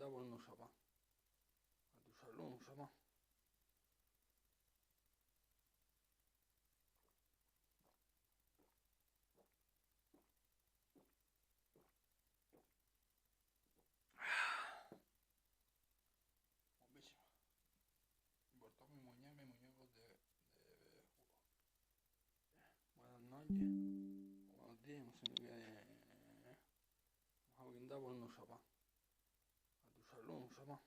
Hawienda wolno sama. A tu salón sama. Bombísima. Importó mi muñeco de jugo. Buenas noches. Buenos días, no sé ni qué. Hawienda wolno sama. A tu salón sama.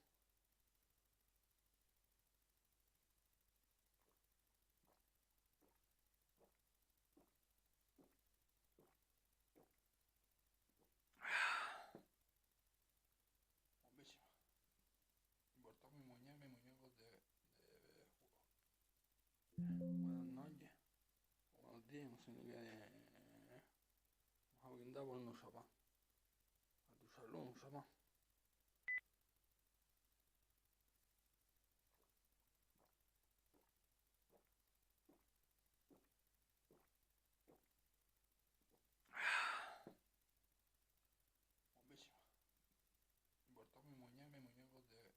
Bombísima. Importó mi muñeco de jugo. Buenas noches. Buenos días, no sé ni qué. Hawienda wolno sama. A tu salón sama. Bombísima. Importó mi muñeco de jugo.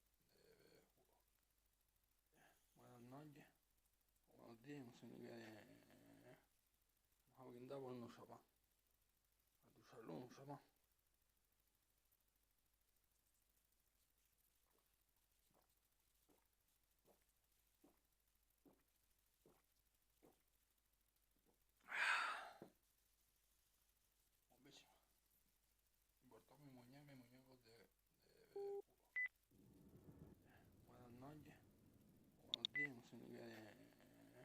Buenas noches. Buenos días, no sé ni qué. Hawienda wolno sama. A tu salón sama. Bombísima. Importó mi muñeco de jugo. Buenas noches. Buenos días, no sé ni qué.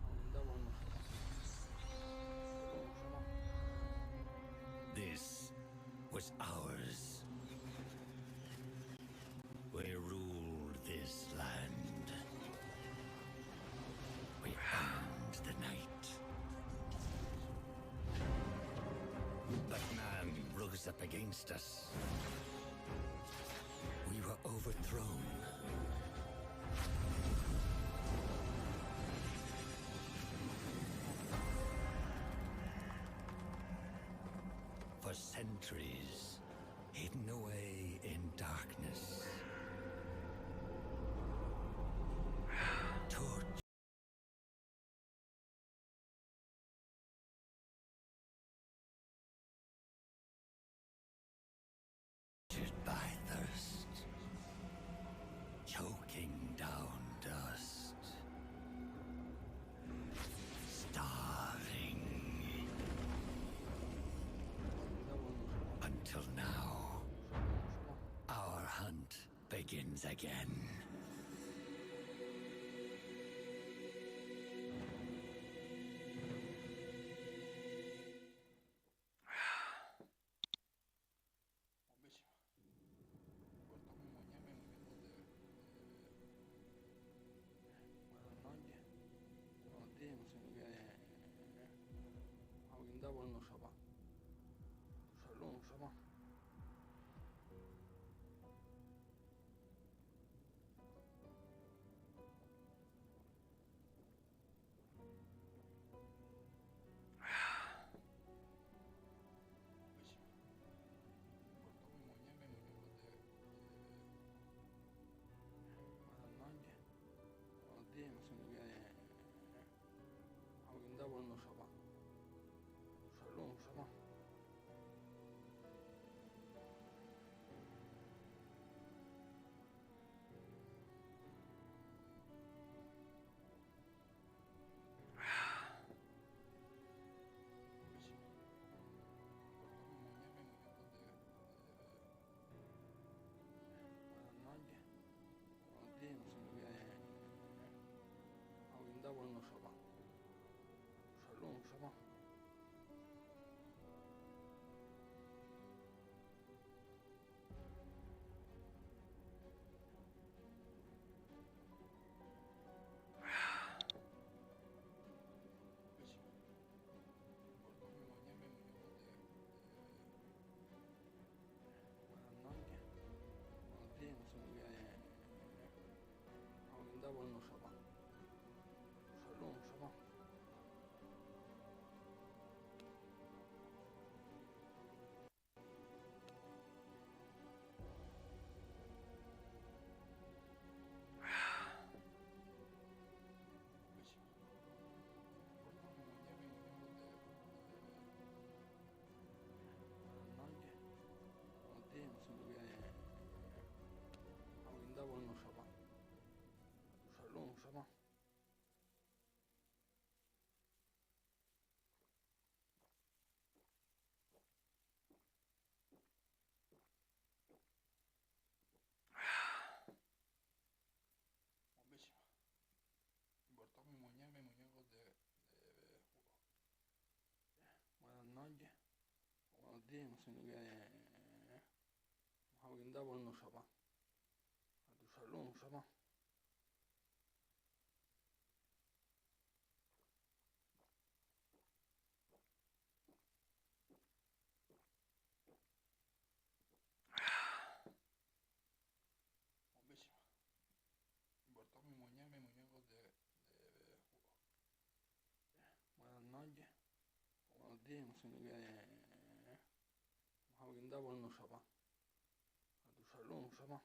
Hawienda wolno sama. This was ours. We ruled this land. We owned the night. But man rose up against us. We were overthrown. For centuries, hidden away in darkness. Tortured by thirst, choking down dust, starving. Until now, our hunt begins again. Bombísima. Importó mi muñeco de. Buenas noches. Buenos días, no sé ni qué. Hawienda wolno sama. A tu salón sama. días, sino que vamos a brindar por nuestra paz, a tu salud, nuestra paz. Bombísima. Importó mi muñecos de jugo. Buenas noches, buenos días, sino que vamos a brindar por nuestra paz, a tu salud, nuestra paz.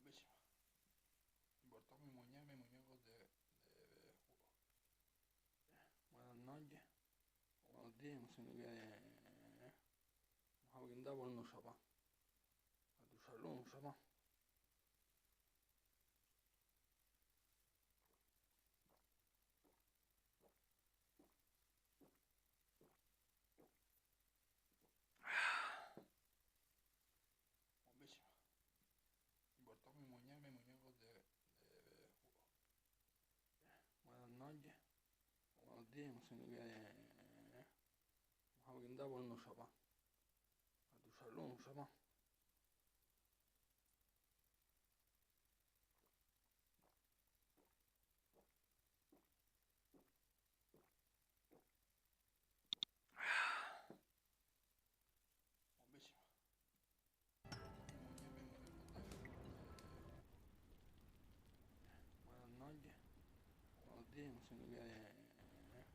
Bombísima. Importó mi muñecos de jugo. Buenas noches, buenos días, sino que vamos a brindar por nuestra paz, a tu salud, nuestra paz. Bombísima. Importó mi muñecos de jugo. Buenas noches, buenos días, sino que vamos a brindar por nuestra paz, a tu salud, nuestra paz. Bombísima. Buenas noches, buenos días, sino que vamos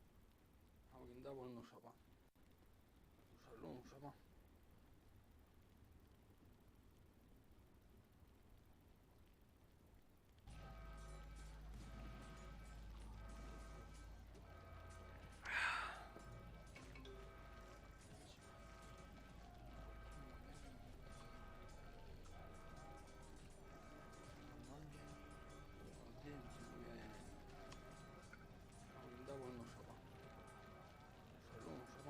a brindar por nuestra paz, a tu salud, nuestra paz. Buenas noches, buenos días, sino que vamos a brindar por nuestra paz, a tu salud, nuestra paz.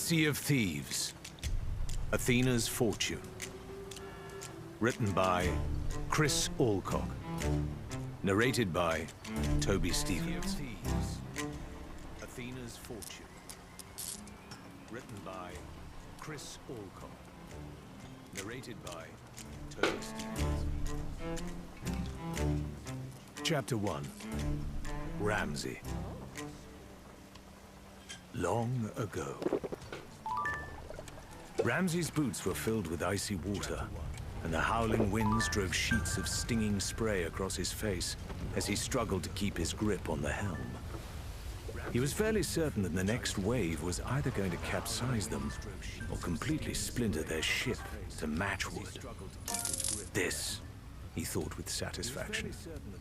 Sea of Thieves, Athena's Fortune. Written by Chris Alcock. Narrated by Toby Stevens. Athena's Fortune. Written by Chris Alcock. Narrated by Toby Stevens. Chapter 1. Ramsey. Long ago. Ramsey's boots were filled with icy water, and the howling winds drove sheets of stinging spray across his face as he struggled to keep his grip on the helm. He was fairly certain that the next wave was either going to capsize them or completely splinter their ship to matchwood. This, he thought with satisfaction,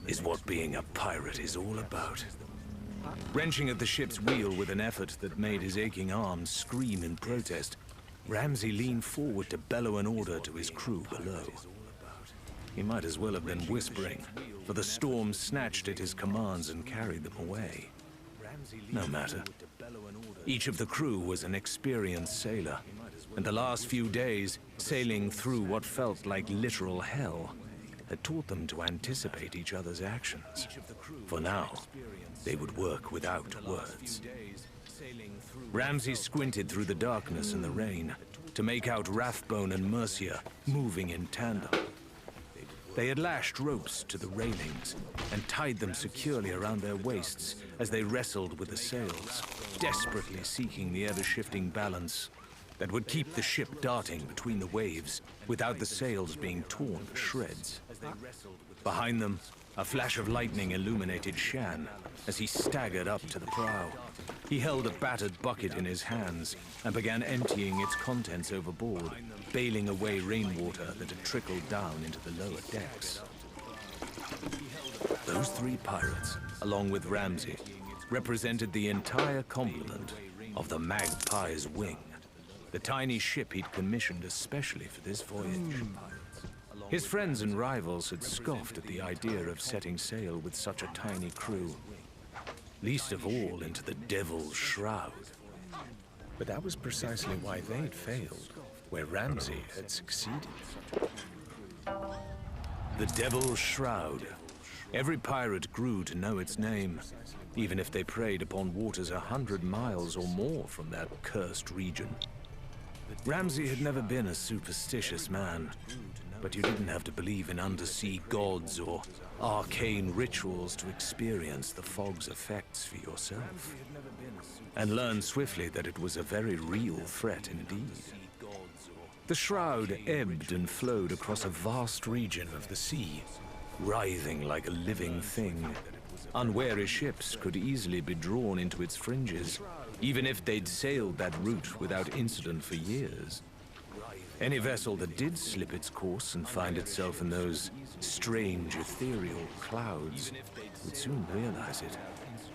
is what being a pirate is all about. Wrenching at the ship's wheel with an effort that made his aching arms scream in protest, Ramsey leaned forward to bellow an order to his crew below. He might as well have been whispering, for the storm snatched at his commands and carried them away. No matter. Each of the crew was an experienced sailor, and the last few days, sailing through what felt like literal hell, had taught them to anticipate each other's actions. For now, they would work without words. Ramsey squinted through the darkness and the rain to make out Rathbone and Mercia moving in tandem. They had lashed ropes to the railings and tied them securely around their waists as they wrestled with the sails, desperately seeking the ever-shifting balance that would keep the ship darting between the waves without the sails being torn to shreds. Behind them, a flash of lightning illuminated Shan as he staggered up to the prow. He held a battered bucket in his hands and began emptying its contents overboard, bailing away rainwater that had trickled down into the lower decks. Those three pirates, along with Ramsey, represented the entire complement of the Magpie's Wing, the tiny ship he'd commissioned especially for this voyage. His friends and rivals had scoffed at the idea of setting sail with such a tiny crew, least of all into the Devil's Shroud. But that was precisely why they'd failed, where Ramsey had succeeded. The Devil's Shroud. Every pirate grew to know its name, even if they preyed upon waters 100 miles or more from that cursed region. Ramsey had never been a superstitious man, but you didn't have to believe in undersea gods or arcane rituals to experience the fog's effects for yourself, and learn swiftly that it was a very real threat indeed. The Shroud ebbed and flowed across a vast region of the sea, writhing like a living thing. Unwary ships could easily be drawn into its fringes, even if they'd sailed that route without incident for years. Any vessel that did slip its course and find itself in those strange ethereal clouds would soon realize it,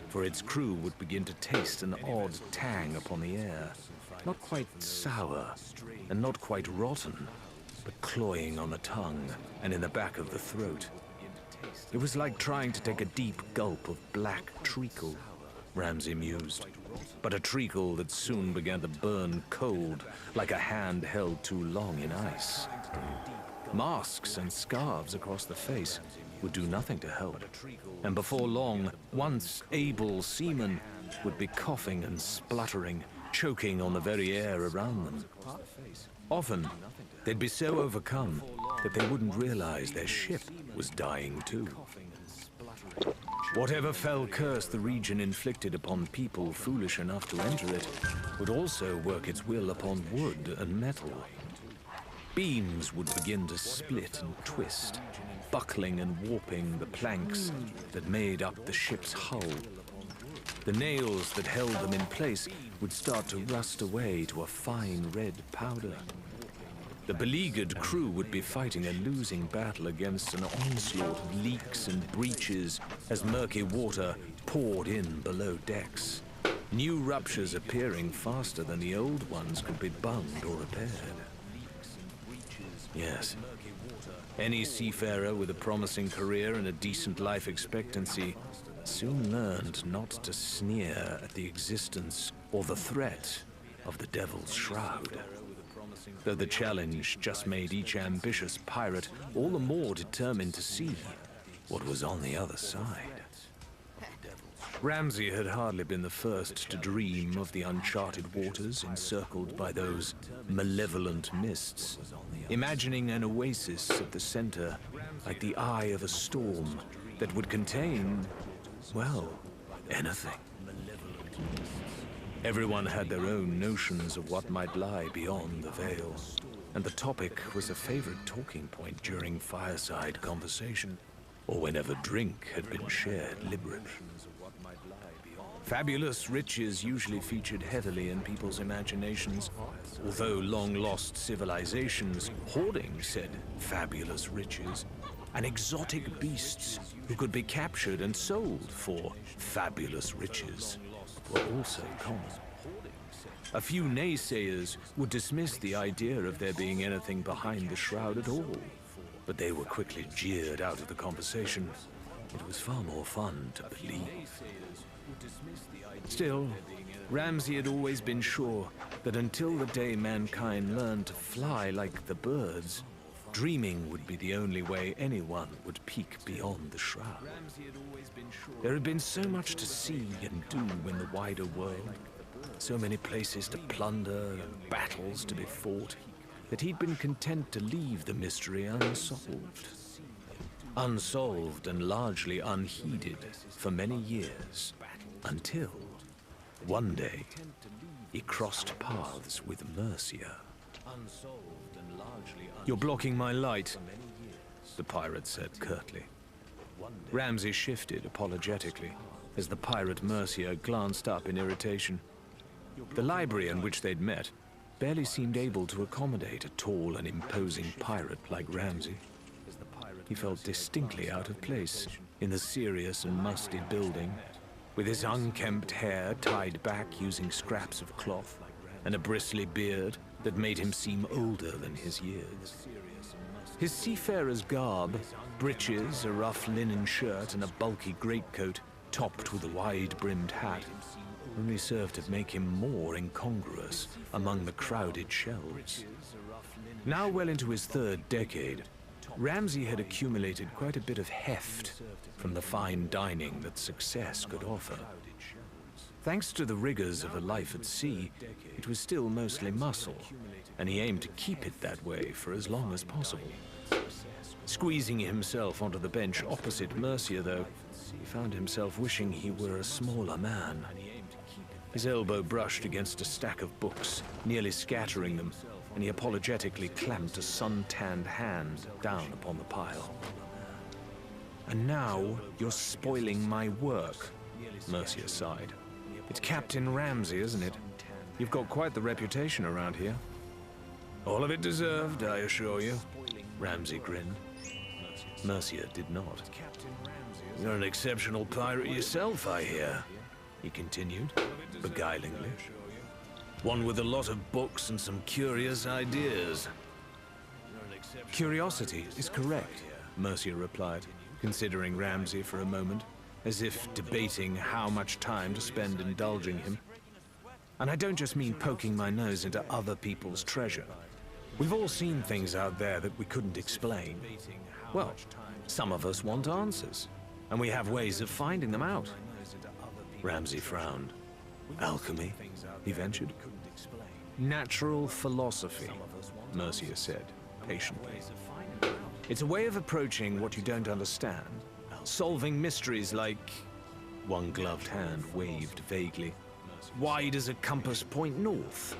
for its crew would begin to taste an odd tang upon the air, not quite sour and not quite rotten, but cloying on the tongue and in the back of the throat. It was like trying to take a deep gulp of black treacle, Ramsey mused, but a treacle that soon began to burn cold like a hand held too long in ice. Masks and scarves across the face would do nothing to help, and before long, once able seamen would be coughing and spluttering, choking on the very air around them. Often, they'd be so overcome that they wouldn't realize their ship was dying too. Whatever fell curse the region inflicted upon people foolish enough to enter it would also work its will upon wood and metal. Beams would begin to split and twist, buckling and warping the planks that made up the ship's hull. The nails that held them in place would start to rust away to a fine red powder. The beleaguered crew would be fighting a losing battle against an onslaught of leaks and breaches as murky water poured in below decks, new ruptures appearing faster than the old ones could be bunged or repaired. Yes, any seafarer with a promising career and a decent life expectancy soon learned not to sneer at the existence or the threat of the Devil's Shroud. Though the challenge just made each ambitious pirate all the more determined to see what was on the other side. Ramsay had hardly been the first to dream of the uncharted waters encircled by those malevolent mists, imagining an oasis at the center like the eye of a storm that would contain, well, anything. Everyone had their own notions of what might lie beyond the veil, and the topic was a favorite talking point during fireside conversation, or whenever drink had been shared liberally. Fabulous riches usually featured heavily in people's imaginations. Although long-lost civilizations, hoarding said fabulous riches, and exotic beasts who could be captured and sold for fabulous riches were also common. A few naysayers would dismiss the idea of there being anything behind the shroud at all, but they were quickly jeered out of the conversation. It was far more fun to believe. Still, Ramsay had always been sure that until the day mankind learned to fly like the birds, dreaming would be the only way anyone would peek beyond the shroud. There had been so much to see and do in the wider world, so many places to plunder and battles to be fought, that he'd been content to leave the mystery unsolved. Unsolved and largely unheeded for many years, until one day he crossed paths with Mercia. "You're blocking my light," the pirate said curtly. Ramsay shifted apologetically as the pirate Mercia glanced up in irritation. The library in which they'd met barely seemed able to accommodate a tall and imposing pirate like Ramsay. He felt distinctly out of place in the serious and musty building, with his unkempt hair tied back using scraps of cloth, and a bristly beard that made him seem older than his years. His seafarer's garb, breeches, a rough linen shirt, and a bulky greatcoat topped with a wide-brimmed hat, only served to make him more incongruous among the crowded shelves. Now well into his third decade, Ramsay had accumulated quite a bit of heft from the fine dining that success could offer. Thanks to the rigors of a life at sea, it was still mostly muscle, and he aimed to keep it that way for as long as possible. Squeezing himself onto the bench opposite Mercia, though, he found himself wishing he were a smaller man. His elbow brushed against a stack of books, nearly scattering them, and he apologetically clamped a sun-tanned hand down upon the pile. "And now you're spoiling my work," Mercia sighed. "It's Captain Ramsay, isn't it? You've got quite the reputation around here." "All of it deserved, I assure you," Ramsay grinned. Mercia did not. "You're an exceptional pirate yourself, I hear," he continued, beguilingly. "One with a lot of books and some curious ideas." "Curiosity is correct," Mercia replied, considering Ramsay for a moment, as if debating how much time to spend indulging him. "And I don't just mean poking my nose into other people's treasure. We've all seen things out there that we couldn't explain. Well, some of us want answers, and we have ways of finding them out." Ramsay frowned. "Alchemy?" he ventured. "Natural philosophy," Mercia said, patiently. "It's a way of approaching what you don't understand, solving mysteries like..." One gloved hand waved vaguely. "Why does a compass point north?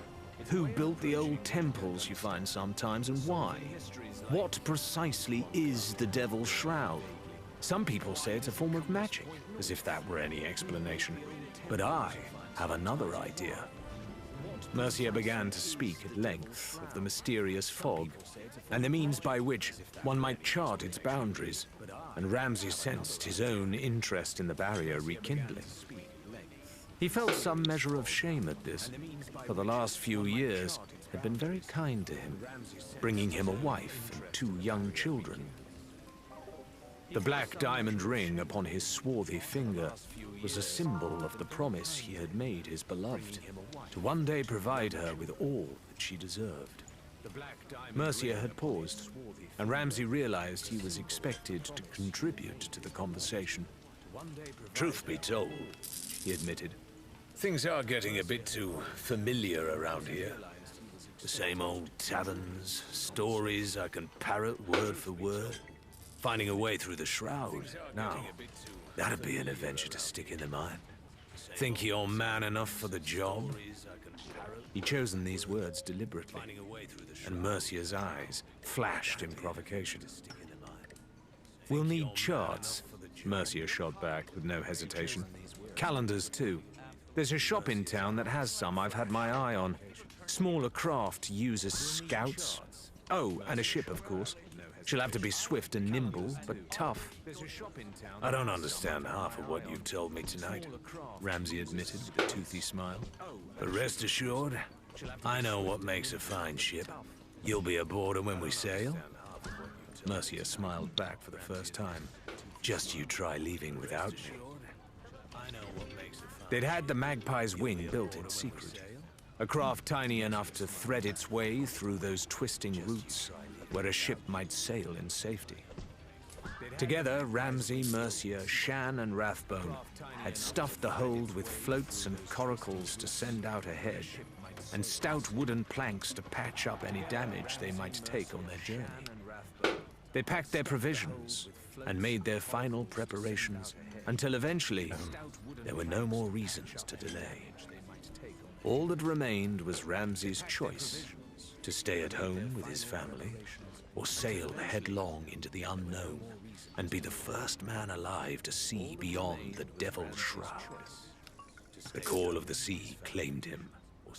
Who built the old temples you find sometimes, and why? What precisely is the Devil's Shroud? Some people say it's a form of magic, as if that were any explanation. But I have another idea." Mercia began to speak at length of the mysterious fog, and the means by which one might chart its boundaries, and Ramsay sensed his own interest in the barrier rekindling. He felt some measure of shame at this, for the last few years had been very kind to him, bringing him a wife and 2 young children. The black diamond ring upon his swarthy finger was a symbol of the promise he had made his beloved, to one day provide her with all that she deserved. Mercia had paused, and Ramsay realized he was expected to contribute to the conversation. Truth be told, He admitted. things are getting a bit too familiar around here. The same old taverns, stories I can parrot word for word. Finding a way through the shroud, now, that'd be an adventure to stick in the mind. Think you're man enough for the job? He'd chosen these words deliberately, and Mercia's eyes flashed in provocation. We'll need charts, Mercia shot back with no hesitation. Calendars, too. There's a shop in town that has some I've had my eye on. Smaller craft to use as scouts. Oh, and a ship, of course. She'll have to be swift and nimble, but tough. I don't understand half of what you've told me tonight, Ramsay admitted with a toothy smile. but rest assured, I know what makes a fine ship. You'll be aboard her when we sail. Mercia smiled back for the first time. Just you try leaving without me. They'd had the Magpie's wing built in secret. A craft tiny enough to thread its way through those twisting routes where a ship might sail in safety. Together, Ramsay, Mercia, Shan, and Rathbone had stuffed the hold with floats and coracles to send out ahead, and stout wooden planks to patch up any damage they might take on their journey. They packed their provisions and made their final preparations until eventually there were no more reasons to delay. All that remained was Ramsay's choice to stay at home with his family or sail headlong into the unknown and be the first man alive to see beyond the Devil's Shroud. The call of the sea claimed him,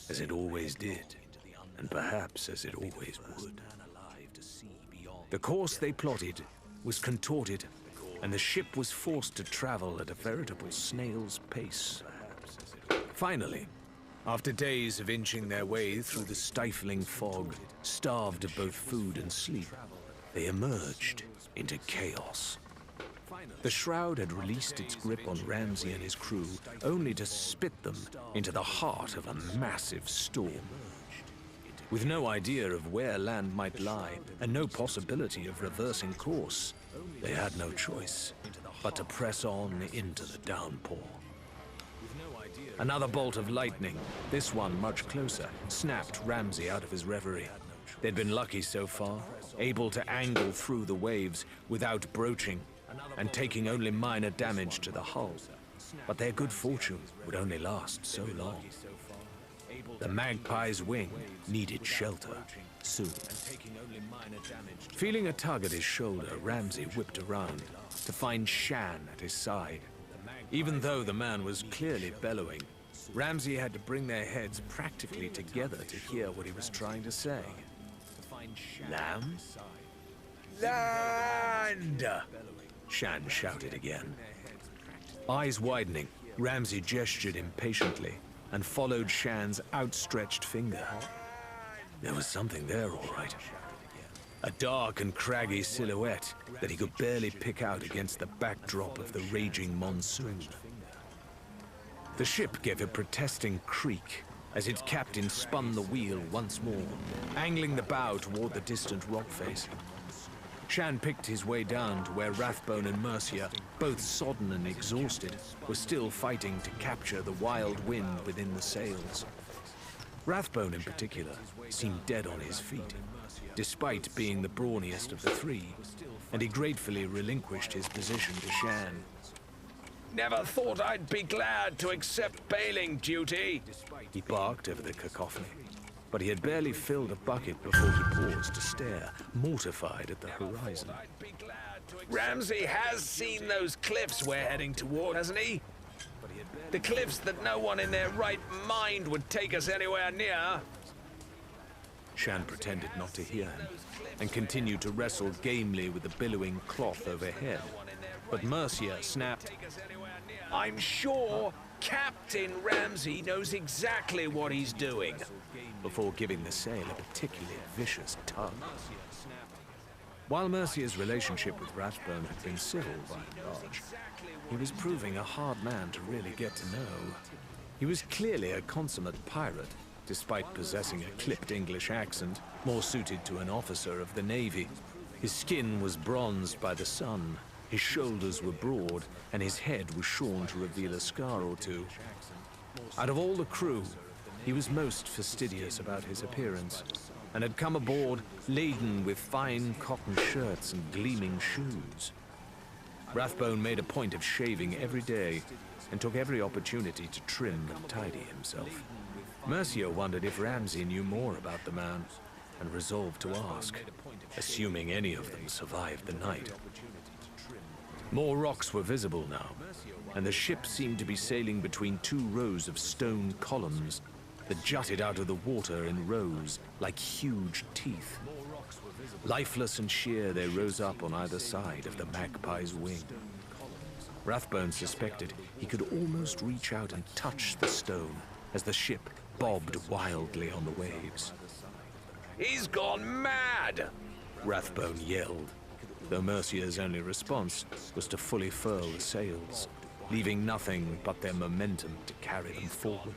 as it always did, and perhaps as it always would. The course they plotted was contorted, and the ship was forced to travel at a veritable snail's pace. Finally, after days of inching their way through the stifling fog, starved of both food and sleep, they emerged into chaos. The Shroud had released its grip on Ramsay and his crew, only to spit them into the heart of a massive storm. With no idea of where land might lie, and no possibility of reversing course, they had no choice but to press on into the downpour. Another bolt of lightning, this one much closer, snapped Ramsay out of his reverie. They'd been lucky so far, able to angle through the waves without broaching and taking only minor damage to the hull. But their good fortune would only last so long. The Magpie's wing needed shelter soon. Feeling a tug at his shoulder, Ramsay whipped around to find Shan at his side. Even though the man was clearly bellowing, Ramsay had to bring their heads practically together to hear what he was trying to say. Lamb? Land! Shan shouted again. Eyes widening, Ramsay gestured impatiently and followed Shan's outstretched finger. There was something there, all right. A dark and craggy silhouette that he could barely pick out against the backdrop of the raging monsoon. The ship gave a protesting creak as its captain spun the wheel once more, angling the bow toward the distant rock face. Shan picked his way down to where Rathbone and Mercia, both sodden and exhausted, were still fighting to capture the wild wind within the sails. Rathbone in particular seemed dead on his feet, despite being the brawniest of the three, and he gratefully relinquished his position to Shan. Never thought I'd be glad to accept bailing duty, He barked over the cacophony, but he had barely filled a bucket before he paused to stare, mortified at the horizon. Ramsay has seen those cliffs we're heading toward, hasn't he? The cliffs that no one in their right mind would take us anywhere near. Shan pretended not to hear him, and continued to wrestle gamely with the billowing cloth overhead. But Mercia snapped, I'm sure Captain Ramsay knows exactly what he's doing. before giving the sail a particularly vicious tug. While Mercia's relationship with Rathbone had been civil by and large, he was proving a hard man to really get to know. He was clearly a consummate pirate, despite possessing a clipped English accent, more suited to an officer of the Navy. His skin was bronzed by the sun, his shoulders were broad, and his head was shorn to reveal a scar or two. Out of all the crew, he was most fastidious about his appearance, and had come aboard laden with fine cotton shirts and gleaming shoes. Rathbone made a point of shaving every day, and took every opportunity to trim and tidy himself. Mercia wondered if Ramsay knew more about the man, and resolved to ask, assuming any of them survived the night. More rocks were visible now, and the ship seemed to be sailing between two rows of stone columns that jutted out of the water in rows like huge teeth. Lifeless and sheer, they rose up on either side of the Magpie's wing. Rathbone suspected he could almost reach out and touch the stone as the ship bobbed wildly on the waves. "He's gone mad!" Rathbone yelled, though Mercia's only response was to fully furl the sails, leaving nothing but their momentum to carry them forward.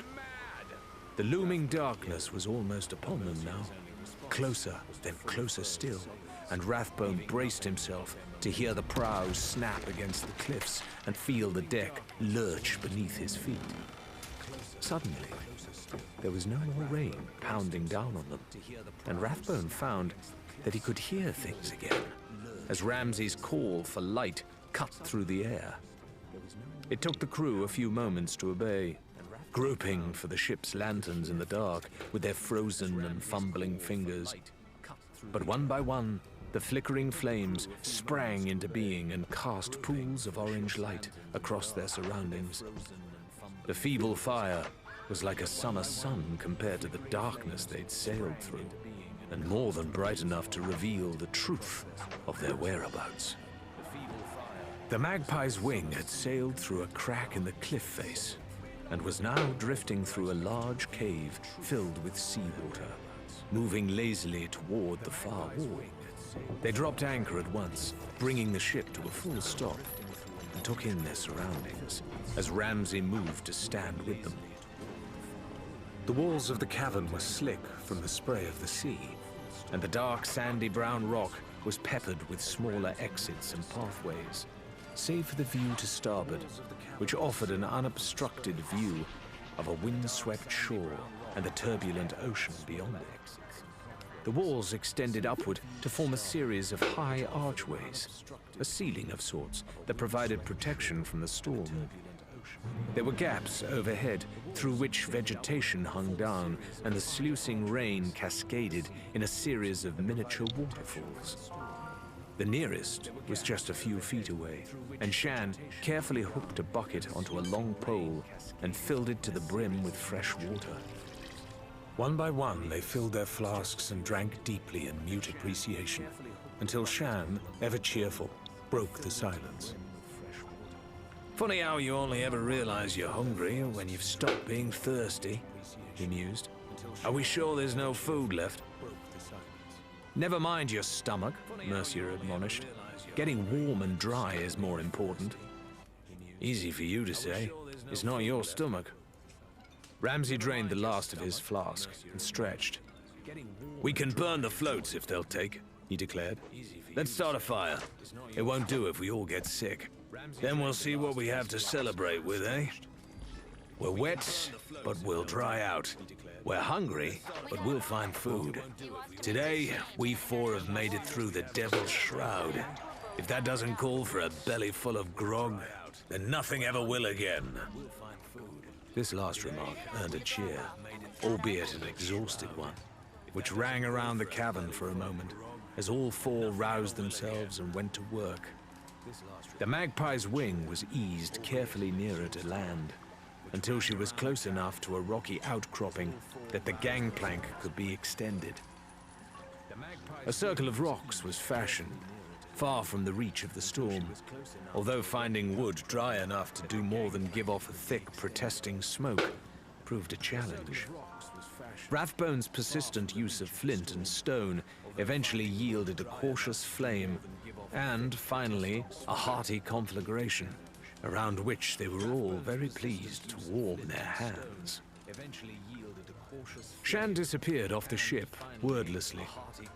The looming darkness was almost upon them now, closer, then closer still, and Rathbone braced himself to hear the prows snap against the cliffs and feel the deck lurch beneath his feet. Suddenly, there was no more rain pounding down on them, and Rathbone found that he could hear things again, as Ramsay's call for light cut through the air. It took the crew a few moments to obey, groping for the ship's lanterns in the dark with their frozen and fumbling fingers. But one by one, the flickering flames sprang into being and cast pools of orange light across their surroundings. The feeble fire was like a summer sun compared to the darkness they'd sailed through, and more than bright enough to reveal the truth of their whereabouts. The Magpie's wing had sailed through a crack in the cliff face, and was now drifting through a large cave filled with seawater, moving lazily toward the far wall. They dropped anchor at once, bringing the ship to a full stop, and took in their surroundings as Ramsay moved to stand with them. The walls of the cavern were slick from the spray of the sea, and the dark sandy brown rock was peppered with smaller exits and pathways, save for the view to starboard, which offered an unobstructed view of a windswept shore and the turbulent ocean beyond it. The walls extended upward to form a series of high archways, a ceiling of sorts that provided protection from the storm. There were gaps overhead through which vegetation hung down and the sluicing rain cascaded in a series of miniature waterfalls. The nearest was just a few feet away, and Shan carefully hooked a bucket onto a long pole and filled it to the brim with fresh water. One by one, they filled their flasks and drank deeply in mute appreciation, until Shan, ever cheerful, broke the silence. "Funny how you only ever realize you're hungry when you've stopped being thirsty," he mused. "Are we sure there's no food left?" "Never mind your stomach," Mercia admonished. "Getting warm and dry is more important." "Easy for you to say. It's not your stomach." Ramsay drained the last of his flask and stretched. "We can burn the floats if they'll take," he declared. "Let's start a fire. It won't do if we all get sick. Then we'll see what we have to celebrate with, eh? We're wet, but we'll dry out. We're hungry, but we'll find food. Today, we four have made it through the Devil's Shroud. If that doesn't call for a belly full of grog, then nothing ever will again." This last remark earned a cheer, albeit an exhausted one, which rang around the cavern for a moment as all four roused themselves and went to work. The Magpie's wing was eased carefully nearer to land, until she was close enough to a rocky outcropping that the gangplank could be extended. A circle of rocks was fashioned, far from the reach of the storm, although finding wood dry enough to do more than give off a thick, protesting smoke proved a challenge. Rathbone's persistent use of flint and stone eventually yielded a cautious flame, and finally a hearty conflagration, around which they were all very pleased to warm their hands. Shan disappeared off the ship, wordlessly,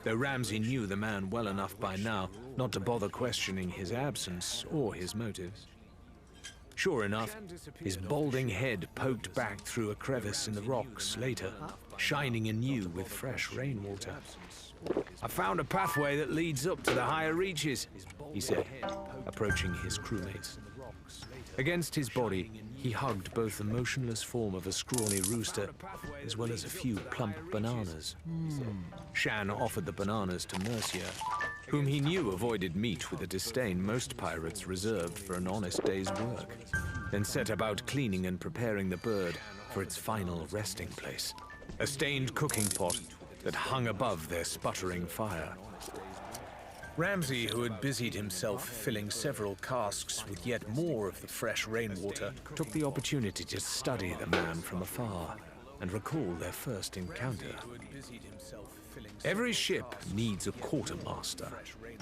though Ramsay knew the man well enough by now not to bother questioning his absence or his motives. Sure enough, his balding head poked back through a crevice in the rocks later, shining anew with fresh rainwater. "I found a pathway that leads up to the higher reaches," he said, approaching his crewmates. Against his body, he hugged both the motionless form of a scrawny rooster as well as a few plump bananas. Shan offered the bananas to Mercia, whom he knew avoided meat with a disdain most pirates reserved for an honest day's work, then set about cleaning and preparing the bird for its final resting place, a stained cooking pot that hung above their sputtering fire. Ramsay, who had busied himself filling several casks with yet more of the fresh rainwater, took the opportunity to study the man from afar and recall their first encounter. Every ship needs a quartermaster,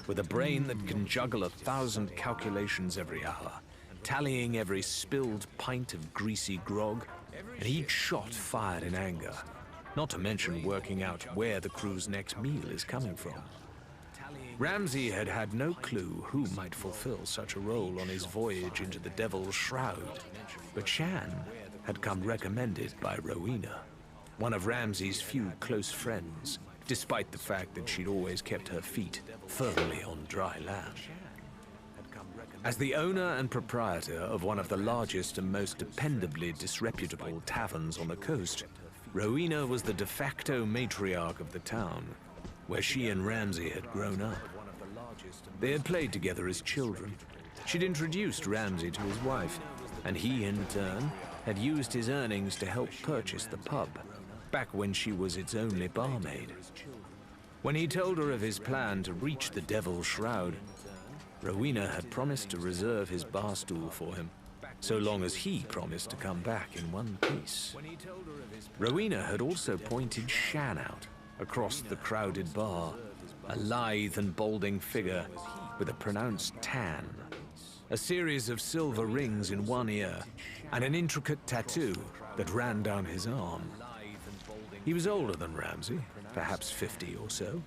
with a brain that can juggle 1,000 calculations every hour, tallying every spilled pint of greasy grog, and each shot fired in anger, not to mention working out where the crew's next meal is coming from. Ramsay had had no clue who might fulfill such a role on his voyage into the Devil's Shroud, but Shan had come recommended by Rowena, one of Ramsay's few close friends, despite the fact that she'd always kept her feet firmly on dry land. As the owner and proprietor of one of the largest and most dependably disreputable taverns on the coast, Rowena was the de facto matriarch of the town, where she and Ramsay had grown up. They had played together as children. She'd introduced Ramsay to his wife, and he, in turn, had used his earnings to help purchase the pub, back when she was its only barmaid. When he told her of his plan to reach the Devil's Shroud, Rowena had promised to reserve his bar stool for him, so long as he promised to come back in one piece. Rowena had also pointed Shan out across the crowded bar, a lithe and balding figure with a pronounced tan, a series of silver rings in one ear, and an intricate tattoo that ran down his arm. He was older than Ramsay, perhaps 50 or so,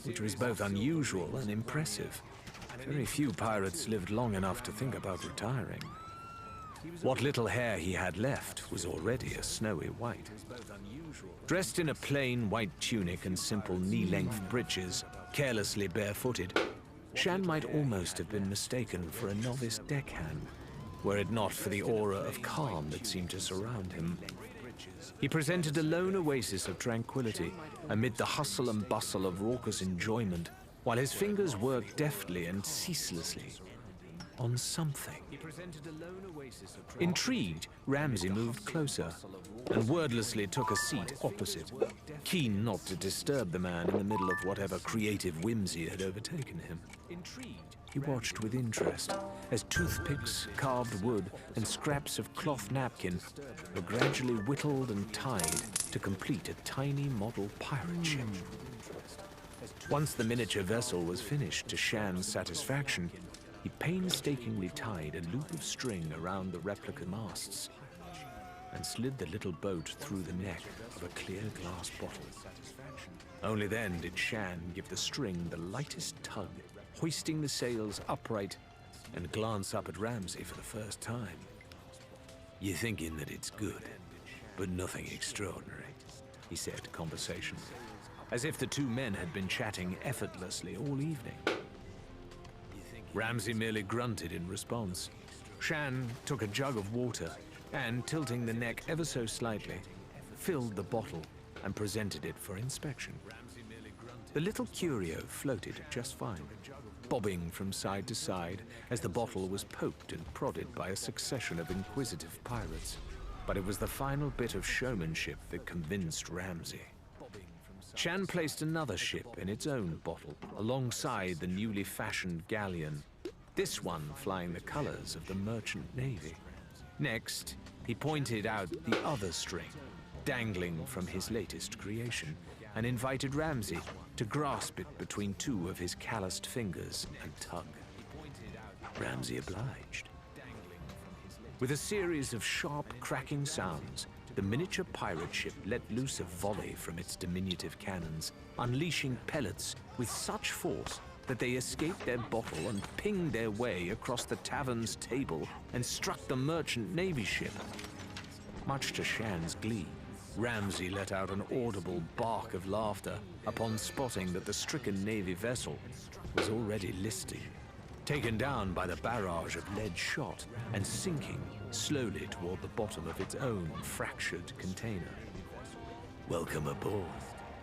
which was both unusual and impressive. Very few pirates lived long enough to think about retiring. What little hair he had left was already a snowy white. Dressed in a plain white tunic and simple knee-length breeches, carelessly barefooted, Shan might almost have been mistaken for a novice deckhand, were it not for the aura of calm that seemed to surround him. He presented a lone oasis of tranquility amid the hustle and bustle of raucous enjoyment, while his fingers worked deftly and ceaselessly on something. Intrigued, Ramsay moved closer and wordlessly took a seat opposite, keen not to disturb the man in the middle of whatever creative whimsy had overtaken him. He watched with interest as toothpicks, carved wood, and scraps of cloth napkin were gradually whittled and tied to complete a tiny model pirate ship. Once the miniature vessel was finished to Shan's satisfaction, he painstakingly tied a loop of string around the replica masts and slid the little boat through the neck of a clear glass bottle. Only then did Shan give the string the lightest tug, hoisting the sails upright, and glance up at Ramsay for the first time. "You're thinking that it's good, but nothing extraordinary," he said conversationally, as if the two men had been chatting effortlessly all evening. Ramsay merely grunted in response. Shan took a jug of water and, tilting the neck ever so slightly, filled the bottle and presented it for inspection. The little curio floated just fine, bobbing from side to side as the bottle was poked and prodded by a succession of inquisitive pirates. But it was the final bit of showmanship that convinced Ramsay. Shan placed another ship in its own bottle alongside the newly fashioned galleon, this one flying the colors of the merchant navy. Next, he pointed out the other string, dangling from his latest creation, and invited Ramsay to grasp it between two of his calloused fingers and tug. Ramsay obliged. With a series of sharp, cracking sounds, the miniature pirate ship let loose a volley from its diminutive cannons, unleashing pellets with such force that they escaped their bottle and pinged their way across the tavern's table and struck the merchant navy ship. Much to Shan's glee, Ramsay let out an audible bark of laughter upon spotting that the stricken navy vessel was already listing, taken down by the barrage of lead shot and sinking slowly toward the bottom of its own fractured container. "Welcome aboard,"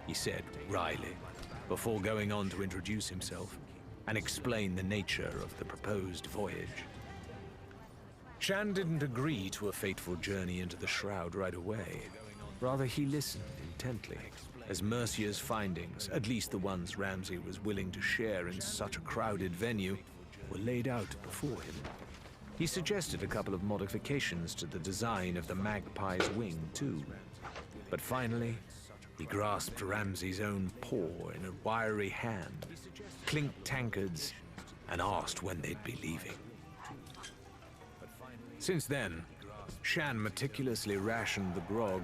he said wryly, before going on to introduce himself and explain the nature of the proposed voyage. Shan didn't agree to a fateful journey into the Shroud right away. Rather, he listened intently as Mercia's findings, at least the ones Ramsay was willing to share in such a crowded venue, were laid out before him. He suggested a couple of modifications to the design of the Magpie's wing, too. But finally, he grasped Ramsay's own paw in a wiry hand, clinked tankards, and asked when they'd be leaving. Since then, Shan meticulously rationed the grog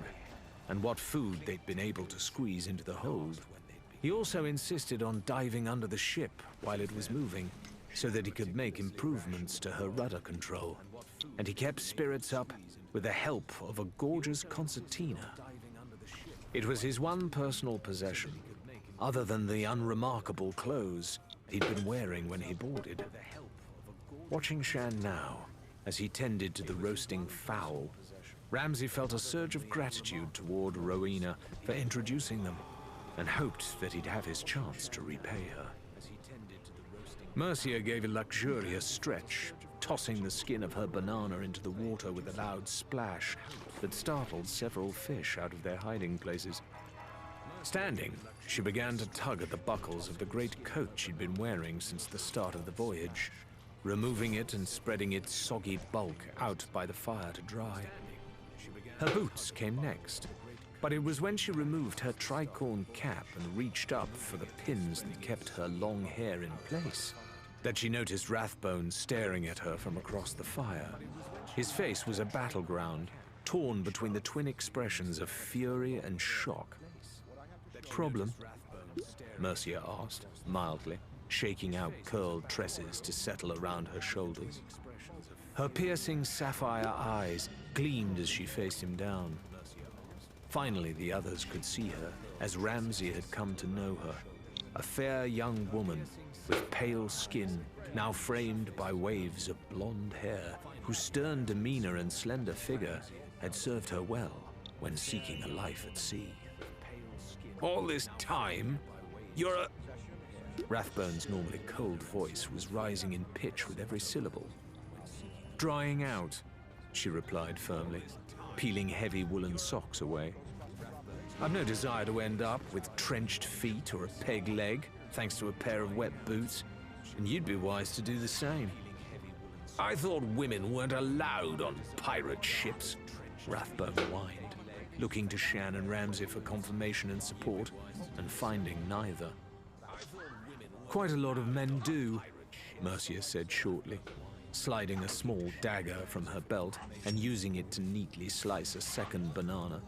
and what food they'd been able to squeeze into the hold. He also insisted on diving under the ship while it was moving, so that he could make improvements to her rudder control. And he kept spirits up with the help of a gorgeous concertina. It was his one personal possession, other than the unremarkable clothes he'd been wearing when he boarded. Watching Shan now, as he tended to the roasting fowl, Ramsay felt a surge of gratitude toward Rowena for introducing them, and hoped that he'd have his chance to repay her. Mercia gave a luxurious stretch, tossing the skin of her banana into the water with a loud splash that startled several fish out of their hiding places. Standing, she began to tug at the buckles of the great coat she'd been wearing since the start of the voyage, removing it and spreading its soggy bulk out by the fire to dry. Her boots came next, but it was when she removed her tricorn cap and reached up for the pins that kept her long hair in place that she noticed Rathbone staring at her from across the fire. His face was a battleground, torn between the twin expressions of fury and shock. "Problem?" Mercia asked, mildly, shaking out curled tresses to settle around her shoulders. Her piercing sapphire eyes gleamed as she faced him down. Finally, the others could see her as Ramsay had come to know her, a fair young woman with pale skin, now framed by waves of blonde hair, whose stern demeanor and slender figure had served her well when seeking a life at sea. "All this time, you're a..." Rathbone's normally cold voice was rising in pitch with every syllable. "Drying out," she replied firmly, peeling heavy woolen socks away. "I've no desire to end up with trenched feet or a peg leg, thanks to a pair of wet boots, and you'd be wise to do the same." "I thought women weren't allowed on pirate ships," Rathbone whined, looking to Shan and Ramsay for confirmation and support, and finding neither. "Quite a lot of men do," Mercia said shortly, sliding a small dagger from her belt and using it to neatly slice a second banana.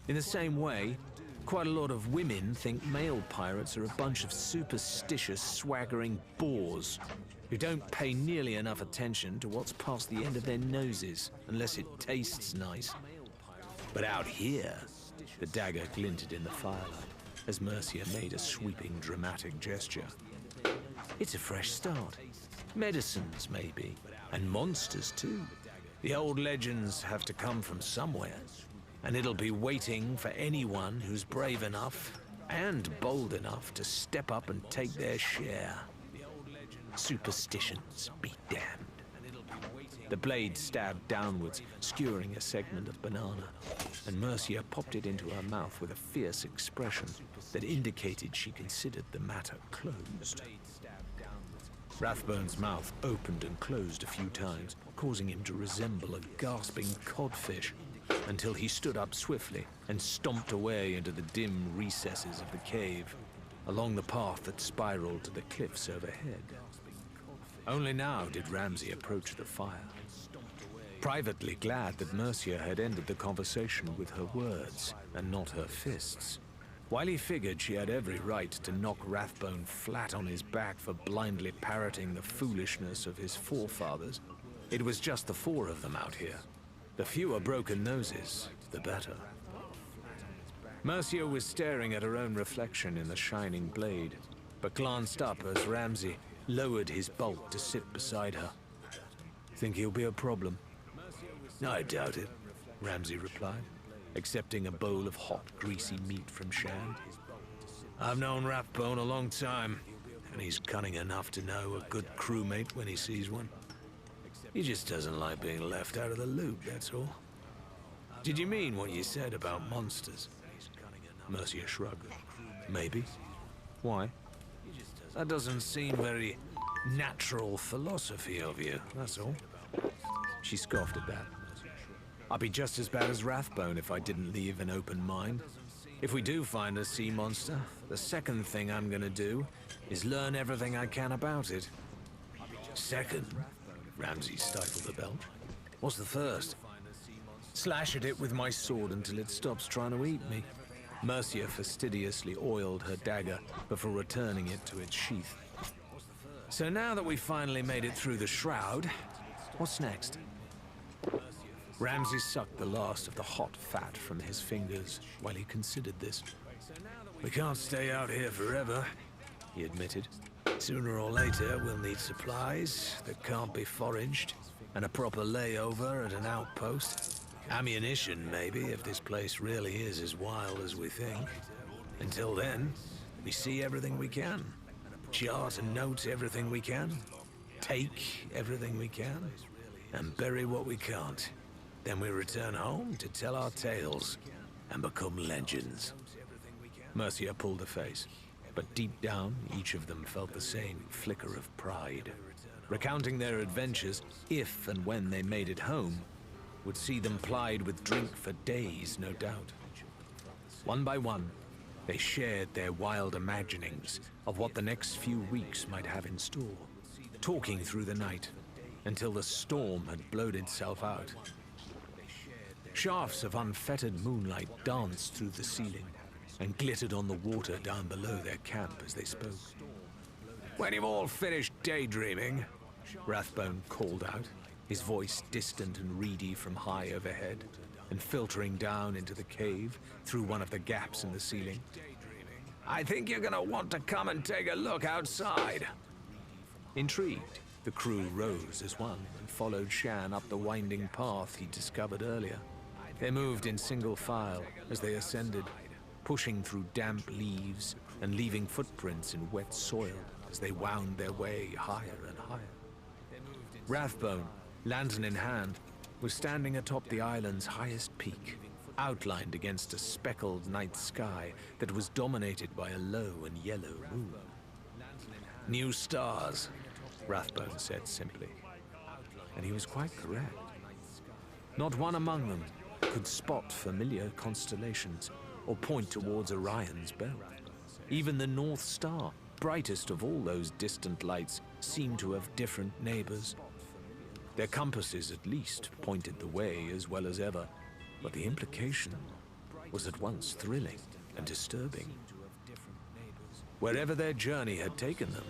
"In the same way, quite a lot of women think male pirates are a bunch of superstitious, swaggering bores who don't pay nearly enough attention to what's past the end of their noses unless it tastes nice. But out here," the dagger glinted in the firelight as Mercia made a sweeping, dramatic gesture, "it's a fresh start. Medicines, maybe, and monsters, too. The old legends have to come from somewhere, and it'll be waiting for anyone who's brave enough and bold enough to step up and take their share. Superstitions be damned." The blade stabbed downwards, skewering a segment of banana, and Mercia popped it into her mouth with a fierce expression that indicated she considered the matter closed. Rathbone's mouth opened and closed a few times, causing him to resemble a gasping codfish, until he stood up swiftly and stomped away into the dim recesses of the cave, along the path that spiraled to the cliffs overhead. Only now did Ramsay approach the fire, privately glad that Mercia had ended the conversation with her words and not her fists. While he figured she had every right to knock Rathbone flat on his back for blindly parroting the foolishness of his forefathers, it was just the four of them out here. The fewer broken noses, the better. Mercia was staring at her own reflection in the shining blade, but glanced up as Ramsay lowered his bulk to sit beside her. "Think he'll be a problem?" I doubt it. Ramsay replied, accepting a bowl of hot, greasy meat from Shan. I've known Rathbone a long time, and he's cunning enough to know a good crewmate when he sees one. He just doesn't like being left out of the loop, that's all. Did you mean what you said about monsters? Mercia shrugged. Maybe. Why? That doesn't seem very natural philosophy of you, that's all. She scoffed at that. I'd be just as bad as Rathbone if I didn't leave an open mind. If we do find a sea monster, the second thing I'm gonna do is learn everything I can about it. Second? Ramsay stifled a belch. What's the first? Slash at it with my sword until it stops trying to eat me. Mercia fastidiously oiled her dagger before returning it to its sheath. So now that we finally made it through the shroud, what's next? Ramsay sucked the last of the hot fat from his fingers while he considered this. We can't stay out here forever, he admitted. Sooner or later, we'll need supplies that can't be foraged, and a proper layover at an outpost. Ammunition, maybe, if this place really is as wild as we think. Until then, we see everything we can. Chart and note everything we can. Take everything we can. And bury what we can't. Then we return home to tell our tales and become legends. Mercia pulled a face, but deep down, each of them felt the same flicker of pride. Recounting their adventures, if and when they made it home, would see them plied with drink for days, no doubt. One by one, they shared their wild imaginings of what the next few weeks might have in store, talking through the night, until the storm had blown itself out. Shafts of unfettered moonlight danced through the ceiling and glittered on the water down below their camp as they spoke. "When you've all finished daydreaming," Rathbone called out, his voice distant and reedy from high overhead and filtering down into the cave through one of the gaps in the ceiling. "I think you're gonna want to come and take a look outside." Intrigued, the crew rose as one and followed Shan up the winding path he discovered earlier. They moved in single file as they ascended, pushing through damp leaves and leaving footprints in wet soil as they wound their way higher and higher. Rathbone, lantern in hand, was standing atop the island's highest peak, outlined against a speckled night sky that was dominated by a low and yellow moon. "New stars," Rathbone said simply. And he was quite correct. Not one among them could spot familiar constellations or point towards Orion's belt. Even the North Star, brightest of all those distant lights, seemed to have different neighbors. Their compasses at least pointed the way as well as ever, but the implication was at once thrilling and disturbing. Wherever their journey had taken them,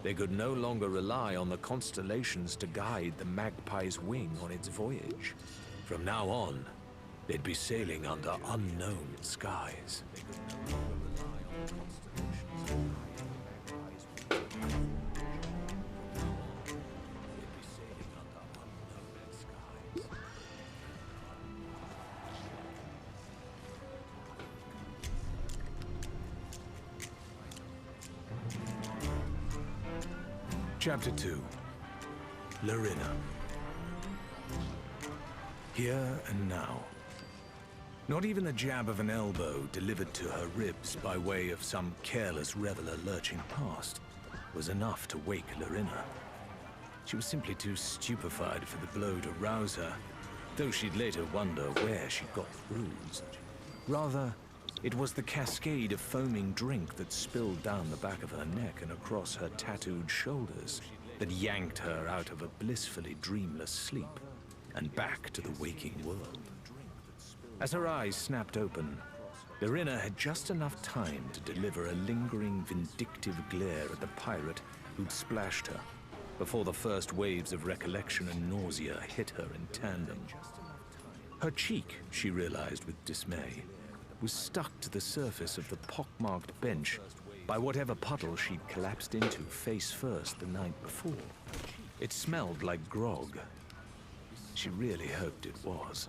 they could no longer rely on the constellations to guide the Magpie's wing on its voyage. From now on, they'd be sailing under unknown skies. Chapter 2. Larina. Here and now. Not even the jab of an elbow delivered to her ribs by way of some careless reveler lurching past was enough to wake Larina. She was simply too stupefied for the blow to rouse her, though she'd later wonder where she got the bruise. Rather, it was the cascade of foaming drink that spilled down the back of her neck and across her tattooed shoulders that yanked her out of a blissfully dreamless sleep and back to the waking world. As her eyes snapped open, Lorena had just enough time to deliver a lingering, vindictive glare at the pirate who'd splashed her, before the first waves of recollection and nausea hit her in tandem. Her cheek, she realized with dismay, was stuck to the surface of the pockmarked bench by whatever puddle she'd collapsed into face first the night before. It smelled like grog. She really hoped it was.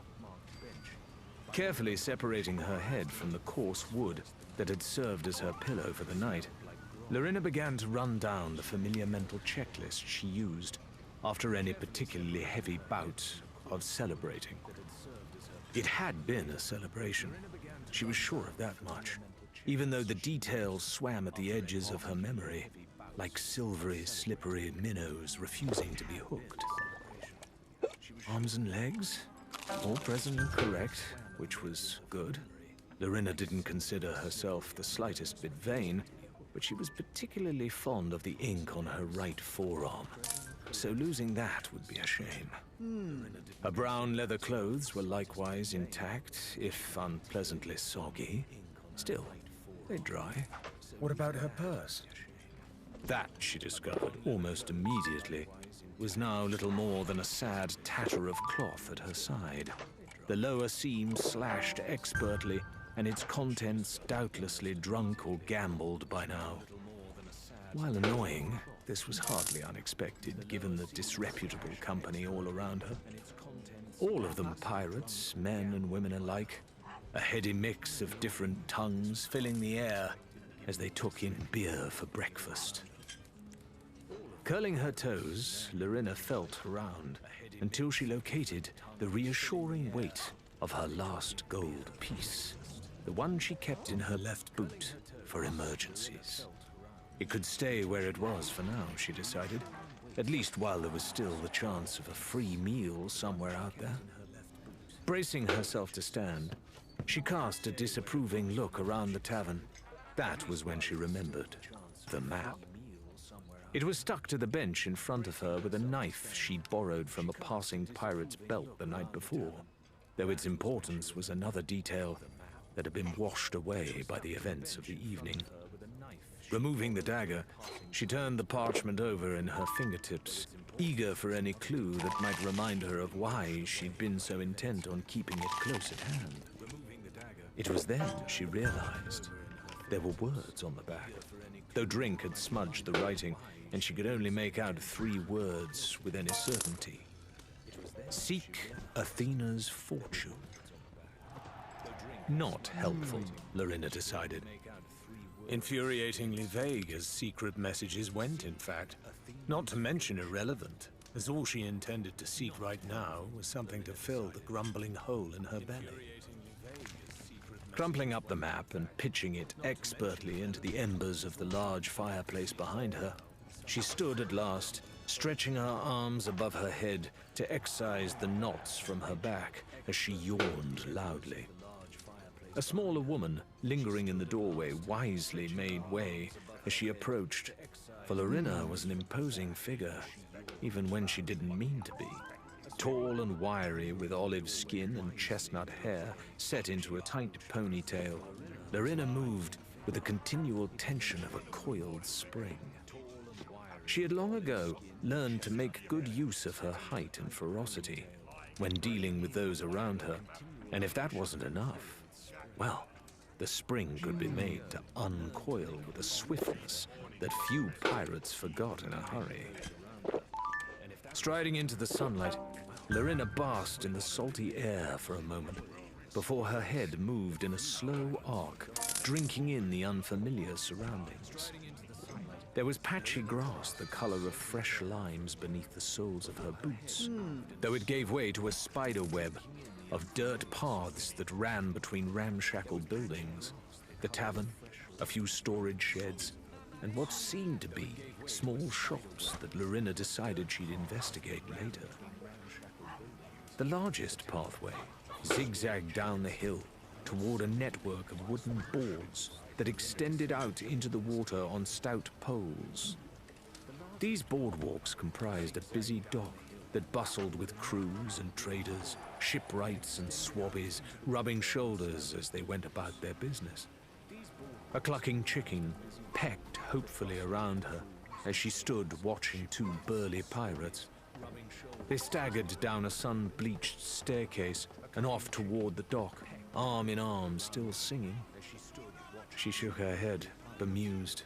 Carefully separating her head from the coarse wood that had served as her pillow for the night, Lorena began to run down the familiar mental checklist she used after any particularly heavy bout of celebrating. It had been a celebration. She was sure of that much, even though the details swam at the edges of her memory, like silvery, slippery minnows refusing to be hooked. Arms and legs, all present and correct, which was good. Lorena didn't consider herself the slightest bit vain, but she was particularly fond of the ink on her right forearm, so losing that would be a shame. Her brown leather clothes were likewise intact, if unpleasantly soggy. Still, they'd dry. What about her purse? That, she discovered almost immediately, was now little more than a sad tatter of cloth at her side. The lower seam slashed expertly, and its contents doubtlessly drunk or gambled by now. While annoying, this was hardly unexpected, given the disreputable company all around her. All of them pirates, men and women alike, a heady mix of different tongues filling the air as they took in beer for breakfast. Curling her toes, Lorena felt around until she located the reassuring weight of her last gold piece, the one she kept in her left boot for emergencies. It could stay where it was for now, she decided, at least while there was still the chance of a free meal somewhere out there. Bracing herself to stand, she cast a disapproving look around the tavern. That was when she remembered the map. It was stuck to the bench in front of her with a knife she'd borrowed from a passing pirate's belt the night before, though its importance was another detail that had been washed away by the events of the evening. Removing the dagger, she turned the parchment over in her fingertips, eager for any clue that might remind her of why she'd been so intent on keeping it close at hand. It was then she realized there were words on the back, though drink had smudged the writing, and she could only make out 3 words with any certainty. Seek Athena's fortune. Not helpful, Lorena decided. Infuriatingly vague as secret messages went, in fact. Not to mention irrelevant, as all she intended to seek right now was something to fill the grumbling hole in her belly. Crumpling up the map and pitching it expertly into the embers of the large fireplace behind her, she stood at last, stretching her arms above her head to excise the knots from her back as she yawned loudly. A smaller woman, lingering in the doorway, wisely made way as she approached, for Lorena was an imposing figure, even when she didn't mean to be. Tall and wiry, with olive skin and chestnut hair set into a tight ponytail, Lorena moved with the continual tension of a coiled spring. She had long ago learned to make good use of her height and ferocity when dealing with those around her, and if that wasn't enough, well, the spring could be made to uncoil with a swiftness that few pirates forgot in a hurry. Striding into the sunlight, Lorena basked in the salty air for a moment, before her head moved in a slow arc, drinking in the unfamiliar surroundings. There was patchy grass the color of fresh limes beneath the soles of her boots, though it gave way to a spider web of dirt paths that ran between ramshackle buildings, the tavern, a few storage sheds, and what seemed to be small shops that Lorena decided she'd investigate later. The largest pathway zigzagged down the hill toward a network of wooden boards that extended out into the water on stout poles. These boardwalks comprised a busy dock that bustled with crews and traders, shipwrights and swabbies, rubbing shoulders as they went about their business. A clucking chicken pecked hopefully around her as she stood watching two burly pirates. They staggered down a sun-bleached staircase and off toward the dock, arm in arm, still singing. She shook her head, bemused.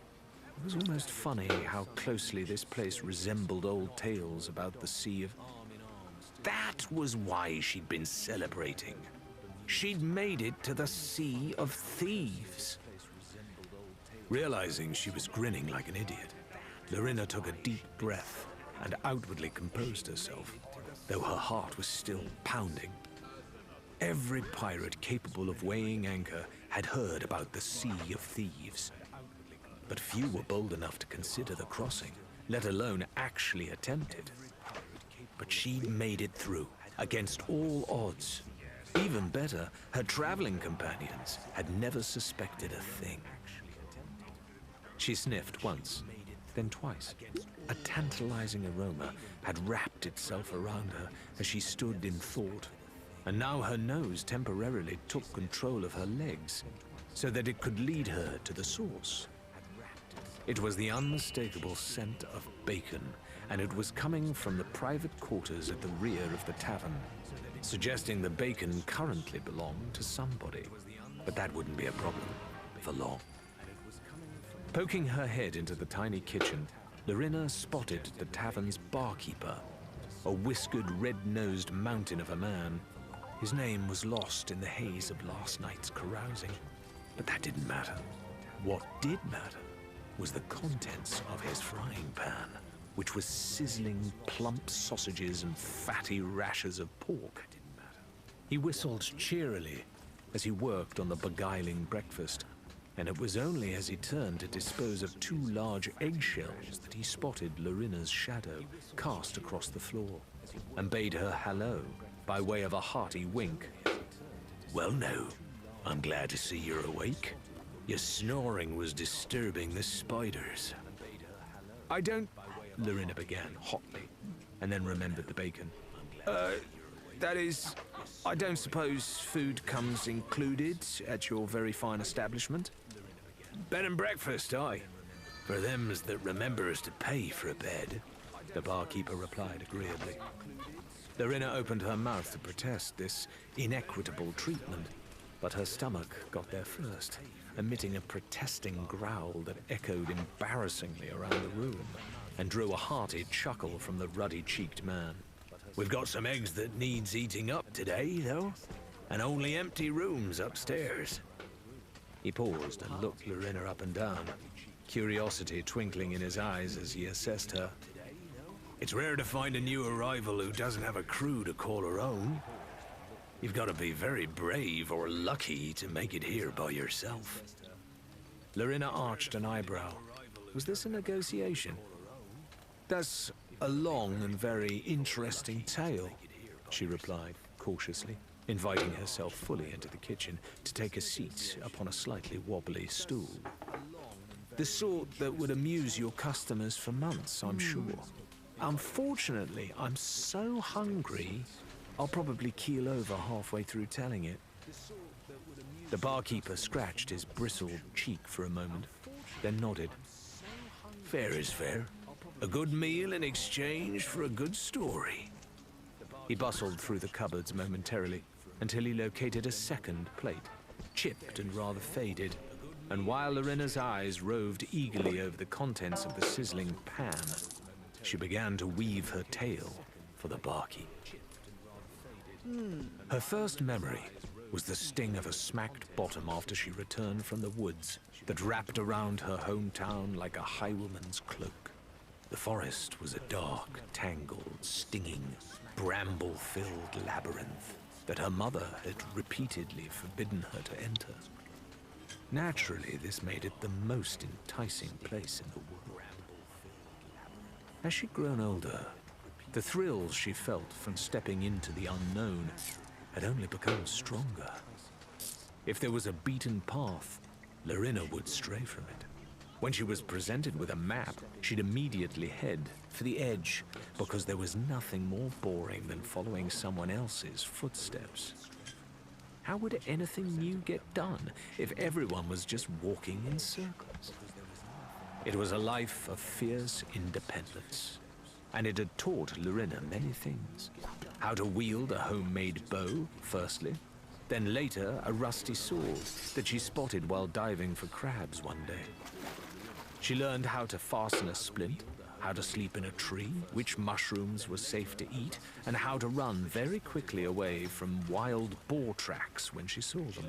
It was almost funny how closely this place resembled old tales about the Sea of... That was why she'd been celebrating. She'd made it to the Sea of Thieves. Realizing she was grinning like an idiot, Lorena took a deep breath and outwardly composed herself, though her heart was still pounding. Every pirate capable of weighing anchor had heard about the Sea of Thieves, but few were bold enough to consider the crossing, let alone actually attempt it. But she'd made it through, against all odds. Even better, her traveling companions had never suspected a thing. She sniffed once, then twice. A tantalizing aroma had wrapped itself around her as she stood in thought, and now her nose temporarily took control of her legs so that it could lead her to the source. It was the unmistakable scent of bacon, and it was coming from the private quarters at the rear of the tavern, suggesting the bacon currently belonged to somebody. But that wouldn't be a problem for long. Poking her head into the tiny kitchen, Lorena spotted the tavern's barkeeper, a whiskered, red-nosed mountain of a man. His name was lost in the haze of last night's carousing, but that didn't matter. What did matter was the contents of his frying pan, which was sizzling plump sausages and fatty rashers of pork. He whistled cheerily as he worked on the beguiling breakfast, and it was only as he turned to dispose of two large eggshells that he spotted Lorena's shadow cast across the floor, and bade her hello by way of a hearty wink. "Well, no, I'm glad to see you're awake. Your snoring was disturbing the spiders." "I don't..." Lorena began hotly, and then remembered the bacon. That is, I don't suppose food comes included at your very fine establishment?" "Bed and breakfast, aye. For them's that remembers to pay for a bed," the barkeeper replied agreeably. Lorena opened her mouth to protest this inequitable treatment, but her stomach got there first, emitting a protesting growl that echoed embarrassingly around the room, and drew a hearty chuckle from the ruddy-cheeked man. "We've got some eggs that needs eating up today, though, and only empty rooms upstairs." He paused and looked Lorena up and down, curiosity twinkling in his eyes as he assessed her. "It's rare to find a new arrival who doesn't have a crew to call her own. You've got to be very brave or lucky to make it here by yourself." Lorena arched an eyebrow. Was this a negotiation? "That's a long and very interesting tale," she replied cautiously, inviting herself fully into the kitchen to take a seat upon a slightly wobbly stool. "The sort that would amuse your customers for months, I'm sure. Unfortunately, I'm so hungry, I'll probably keel over halfway through telling it." The barkeeper scratched his bristled cheek for a moment, then nodded. "Fair is fair. A good meal in exchange for a good story." He bustled through the cupboards momentarily until he located a second plate, chipped and rather faded, and while Lorena's eyes roved eagerly over the contents of the sizzling pan, she began to weave her tale for the barkeep. Her first memory was the sting of a smacked bottom after she returned from the woods that wrapped around her hometown like a highwayman's cloak. The forest was a dark, tangled, stinging, bramble-filled labyrinth that her mother had repeatedly forbidden her to enter. Naturally, this made it the most enticing place in the world. As she'd grown older, The thrills she felt from stepping into the unknown had only become stronger. If there was a beaten path, Lorena would stray from it. When she was presented with a map, she'd immediately head for the edge, because there was nothing more boring than following someone else's footsteps. How would anything new get done if everyone was just walking in circles? It was a life of fierce independence, and it had taught Lorena many things. How to wield a homemade bow, firstly, then later a rusty sword that she spotted while diving for crabs one day. She learned how to fasten a splint, how to sleep in a tree, which mushrooms were safe to eat, and how to run very quickly away from wild boar tracks when she saw them.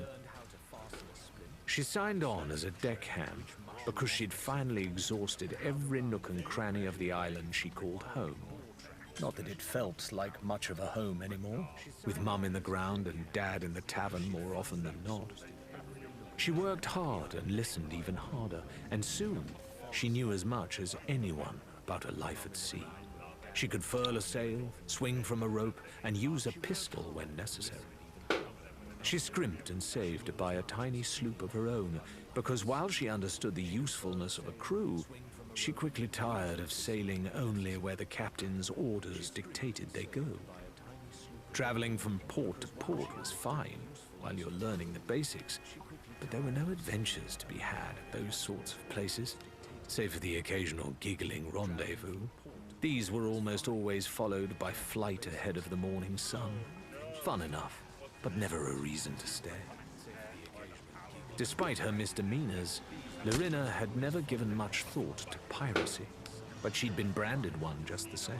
She signed on as a deckhand because she'd finally exhausted every nook and cranny of the island she called home. Not that it felt like much of a home anymore, with Mum in the ground and Dad in the tavern more often than not. She worked hard and listened even harder, and soon she knew as much as anyone about a life at sea. She could furl a sail, swing from a rope, and use a pistol when necessary. She scrimped and saved to buy a tiny sloop of her own, because while she understood the usefulness of a crew, she quickly tired of sailing only where the captain's orders dictated they go. Traveling from port to port was fine while you're learning the basics, but there were no adventures to be had at those sorts of places, save for the occasional giggling rendezvous. These were almost always followed by flight ahead of the morning sun. Fun enough, but never a reason to stay. Despite her misdemeanors, Lorena had never given much thought to piracy, but she'd been branded one just the same.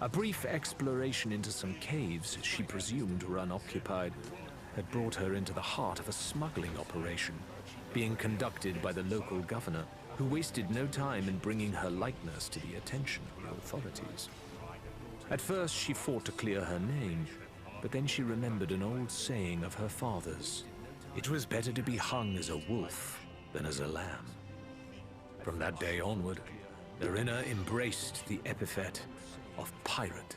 A brief exploration into some caves she presumed were unoccupied had brought her into the heart of a smuggling operation, being conducted by the local governor, who wasted no time in bringing her likeness to the attention of the authorities. At first she fought to clear her name, but then she remembered an old saying of her father's: "It was better to be hung as a wolf than as a lamb." From that day onward, Lorena embraced the epithet of pirate.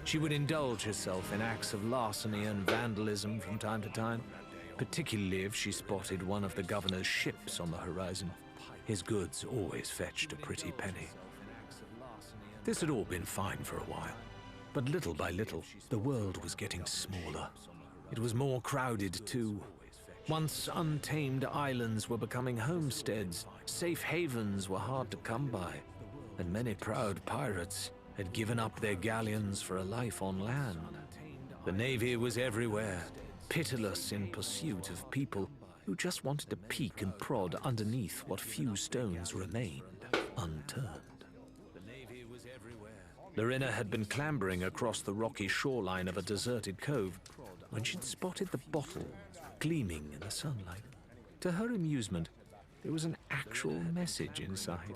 She would indulge herself in acts of larceny and vandalism from time to time, particularly if she spotted one of the governor's ships on the horizon. His goods always fetched a pretty penny. This had all been fine for a while, but little by little, the world was getting smaller. It was more crowded too. Once untamed islands were becoming homesteads, safe havens were hard to come by, and many proud pirates had given up their galleons for a life on land. The Navy was everywhere, pitiless in pursuit of people who just wanted to peek and prod underneath what few stones remained unturned. Lorena had been clambering across the rocky shoreline of a deserted cove when she'd spotted the bottle gleaming in the sunlight. To her amusement, there was an actual message inside,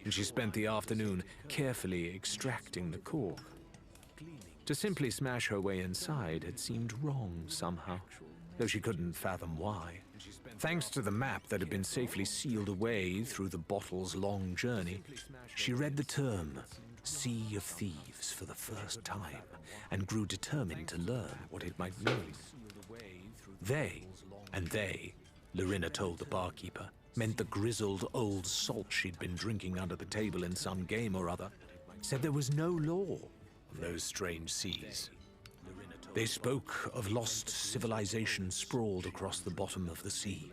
and she spent the afternoon carefully extracting the cork. To simply smash her way inside had seemed wrong somehow, though she couldn't fathom why. Thanks to the map that had been safely sealed away through the bottle's long journey, she read the term Sea of Thieves for the first time and grew determined to learn what it might mean. They, Lorena told the barkeeper, meant the grizzled old salt she'd been drinking under the table in some game or other, said there was no law on those strange seas. They spoke of lost civilization sprawled across the bottom of the sea,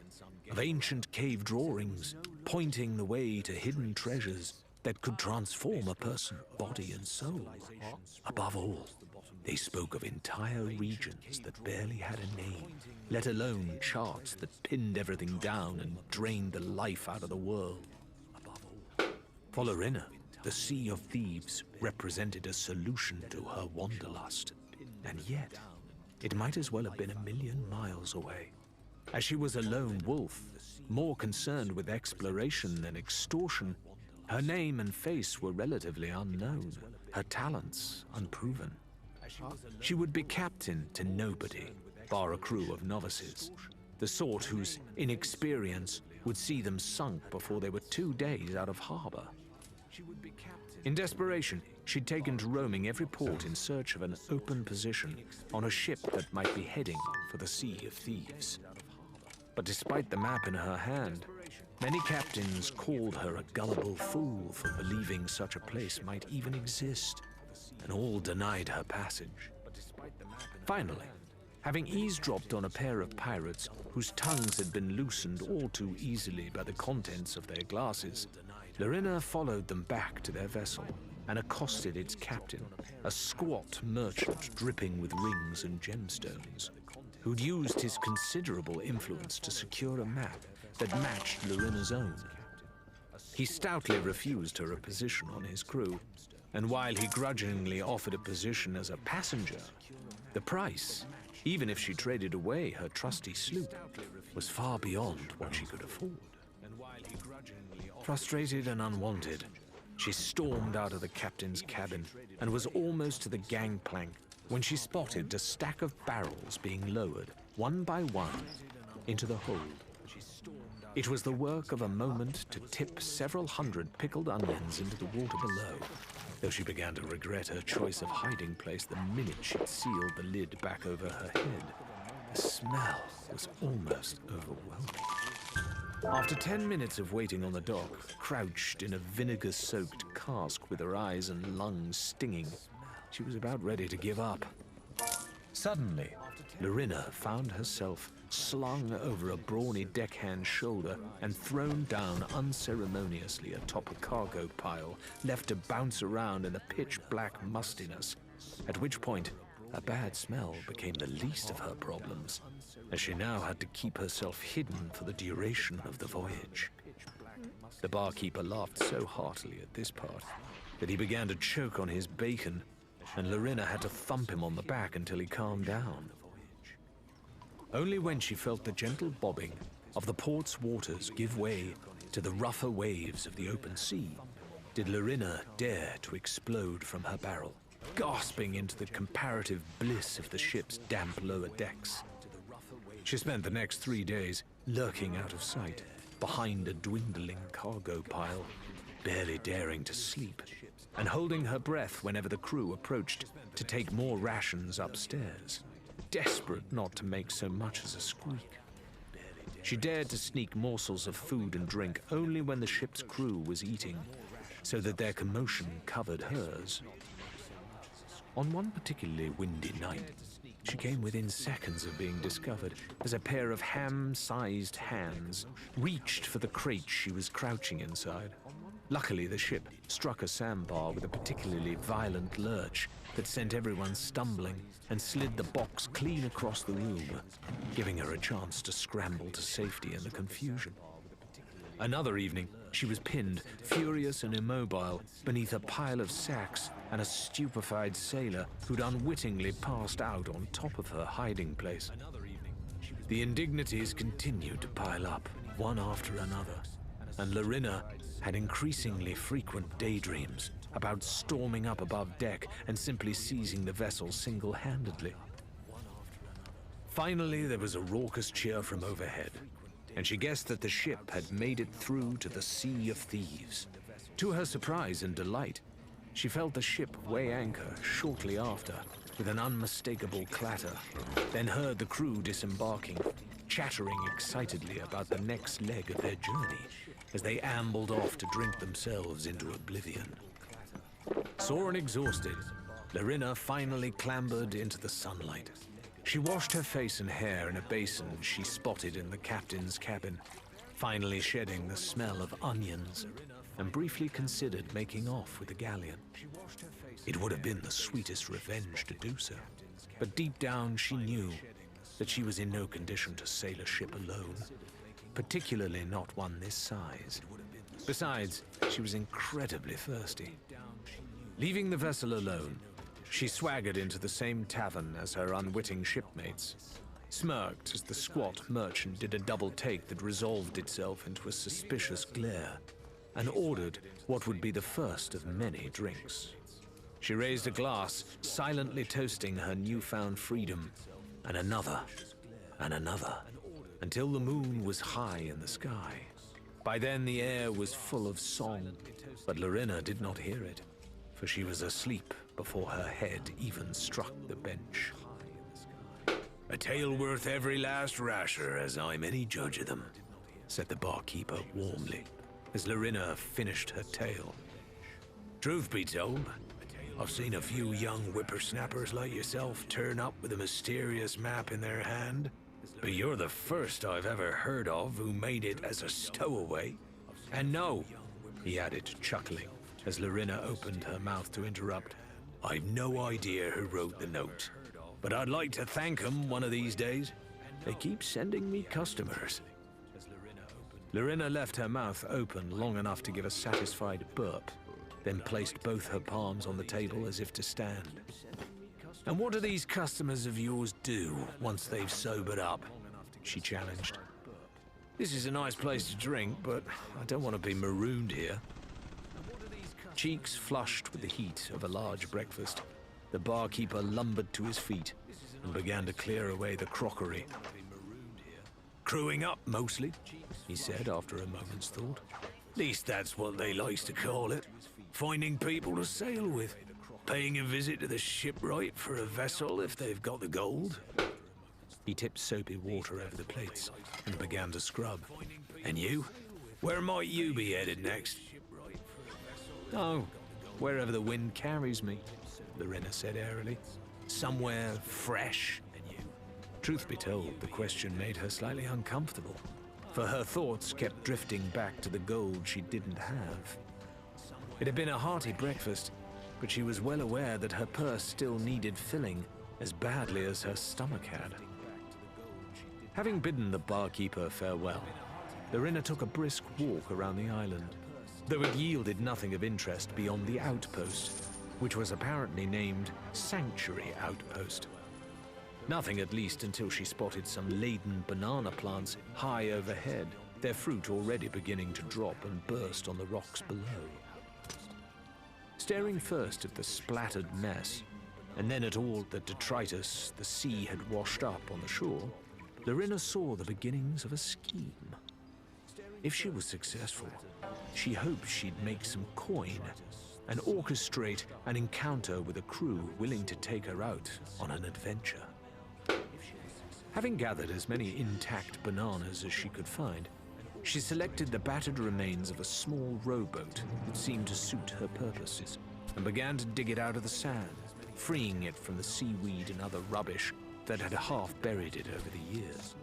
of ancient cave drawings pointing the way to hidden treasures that could transform a person, body and soul. Above all, they spoke of entire regions that barely had a name, let alone charts that pinned everything down and drained the life out of the world. For Lorena, the Sea of Thieves represented a solution to her wanderlust, and yet it might as well have been 1,000,000 miles away. As she was a lone wolf, more concerned with exploration than extortion, her name and face were relatively unknown, her talents unproven. She would be captain to nobody, bar a crew of novices, the sort whose inexperience would see them sunk before they were 2 days out of harbor. In desperation, she'd taken to roaming every port in search of an open position on a ship that might be heading for the Sea of Thieves. But despite the map in her hand, many captains called her a gullible fool for believing such a place might even exist, and all denied her passage. Finally, having eavesdropped on a pair of pirates whose tongues had been loosened all too easily by the contents of their glasses, Larina followed them back to their vessel and accosted its captain, a squat merchant dripping with rings and gemstones, who'd used his considerable influence to secure a map that matched Larina's own. He stoutly refused her a position on his crew, and while he grudgingly offered a position as a passenger, the price, even if she traded away her trusty sloop, was far beyond what she could afford. Frustrated and unwanted, she stormed out of the captain's cabin and was almost to the gangplank when she spotted a stack of barrels being lowered, one by one, into the hold. It was the work of a moment to tip several hundred pickled onions into the water below, though she began to regret her choice of hiding place the minute she'd sealed the lid back over her head. The smell was almost overwhelming. After 10 minutes of waiting on the dock, crouched in a vinegar-soaked cask with her eyes and lungs stinging, she was about ready to give up. Suddenly, Larina found herself slung over a brawny deckhand's shoulder and thrown down unceremoniously atop a cargo pile, left to bounce around in the pitch-black mustiness, at which point a bad smell became the least of her problems, as she now had to keep herself hidden for the duration of the voyage. The barkeeper laughed so heartily at this part that he began to choke on his bacon, and Larina had to thump him on the back until he calmed down. Only when she felt the gentle bobbing of the port's waters give way to the rougher waves of the open sea did Larina dare to explode from her barrel, gasping into the comparative bliss of the ship's damp lower decks. She spent the next 3 days lurking out of sight, behind a dwindling cargo pile, barely daring to sleep, and holding her breath whenever the crew approached to take more rations upstairs, desperate not to make so much as a squeak. She dared to sneak morsels of food and drink only when the ship's crew was eating, so that their commotion covered hers. On one particularly windy night, she came within seconds of being discovered as a pair of ham-sized hands reached for the crate she was crouching inside. Luckily, the ship struck a sandbar with a particularly violent lurch that sent everyone stumbling and slid the box clean across the room, giving her a chance to scramble to safety in the confusion. Another evening, she was pinned, furious and immobile, beneath a pile of sacks and a stupefied sailor who'd unwittingly passed out on top of her hiding place. The indignities continued to pile up, one after another, and Larina had increasingly frequent daydreams about storming up above deck and simply seizing the vessel single-handedly. Finally, there was a raucous cheer from overhead, and she guessed that the ship had made it through to the Sea of Thieves. To her surprise and delight, she felt the ship weigh anchor shortly after, with an unmistakable clatter, then heard the crew disembarking, chattering excitedly about the next leg of their journey as they ambled off to drink themselves into oblivion. Sore and exhausted, Larina finally clambered into the sunlight. She washed her face and hair in a basin she spotted in the captain's cabin, finally shedding the smell of onions, and briefly considered making off with the galleon. It would have been the sweetest revenge to do so, but deep down she knew that she was in no condition to sail a ship alone, particularly not one this size. Besides, she was incredibly thirsty. Leaving the vessel alone, she swaggered into the same tavern as her unwitting shipmates, smirked as the squat merchant did a double take that resolved itself into a suspicious glare, and ordered what would be the first of many drinks. She raised a glass, silently toasting her newfound freedom, and another, until the moon was high in the sky. By then the air was full of song, but Larina did not hear it. for she was asleep before her head even struck the bench. "A tale worth every last rasher, as I'm any judge of them," said the barkeeper warmly, as Larina finished her tale. "Truth be told, I've seen a few young whippersnappers like yourself turn up with a mysterious map in their hand, but you're the first I've ever heard of who made it as a stowaway. And no," he added, chuckling, as Larina opened her mouth to interrupt, "I've no idea who wrote the note, but I'd like to thank them one of these days. They keep sending me customers." Larina left her mouth open long enough to give a satisfied burp, then placed both her palms on the table as if to stand. "And what do these customers of yours do once they've sobered up?" she challenged. "This is a nice place to drink, but I don't want to be marooned here." Cheeks flushed with the heat of a large breakfast, the barkeeper lumbered to his feet and began to clear away the crockery. "Crewing up, mostly," he said after a moment's thought. "Least that's what they likes to call it. Finding people to sail with. Paying a visit to the shipwright for a vessel if they've got the gold." He tipped soapy water over the plates and began to scrub. "And you? Where might you be headed next?" "Oh, wherever the wind carries me," Larina said airily. "Somewhere fresh." Truth be told, the question made her slightly uncomfortable, for her thoughts kept drifting back to the gold she didn't have. It had been a hearty breakfast, but she was well aware that her purse still needed filling as badly as her stomach had. Having bidden the barkeeper farewell, Larina took a brisk walk around the island, though it yielded nothing of interest beyond the outpost, which was apparently named Sanctuary Outpost. Nothing, at least, until she spotted some laden banana plants high overhead, their fruit already beginning to drop and burst on the rocks below. Staring first at the splattered mess, and then at all the detritus the sea had washed up on the shore, Larina saw the beginnings of a scheme. If she was successful, she hoped she'd make some coin and orchestrate an encounter with a crew willing to take her out on an adventure. Having gathered as many intact bananas as she could find, she selected the battered remains of a small rowboat that seemed to suit her purposes and began to dig it out of the sand, freeing it from the seaweed and other rubbish that had half buried it over the years.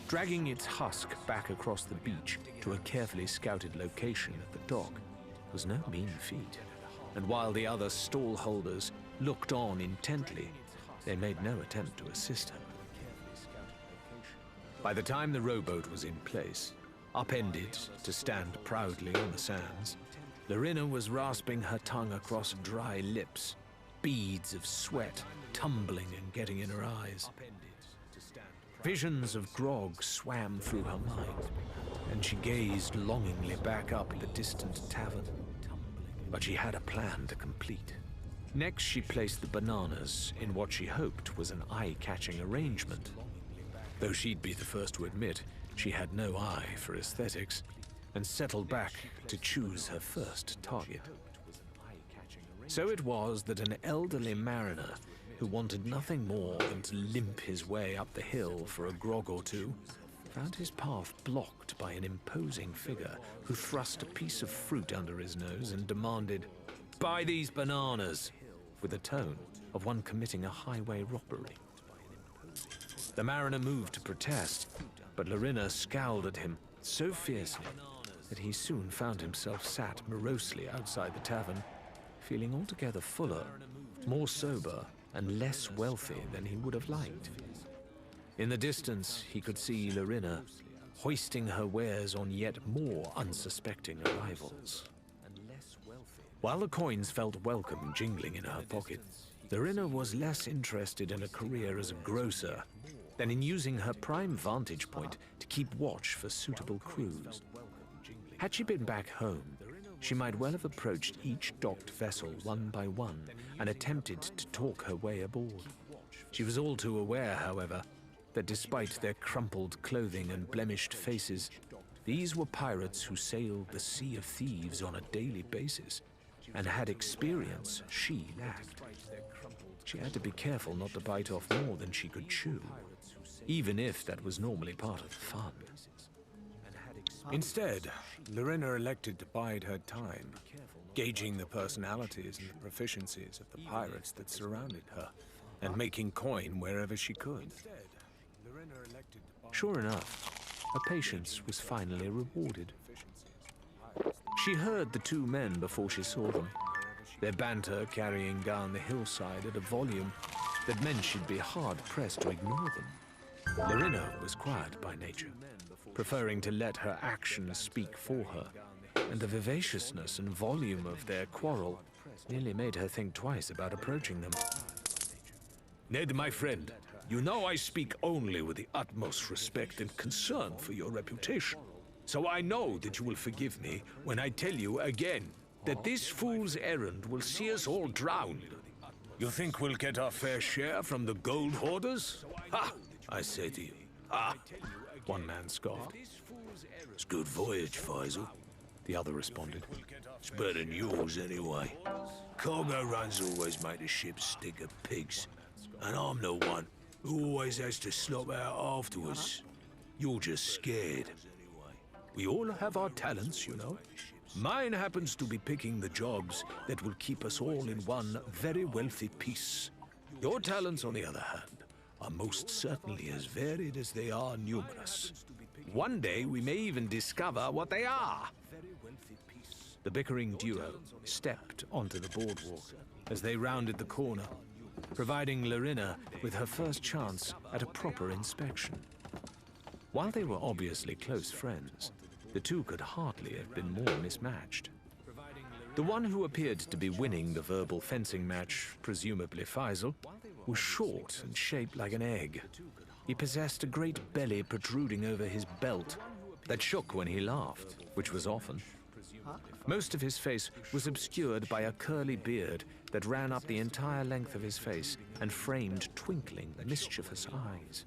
Dragging its husk back across the beach to a carefully scouted location at the dock was no mean feat, and while the other stall holders looked on intently, they made no attempt to assist her. By the time the rowboat was in place, upended to stand proudly on the sands, Larina was rasping her tongue across dry lips, beads of sweat tumbling and getting in her eyes. Visions of grog swam through her mind, and she gazed longingly back up at the distant tavern. But she had a plan to complete. Next, she placed the bananas in what she hoped was an eye-catching arrangement. Though she'd be the first to admit she had no eye for aesthetics, and settled back to choose her first target. So it was that an elderly mariner who wanted nothing more than to limp his way up the hill for a grog or two found his path blocked by an imposing figure who thrust a piece of fruit under his nose and demanded, "Buy these bananas," with the tone of one committing a highway robbery. The mariner moved to protest, but Larina scowled at him so fiercely that he soon found himself sat morosely outside the tavern, feeling altogether fuller, more sober, and less wealthy than he would have liked. In the distance, he could see Larina hoisting her wares on yet more unsuspecting arrivals. While the coins felt welcome jingling in her pocket, Larina was less interested in a career as a grocer than in using her prime vantage point to keep watch for suitable crews. Had she been back home, she might well have approached each docked vessel one by one and attempted to talk her way aboard. She was all too aware, however, that despite their crumpled clothing and blemished faces, these were pirates who sailed the Sea of Thieves on a daily basis, and had experience she lacked. She had to be careful not to bite off more than she could chew, even if that was normally part of the fun. Instead, Lorena elected to bide her time, gauging the personalities and the proficiencies of the pirates that surrounded her, and making coin wherever she could. Sure enough, her patience was finally rewarded. She heard the two men before she saw them, their banter carrying down the hillside at a volume that meant she'd be hard-pressed to ignore them. Lorena was quiet by nature, preferring to let her actions speak for her, and the vivaciousness and volume of their quarrel nearly made her think twice about approaching them. Ned, my friend, you know I speak only with the utmost respect and concern for your reputation. So I know that you will forgive me when I tell you again that this fool's errand will see us all drowned. You think we'll get our fair share from the gold hoarders? Ha! I say to you, ha! One man scoffed. It's good voyage, Faisal. The other responded. It's better than yours, anyway. Cargo runs always make the ship stink of pigs. And I'm the one who always has to slop out afterwards. You're just scared. We all have our talents, you know. Mine happens to be picking the jobs that will keep us all in one very wealthy piece. Your talents, on the other hand, are most certainly as varied as they are numerous. One day we may even discover what they are. The bickering duo stepped onto the boardwalk as they rounded the corner, providing Lorena with her first chance at a proper inspection. While they were obviously close friends, the two could hardly have been more mismatched. The one who appeared to be winning the verbal fencing match, presumably Faisal, was short and shaped like an egg. He possessed a great belly protruding over his belt that shook when he laughed, which was often. Most of his face was obscured by a curly beard that ran up the entire length of his face and framed twinkling, mischievous eyes.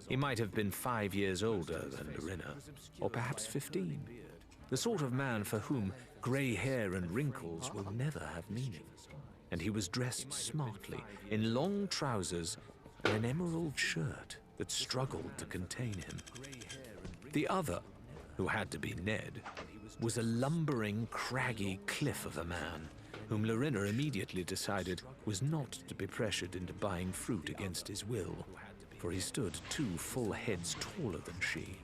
He might have been 5 years older than Lorena, or perhaps 15. The sort of man for whom grey hair and wrinkles will never have meaning. And he was dressed smartly, in long trousers and an emerald shirt that struggled to contain him. The other, who had to be Ned, was a lumbering, craggy cliff of a man whom Lorena immediately decided was not to be pressured into buying fruit against his will, for he stood 2 full heads taller than she.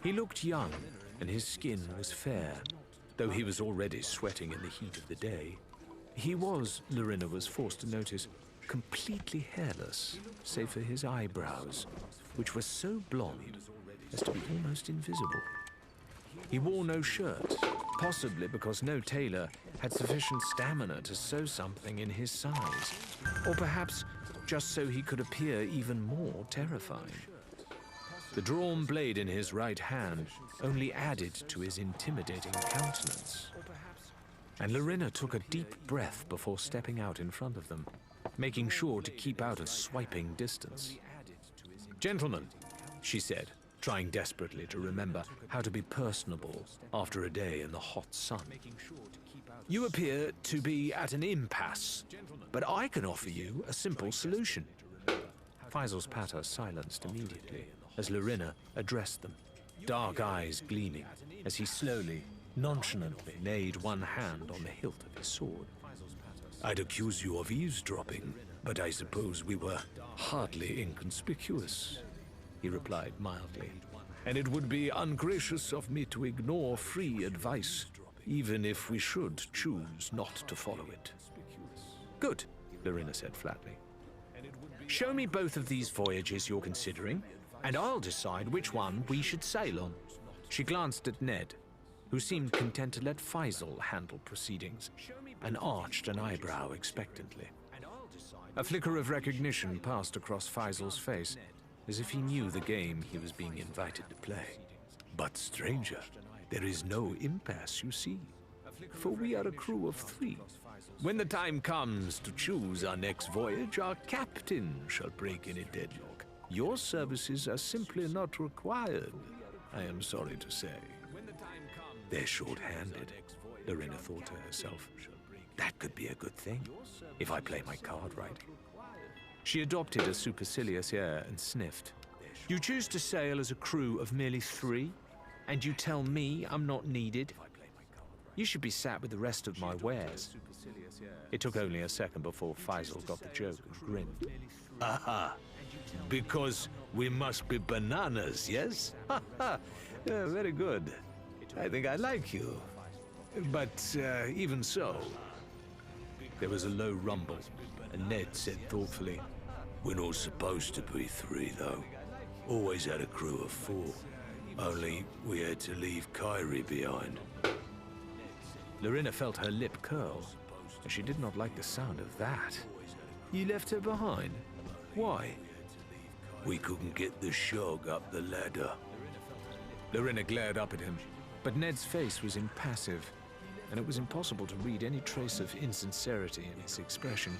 He looked young, and his skin was fair, though he was already sweating in the heat of the day. He was, Lorena was forced to notice, completely hairless, save for his eyebrows, which were so blonde as to be almost invisible. He wore no shirt, possibly because no tailor had sufficient stamina to sew something in his size, or perhaps just so he could appear even more terrifying. The drawn blade in his right hand only added to his intimidating countenance. And Lorena took a deep breath before stepping out in front of them, making sure to keep out of swiping distance. "Gentlemen," she said, trying desperately to remember how to be personable after a day in the hot sun. "You appear to be at an impasse, but I can offer you a simple solution." Faisal's patter silenced immediately as Lorena addressed them, dark eyes gleaming as he slowly, nonchalantly laid one hand on the hilt of his sword. "I'd accuse you of eavesdropping, but I suppose we were hardly inconspicuous," he replied mildly. "And it would be ungracious of me to ignore free advice, even if we should choose not to follow it." "Good," Lorena said flatly. "Show me both of these voyages you're considering, and I'll decide which one we should sail on." She glanced at Ned, who seemed content to let Faisal handle proceedings, and arched an eyebrow expectantly. A flicker of recognition passed across Faisal's face, as if he knew the game he was being invited to play. "But, stranger, there is no impasse, you see, for we are a crew of 3. When the time comes to choose our next voyage, our captain shall break any deadlock. Your services are simply not required, I am sorry to say." "They're short-handed," Lorena thought to herself. That could be a good thing, if I play my card right. She adopted a supercilious air and sniffed. You choose to sail as a crew of merely 3, and you tell me I'm not needed? You should be sat with the rest of my wares. It took only a second before Faisal got the joke and grinned. Aha! Because we must be bananas, yes? Yeah, very good. I think I like you. But even so... There was a low rumble, and Ned said thoughtfully, We're not supposed to be 3, though. Always had a crew of 4. Only we had to leave Kyrie behind. Lorena felt her lip curl, and she did not like the sound of that. You left her behind? Why? We couldn't get the shog up the ladder. Lorena glared up at him, but Ned's face was impassive, and it was impossible to read any trace of insincerity in his expression.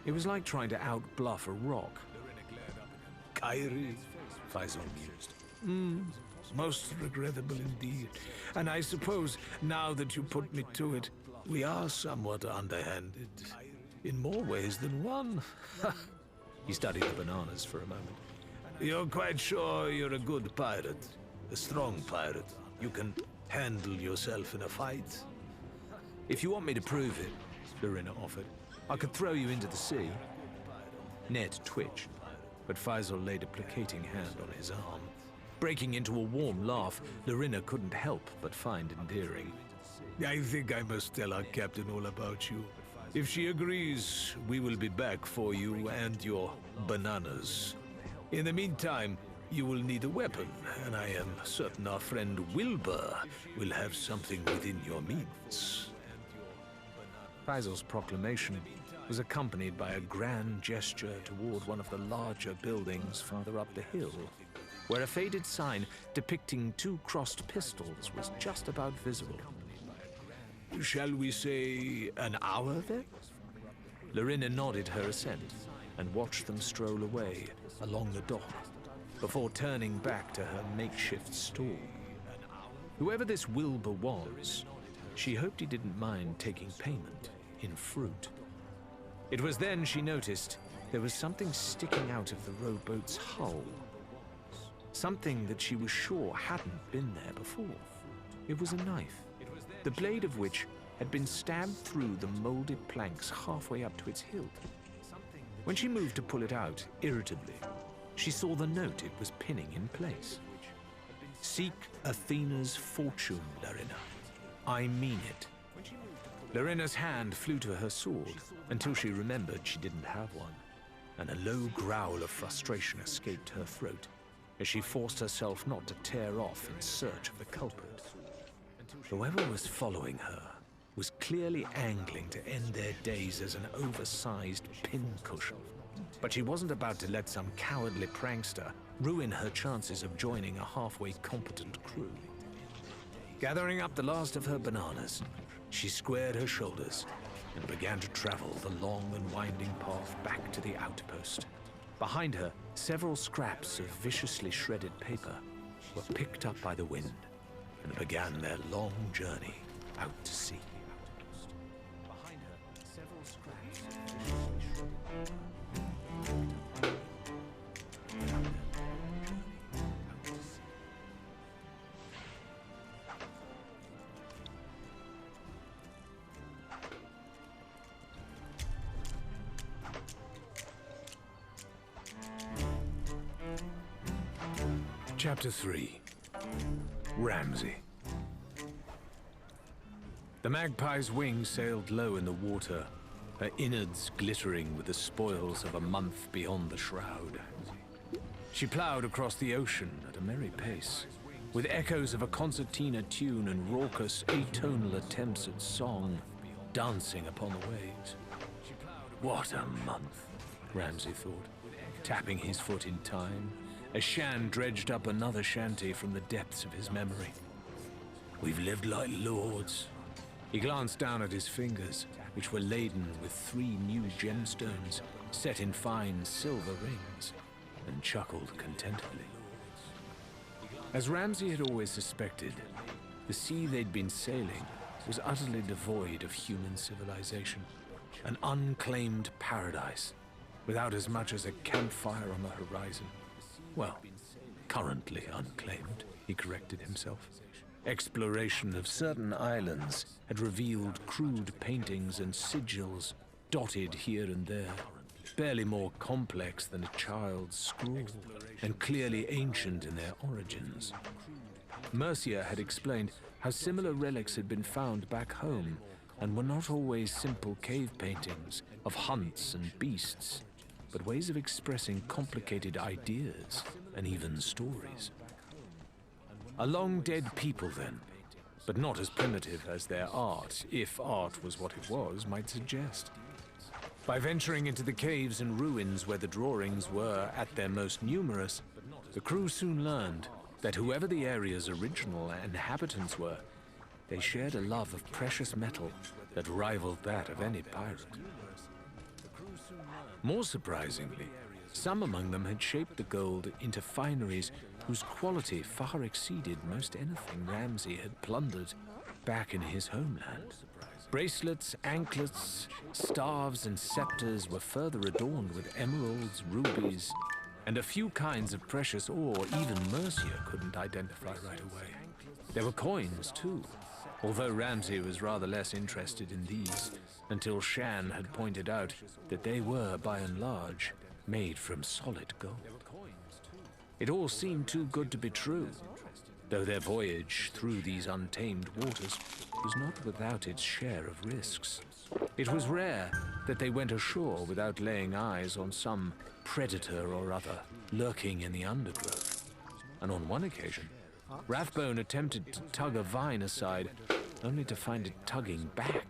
It was like trying to outbluff a rock. Kyrie, Faisal mused. Most regrettable indeed. And I suppose, now that you put me to it, we are somewhat underhanded. In more ways than one. He studied the bananas for a moment. You're quite sure you're a good pirate? A strong pirate? You can handle yourself in a fight? If you want me to prove it, Lorena offered, I could throw you into the sea. Ned twitched, but Faisal laid a placating hand on his arm. Breaking into a warm laugh, Lorena couldn't help but find endearing. I think I must tell our captain all about you. If she agrees, we will be back for you and your bananas. In the meantime, you will need a weapon, and I am certain our friend Wilbur will have something within your means. Faisal's proclamation was accompanied by a grand gesture toward one of the larger buildings farther up the hill, where a faded sign depicting 2 crossed pistols was just about visible. Shall we say an hour then? Lorena nodded her assent and watched them stroll away along the dock before turning back to her makeshift stall. Whoever this Wilbur was, she hoped he didn't mind taking payment in fruit. It was then she noticed there was something sticking out of the rowboat's hull. Something that she was sure hadn't been there before. It was a knife, the blade of which had been stabbed through the molded planks halfway up to its hilt. When she moved to pull it out, irritably, she saw the note it was pinning in place. Seek Athena's fortune, Lorena. I mean it. Lorena's hand flew to her sword until she remembered she didn't have one, and a low growl of frustration escaped her throat as she forced herself not to tear off in search of the culprit. Whoever was following her was clearly angling to end their days as an oversized pincushion, but she wasn't about to let some cowardly prankster ruin her chances of joining a halfway competent crew. Gathering up the last of her bananas, she squared her shoulders and began to travel the long and winding path back to the outpost. Behind her, several scraps of viciously shredded paper were picked up by the wind and began their long journey out to sea. Behind her, several scraps of viciously shredded paper. Chapter 3. Ramsey. The magpie's wings sailed low in the water, her innards glittering with the spoils of a month beyond the shroud. She ploughed across the ocean at a merry pace, with echoes of a concertina tune and raucous atonal attempts at song dancing upon the waves. What a month, Ramsey thought, tapping his foot in time, as Shan dredged up another shanty from the depths of his memory. We've lived like lords. He glanced down at his fingers, which were laden with 3 new gemstones set in fine silver rings, and chuckled contentedly. As Ramsey had always suspected, the sea they'd been sailing was utterly devoid of human civilization. An unclaimed paradise, without as much as a campfire on the horizon. Well, currently unclaimed, he corrected himself. Exploration of certain islands had revealed crude paintings and sigils dotted here and there, barely more complex than a child's scrawl, and clearly ancient in their origins. Mercia had explained how similar relics had been found back home, and were not always simple cave paintings of hunts and beasts, but ways of expressing complicated ideas and even stories. A long-dead people, then, but not as primitive as their art, if art was what it was, might suggest. By venturing into the caves and ruins where the drawings were at their most numerous, the crew soon learned that whoever the area's original inhabitants were, they shared a love of precious metal that rivaled that of any pirate. More surprisingly, some among them had shaped the gold into fineries whose quality far exceeded most anything Ramsay had plundered back in his homeland. Bracelets, anklets, staves, and scepters were further adorned with emeralds, rubies, and a few kinds of precious ore even Mercia couldn't identify right away. There were coins, too, although Ramsay was rather less interested in these until Shan had pointed out that they were, by and large, made from solid gold. It all seemed too good to be true, though their voyage through these untamed waters was not without its share of risks. It was rare that they went ashore without laying eyes on some predator or other lurking in the undergrowth. And on one occasion, Rathbone attempted to tug a vine aside, only to find it tugging back.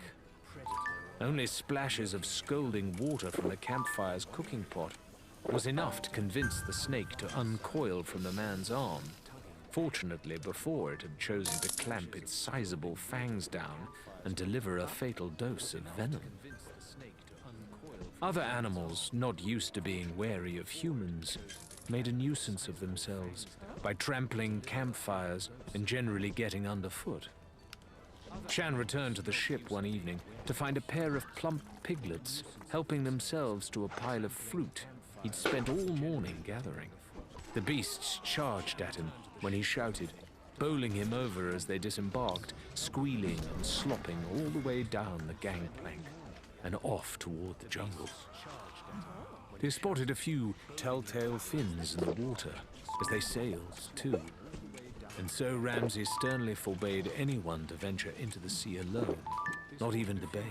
Only splashes of scalding water from the campfire's cooking pot was enough to convince the snake to uncoil from the man's arm, fortunately before it had chosen to clamp its sizable fangs down and deliver a fatal dose of venom. Other animals, not used to being wary of humans, made a nuisance of themselves by trampling campfires and generally getting underfoot. Shan returned to the ship one evening to find a pair of plump piglets helping themselves to a pile of fruit he'd spent all morning gathering. The beasts charged at him when he shouted, bowling him over as they disembarked, squealing and slopping all the way down the gangplank and off toward the jungle. They spotted a few telltale fins in the water as they sailed, too, and so Ramsay sternly forbade anyone to venture into the sea alone, not even to bathe.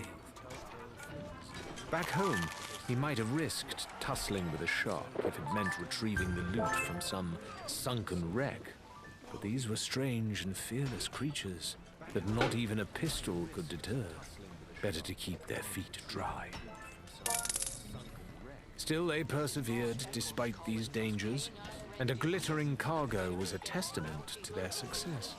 Back home, he might have risked tussling with a shark if it meant retrieving the loot from some sunken wreck, but these were strange and fearless creatures that not even a pistol could deter. Better to keep their feet dry. Still, they persevered despite these dangers, and a glittering cargo was a testament to their success.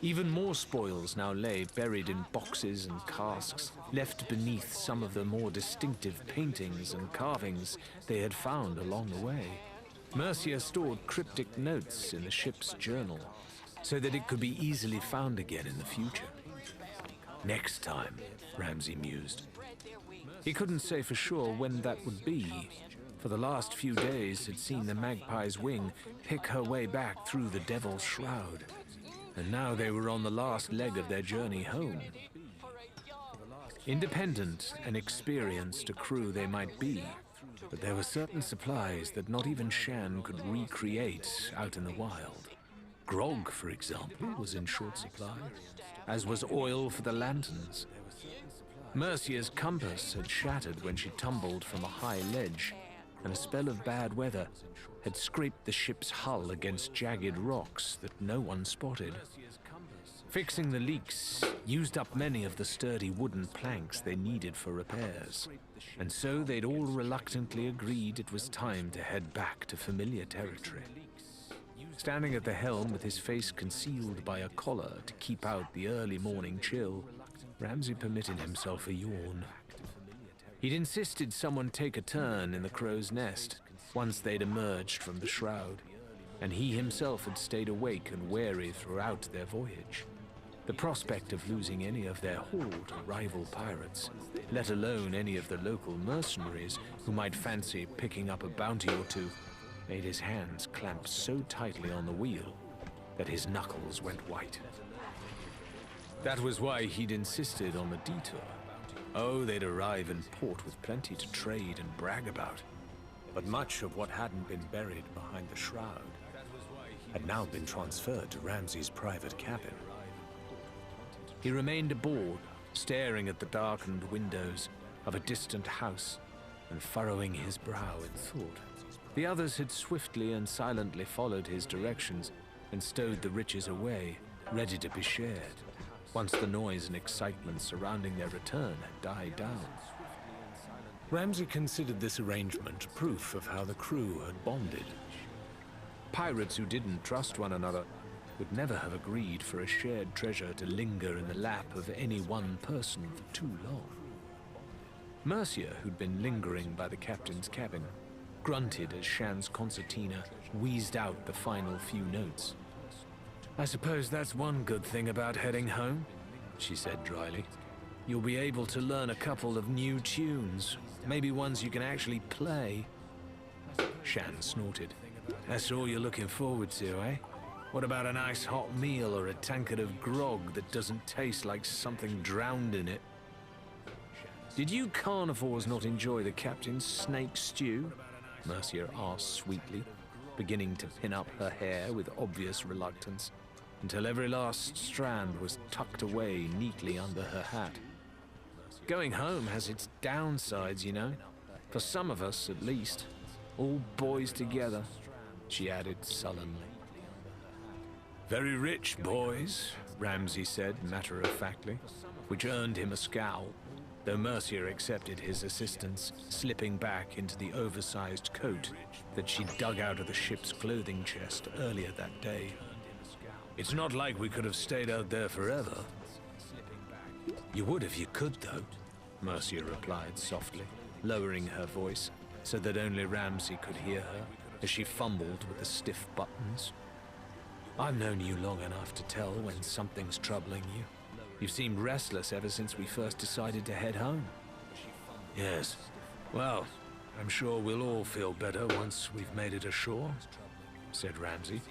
Even more spoils now lay buried in boxes and casks, left beneath some of the more distinctive paintings and carvings they had found along the way. Mercia stored cryptic notes in the ship's journal, so that it could be easily found again in the future. Next time, Ramsay mused. He couldn't say for sure when that would be, for the last few days had seen the magpie's wing pick her way back through the Devil's Shroud, and now they were on the last leg of their journey home. Independent and experienced a crew they might be, but there were certain supplies that not even Shan could recreate out in the wild. Grog, for example, was in short supply, as was oil for the lanterns. Mercia's compass had shattered when she tumbled from a high ledge, and a spell of bad weather had scraped the ship's hull against jagged rocks that no one spotted. Fixing the leaks used up many of the sturdy wooden planks they needed for repairs, and so they'd all reluctantly agreed it was time to head back to familiar territory. Standing at the helm with his face concealed by a collar to keep out the early morning chill, Ramsay permitted himself a yawn. He'd insisted someone take a turn in the crow's nest once they'd emerged from the shroud, and he himself had stayed awake and wary throughout their voyage. The prospect of losing any of their haul to rival pirates, let alone any of the local mercenaries who might fancy picking up a bounty or two, made his hands clamp so tightly on the wheel that his knuckles went white. That was why he'd insisted on the detour. Oh, they'd arrive in port with plenty to trade and brag about. But much of what hadn't been buried behind the shroud had now been transferred to Ramsay's private cabin. He remained aboard, staring at the darkened windows of a distant house and furrowing his brow in thought. The others had swiftly and silently followed his directions and stowed the riches away, ready to be shared, once the noise and excitement surrounding their return had died down. Ramsay considered this arrangement proof of how the crew had bonded. Pirates who didn't trust one another would never have agreed for a shared treasure to linger in the lap of any one person for too long. Mercia, who'd been lingering by the captain's cabin, grunted as Shan's concertina wheezed out the final few notes. "I suppose that's one good thing about heading home," she said dryly. "You'll be able to learn a couple of new tunes, maybe ones you can actually play." Shan snorted. "That's all you're looking forward to, eh? What about a nice hot meal or a tankard of grog that doesn't taste like something drowned in it? Did you carnivores not enjoy the captain's snake stew?" Mercia asked sweetly, beginning to pin up her hair with obvious reluctance, until every last strand was tucked away neatly under her hat. "Going home has its downsides, you know. For some of us, at least. All boys together," she added sullenly. "Very rich boys," Ramsay said matter-of-factly, which earned him a scowl, though Mercia accepted his assistance, slipping back into the oversized coat that she'd dug out of the ship's clothing chest earlier that day. "It's not like we could have stayed out there forever." "You would if you could, though," Mercia replied softly, lowering her voice so that only Ramsay could hear her as she fumbled with the stiff buttons. "I've known you long enough to tell when something's troubling you. You've seemed restless ever since we first decided to head home." "Yes. Well, I'm sure we'll all feel better once we've made it ashore," said Ramsay,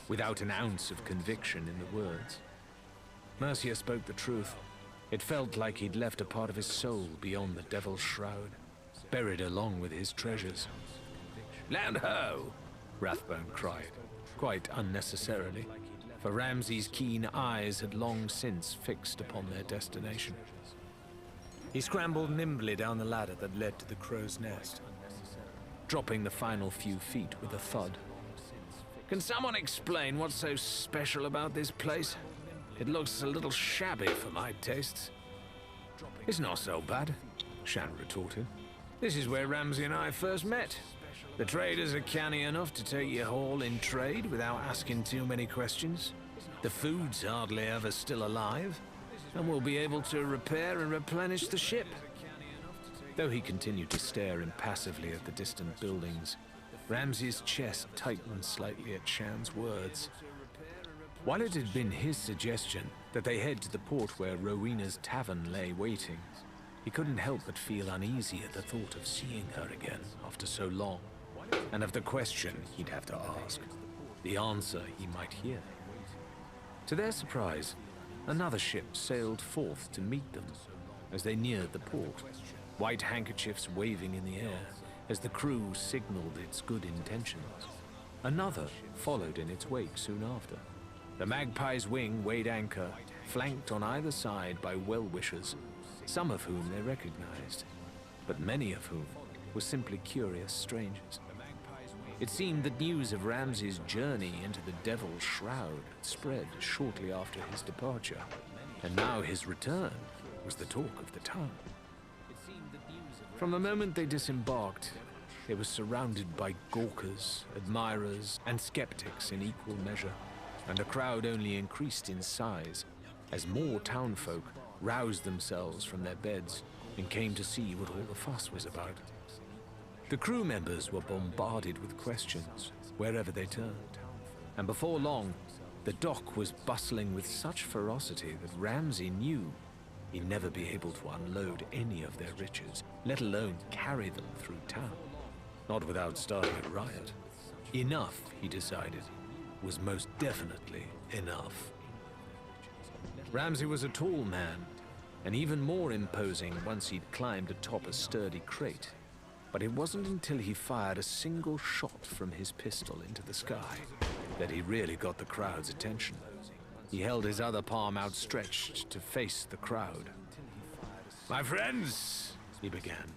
without an ounce of conviction in the words. Mercia spoke the truth. It felt like he'd left a part of his soul beyond the Devil's Shroud, buried along with his treasures. "Land ho!" Rathbone cried, quite unnecessarily, for Ramsay's keen eyes had long since fixed upon their destination. He scrambled nimbly down the ladder that led to the crow's nest, dropping the final few feet with a thud. "Can someone explain what's so special about this place? It looks a little shabby for my tastes." "It's not so bad," Shan retorted. "This is where Ramsay and I first met. The traders are canny enough to take your haul in trade without asking too many questions. The food's hardly ever still alive, and we'll be able to repair and replenish the ship." Though he continued to stare impassively at the distant buildings, Ramsay's chest tightened slightly at Shan's words. While it had been his suggestion that they head to the port where Rowena's tavern lay waiting, he couldn't help but feel uneasy at the thought of seeing her again after so long, and of the question he'd have to ask, the answer he might hear. To their surprise, another ship sailed forth to meet them as they neared the port, white handkerchiefs waving in the air as the crew signaled its good intentions. Another followed in its wake soon after. The Magpie's wing weighed anchor, flanked on either side by well-wishers, some of whom they recognized, but many of whom were simply curious strangers. It seemed that news of Ramsay's journey into the Devil's Shroud had spread shortly after his departure, and now his return was the talk of the town. From the moment they disembarked, they were surrounded by gawkers, admirers, and skeptics in equal measure, and the crowd only increased in size as more townfolk roused themselves from their beds and came to see what all the fuss was about. The crew members were bombarded with questions wherever they turned, and before long, The dock was bustling with such ferocity that Ramsay knew he'd never be able to unload any of their riches, let alone carry them through town. Not without starting a riot. Enough, he decided, was most definitely enough. Ramsay was a tall man, and even more imposing once he'd climbed atop a sturdy crate. But it wasn't until he fired a single shot from his pistol into the sky that he really got the crowd's attention. He held his other palm outstretched to face the crowd. "My friends," he began.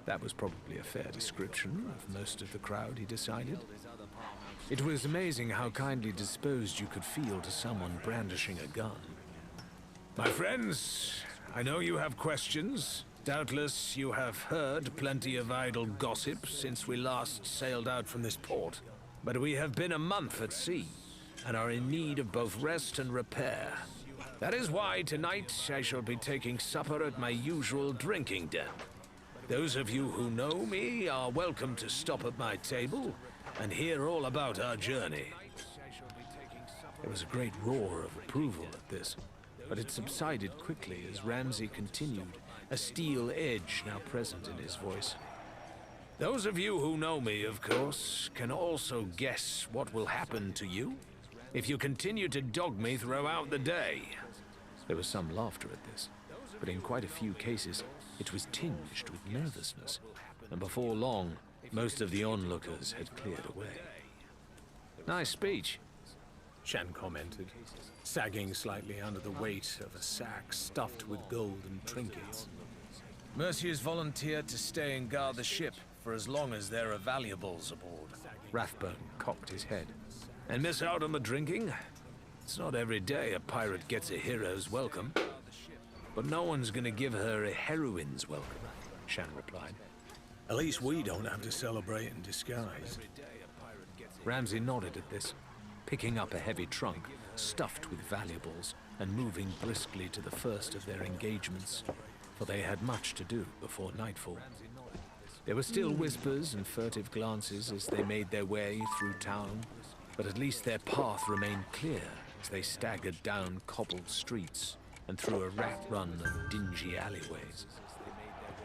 That was probably a fair description of most of the crowd, he decided. It was amazing how kindly disposed you could feel to someone brandishing a gun. "My friends, I know you have questions. Doubtless you have heard plenty of idle gossip since we last sailed out from this port. But we have been a month at sea, and are in need of both rest and repair. That is why tonight I shall be taking supper at my usual drinking den. Those of you who know me are welcome to stop at my table and hear all about our journey." There was a great roar of approval at this, but it subsided quickly as Ramsay continued, a steel edge now present in his voice. "Those of you who know me, of course, can also guess what will happen to you if you continue to dog me throughout the day." There was some laughter at this, but in quite a few cases, it was tinged with nervousness, and before long, most of the onlookers had cleared away. "Nice speech," Shan commented, sagging slightly under the weight of a sack stuffed with gold and trinkets. "Mercy has volunteered to stay and guard the ship for as long as there are valuables aboard." Rathbone cocked his head. "And miss out on the drinking? It's not every day a pirate gets a hero's welcome." "But no one's gonna give her a heroine's welcome," Shan replied. "At least we don't have to celebrate in disguise." Ramsay nodded at this, picking up a heavy trunk stuffed with valuables and moving briskly to the first of their engagements, for they had much to do before nightfall. There were still whispers and furtive glances as they made their way through town, but at least their path remained clear as they staggered down cobbled streets and through a rat run of dingy alleyways.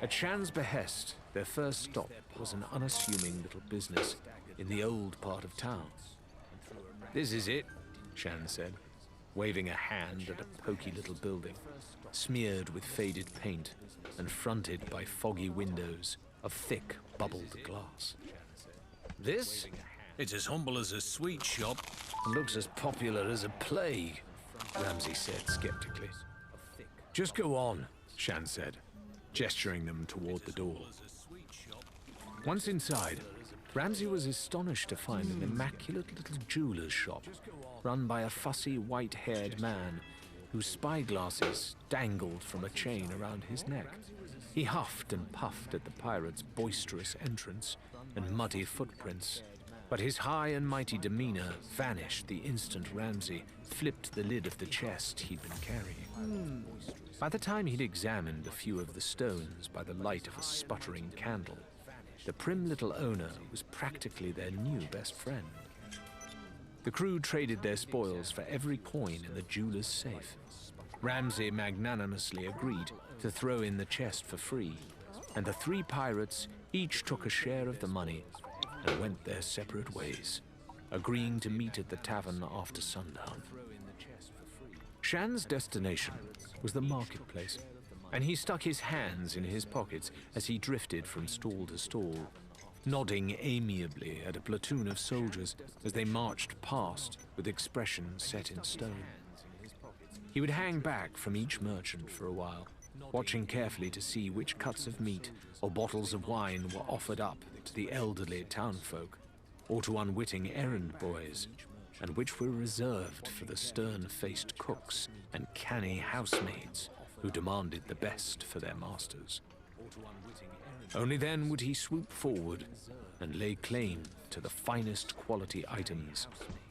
At Shan's behest, their first stop was an unassuming little business in the old part of town. "This is it," Shan said, waving a hand at a poky little building, smeared with faded paint and fronted by foggy windows of thick, bubbled glass. "This? It's as humble as a sweet shop and looks as popular as a plague," Ramsay said skeptically. "Just go on," Shan said, gesturing them toward the door. Once inside, Ramsay was astonished to find an immaculate little jeweler's shop run by a fussy, white-haired man whose spyglasses dangled from a chain around his neck. He huffed and puffed at the pirate's boisterous entrance and muddy footprints, but his high and mighty demeanor vanished the instant Ramsay flipped the lid of the chest he'd been carrying. By the time he'd examined a few of the stones by the light of a sputtering candle, the prim little owner was practically their new best friend. The crew traded their spoils for every coin in the jeweler's safe. Ramsay magnanimously agreed to throw in the chest for free, and the three pirates each took a share of the money and went their separate ways, agreeing to meet at the tavern after sundown. Shan's destination was the marketplace, and he stuck his hands in his pockets as he drifted from stall to stall, nodding amiably at a platoon of soldiers as they marched past with expressions set in stone. He would hang back from each merchant for a while, watching carefully to see which cuts of meat or bottles of wine were offered up to the elderly townfolk or to unwitting errand boys, and which were reserved for the stern-faced cooks and canny housemaids who demanded the best for their masters. Only then would he swoop forward and lay claim to the finest quality items,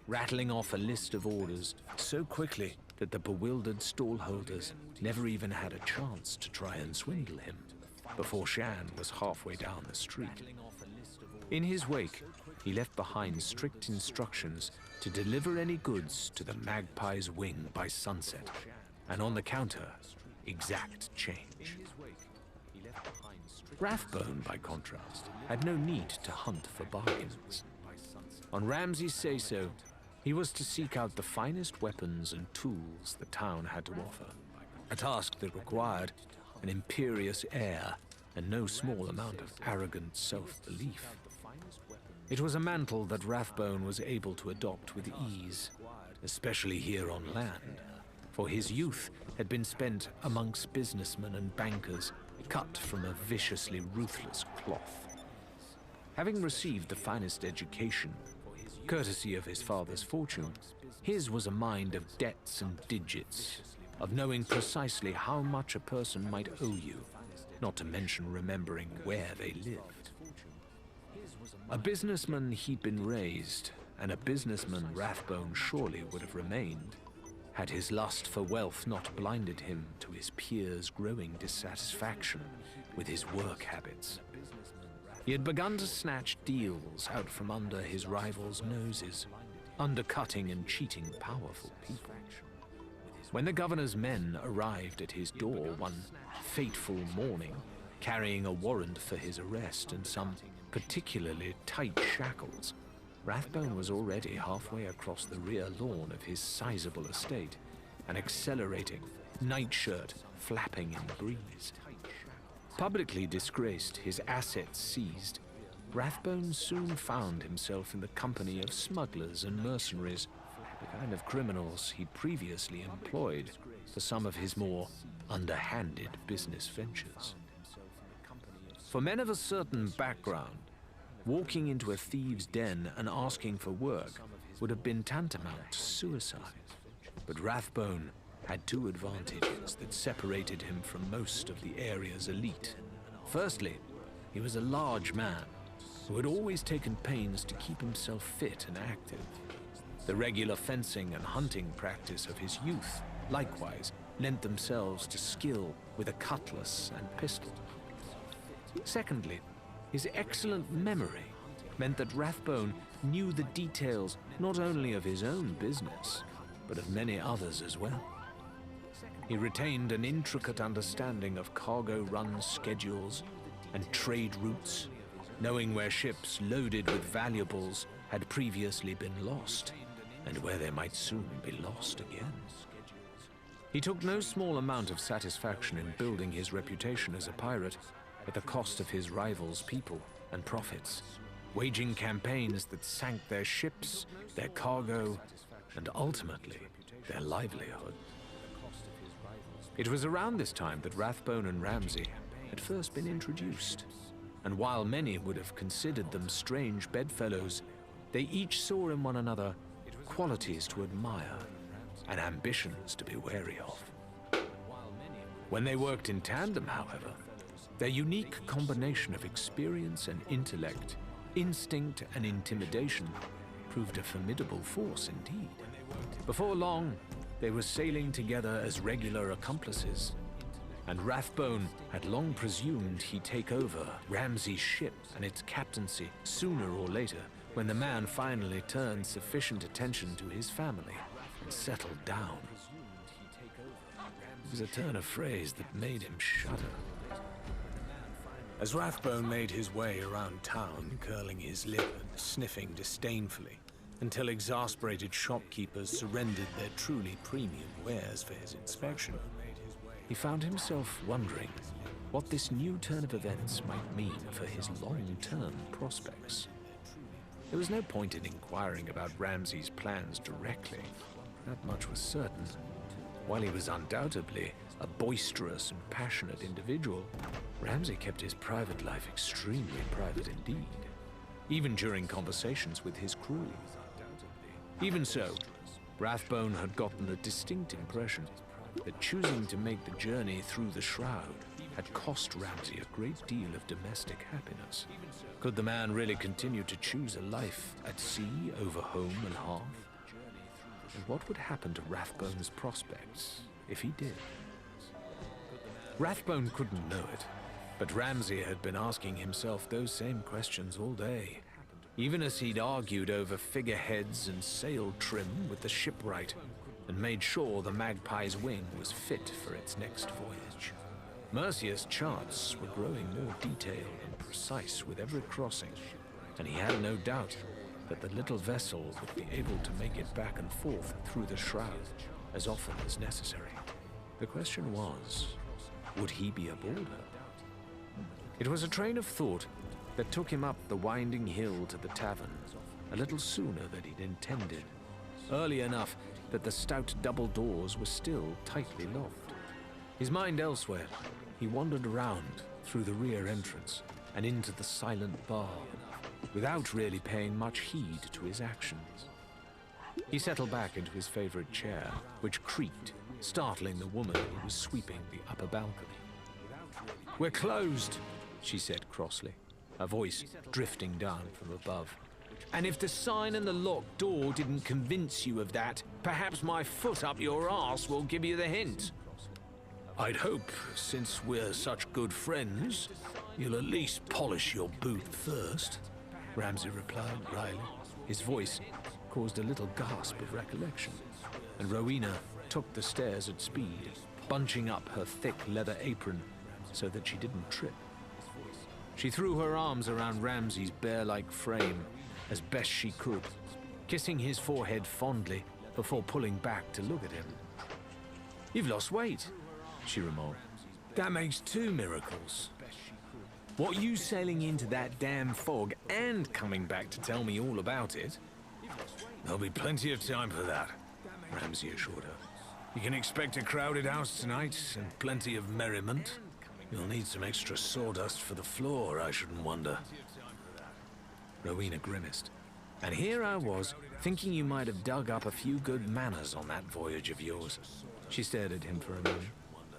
rattling off a list of orders so quickly that the bewildered stallholders never even had a chance to try and swindle him before Shan was halfway down the street. In his wake, he left behind strict instructions to deliver any goods to the Magpie's Wing by sunset, and on the counter, exact change. Rathbone, by contrast, had no need to hunt for bargains. On Ramsay's say-so, he was to seek out the finest weapons and tools the town had to offer, a task that required an imperious air and no small amount of arrogant self-belief. It was a mantle that Rathbone was able to adopt with ease, especially here on land, for his youth had been spent amongst businessmen and bankers cut from a viciously ruthless cloth. Having received the finest education, courtesy of his father's fortune, his was a mind of debts and digits, of knowing precisely how much a person might owe you, not to mention remembering where they lived. A businessman he'd been raised, and a businessman Rathbone surely would have remained, had his lust for wealth not blinded him to his peers' growing dissatisfaction with his work habits. He had begun to snatch deals out from under his rivals' noses, undercutting and cheating powerful people. When the governor's men arrived at his door one fateful morning, carrying a warrant for his arrest and some particularly tight shackles, Rathbone was already halfway across the rear lawn of his sizable estate, an accelerating nightshirt flapping in the breeze. Publicly disgraced, his assets seized, Rathbone soon found himself in the company of smugglers and mercenaries, the kind of criminals he'd previously employed for some of his more underhanded business ventures. For men of a certain background, walking into a thieves' den and asking for work would have been tantamount to suicide. But Rathbone had two advantages that separated him from most of the area's elite. Firstly, he was a large man who had always taken pains to keep himself fit and active. The regular fencing and hunting practice of his youth, likewise, lent themselves to skill with a cutlass and pistol. Secondly, his excellent memory meant that Rathbone knew the details not only of his own business, but of many others as well. He retained an intricate understanding of cargo run schedules and trade routes, knowing where ships loaded with valuables had previously been lost, and where they might soon be lost again. He took no small amount of satisfaction in building his reputation as a pirate at the cost of his rivals' people and profits, waging campaigns that sank their ships, their cargo, and ultimately their livelihood. It was around this time that Rathbone and Ramsay had first been introduced, and while many would have considered them strange bedfellows, they each saw in one another qualities to admire and ambitions to be wary of. When they worked in tandem, however, their unique combination of experience and intellect, instinct and intimidation, proved a formidable force indeed. Before long, they were sailing together as regular accomplices, and Rathbone had long presumed he'd take over Ramsay's ship and its captaincy sooner or later, when the man finally turned sufficient attention to his family and settled down. It was a turn of phrase that made him shudder. As Rathbone made his way around town, curling his lip and sniffing disdainfully, until exasperated shopkeepers surrendered their truly premium wares for his inspection, he found himself wondering what this new turn of events might mean for his long-term prospects. There was no point in inquiring about Ramsay's plans directly. That much was certain. While he was undoubtedly a boisterous and passionate individual, Ramsay kept his private life extremely private indeed, even during conversations with his crew. Even so, Rathbone had gotten a distinct impression that choosing to make the journey through the Shroud had cost Ramsay a great deal of domestic happiness. Could the man really continue to choose a life at sea over home and hearth? And what would happen to Rathbone's prospects if he did? Rathbone couldn't know it, But Ramsay had been asking himself those same questions all day, even as he'd argued over figureheads and sail trim with the shipwright, and made sure the Magpie's wing was fit for its next voyage. Mercia's charts were growing more detailed and precise with every crossing, and he had no doubt that the little vessel would be able to make it back and forth through the shroud as often as necessary. The question was, would he be aboard her? It was a train of thought that took him up the winding hill to the tavern a little sooner than he'd intended, early enough that the stout double doors were still tightly locked. His mind elsewhere, he wandered around through the rear entrance and into the silent bar, without really paying much heed to his actions. He settled back into his favorite chair, which creaked, startling the woman who was sweeping the upper balcony. "We're closed," she said crossly, her voice drifting down from above. "And if the sign and the locked door didn't convince you of that, perhaps my foot up your arse will give you the hint." "I'd hope, since we're such good friends, you'll at least polish your boot first," Ramsay replied dryly. His voice caused a little gasp of recollection, and Rowena took the stairs at speed, bunching up her thick leather apron so that she didn't trip. She threw her arms around Ramsay's bear-like frame as best she could, kissing his forehead fondly before pulling back to look at him. "You've lost weight," she remarked. "That makes 2 miracles. What, you sailing into that damn fog and coming back to tell me all about it?" "There'll be plenty of time for that," Ramsay assured her. "You can expect a crowded house tonight and plenty of merriment. You'll need some extra sawdust for the floor, I shouldn't wonder." Rowena grimaced. "And here I was, thinking you might have dug up a few good manners on that voyage of yours." She stared at him for a moment,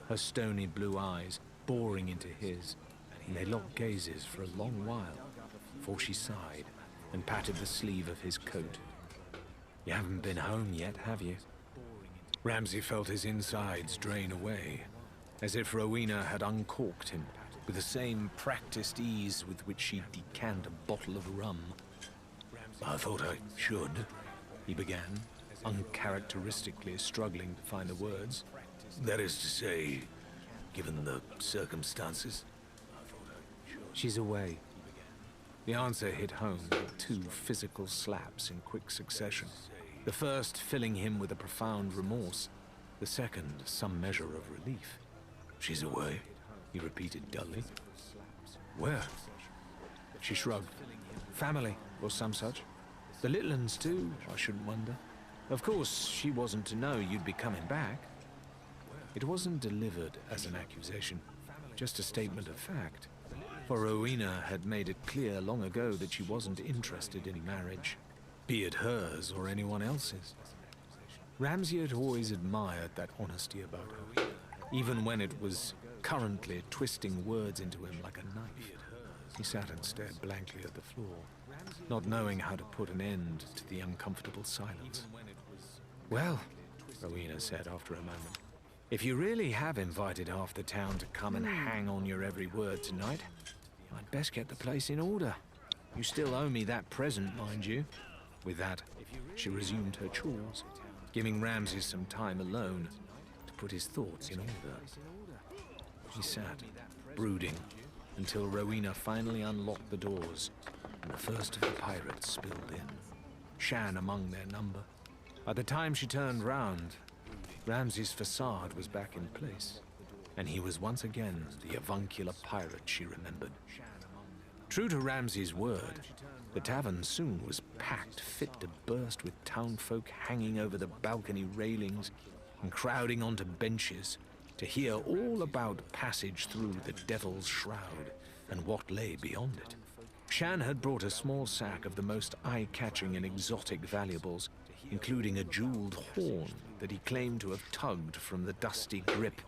her stony blue eyes boring into his, and they locked gazes for a long while before she sighed and patted the sleeve of his coat. "You haven't been home yet, have you?" Ramsay felt his insides drain away, as if Rowena had uncorked him with the same practiced ease with which she decanned a bottle of rum. "I thought I should," he began, uncharacteristically struggling to find the words. "That is to say, given the circumstances." "She's away." The answer hit home with 2 physical slaps in quick succession, the first filling him with a profound remorse, the second some measure of relief. "She's away," he repeated dully. "Where?" She shrugged. "Family, or some such. The little uns too, I shouldn't wonder. Of course, she wasn't to know you'd be coming back." It wasn't delivered as an accusation, just a statement of fact, for Rowena had made it clear long ago that she wasn't interested in marriage, be it hers or anyone else's. Ramsay had always admired that honesty about her, even when it was currently twisting words into him like a knife. He sat and stared blankly at the floor, not knowing how to put an end to the uncomfortable silence. "Well," Rowena said after a moment, "if you really have invited half the town to come and hang on your every word tonight, I'd best get the place in order. You still owe me that present, mind you." With that, she resumed her chores, giving Ramsay some time alone to put his thoughts in order. He sat, brooding, until Rowena finally unlocked the doors, and the first of the pirates spilled in, Shan among their number. By the time she turned round, Ramsay's facade was back in place, and he was once again the avuncular pirate she remembered. True to Ramsay's word, the tavern soon was packed fit to burst with townfolk hanging over the balcony railings and crowding onto benches to hear all about passage through the Devil's Shroud and what lay beyond it. Shan had brought a small sack of the most eye-catching and exotic valuables, including a jeweled horn that he claimed to have tugged from the dusty grip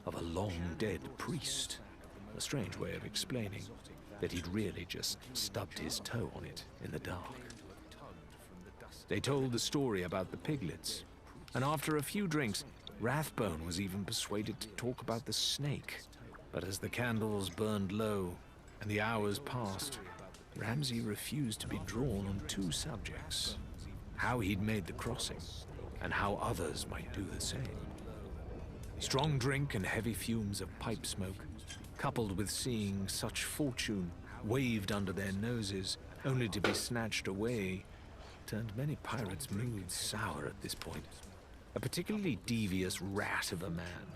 of a long-dead priest. A strange way of explaining that he'd really just stubbed his toe on it in the dark. They told the story about the piglets, and after a few drinks, Rathbone was even persuaded to talk about the snake, But as the candles burned low and the hours passed, Ramsay refused to be drawn on two subjects: how he'd made the crossing and how others might do the same. Strong drink and heavy fumes of pipe smoke, coupled with seeing such fortune waved under their noses only to be snatched away, turned many pirates' moods sour at this point. A particularly devious rat of a man,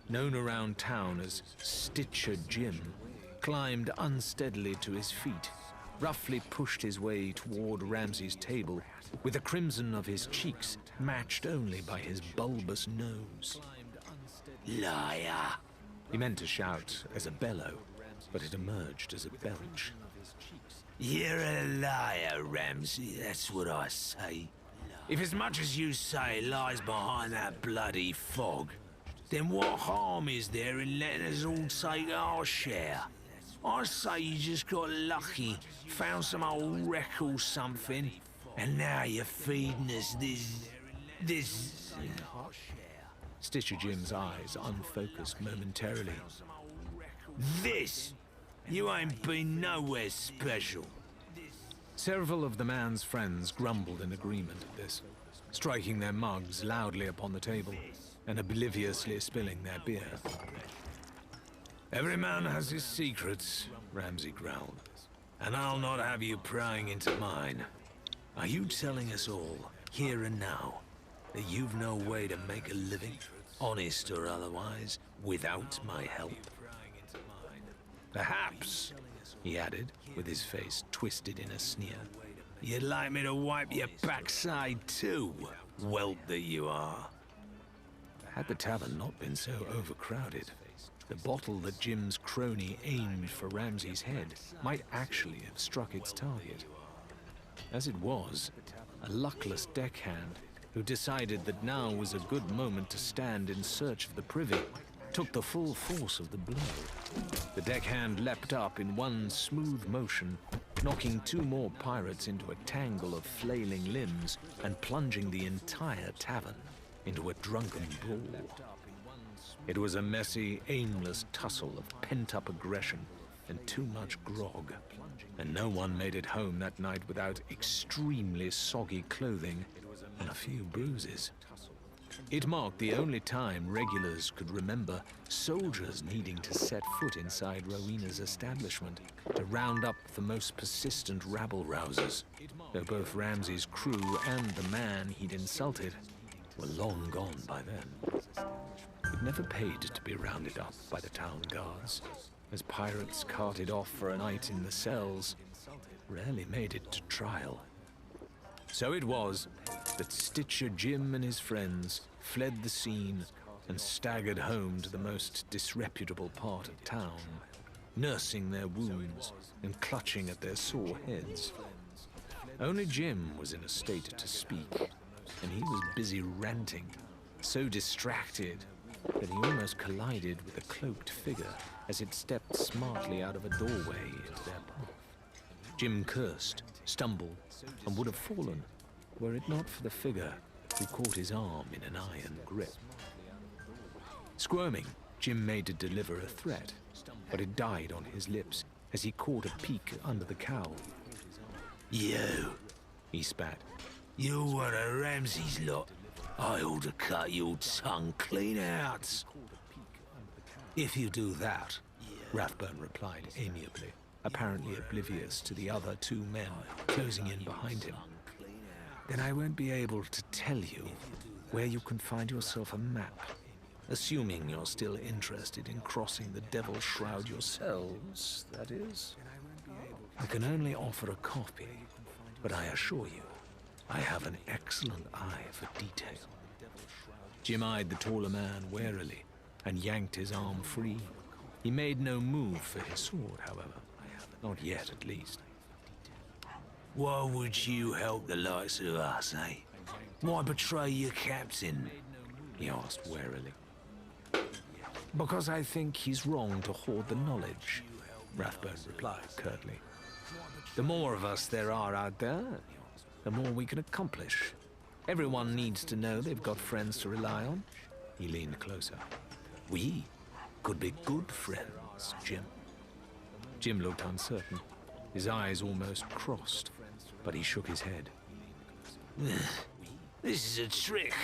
known around town as Stitcher Jim, climbed unsteadily to his feet, roughly pushed his way toward Ramsay's table, with the crimson of his cheeks matched only by his bulbous nose. Liar! He meant to shout as a bellow, but it emerged as a belch. You're a liar, Ramsay, that's what I say. If as much as you say lies behind that bloody fog, then what harm is there in letting us all take our share? I say you just got lucky, found some old wreck or something, and now you're feeding us this... Stitcher Jim's eyes unfocused momentarily. This! You ain't been nowhere special. Several of the man's friends grumbled in agreement at this, striking their mugs loudly upon the table and obliviously spilling their beer. Every man has his secrets, Ramsay growled, and I'll not have you prying into mine. Are you telling us all, here and now, that you've no way to make a living, honest or otherwise, without my help? Perhaps, he added, with his face twisted in a sneer, you'd like me to wipe your backside too, whelp that you are. Had the tavern not been so overcrowded, the bottle that Jim's crony aimed for Ramsay's head might actually have struck its target. As it was, a luckless deckhand who decided that now was a good moment to stand in search of the privy took the full force of the blow. The deckhand leapt up in one smooth motion, knocking two more pirates into a tangle of flailing limbs and plunging the entire tavern into a drunken brawl. It was a messy, aimless tussle of pent-up aggression and too much grog, and no one made it home that night without extremely soggy clothing and a few bruises. It marked the only time regulars could remember soldiers needing to set foot inside Rowena's establishment to round up the most persistent rabble-rousers, though both Ramsay's crew and the man he'd insulted were long gone by then. It never paid to be rounded up by the town guards, as pirates carted off for a night in the cells rarely made it to trial. So it was that Stitcher Jim and his friends fled the scene and staggered home to the most disreputable part of town, nursing their wounds and clutching at their sore heads. Only Jim was in a state to speak, and he was busy ranting, so distracted that he almost collided with a cloaked figure as it stepped smartly out of a doorway into their path. Jim cursed, stumbled, and would have fallen were it not for the figure who caught his arm in an iron grip. Squirming, Jim made to deliver a threat, but it died on his lips as he caught a peek under the cowl. You, he spat. you're one of Ramsay's lot. I ought to cut your tongue clean out. If you do that, Rathbone replied amiably, apparently oblivious to the other two men closing in behind him, then I won't be able to tell you where you can find yourself a map, assuming you're still interested in crossing the Devil's Shroud yourselves, that is. I can only offer a copy, but I assure you, I have an excellent eye for detail. Jim eyed the taller man warily and yanked his arm free. He made no move for his sword, however. Not yet, at least. why would you help the likes of us, eh? Why betray your captain? He asked warily. Because I think he's wrong to hoard the knowledge, Rathbone replied curtly. The more of us there are out there, the more we can accomplish. Everyone needs to know they've got friends to rely on. He leaned closer. We could be good friends. asked Jim. Jim looked uncertain, his eyes almost crossed, but he shook his head. This is a trick.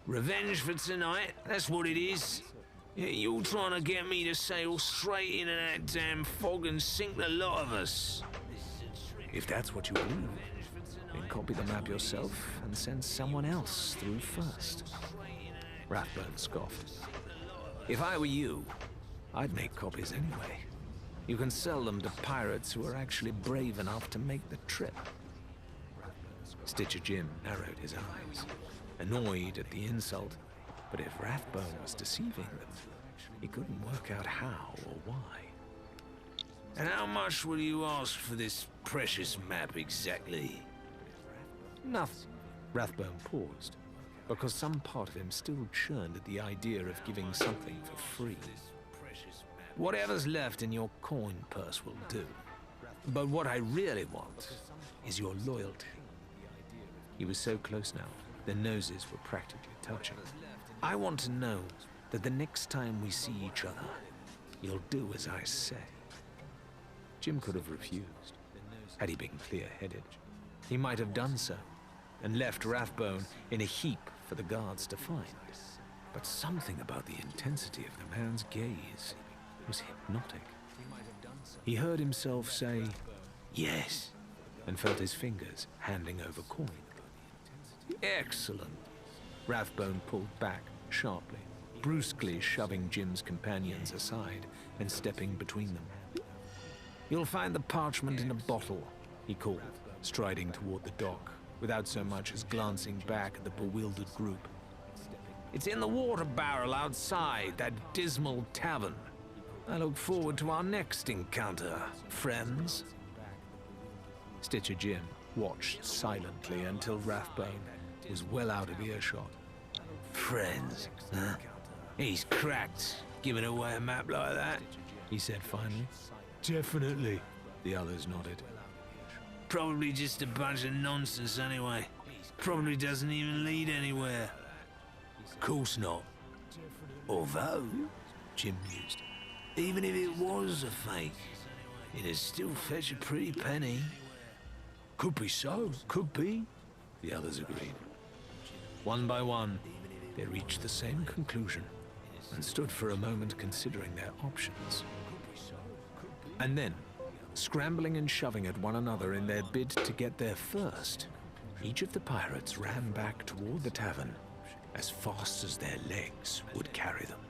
Revenge for tonight, that's what it is. You're trying to get me to sail straight into that damn fog and sink the lot of us. If that's what you believe, then copy the map yourself and send someone else through first. Rathbone scoffed. If I were you, I'd make copies anyway. You can sell them to pirates who are actually brave enough to make the trip. Stitcher Jim narrowed his eyes, annoyed at the insult, but if Rathbone was deceiving them, he couldn't work out how or why. And how much will you ask for this precious map exactly? Nothing. Rathbone paused, because some part of him still churned at the idea of giving something for free. Whatever's left in your coin purse will do. But what I really want is your loyalty. He was so close now, their noses were practically touching. I want to know that the next time we see each other, you'll do as I say. Jim could have refused. Had he been clear-headed, he might have done so, and left Rathbone in a heap for the guards to find. But something about the intensity of the man's gaze was hypnotic. He heard himself say, "Yes," and felt his fingers handing over coin. Excellent. Rathbone pulled back sharply, brusquely shoving Jim's companions aside and stepping between them. You'll find the parchment in a bottle, he called, striding toward the dock, without so much as glancing back at the bewildered group. It's in the water barrel outside that dismal tavern. I look forward to our next encounter, friends. Stitcher Jim watched silently until Rathbone was well out of earshot. Friends, huh? He's cracked, giving away a map like that, he said finally. Definitely, the others nodded. Probably just a bunch of nonsense anyway. Probably doesn't even lead anywhere. Course not. Although, Jim mused, even if it was a fake, it'd still fetch a pretty penny. Could be so, could be, the others agreed. One by one, they reached the same conclusion and stood for a moment considering their options. And then, scrambling and shoving at one another in their bid to get there first, each of the pirates ran back toward the tavern as fast as their legs would carry them.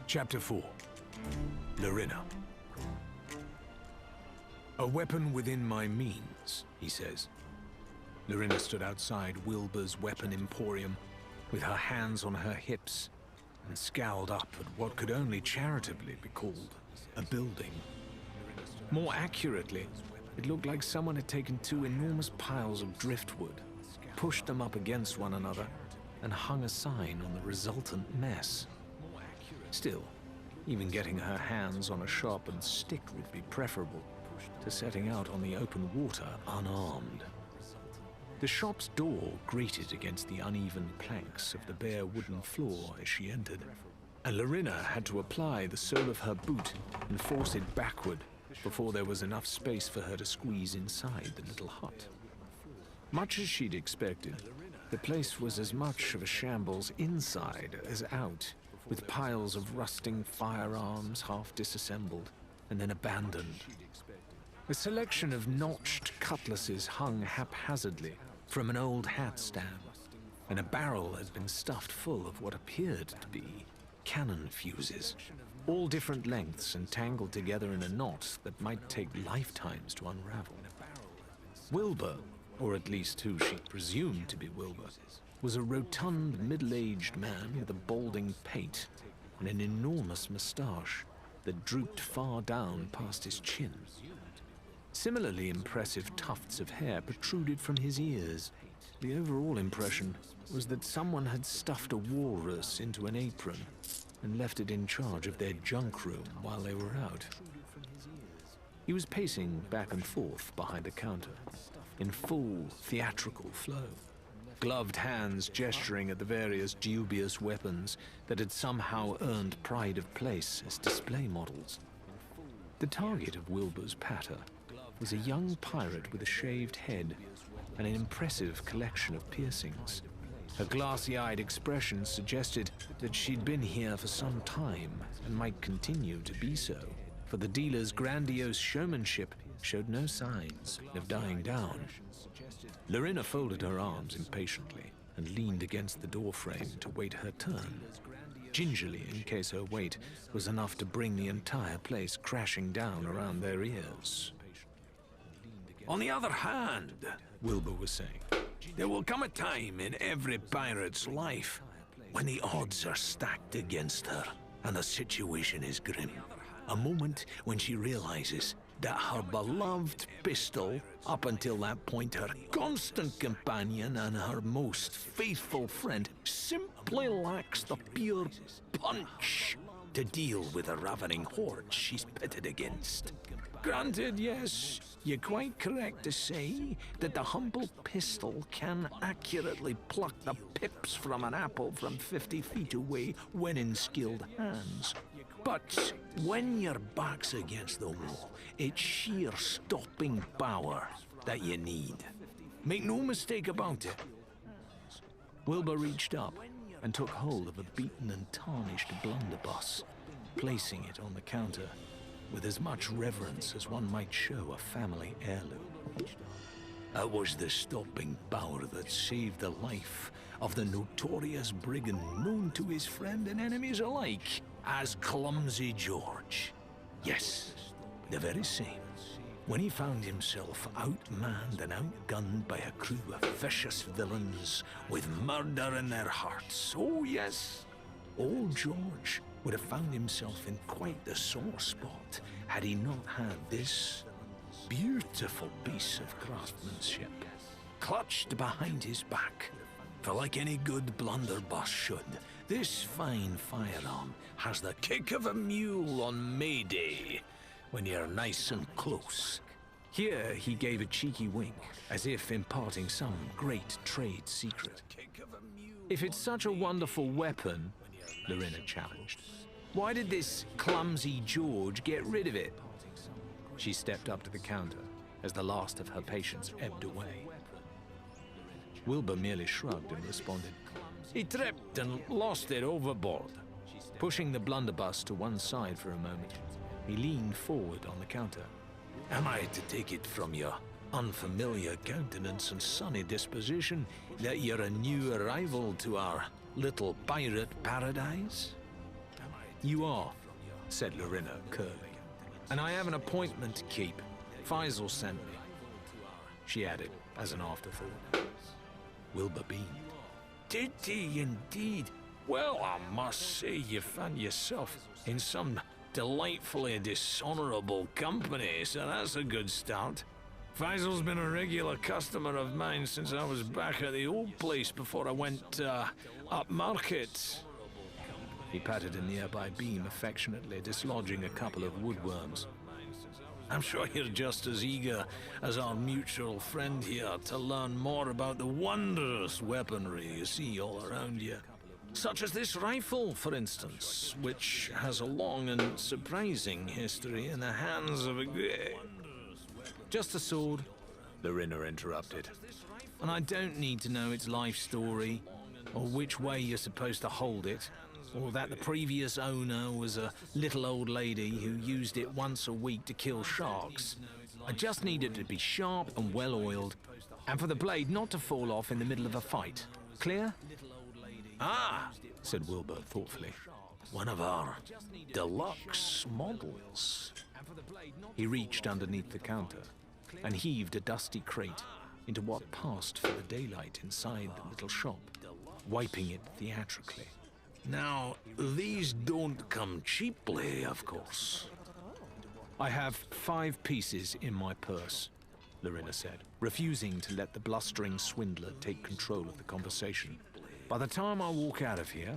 Chapter 4. Larina. A weapon within my means, he says. Larina stood outside Wilbur's weapon emporium, with her hands on her hips, and scowled up at what could only charitably be called a building. More accurately, it looked like someone had taken two enormous piles of driftwood, pushed them up against one another, and hung a sign on the resultant mess. Still, even getting her hands on a sharpened stick would be preferable to setting out on the open water unarmed. The shop's door grated against the uneven planks of the bare wooden floor as she entered, and Larina had to apply the sole of her boot and force it backward before there was enough space for her to squeeze inside the little hut. Much as she'd expected, the place was as much of a shambles inside as out, with piles of rusting firearms half disassembled and then abandoned. A selection of notched cutlasses hung haphazardly from an old hat stand, and a barrel had been stuffed full of what appeared to be cannon fuses, all different lengths and tangled together in a knot that might take lifetimes to unravel. Wilbur, or at least who she presumed to be Wilbur, was a rotund, middle-aged man with a balding pate and an enormous moustache that drooped far down past his chin. Similarly impressive tufts of hair protruded from his ears, The overall impression was that someone had stuffed a walrus into an apron and left it in charge of their junk room while they were out. He was pacing back and forth behind the counter, in full theatrical flow, gloved hands gesturing at the various dubious weapons that had somehow earned pride of place as display models. The target of Wilbur's patter was a young pirate with a shaved head and an impressive collection of piercings. Her glassy-eyed expression suggested that she'd been here for some time and might continue to be so, for the dealer's grandiose showmanship showed no signs of dying down. Lorena folded her arms impatiently and leaned against the doorframe to wait her turn, gingerly in case her weight was enough to bring the entire place crashing down around their ears. On the other hand, Wilbur was saying, there will come a time in every pirate's life when the odds are stacked against her and the situation is grim. A moment when she realizes that her beloved pistol, up until that point her constant companion and her most faithful friend, simply lacks the pure punch to deal with the ravening horde she's pitted against. Granted, yes, you're quite correct to say that the humble pistol can accurately pluck the pips from an apple from 50 feet away when in skilled hands. But when your back's against the wall, it's sheer stopping power that you need. Make no mistake about it. Wilbur reached up and took hold of a beaten and tarnished blunderbuss, placing it on the counter with as much reverence as one might show a family heirloom. That was the stopping power that saved the life of the notorious brigand known to his friend and enemies alike as Clumsy George. Yes, the very same. When he found himself outmanned and outgunned by a crew of vicious villains with murder in their hearts. Oh yes, old George would have found himself in quite the sore spot had he not had this beautiful piece of craftsmanship clutched behind his back. For like any good blunderbuss should, this fine firearm has the kick of a mule on May Day when you're nice and close. Here he gave a cheeky wink, as if imparting some great trade secret. If it's such a wonderful weapon, Lorena challenged, why did this Clumsy George get rid of it? She stepped up to the counter as the last of her patience ebbed away. Wilbur merely shrugged and responded, He tripped and lost it overboard. Pushing the blunderbuss to one side for a moment, he leaned forward on the counter. Am I to take it from your unfamiliar countenance and sunny disposition that you're a new arrival to our little pirate paradise? You are, said Lorena curly. And I have an appointment to keep. Faisal sent me. She added as an afterthought. Wilbur beamed. Did he indeed? Well, I must say you found yourself in some delightfully dishonorable company, so that's a good start. Faisal's been a regular customer of mine since I was back at the old place before I went up market. He patted a nearby beam affectionately, dislodging a couple of woodworms. I'm sure you're just as eager as our mutual friend here to learn more about the wondrous weaponry you see all around you. Such as this rifle, for instance, which has a long and surprising history in the hands of a... Just a sword, Lorena interrupted. And I don't need to know its life story, or which way you're supposed to hold it, or that the previous owner was a little old lady who used it once a week to kill sharks. I just need it to be sharp and well-oiled, and for the blade not to fall off in the middle of a fight. Clear? Ah, said Wilbur thoughtfully. One of our deluxe models. He reached underneath the counter and heaved a dusty crate into what passed for the daylight inside the little shop, wiping it theatrically. Now, these don't come cheaply, of course. I have 5 pieces in my purse. Lorena said, refusing to let the blustering swindler take control of the conversation. By the time I walk out of here,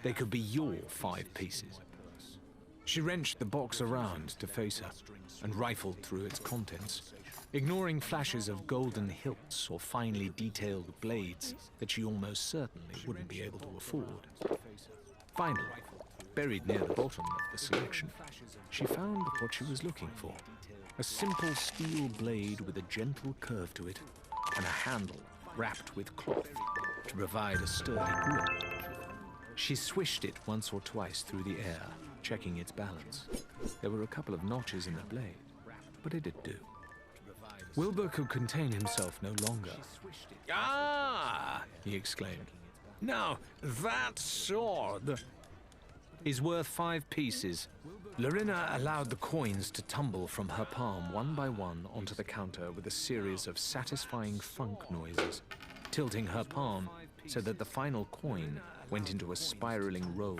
they could be your 5 pieces. She wrenched the box around to face her and rifled through its contents, ignoring flashes of golden hilts or finely detailed blades that she almost certainly wouldn't be able to afford. Finally, buried near the bottom of the selection, she found what she was looking for. A simple steel blade with a gentle curve to it and a handle wrapped with cloth to provide a sturdy grip. She swished it once or twice through the air, checking its balance. There were a couple of notches in the blade, but it did do. Wilbur could contain himself no longer. Ah! He exclaimed. Now, that sword Is worth 5 pieces. Lorena allowed the coins to tumble from her palm one by one onto the counter with a series of satisfying funk noises, tilting her palm so that the final coin went into a spiraling roll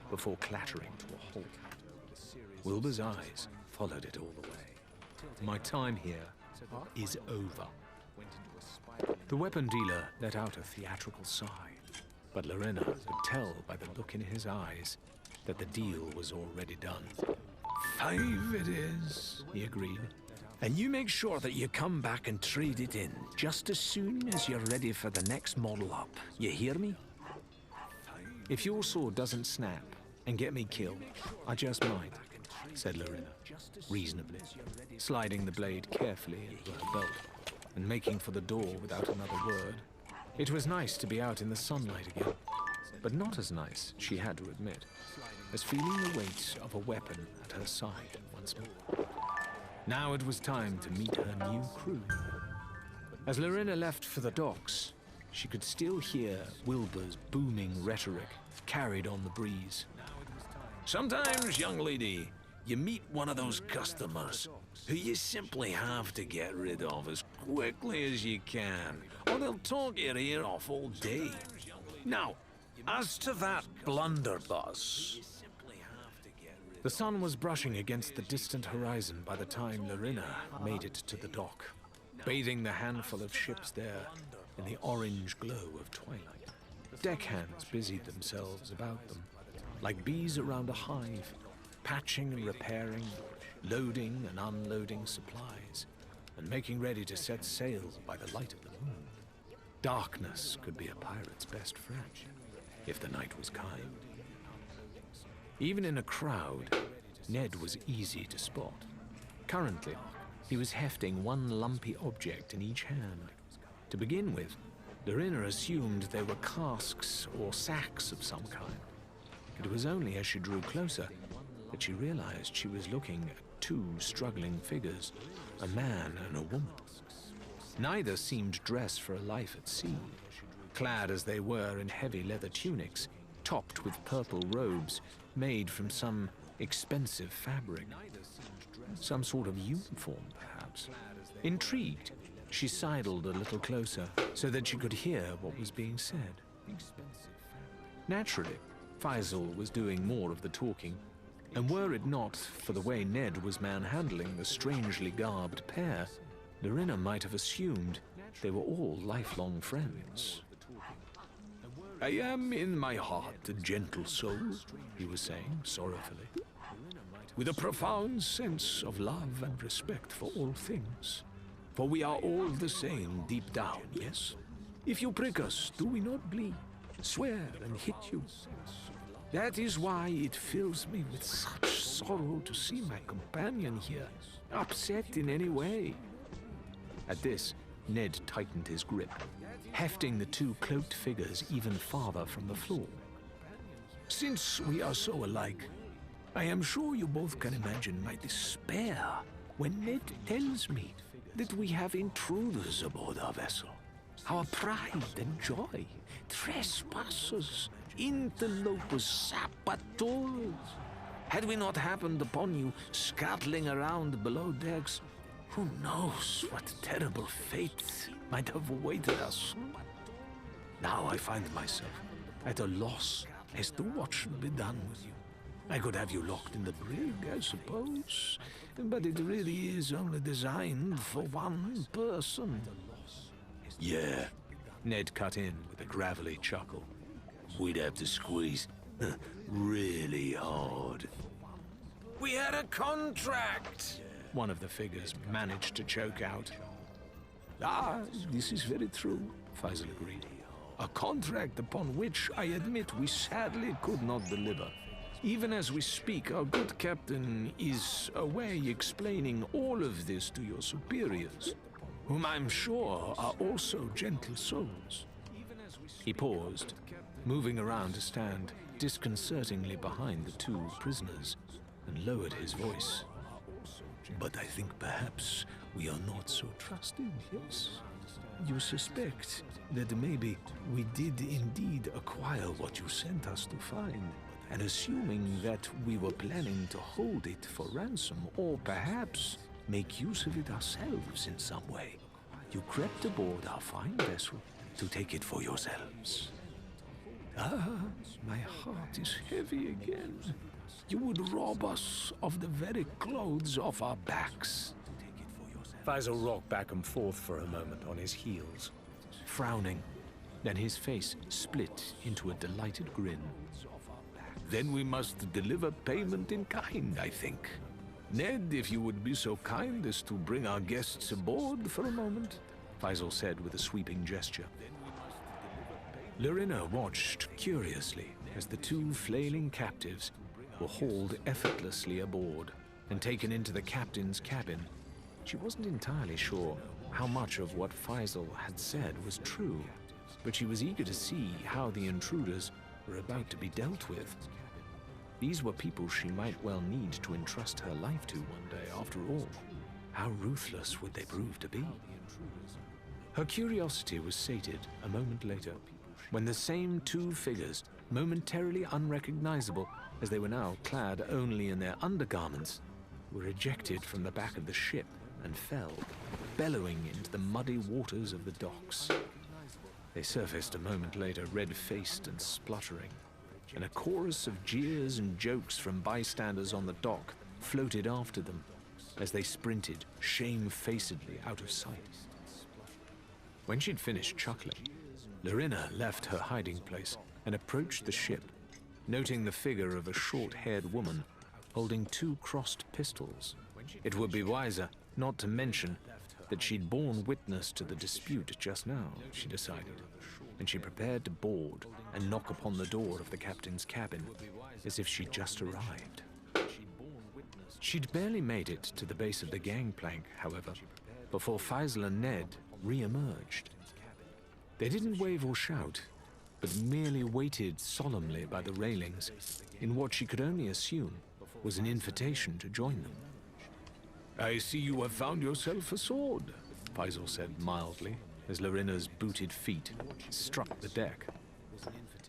before clattering to a halt. Wilbur's eyes followed it all the way. My time here is over. The weapon dealer let out a theatrical sigh, but Lorena could tell by the look in his eyes that the deal was already done. 5 it is, He agreed. and you make sure that you come back and trade it in just as soon as you're ready for the next model up. You hear me? If your sword doesn't snap and get me killed, I just might, said Lorena, reasonably, sliding the blade carefully into her belt and making for the door without another word. It was nice to be out in the sunlight again, but not as nice, she had to admit, as feeling the weight of a weapon at her side once more. Now it was time to meet her new crew. As Lorena left for the docks, she could still hear Wilbur's booming rhetoric carried on the breeze. Sometimes, young lady, you meet one of those customers who you simply have to get rid of as quickly as you can, or they'll talk your ear off all day. Now, as to that blunderbuss, The sun was brushing against the distant horizon by the time Lorena made it to the dock, bathing the handful of ships there in the orange glow of twilight. Deckhands busied themselves about them, like bees around a hive, patching and repairing, loading and unloading supplies, and making ready to set sail by the light of the moon. Darkness could be a pirate's best friend, if the night was kind. Even in a crowd, Ned was easy to spot. Currently, he was hefting one lumpy object in each hand. To begin with, Lorena assumed they were casks or sacks of some kind. It was only as she drew closer that she realized she was looking at 2 struggling figures, a man and a woman. Neither seemed dressed for a life at sea, clad as they were in heavy leather tunics, topped with purple robes made from some expensive fabric. Some sort of uniform, perhaps. Intrigued, she sidled a little closer so that she could hear what was being said. Naturally, Faisal was doing more of the talking, and were it not for the way Ned was manhandling the strangely garbed pair, Lorena might have assumed they were all lifelong friends. I am in my heart a gentle soul, He was saying sorrowfully. with a profound sense of love and respect for all things. For we are all the same deep down, yes? If you prick us, do we not bleed, swear and hit you? That is why it fills me with such sorrow to see my companion here, upset in any way. At this, Ned tightened his grip, hefting the 2 cloaked figures even farther from the floor. Since we are so alike, I am sure you both can imagine my despair when Ned tells me that we have intruders aboard our vessel. Our pride and joy, trespassers, interlopers, saboteurs. Had we not happened upon you scuttling around below decks, who knows what terrible fate might have awaited us. Now I find myself at a loss as to what should be done with you. I could have you locked in the brig, I suppose, but it really is only designed for one person. Yeah, Ned cut in with a gravelly chuckle. We'd have to squeeze really hard. We had a contract! One of the figures managed to choke out. Ah, this is very true, Faisal agreed. A contract upon which, I admit, we sadly could not deliver. Even as we speak, our good captain is away explaining all of this to your superiors, whom I'm sure are also gentle souls. He paused, moving around to stand disconcertingly behind the two prisoners, and lowered his voice. But I think perhaps we are not so trusted, yes? You suspect that maybe we did indeed acquire what you sent us to find, and assuming that we were planning to hold it for ransom, or perhaps make use of it ourselves in some way, you crept aboard our fine vessel to take it for yourselves. Ah, my heart is heavy again. You would rob us of the very clothes off our backs. Faisal rocked back and forth for a moment on his heels, frowning. Then his face split into a delighted grin. Then we must deliver payment in kind, I think. Ned, if you would be so kind as to bring our guests aboard for a moment, Faisal said with a sweeping gesture. Lorena watched curiously as the two flailing captives were hauled effortlessly aboard and taken into the captain's cabin. She wasn't entirely sure how much of what Faisal had said was true, but she was eager to see how the intruders were about to be dealt with. These were people she might well need to entrust her life to one day, after all. How ruthless would they prove to be? Her curiosity was sated a moment later, when the same two figures, momentarily unrecognizable as they were now clad only in their undergarments, were ejected from the back of the ship and fell, bellowing into the muddy waters of the docks. They surfaced a moment later, red-faced and spluttering, and a chorus of jeers and jokes from bystanders on the dock floated after them as they sprinted shamefacedly out of sight. When she'd finished chuckling, Lorena left her hiding place and approached the ship, noting the figure of a short-haired woman holding two crossed pistols. It would be wiser not to mention that she'd borne witness to the dispute just now, she decided, and she prepared to board and knock upon the door of the captain's cabin as if she'd just arrived. She'd barely made it to the base of the gangplank, however, before Faisal and Ned re-emerged. They didn't wave or shout, but merely waited solemnly by the railings in what she could only assume was an invitation to join them. I see you have found yourself a sword, Faisal said mildly, as Lorena's booted feet struck the deck.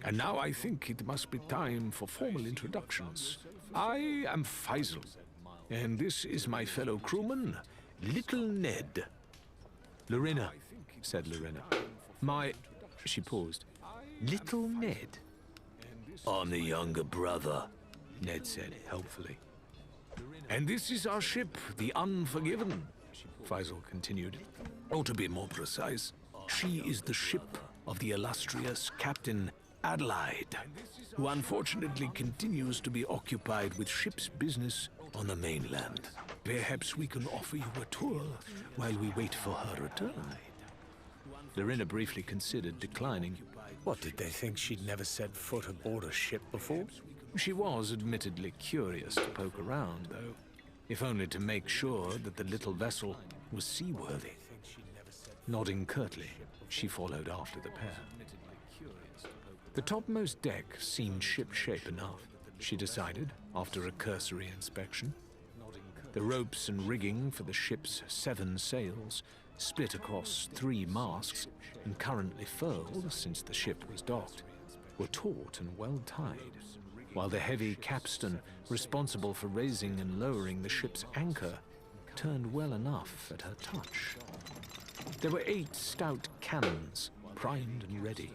And now I think it must be time for formal introductions. I am Faisal, and this is my fellow crewman, Little Ned. Lorena, said Lorena. She paused. Little Ned? I'm the younger brother, Ned said helpfully. And this is our ship, the Unforgiven, Faisal continued. Or to be more precise, she is the ship of the illustrious Captain Adelaide, who unfortunately continues to be occupied with ship's business on the mainland. Perhaps we can offer you a tour while we wait for her return. Lorena briefly considered declining. What, did they think she'd never set foot aboard a ship before? She was admittedly curious to poke around, though, if only to make sure that the little vessel was seaworthy. Nodding curtly, she followed after the pair. The topmost deck seemed ship-shape enough, she decided, after a cursory inspection. The ropes and rigging for the ship's 7 sails, split across 3 masts and currently furled since the ship was docked, were taut and well tied, while the heavy capstan responsible for raising and lowering the ship's anchor turned well enough at her touch. There were 8 stout cannons, primed and ready,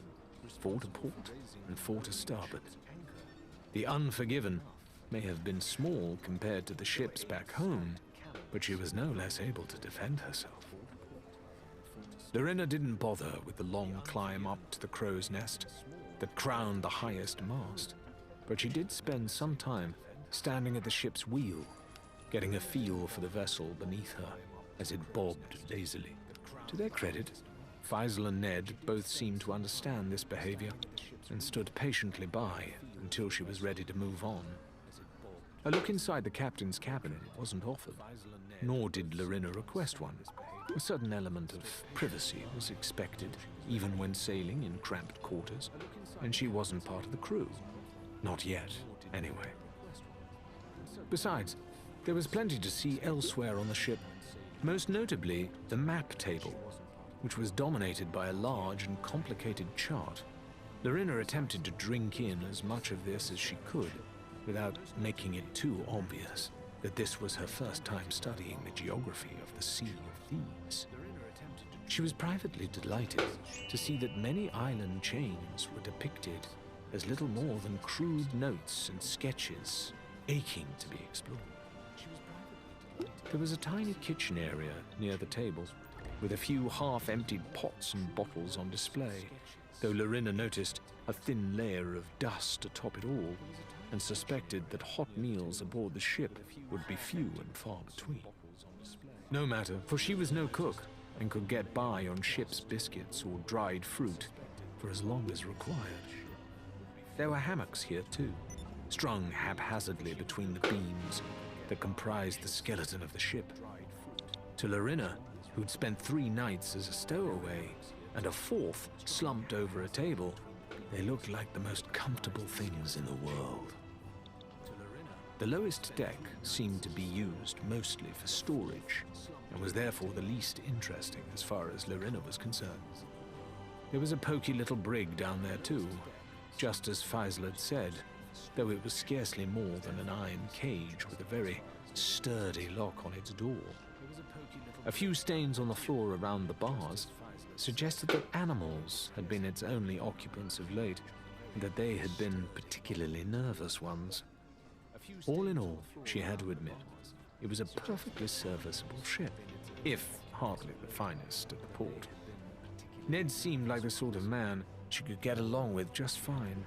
4 to port and 4 to starboard. The Unforgiven may have been small compared to the ships back home, but she was no less able to defend herself. Lorena didn't bother with the long climb up to the crow's nest that crowned the highest mast, but she did spend some time standing at the ship's wheel, getting a feel for the vessel beneath her as it bobbed lazily. To their credit, Faisal and Ned both seemed to understand this behavior and stood patiently by until she was ready to move on. A look inside the captain's cabin wasn't offered, nor did Lorena request one. A certain element of privacy was expected, even when sailing in cramped quarters, and she wasn't part of the crew. Not yet, anyway. Besides, there was plenty to see elsewhere on the ship, most notably the map table, which was dominated by a large and complicated chart. Lorena attempted to drink in as much of this as she could, without making it too obvious that this was her first time studying the geography of the Sea of Thieves. She was privately delighted to see that many island chains were depicted as little more than crude notes and sketches, aching to be explored. There was a tiny kitchen area near the table, with a few half-emptied pots and bottles on display, though Lorena noticed a thin layer of dust atop it all, and suspected that hot meals aboard the ship would be few and far between. No matter, for she was no cook, and could get by on ship's biscuits or dried fruit for as long as required. There were hammocks here too, strung haphazardly between the beams that comprised the skeleton of the ship. To Lorena, who'd spent 3 nights as a stowaway and a 4th slumped over a table, they looked like the most comfortable things in the world. The lowest deck seemed to be used mostly for storage, and was therefore the least interesting as far as Lorena was concerned. There was a poky little brig down there too, just as Faisal had said, though it was scarcely more than an iron cage with a very sturdy lock on its door. A few stains on the floor around the bars suggested that animals had been its only occupants of late, and that they had been particularly nervous ones. All in all, she had to admit, it was a perfectly serviceable ship, if hardly the finest at the port. Ned seemed like the sort of man she could get along with just fine,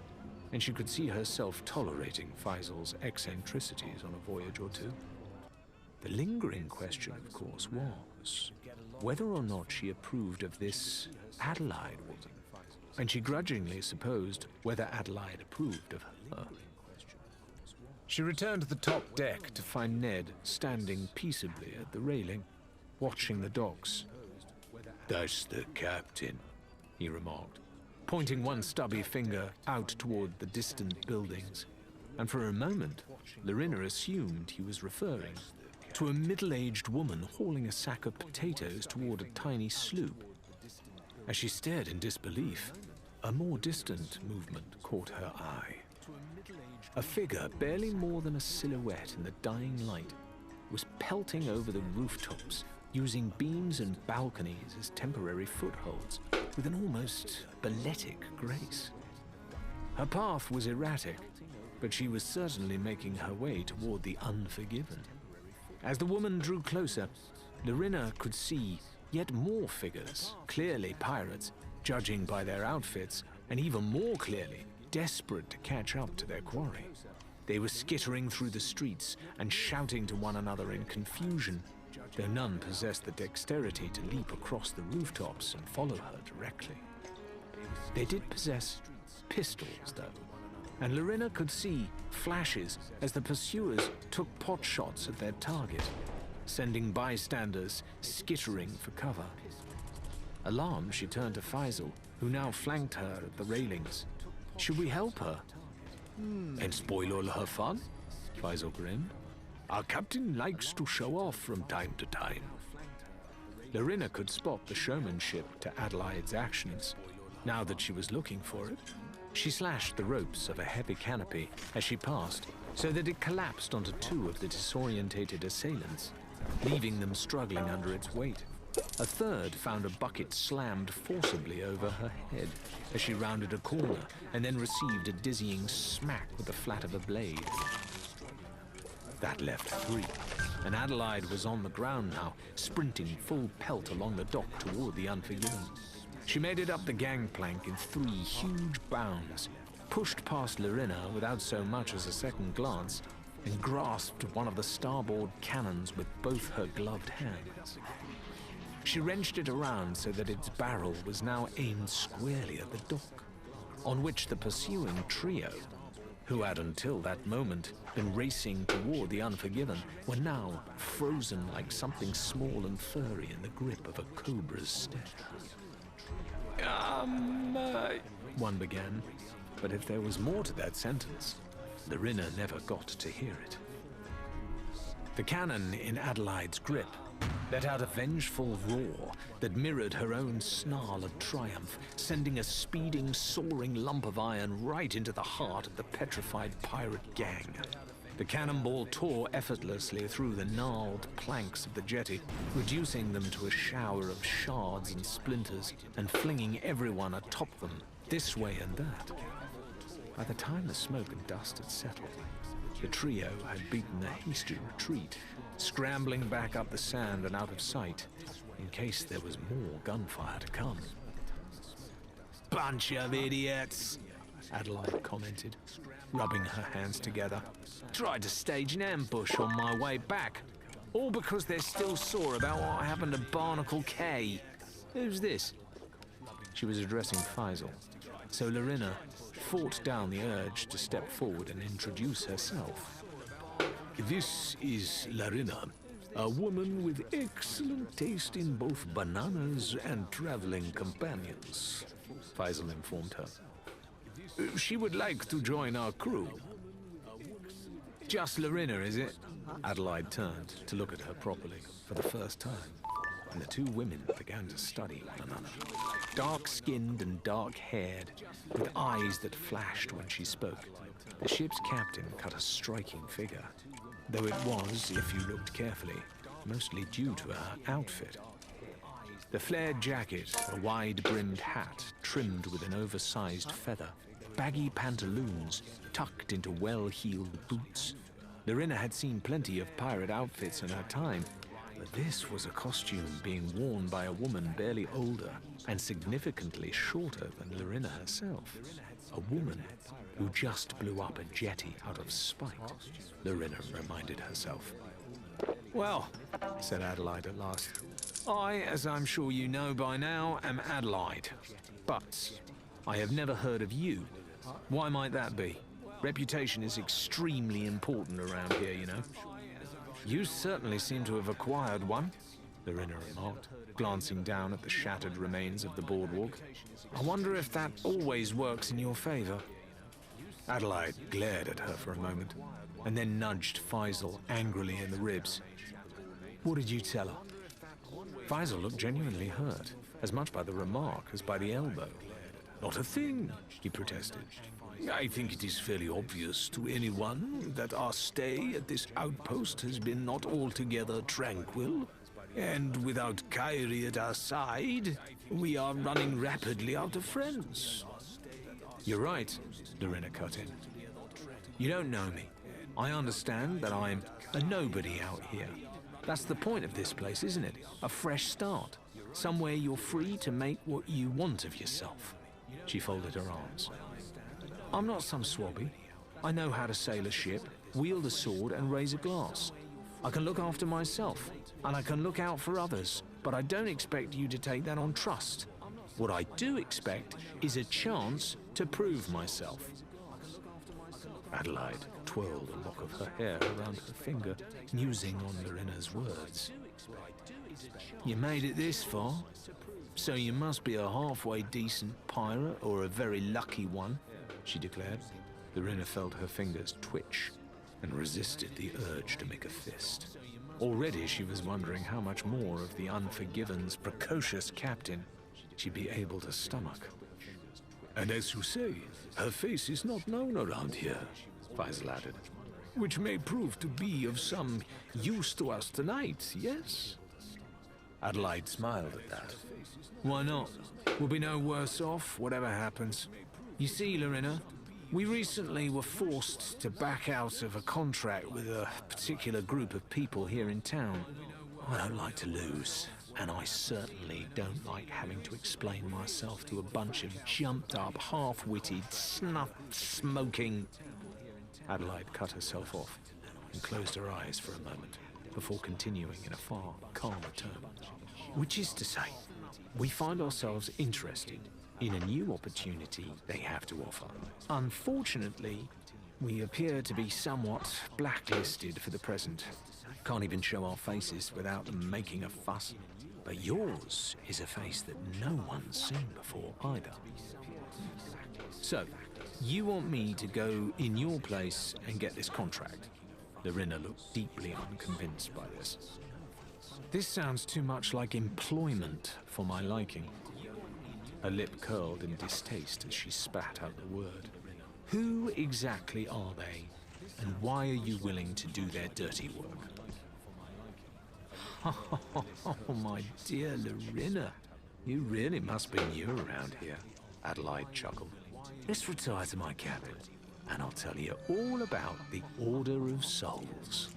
and she could see herself tolerating Faisal's eccentricities on a voyage or two. The lingering question, of course, was whether or not she approved of this Adelaide woman, and she grudgingly supposed whether Adelaide approved of her. She returned to the top deck to find Ned standing peaceably at the railing, watching the docks. That's the captain, he remarked, pointing one stubby finger out toward the distant buildings, and for a moment, Lorena assumed he was referring to a middle-aged woman hauling a sack of potatoes toward a tiny sloop. As she stared in disbelief, a more distant movement caught her eye. A figure barely more than a silhouette in the dying light was pelting over the rooftops, using beams and balconies as temporary footholds with an almost balletic grace. Her path was erratic, but she was certainly making her way toward the unforgiven. As the woman drew closer, Lorena could see yet more figures, clearly pirates, judging by their outfits, and even more clearly, desperate to catch up to their quarry. They were skittering through the streets and shouting to one another in confusion, though none possessed the dexterity to leap across the rooftops and follow her directly. They did possess pistols, though, and Lorena could see flashes as the pursuers took pot shots at their target, sending bystanders skittering for cover. Alarmed, she turned to Faisal, who now flanked her at the railings. Should we help her? And spoil all her fun? Faisal grinned. Our captain likes to show off from time to time. Lorena could spot the showmanship to Adelaide's actions, now that she was looking for it. She slashed the ropes of a heavy canopy as she passed, so that it collapsed onto 2 of the disorientated assailants, leaving them struggling under its weight. A third found a bucket slammed forcibly over her head as she rounded a corner, and then received a dizzying smack with the flat of a blade. That left 3, and Adelaide was on the ground now, sprinting full pelt along the dock toward the Unforgiven. She made it up the gangplank in 3 huge bounds, pushed past Larina without so much as a second glance, and grasped one of the starboard cannons with both her gloved hands. She wrenched it around so that its barrel was now aimed squarely at the dock, on which the pursuing trio, who had until that moment been racing toward the Unforgiven, were now frozen like something small and furry in the grip of a cobra's stare. One began, but if there was more to that sentence, Larina never got to hear it. The cannon in Adelaide's grip let out a vengeful roar that mirrored her own snarl of triumph, sending a speeding, soaring lump of iron right into the heart of the petrified pirate gang. The cannonball tore effortlessly through the gnarled planks of the jetty, reducing them to a shower of shards and splinters, and flinging everyone atop them, this way and that. By the time the smoke and dust had settled, the trio had beaten a hasty retreat, scrambling back up the sand and out of sight, in case there was more gunfire to come. "Bunch of idiots," Adelaide commented, rubbing her hands together. "Tried to stage an ambush on my way back, all because they're still sore about what happened to Barnacle Cay. Who's this?" She was addressing Faisal, so Larina fought down the urge to step forward and introduce herself. This is Larina, a woman with excellent taste in both bananas and traveling companions, Faisal informed her. She would like to join our crew. "Just Larina, is it?" Adelaide turned to look at her properly for the first time, and the 2 women began to study one another. Dark-skinned and dark-haired, with eyes that flashed when she spoke, the ship's captain cut a striking figure, though it was, if you looked carefully, mostly due to her outfit. The flared jacket, a wide-brimmed hat trimmed with an oversized feather, baggy pantaloons tucked into well-heeled boots. Larina had seen plenty of pirate outfits in her time, but this was a costume being worn by a woman barely older and significantly shorter than Larina herself. A woman who just blew up a jetty out of spite, Larina reminded herself. "Well," said Adelaide at last, "I, as I'm sure you know by now, am Adelaide. But I have never heard of you. Why might that be? Reputation is extremely important around here, you know." "You certainly seem to have acquired one," Larina remarked, glancing down at the shattered remains of the boardwalk. "I wonder if that always works in your favor." Adelaide glared at her for a moment, and then nudged Faisal angrily in the ribs. "What did you tell her?" Faisal looked genuinely hurt, as much by the remark as by the elbow. Not a thing, he protested. I think it is fairly obvious to anyone that our stay at this outpost has been not altogether tranquil, and without Kyrie at our side, we are running rapidly out of friends. "You're right," Larina cut in. "You don't know me. I understand that I'm a nobody out here. That's the point of this place, isn't it? A fresh start. Somewhere you're free to make what you want of yourself." She folded her arms. "I'm not some swabby. I know how to sail a ship, wield a sword, and raise a glass. I can look after myself, and I can look out for others, but I don't expect you to take that on trust. What I do expect is a chance to prove myself." Adelaide twirled a lock of her hair around her finger, musing on Larina's words. "You made it this far, so you must be a halfway decent pirate or a very lucky one," she declared. Larina felt her fingers twitch and resisted the urge to make a fist. Already she was wondering how much more of the Unforgiven's precocious captain she'd be able to stomach. And as you say, her face is not known around here, Faisal added. "Which may prove to be of some use to us tonight, yes?" Adelaide smiled at that. "Why not? We'll be no worse off, whatever happens. You see, Larina, We recently were forced to back out of a contract with a particular group of people here in town. I don't like to lose, and I certainly don't like having to explain myself to a bunch of jumped-up, half-witted, snuff-smoking... Adelaide cut herself off and closed her eyes for a moment before continuing in a far calmer tone. Which is to say, we find ourselves interested in a new opportunity they have to offer. Unfortunately, we appear to be somewhat blacklisted for the present. Can't even show our faces without them making a fuss. But yours is a face that no one's seen before either. So, you want me to go in your place and get this contract? Lorena looked deeply unconvinced by this. This sounds too much like employment for my liking. Her lip curled in distaste as she spat out the word. Who exactly are they, and why are you willing to do their dirty work? Oh, my dear Lorena, you really must be new around here, Adelaide chuckled. Let's retire to my cabin, and I'll tell you all about the Order of Souls.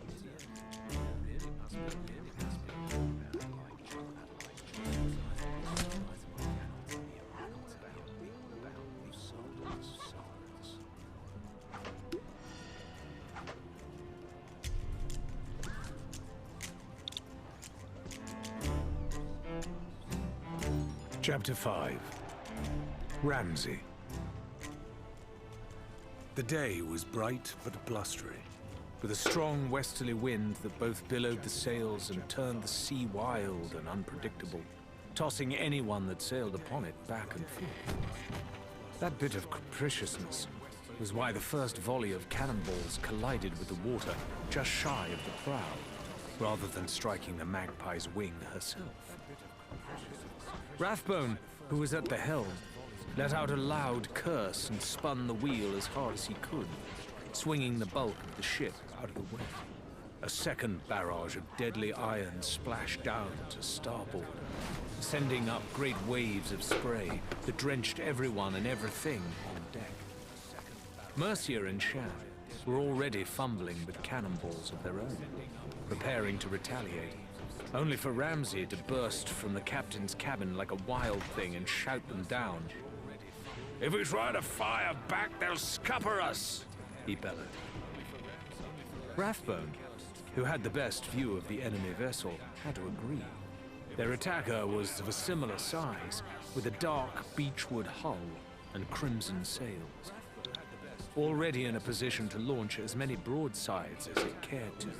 Chapter 5. Ramsay. The day was bright but blustery, with a strong westerly wind that both billowed the sails and turned the sea wild and unpredictable, tossing anyone that sailed upon it back and forth. That bit of capriciousness was why the first volley of cannonballs collided with the water just shy of the prow, rather than striking the Magpie's wing herself. Rathbone, who was at the helm, let out a loud curse and spun the wheel as hard as he could, swinging the bulk of the ship out of the way. A second barrage of deadly iron splashed down to starboard, sending up great waves of spray that drenched everyone and everything on deck. Mercia and Shan were already fumbling with cannonballs of their own, preparing to retaliate, only for Ramsay to burst from the captain's cabin like a wild thing and shout them down. "If we try to fire back, they'll scupper us," he bellowed. Rathbone, who had the best view of the enemy vessel, had to agree. Their attacker was of a similar size, with a dark beechwood hull and crimson sails, already in a position to launch as many broadsides as it cared to.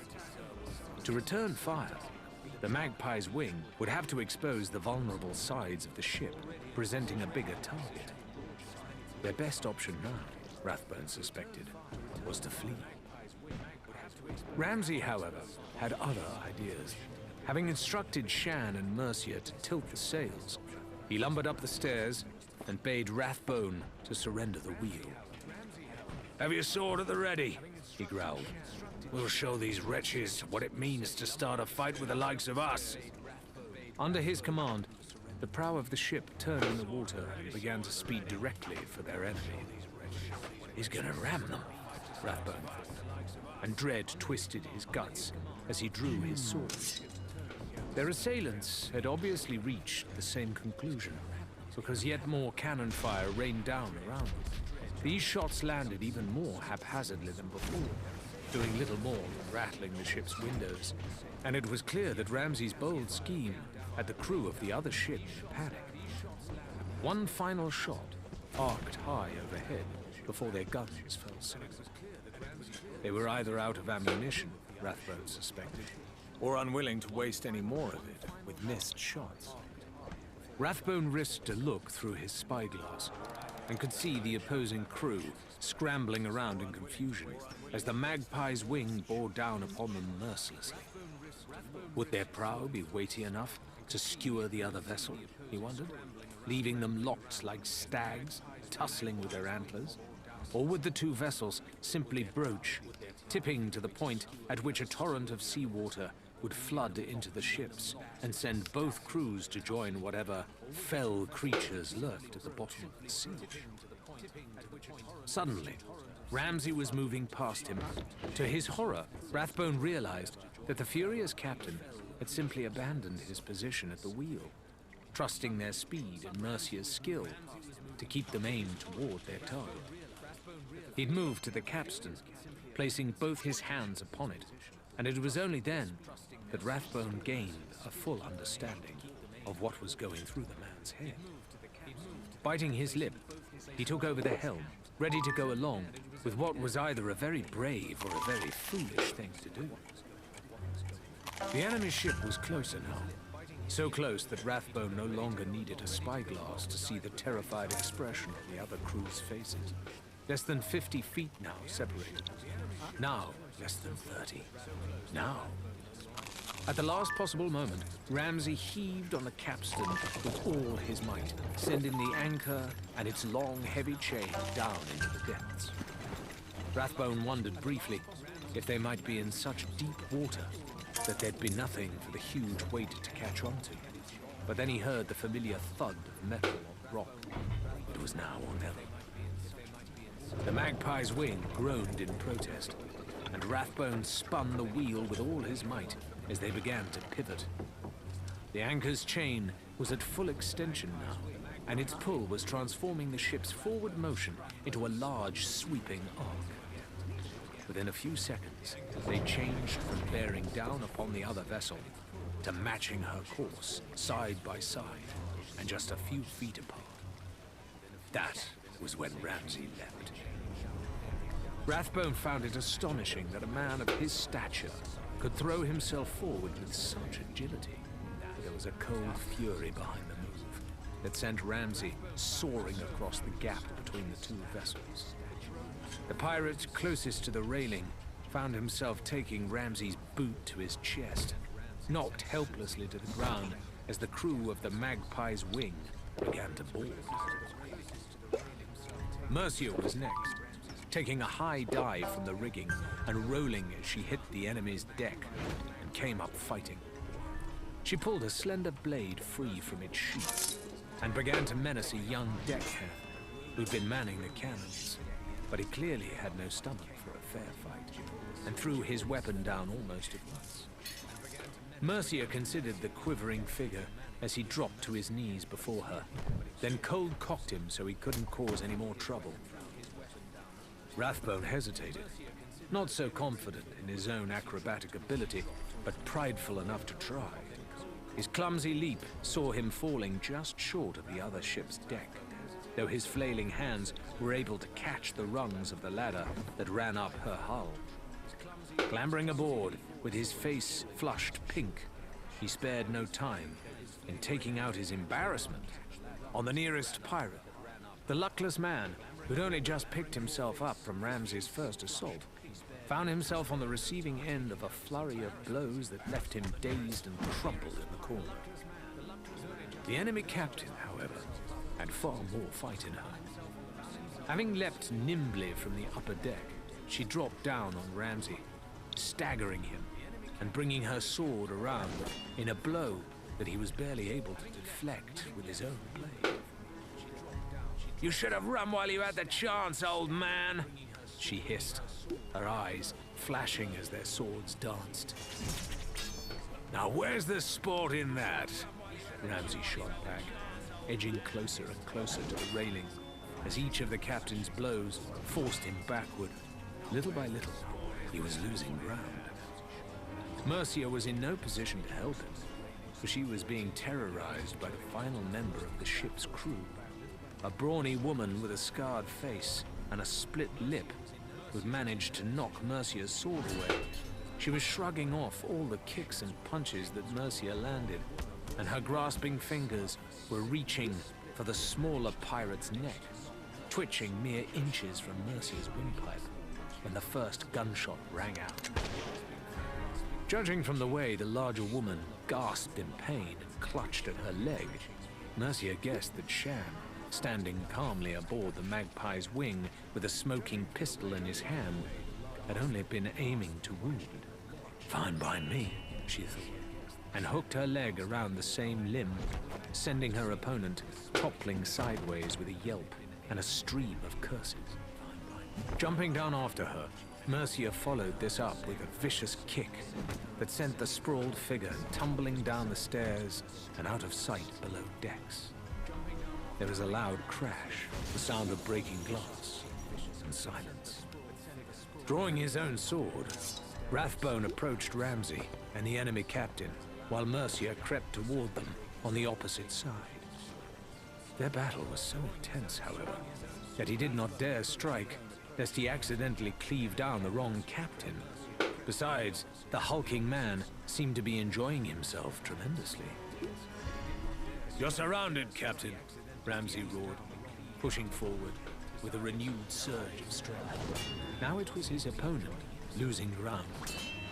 To return fire, the Magpie's wing would have to expose the vulnerable sides of the ship, presenting a bigger target. Their best option now, Rathbone suspected, was to flee. Ramsay, however, had other ideas. Having instructed Shan and Mercia to tilt the sails, he lumbered up the stairs and bade Rathbone to surrender the wheel. "Have your sword at the ready," he growled. "We'll show these wretches what it means to start a fight with the likes of us." Under his command, the prow of the ship turned in the water and began to speed directly for their enemy. "He's gonna ram them," Rathbone thought, and dread twisted his guts as he drew his sword. Their assailants had obviously reached the same conclusion, because yet more cannon fire rained down around them. These shots landed even more haphazardly than before, doing little more than rattling the ship's windows, and it was clear that Ramsay's bold scheme had the crew of the other ship in panic. One final shot arced high overhead before their guns fell silent. They were either out of ammunition, Rathbone suspected, or unwilling to waste any more of it with missed shots. Rathbone risked a look through his spyglass and could see the opposing crew scrambling around in confusion as the Magpie's wing bore down upon them mercilessly. Would their prow be weighty enough to skewer the other vessel, he wondered, leaving them locked like stags, tussling with their antlers? Or would the two vessels simply broach, tipping to the point at which a torrent of seawater would flood into the ships and send both crews to join whatever fell creatures lurked at the bottom of the sea? Suddenly, Ramsay was moving past him. To his horror, Rathbone realized that the furious captain had simply abandoned his position at the wheel, trusting their speed and Mercia's skill to keep them aimed toward their target. He'd moved to the capstan, placing both his hands upon it, and it was only then that Rathbone gained a full understanding of what was going through the man's head. Biting his lip, he took over the helm, ready to go along with what was either a very brave or a very foolish thing to do. The enemy ship was closer now, so close that Rathbone no longer needed a spyglass to see the terrified expression of the other crew's faces. Less than 50 feet now separated. Now, less than 30. Now. At the last possible moment, Ramsay heaved on the capstan with all his might, sending the anchor and its long, heavy chain down into the depths. Rathbone wondered briefly if they might be in such deep water that there'd be nothing for the huge weight to catch onto. But then he heard the familiar thud of metal on rock. It was now or never. The magpie's wing groaned in protest, and Rathbone spun the wheel with all his might as they began to pivot. The anchor's chain was at full extension now, and its pull was transforming the ship's forward motion into a large, sweeping arc. Within a few seconds, they changed from bearing down upon the other vessel to matching her course, side by side, and just a few feet apart. That was when Ramsay leapt. Rathbone found it astonishing that a man of his stature could throw himself forward with such agility. There was a cold fury behind the move that sent Ramsay soaring across the gap between the two vessels. The pirate closest to the railing found himself taking Ramsay's boot to his chest, knocked helplessly to the ground as the crew of the Magpie's wing began to board. Mercia was next, taking a high dive from the rigging and rolling as she hit the enemy's deck and came up fighting. She pulled a slender blade free from its sheath and began to menace a young deckhand who'd been manning the cannons, but he clearly had no stomach for a fair fight and threw his weapon down almost at once. Mercia considered the quivering figure as he dropped to his knees before her, then cold-cocked him so he couldn't cause any more trouble. Rathbone hesitated, not so confident in his own acrobatic ability, but prideful enough to try. His clumsy leap saw him falling just short of the other ship's deck, though his flailing hands were able to catch the rungs of the ladder that ran up her hull. Clambering aboard, with his face flushed pink, he spared no time in taking out his embarrassment on the nearest pirate. The luckless man, who'd only just picked himself up from Ramsay's first assault, found himself on the receiving end of a flurry of blows that left him dazed and crumpled in the corner. The enemy captain, however, had far more fight in her. Having leapt nimbly from the upper deck, she dropped down on Ramsay, staggering him and bringing her sword around in a blow that he was barely able to deflect with his own blade. "You should have run while you had the chance, old man," she hissed, her eyes flashing as their swords danced. "Now where's the sport in that?" Ramsay shot back, edging closer and closer to the railing as each of the captain's blows forced him backward. Little by little, he was losing ground. Mercia was in no position to help him, for she was being terrorized by the final member of the ship's crew, a brawny woman with a scarred face and a split lip who'd managed to knock Mercia's sword away. She was shrugging off all the kicks and punches that Mercia landed, and her grasping fingers were reaching for the smaller pirate's neck, twitching mere inches from Mercia's windpipe when the first gunshot rang out. Judging from the way the larger woman gasped in pain and clutched at her leg, Mercia guessed that Sham, standing calmly aboard the Magpie's wing with a smoking pistol in his hand, had only been aiming to wound. "Fine by me," she thought, and hooked her leg around the same limb, sending her opponent toppling sideways with a yelp and a stream of curses. Jumping down after her, Mercia followed this up with a vicious kick that sent the sprawled figure tumbling down the stairs and out of sight below decks. There was a loud crash, the sound of breaking glass, and silence. Drawing his own sword, Rathbone approached Ramsay and the enemy captain, while Mercia crept toward them on the opposite side. Their battle was so intense, however, that he did not dare strike, lest he accidentally cleave down the wrong captain. Besides, the hulking man seemed to be enjoying himself tremendously. You're surrounded, Captain, Ramsay roared, pushing forward with a renewed surge of strength. Now it was his opponent losing ground,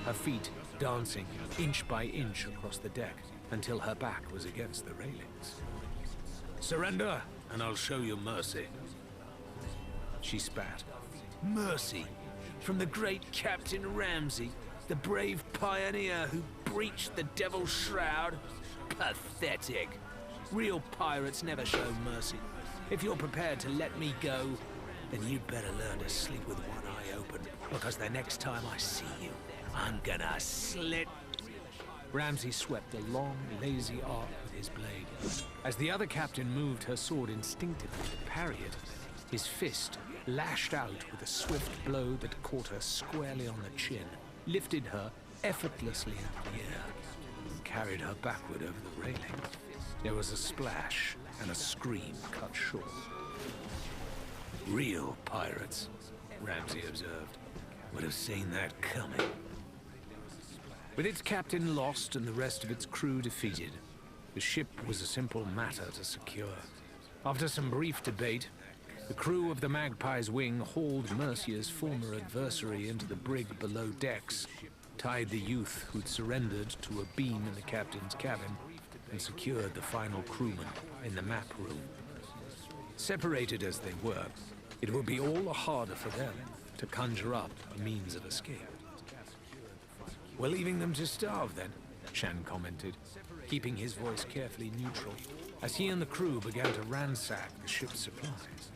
her feet dancing inch by inch across the deck until her back was against the railings. Surrender, and I'll show you mercy. She spat. Mercy? From the great Captain Ramsay, the brave pioneer who breached the Devil's Shroud? Pathetic. Real pirates never show mercy. If you're prepared to let me go, then you'd better learn to sleep with one eye open, because the next time I see you, I'm gonna slit. Ramsay swept a long, lazy arc with his blade. As the other captain moved her sword instinctively to parry it, his fist lashed out with a swift blow that caught her squarely on the chin, lifted her effortlessly into the air, and carried her backward over the railing. There was a splash and a scream cut short. Real pirates, Ramsay observed, would have seen that coming. With its captain lost and the rest of its crew defeated, the ship was a simple matter to secure. After some brief debate, the crew of the Magpie's wing hauled Mercia's former adversary into the brig below decks, tied the youth who'd surrendered to a beam in the captain's cabin, and secured the final crewman in the map room. Separated as they were, it would be all the harder for them to conjure up a means of escape. "We're leaving them to starve, then," Shan commented, keeping his voice carefully neutral, as he and the crew began to ransack the ship's supplies.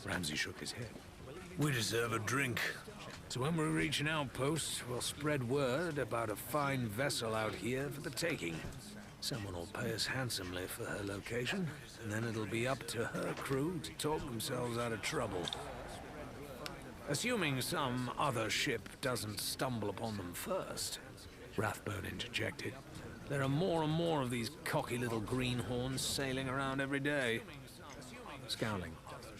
Ramsay shook his head. We deserve a drink. "So when we reach an outpost, we'll spread word about a fine vessel out here for the taking. Someone will pay us handsomely for her location, and then it'll be up to her crew to talk themselves out of trouble. Assuming some other ship doesn't stumble upon them first," Rathbone interjected. "There are more and more of these cocky little greenhorns sailing around every day." Scowling,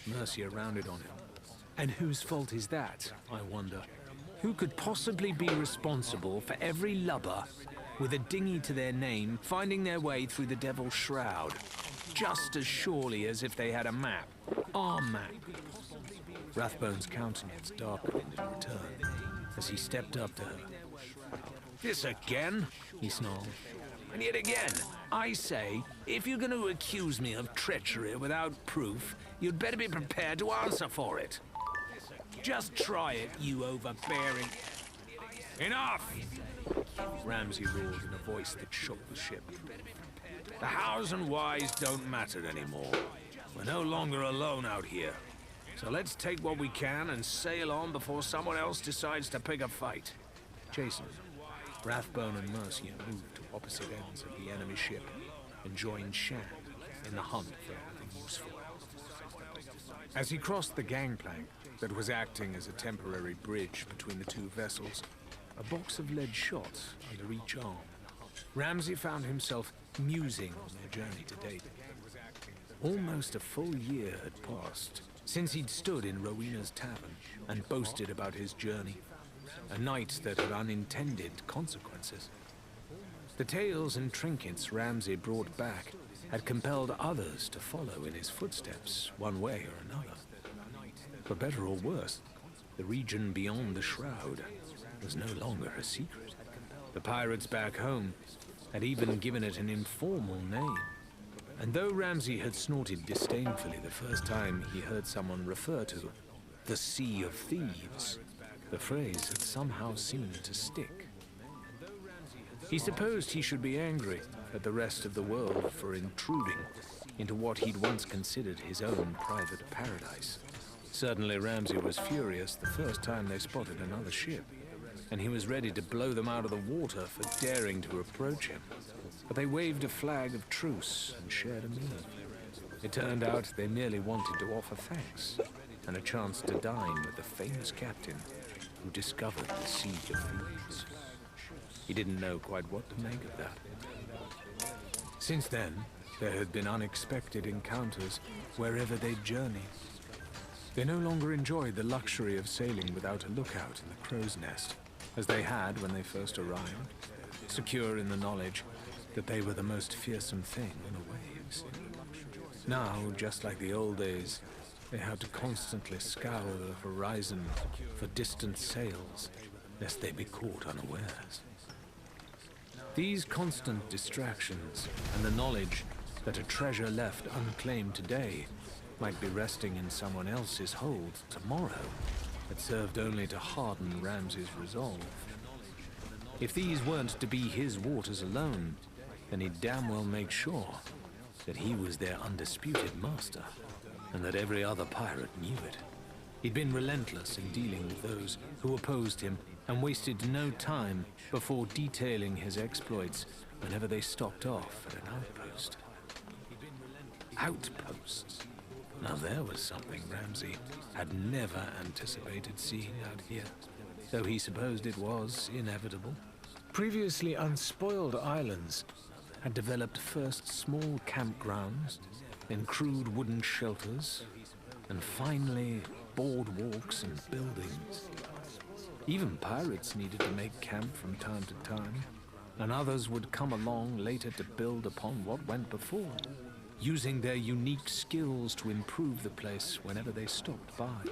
Mercia rounded on him. "And whose fault is that, I wonder? Who could possibly be responsible for every lubber with a dinghy to their name finding their way through the Devil's Shroud, just as surely as if they had a map? Our map." Rathbone's countenance darkened in return as he stepped up to her. "This again?" he snarled. "And yet again, I say, if you're going to accuse me of treachery without proof, you'd better be prepared to answer for it. Just try it, you overbearing..." "Enough!" Ramsay roared in a voice that shook the ship. "The hows and whys don't matter anymore. We're no longer alone out here. So let's take what we can and sail on before someone else decides to pick a fight." Jason, Rathbone and Mercia moved to opposite ends of the enemy ship and joined Shan in the hunt for anything useful. As he crossed the gangplank that was acting as a temporary bridge between the two vessels, a box of lead shot under each arm, Ramsay found himself musing on their journey to date. Almost a full year had passed since he'd stood in Rowena's tavern and boasted about his journey, a night that had unintended consequences. The tales and trinkets Ramsay brought back had compelled others to follow in his footsteps, one way or another. For better or worse, the region beyond the Shroud was no longer a secret. The pirates back home had even given it an informal name. And though Ramsay had snorted disdainfully the first time he heard someone refer to the Sea of Thieves, the phrase had somehow seemed to stick. He supposed he should be angry at the rest of the world for intruding into what he'd once considered his own private paradise. Certainly Ramsay was furious the first time they spotted another ship, and he was ready to blow them out of the water for daring to approach him. But they waved a flag of truce and shared a meal. It turned out they merely wanted to offer thanks and a chance to dine with the famous captain who discovered the Siege of Thebes. He didn't know quite what to make of that. Since then, there had been unexpected encounters wherever they'd journeyed. They no longer enjoyed the luxury of sailing without a lookout in the crow's nest, as they had when they first arrived, secure in the knowledge that they were the most fearsome thing on the waves. Now, just like the old days, they had to constantly scour the horizon for distant sails, lest they be caught unawares. These constant distractions and the knowledge that a treasure left unclaimed today might be resting in someone else's hold tomorrow had served only to harden Ramsay's resolve. If these weren't to be his waters alone, then he'd damn well make sure that he was their undisputed master, and that every other pirate knew it. He'd been relentless in dealing with those who opposed him, and wasted no time before detailing his exploits whenever they stopped off at an outpost. Outposts? Now there was something Ramsay had never anticipated seeing out here, though he supposed it was inevitable. Previously unspoiled islands had developed first small campgrounds, then crude wooden shelters, and finally boardwalks and buildings. Even pirates needed to make camp from time to time, and others would come along later to build upon what went before, using their unique skills to improve the place whenever they stopped by.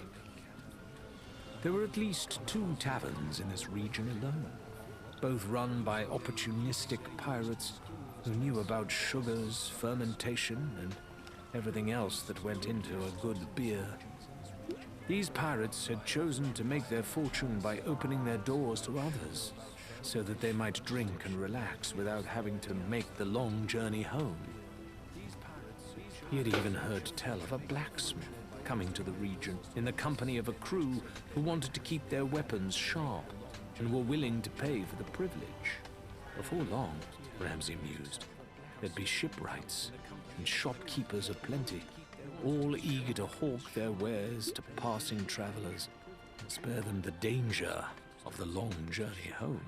There were at least 2 taverns in this region alone, both run by opportunistic pirates who knew about sugars, fermentation, and everything else that went into a good beer. These pirates had chosen to make their fortune by opening their doors to others, so that they might drink and relax without having to make the long journey home. He had even heard tell of a blacksmith coming to the region in the company of a crew who wanted to keep their weapons sharp and were willing to pay for the privilege. Before long, Ramsay mused, there'd be shipwrights and shopkeepers aplenty, all eager to hawk their wares to passing travelers and spare them the danger of the long journey home.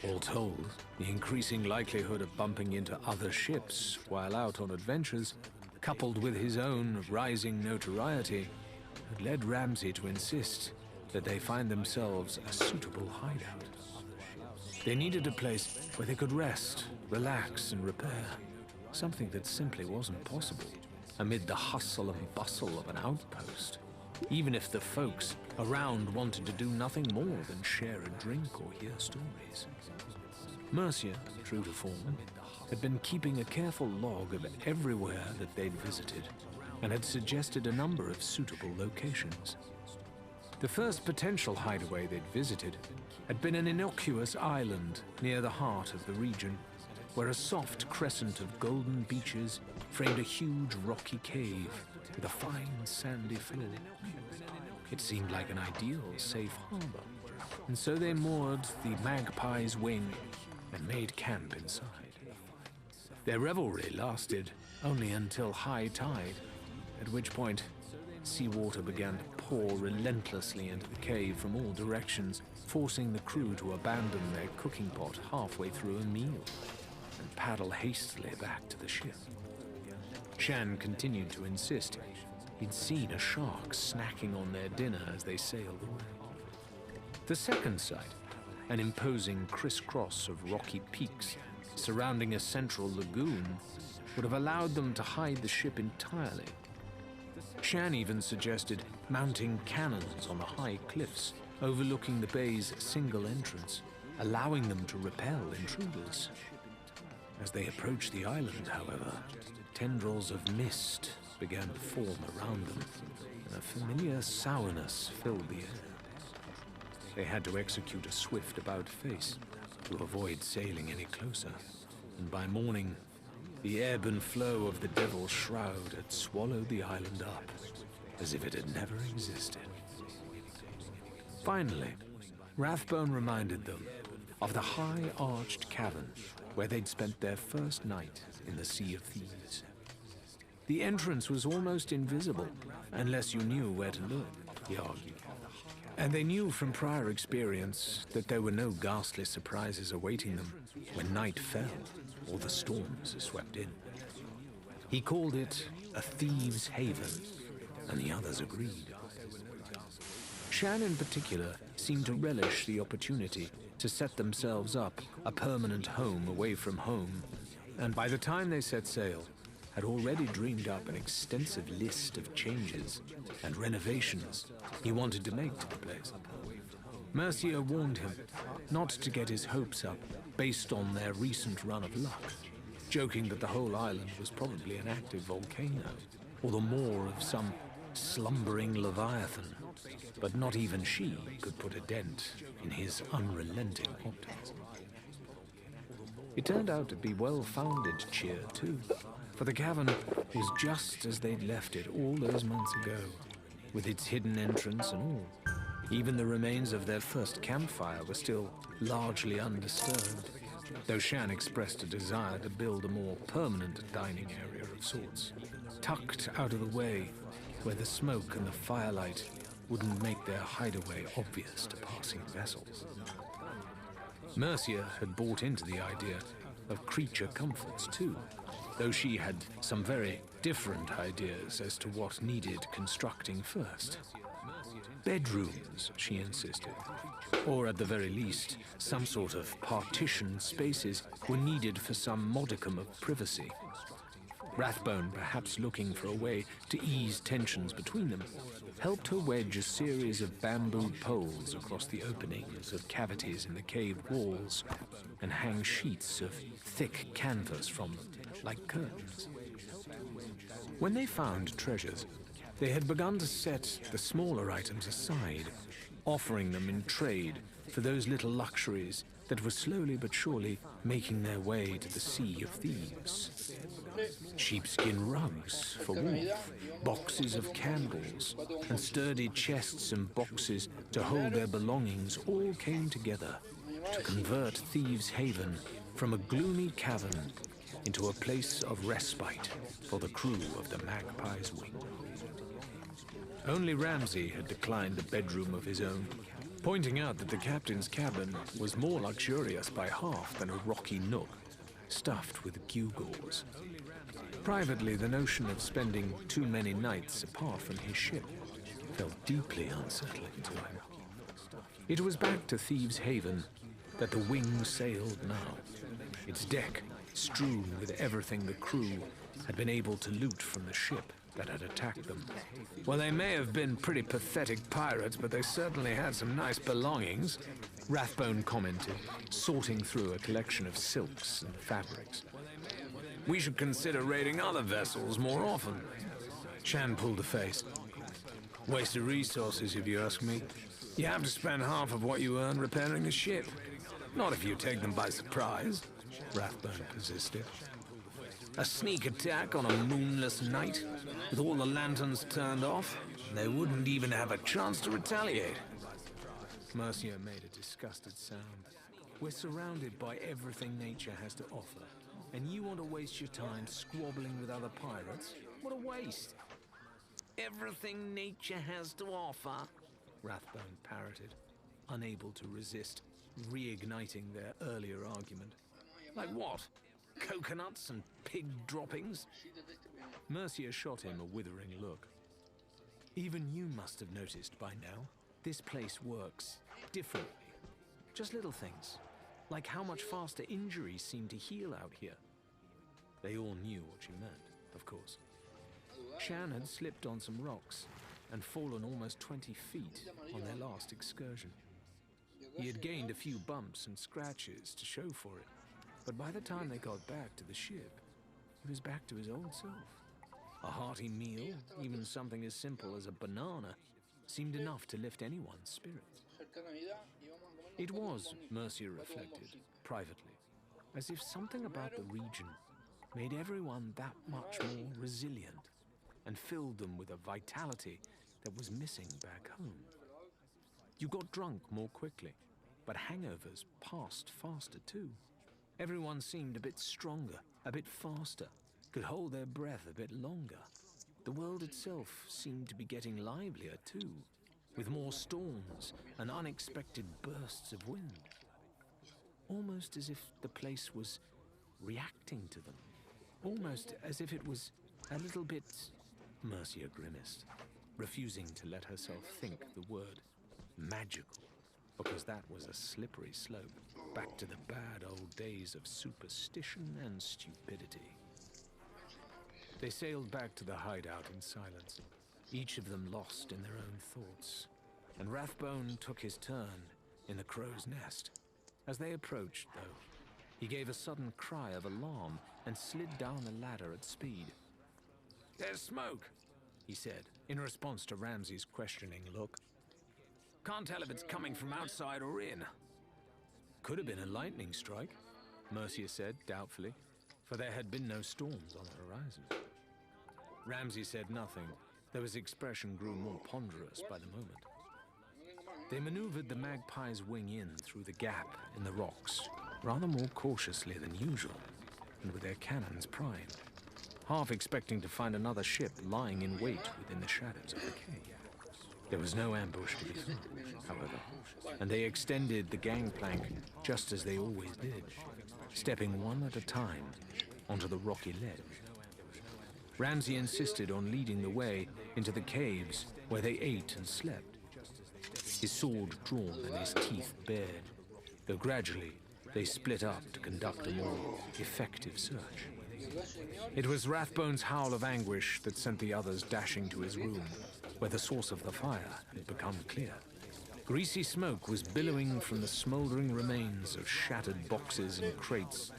All told, the increasing likelihood of bumping into other ships while out on adventures, coupled with his own rising notoriety, had led Ramsay to insist that they find themselves a suitable hideout. They needed a place where they could rest, relax, and repair, something that simply wasn't possible amid the hustle and bustle of an outpost, even if the folks around wanted to do nothing more than share a drink or hear stories. Mercia, true to form, had been keeping a careful log of everywhere that they'd visited, and had suggested a number of suitable locations. The first potential hideaway they'd visited had been an innocuous island near the heart of the region, where a soft crescent of golden beaches framed a huge rocky cave with a fine sandy floor. It seemed like an ideal safe harbor, and so they moored the Magpie's wing and made camp inside. Their revelry lasted only until high tide, at which point seawater began to pour relentlessly into the cave from all directions, forcing the crew to abandon their cooking pot halfway through a meal and paddle hastily back to the ship. Shan continued to insist he'd seen a shark snacking on their dinner as they sailed away. The second site, an imposing crisscross of rocky peaks surrounding a central lagoon, would have allowed them to hide the ship entirely. Shan even suggested mounting cannons on the high cliffs overlooking the bay's single entrance, allowing them to repel intruders. As they approached the island, however, tendrils of mist began to form around them, and a familiar sourness filled the air. They had to execute a swift about-face to avoid sailing any closer, and by morning, the ebb and flow of the Devil's Shroud had swallowed the island up, as if it had never existed. Finally, Rathbone reminded them of the high-arched cavern where they'd spent their first night in the Sea of Thieves. The entrance was almost invisible, unless you knew where to look, he argued. And they knew from prior experience that there were no ghastly surprises awaiting them when night fell or the storms swept in. He called it a thieves' haven, and the others agreed. Shan in particular seemed to relish the opportunity to set themselves up a permanent home away from home, and by the time they set sail, had already dreamed up an extensive list of changes and renovations he wanted to make to the place. Mercia warned him not to get his hopes up based on their recent run of luck, joking that the whole island was probably an active volcano, or the maw of some slumbering leviathan, but not even she could put a dent in his unrelenting optimism. It turned out to be well-founded cheer, too, for the cavern was just as they'd left it all those months ago, with its hidden entrance and all. Even the remains of their first campfire were still largely undisturbed, though Shan expressed a desire to build a more permanent dining area of sorts, tucked out of the way where the smoke and the firelight wouldn't make their hideaway obvious to passing vessels. Mercia had bought into the idea of creature comforts too, though she had some very different ideas as to what needed constructing first. Bedrooms, she insisted, or at the very least, some sort of partitioned spaces were needed for some modicum of privacy. Rathbone, perhaps looking for a way to ease tensions between them, helped her wedge a series of bamboo poles across the openings of cavities in the cave walls and hang sheets of thick canvas from them, like curtains. When they found treasures, they had begun to set the smaller items aside, offering them in trade for those little luxuries that were slowly but surely making their way to the Sea of Thieves. Sheepskin rugs for warmth, boxes of candles, and sturdy chests and boxes to hold their belongings all came together to convert Thieves' Haven from a gloomy cavern into a place of respite for the crew of the Magpie's Wing. Only Ramsay had declined a bedroom of his own, pointing out that the captain's cabin was more luxurious by half than a rocky nook stuffed with gewgaws. Privately, the notion of spending too many nights apart from his ship felt deeply unsettling to him. It was back to Thieves' Haven that the Wing sailed now, its deck strewn with everything the crew had been able to loot from the ship that had attacked them. Well, they may have been pretty pathetic pirates, but they certainly had some nice belongings, Rathbone commented, sorting through a collection of silks and fabrics. We should consider raiding other vessels more often. Shan pulled a face. Waste of resources, if you ask me. You have to spend half of what you earn repairing the ship. Not if you take them by surprise, Rathbone persisted. A sneak attack on a moonless night, with all the lanterns turned off, they wouldn't even have a chance to retaliate. Mercia made a disgusted sound. We're surrounded by everything nature has to offer, and you want to waste your time squabbling with other pirates? What a waste! Everything nature has to offer, Rathbone parroted, unable to resist reigniting their earlier argument. Like what? Coconuts and pig droppings? Mercia shot him a withering look. Even you must have noticed by now, this place works differently. Just little things, like how much faster injuries seem to heal out here. They all knew what she meant, of course. Shan had slipped on some rocks and fallen almost 20 feet on their last excursion. He had gained a few bumps and scratches to show for it, but by the time they got back to the ship, he was back to his old self. A hearty meal, even something as simple as a banana, seemed enough to lift anyone's spirits. It was, Mercia reflected, privately, as if something about the region made everyone that much more resilient. and filled them with a vitality that was missing back home. You got drunk more quickly, but hangovers passed faster too. Everyone seemed a bit stronger, a bit faster, could hold their breath a bit longer. The world itself seemed to be getting livelier too, with more storms and unexpected bursts of wind. Almost as if the place was reacting to them. Almost as if it was a little bit... Mercia grimaced, refusing to let herself think the word magical, because that was a slippery slope back to the bad old days of superstition and stupidity. They sailed back to the hideout in silence, each of them lost in their own thoughts, and Rathbone took his turn in the crow's nest. As they approached, though, he gave a sudden cry of alarm and slid down the ladder at speed. "There's smoke," he said, in response to Ramsay's questioning look. "Can't tell if it's coming from outside or in." "Could have been a lightning strike," Mercia said doubtfully, for there had been no storms on the horizon. Ramsay said nothing, though his expression grew more ponderous by the moment. They maneuvered the magpie's wing in through the gap in the rocks, rather more cautiously than usual, and with their cannons primed, half expecting to find another ship lying in wait within the shadows of the cave. There was no ambush to be found, however, and they extended the gangplank just as they always did, stepping one at a time onto the rocky ledge. Ramsay insisted on leading the way into the caves where they ate and slept, his sword drawn and his teeth bared, though gradually they split up to conduct a more effective search. It was Rathbone's howl of anguish that sent the others dashing to his room, where the source of the fire had become clear. Greasy smoke was billowing from the smouldering remains of shattered boxes and crates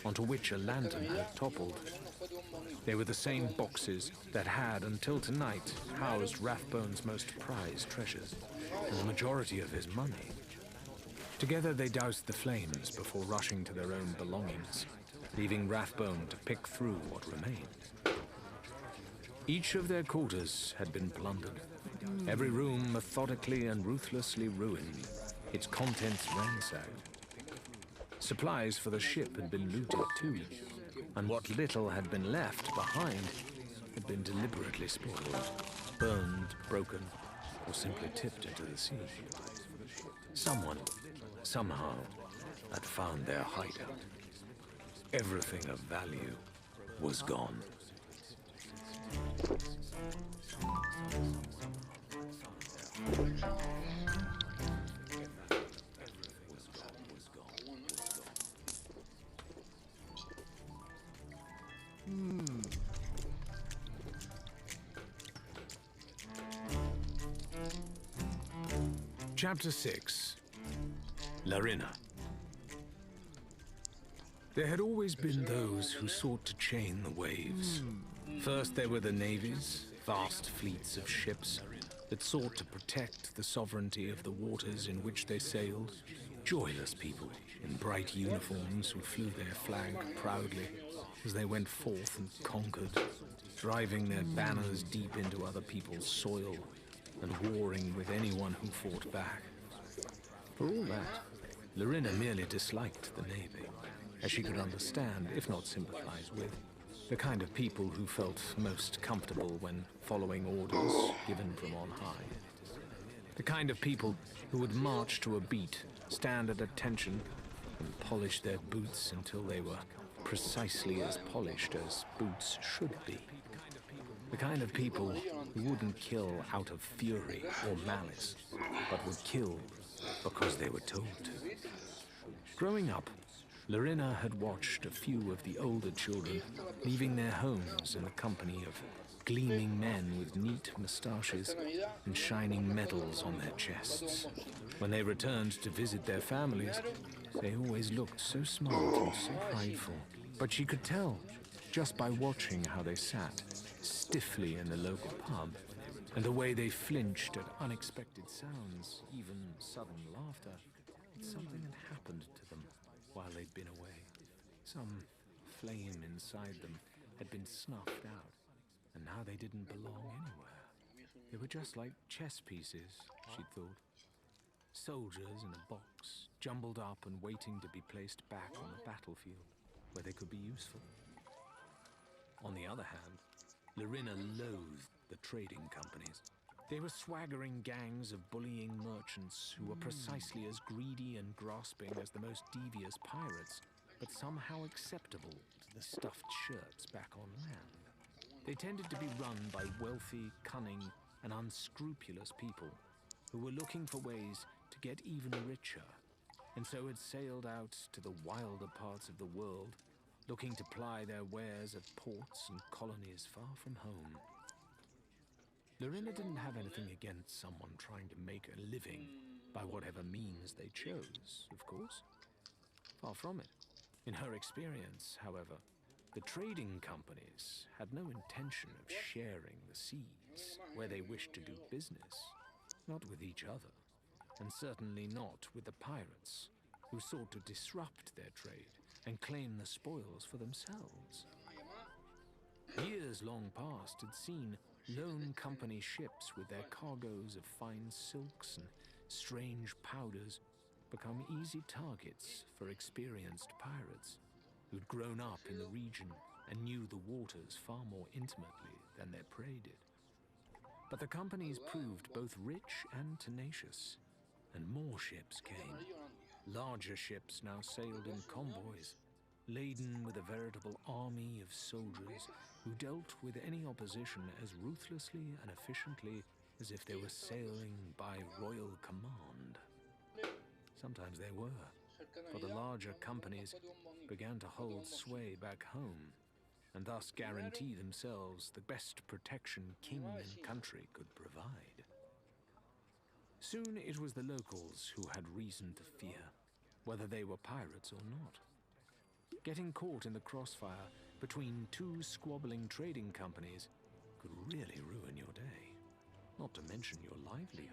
onto which a lantern had toppled. They were the same boxes that had, until tonight, housed Rathbone's most prized treasures, and the majority of his money. Together they doused the flames before rushing to their own belongings, leaving Rathbone to pick through what remained. Each of their quarters had been plundered, every room methodically and ruthlessly ruined, its contents ransacked. Supplies for the ship had been looted too, and what little had been left behind had been deliberately spoiled, burned, broken, or simply tipped into the sea. Someone, somehow, had found their hideout. Everything of value was gone. Chapter 6. Larina. There had always been those who sought to chain the waves. First there were the navies, vast fleets of ships that sought to protect the sovereignty of the waters in which they sailed. Joyless people in bright uniforms who flew their flag proudly as they went forth and conquered, driving their banners deep into other people's soil and warring with anyone who fought back. For all that, Larina merely disliked the Navy, as she could understand, if not sympathize with, the kind of people who felt most comfortable when following orders given from on high. The kind of people who would march to a beat, stand at attention, and polish their boots until they were precisely as polished as boots should be. The kind of people who wouldn't kill out of fury or malice, but would kill because they were told to. Growing up, Larina had watched a few of the older children leaving their homes in the company of gleaming men with neat moustaches and shining medals on their chests. When they returned to visit their families, they always looked so smart and so prideful. But she could tell, just by watching how they sat stiffly in the local pub, and the way they flinched at unexpected sounds, even sudden laughter, that something had happened to them while they'd been away. Some flame inside them had been snuffed out, and now they didn't belong anywhere. They were just like chess pieces, she'd thought. Soldiers in a box, jumbled up and waiting to be placed back on the battlefield, where they could be useful. On the other hand, Larina loathed the trading companies. They were swaggering gangs of bullying merchants who were precisely as greedy and grasping as the most devious pirates, but somehow acceptable to the stuffed shirts back on land. They tended to be run by wealthy, cunning, and unscrupulous people who were looking for ways to get even richer, and so had sailed out to the wilder parts of the world, looking to ply their wares at ports and colonies far from home. Larina didn't have anything against someone trying to make a living by whatever means they chose, of course. Far from it. In her experience, however, the trading companies had no intention of sharing the seas where they wished to do business, not with each other, and certainly not with the pirates, who sought to disrupt their trade and claim the spoils for themselves. Years long past had seen lone company ships with their cargoes of fine silks and strange powders become easy targets for experienced pirates who'd grown up in the region and knew the waters far more intimately than their prey did. But the companies proved both rich and tenacious, and more ships came. Larger ships now sailed in convoys, laden with a veritable army of soldiers who dealt with any opposition as ruthlessly and efficiently as if they were sailing by royal command. Sometimes they were, for the larger companies began to hold sway back home, and thus guarantee themselves the best protection king and country could provide. Soon it was the locals who had reason to fear, whether they were pirates or not. Getting caught in the crossfire between two squabbling trading companies could really ruin your day, not to mention your livelihood,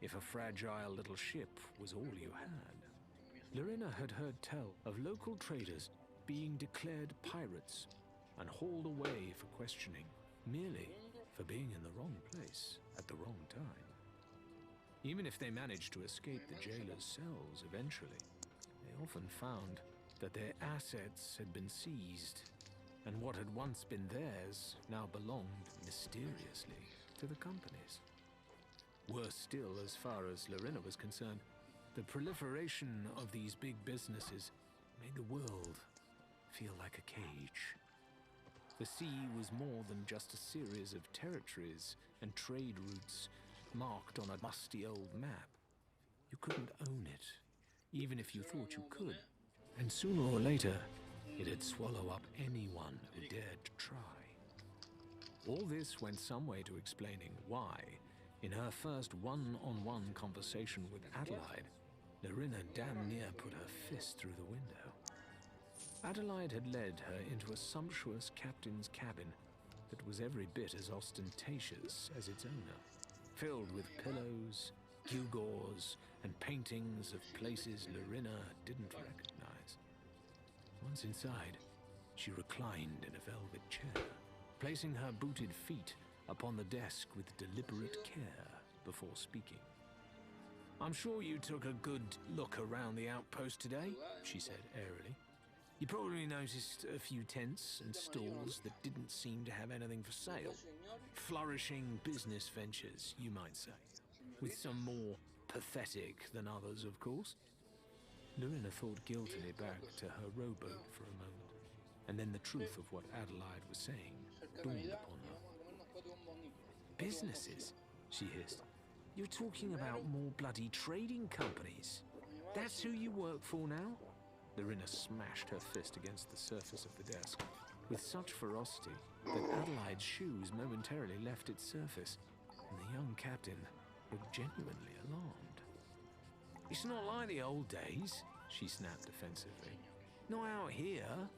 if a fragile little ship was all you had. Larina had heard tell of local traders being declared pirates and hauled away for questioning, merely for being in the wrong place at the wrong time. Even if they managed to escape the jailer's cells eventually, they often found that their assets had been seized, and what had once been theirs now belonged mysteriously to the companies. Worse still, as far as Larina was concerned, the proliferation of these big businesses made the world feel like a cage. The sea was more than just a series of territories and trade routes marked on a musty old map. You couldn't own it, even if you thought you could. And sooner or later, it'd swallow up anyone who dared to try. All this went some way to explaining why, in her first one-on-one conversation with Adelaide, Larina damn near put her fist through the window. Adelaide had led her into a sumptuous captain's cabin that was every bit as ostentatious as its owner, filled with pillows, gewgaws, and paintings of places Larina didn't recognize. Once inside, she reclined in a velvet chair, placing her booted feet upon the desk with deliberate care before speaking. "I'm sure you took a good look around the outpost today," she said airily. "You probably noticed a few tents and stalls that didn't seem to have anything for sale. Flourishing business ventures, you might say, with some more pathetic than others, of course." Larina thought guiltily back to her rowboat for a moment, and then the truth of what Adelaide was saying dawned upon her. "Businesses?" she hissed. "You're talking about more bloody trading companies? That's who you work for now?" Larina smashed her fist against the surface of the desk with such ferocity that Adelaide's shoes momentarily left its surface, and the young captain looked genuinely alarmed. "It's not like the old days," she snapped defensively. "Not out here.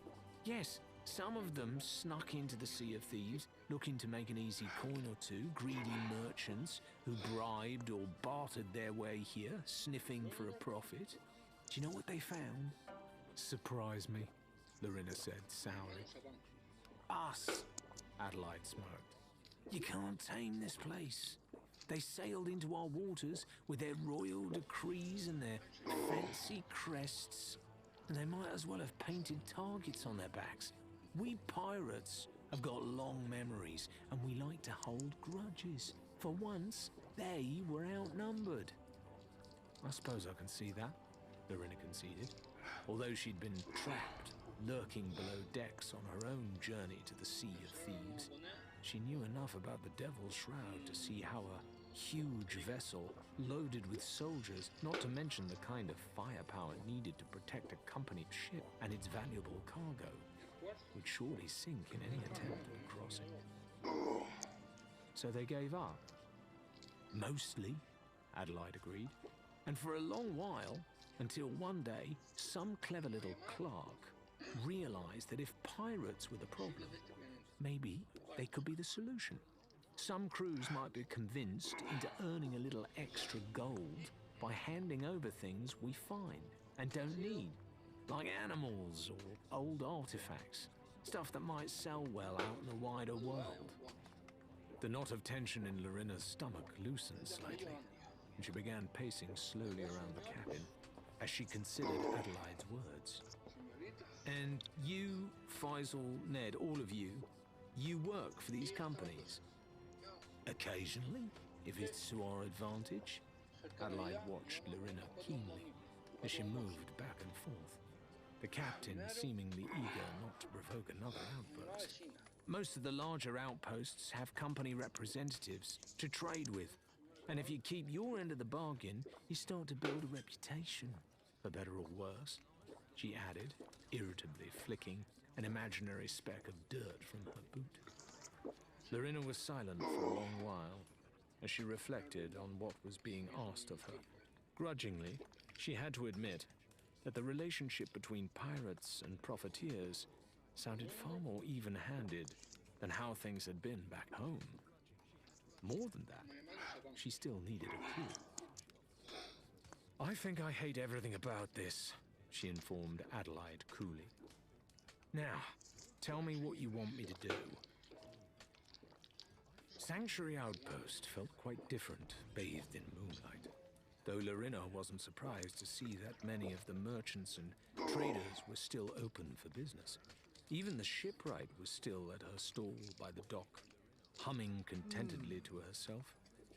Yes, some of them snuck into the Sea of Thieves, looking to make an easy coin or two, greedy merchants who bribed or bartered their way here, sniffing for a profit. Do you know what they found?" "Surprise me," Larina said sourly. Us, Adelaide smirked. You can't tame this place. They sailed into our waters with their royal decrees and their fancy crests, and they might as well have painted targets on their backs. We pirates have got long memories, and we like to hold grudges. For once, they were outnumbered. I suppose I can see that, Lorena conceded. Although she'd been trapped, lurking below decks on her own journey to the Sea of Thieves, she knew enough about the Devil's Shroud to see how a huge vessel loaded with soldiers, not to mention the kind of firepower needed to protect a company ship and its valuable cargo, would surely sink in any attempt at crossing. So they gave up. Mostly, Adelaide agreed. And for a long while, until one day, some clever little clerk realized that if pirates were the problem, maybe they could be the solution. Some crews might be convinced into earning a little extra gold by handing over things we find and don't need, like animals or old artifacts, stuff that might sell well out in the wider world. The knot of tension in Lorena's stomach loosened slightly, and she began pacing slowly around the cabin as she considered Adelaide's words. And you, Faisal, Ned, all of you work for these companies? Occasionally, if it's to our advantage. Adelaide watched Lorena keenly as she moved back and forth, the captain seemingly eager not to provoke another outburst. Most of the larger outposts have company representatives to trade with, and if you keep your end of the bargain, you start to build a reputation, for better or worse, she added, irritably flicking an imaginary speck of dirt from her boot. Lorena was silent for a long while as she reflected on what was being asked of her. Grudgingly, she had to admit that the relationship between pirates and profiteers sounded far more even-handed than how things had been back home. More than that, she still needed a clue. I think I hate everything about this, she informed Adelaide coolly. Now, tell me what you want me to do. Sanctuary Outpost felt quite different, bathed in moonlight, though Lorena wasn't surprised to see that many of the merchants and traders were still open for business. Even the shipwright was still at her stall by the dock, humming contentedly to herself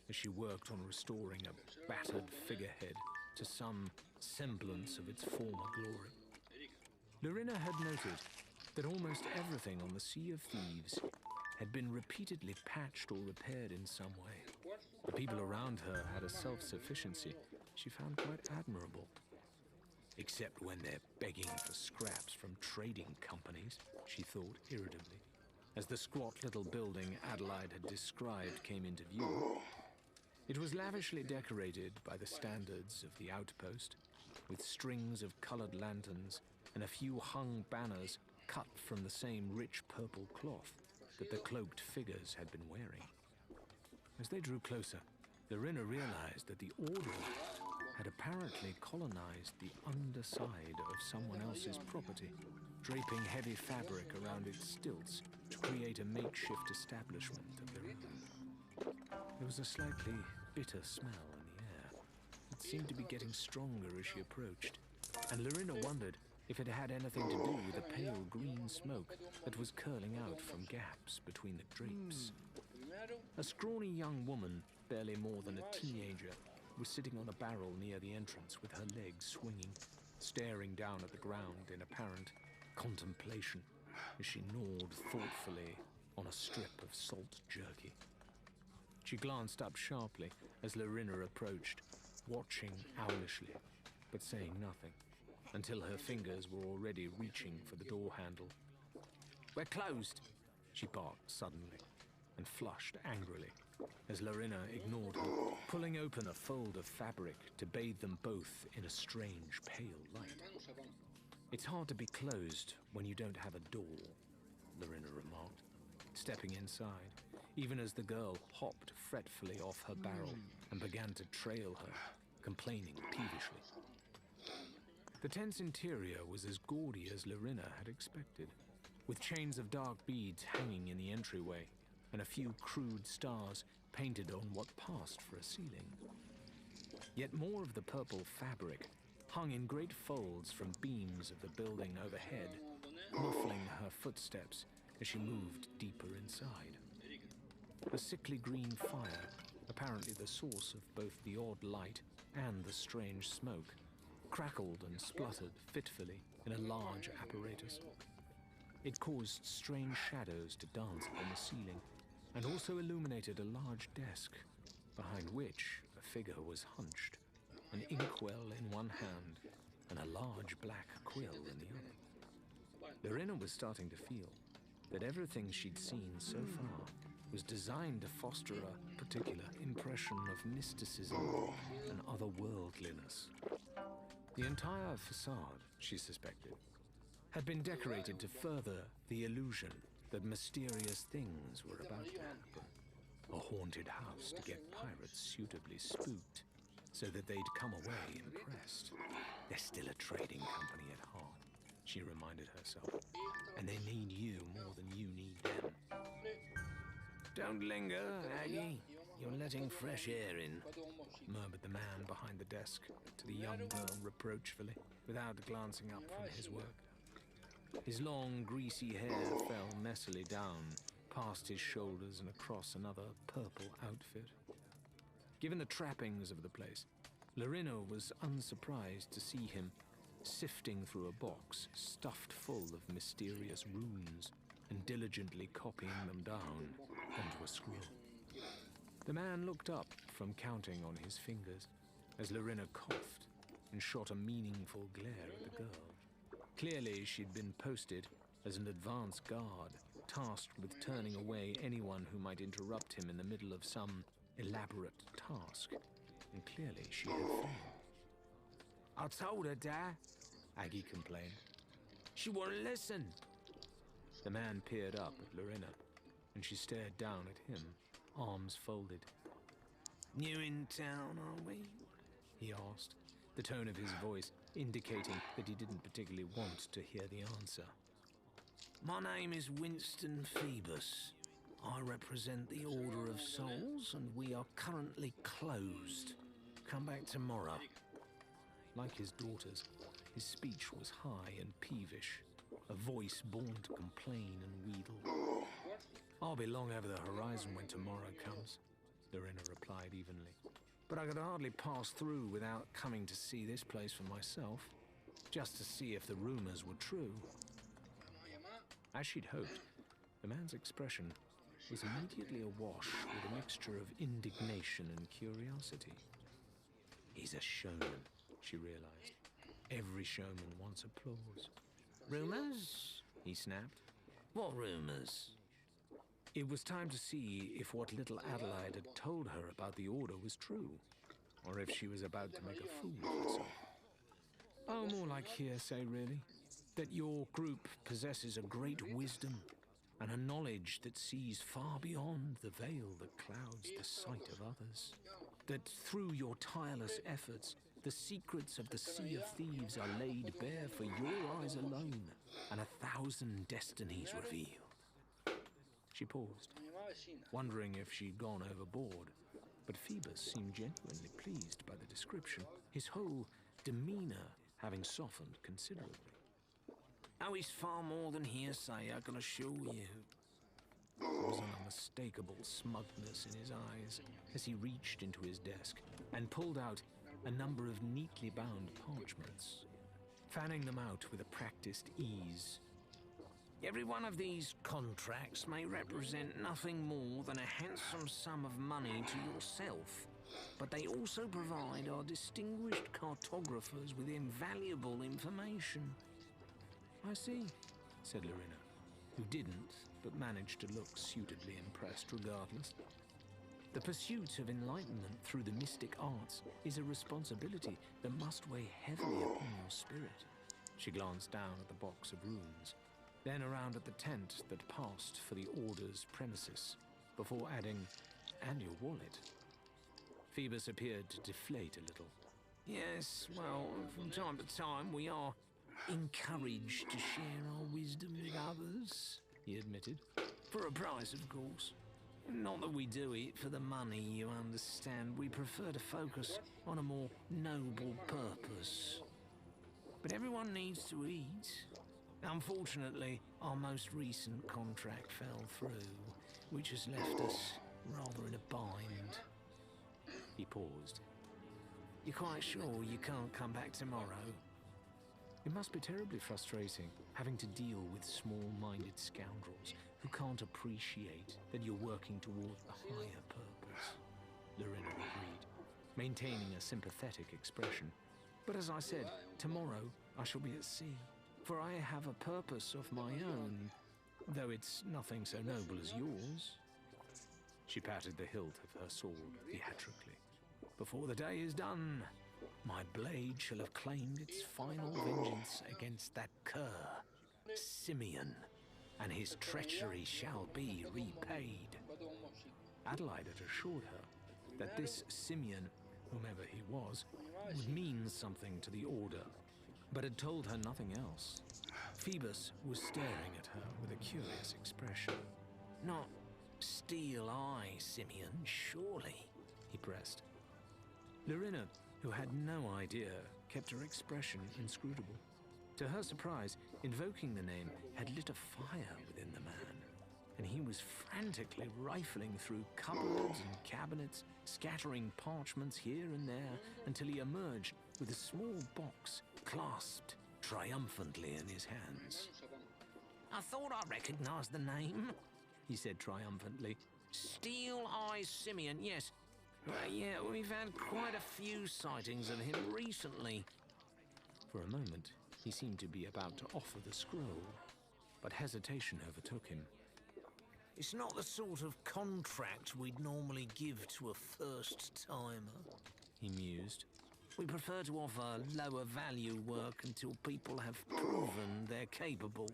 as she worked on restoring a battered figurehead to some semblance of its former glory. Lorena had noted that almost everything on the Sea of Thieves had been repeatedly patched or repaired in some way. The people around her had a self-sufficiency she found quite admirable. Except when they're begging for scraps from trading companies, she thought irritably, as the squat little building Adelaide had described came into view. It was lavishly decorated by the standards of the outpost, with strings of colored lanterns and a few hung banners cut from the same rich purple cloth that the cloaked figures had been wearing. As they drew closer, Lorena realized that the Order had apparently colonized the underside of someone else's property, draping heavy fabric around its stilts to create a makeshift establishment of their own. There was a slightly bitter smell in the air. It seemed to be getting stronger as she approached, and Lorena wondered if it had anything to do with the pale green smoke that was curling out from gaps between the drapes. A scrawny young woman, barely more than a teenager, was sitting on a barrel near the entrance with her legs swinging, staring down at the ground in apparent contemplation as she gnawed thoughtfully on a strip of salt jerky. She glanced up sharply as Lorena approached, watching owlishly, but saying nothing, until her fingers were already reaching for the door handle. "We're closed," she barked suddenly, and flushed angrily as Lorena ignored her, pulling open a fold of fabric to bathe them both in a strange pale light. "It's hard to be closed when you don't have a door," Lorena remarked, stepping inside, even as the girl hopped fretfully off her barrel and began to trail her, complaining peevishly. The tense interior was as gaudy as Lorena had expected. with chains of dark beads hanging in the entryway and a few crude stars painted on what passed for a ceiling. Yet more of the purple fabric hung in great folds from beams of the building overhead, muffling her footsteps as she moved deeper inside. A sickly green fire, apparently the source of both the odd light and the strange smoke, crackled and spluttered fitfully in a large apparatus. It caused strange shadows to dance upon the ceiling, and also illuminated a large desk, behind which a figure was hunched, an inkwell in one hand and a large black quill in the other. Lorena was starting to feel that everything she'd seen so far was designed to foster a particular impression of mysticism and otherworldliness. The entire facade, she suspected, had been decorated to further the illusion that mysterious things were about to happen. A haunted house to get pirates suitably spooked so that they'd come away impressed. They're still a trading company at heart, she reminded herself, and they need you more than you need them. Don't linger, Aggie. You're letting fresh air in, murmured the man behind the desk to the young girl reproachfully, without glancing up from his work. His long, greasy hair fell messily down past his shoulders and across another purple outfit. Given the trappings of the place, Lorena was unsurprised to see him sifting through a box stuffed full of mysterious runes and diligently copying them down onto a scroll. The man looked up from counting on his fingers as Lorena coughed and shot a meaningful glare at the girl. Clearly, she'd been posted as an advance guard, tasked with turning away anyone who might interrupt him in the middle of some elaborate task. And clearly, she had failed. I told her, Dad, Aggie complained. She wouldn't listen. The man peered up at Lorena, and she stared down at him, arms folded. New in town, are we? He asked, the tone of his voice indicating that he didn't particularly want to hear the answer. My name is Winston Phoebus. I represent the Order of Souls, and we are currently closed. Come back tomorrow. Like his daughters, his speech was high and peevish, a voice born to complain and wheedle. I'll be long over the horizon when tomorrow comes, Lorena replied evenly. But I could hardly pass through without coming to see this place for myself, just to see if the rumors were true. As she'd hoped, the man's expression was immediately awash with a mixture of indignation and curiosity. He's a showman, she realized. Every showman wants applause. Rumors? He snapped. What rumors? It was time to see if what little Adelaide had told her about the Order was true, or if she was about to make a fool of herself. Oh, more like hearsay, really. That your group possesses a great wisdom and a knowledge that sees far beyond the veil that clouds the sight of others. That through your tireless efforts, the secrets of the Sea of Thieves are laid bare for your eyes alone, and 1,000 destinies revealed. She paused, wondering if she'd gone overboard, but Phoebus seemed genuinely pleased by the description, his whole demeanor having softened considerably. Oh, it's far more than hearsay, I can assure you. There was an unmistakable smugness in his eyes as he reached into his desk and pulled out a number of neatly bound parchments, fanning them out with a practiced ease. Every one of these contracts may represent nothing more than a handsome sum of money to yourself, but they also provide our distinguished cartographers with invaluable information. I see, said Lorena, who didn't, but managed to look suitably impressed regardless. The pursuit of enlightenment through the mystic arts is a responsibility that must weigh heavily upon your spirit. She glanced down at the box of runes, then around at the tent that passed for the Order's premises, before adding, and your wallet. Phoebus appeared to deflate a little. Yes, well, from time to time we are encouraged to share our wisdom with others, he admitted. For a price, of course. Not that we do it for the money, you understand. We prefer to focus on a more noble purpose. But everyone needs to eat. Unfortunately, our most recent contract fell through, which has left us rather in a bind. He paused. You're quite sure you can't come back tomorrow? It must be terribly frustrating, having to deal with small-minded scoundrels who can't appreciate that you're working towards a higher purpose. Lorena agreed, maintaining a sympathetic expression. But as I said, tomorrow I shall be at sea, for I have a purpose of my own, though it's nothing so noble as yours. She patted the hilt of her sword theatrically. Before the day is done, my blade shall have claimed its final vengeance against that cur, Simeon, and his treachery shall be repaid. Adelaide had assured her that this Simeon, whomever he was, would mean something to the Order, but had told her nothing else. Phoebus was staring at her with a curious expression. Not Steel Eye Simeon, surely, he pressed. Lorena, who had no idea, kept her expression inscrutable. To her surprise, invoking the name had lit a fire within the man, and he was frantically rifling through cupboards and cabinets, scattering parchments here and there, until he emerged with a small box clasped triumphantly in his hands. I thought I recognized the name, he said triumphantly. Steel Eye Simeon, yes. Yeah, we've had quite a few sightings of him recently. For a moment, he seemed to be about to offer the scroll, but hesitation overtook him. It's not the sort of contract we'd normally give to a first-timer, he mused. We prefer to offer lower value work until people have proven they're capable.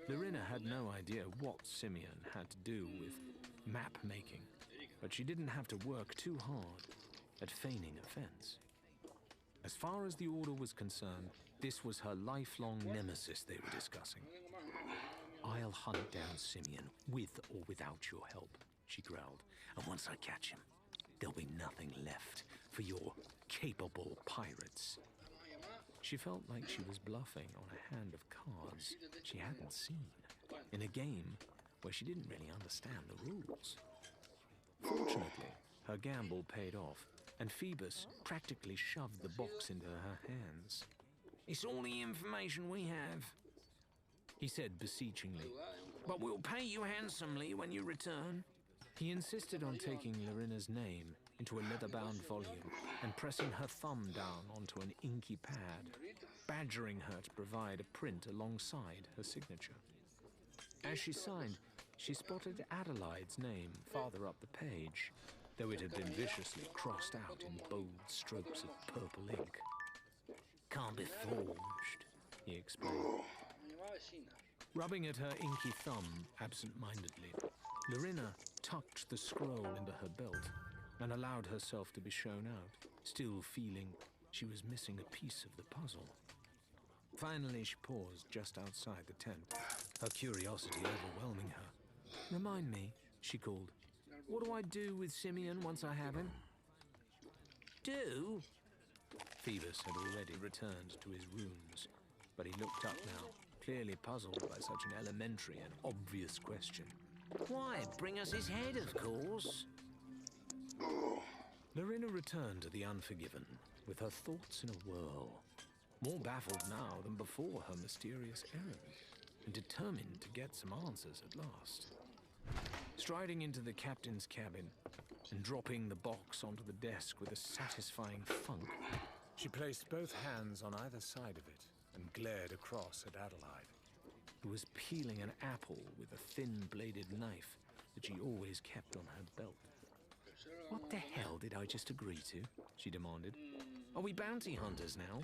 Lorena had no idea what Simeon had to do with map-making, but she didn't have to work too hard at feigning offense. As far as the Order was concerned, this was her lifelong nemesis they were discussing. I'll hunt down Simeon, with or without your help, she growled. And once I catch him, there'll be nothing left for your capable pirates. She felt like she was bluffing on a hand of cards she hadn't seen, in a game where she didn't really understand the rules. Fortunately, her gamble paid off, and Phoebus practically shoved the box into her hands. It's all the information we have, he said beseechingly. But we'll pay you handsomely when you return. He insisted on taking Lorena's name into a leather-bound volume and pressing her thumb down onto an inky pad, badgering her to provide a print alongside her signature. As she signed, she spotted Adelaide's name farther up the page, though it had been viciously crossed out in bold strokes of purple ink. Can't be forged, he explained. Rubbing at her inky thumb absent-mindedly, Lorena tucked the scroll into her belt and allowed herself to be shown out, still feeling she was missing a piece of the puzzle. Finally, she paused just outside the tent, her curiosity overwhelming her. Remind me, she called. What do I do with Simeon once I have him? Do? Phoebus had already returned to his rooms, but he looked up now, clearly puzzled by such an elementary and obvious question. Why, bring us his head, of course. Lorena returned to the Unforgiven, with her thoughts in a whirl, more baffled now than before her mysterious errand, and determined to get some answers at last. Striding into the captain's cabin and dropping the box onto the desk with a satisfying thunk, she placed both hands on either side of it and glared across at Adelaide, who was peeling an apple with a thin-bladed knife that she always kept on her belt. What the hell did I just agree to? She demanded. Are we bounty hunters now?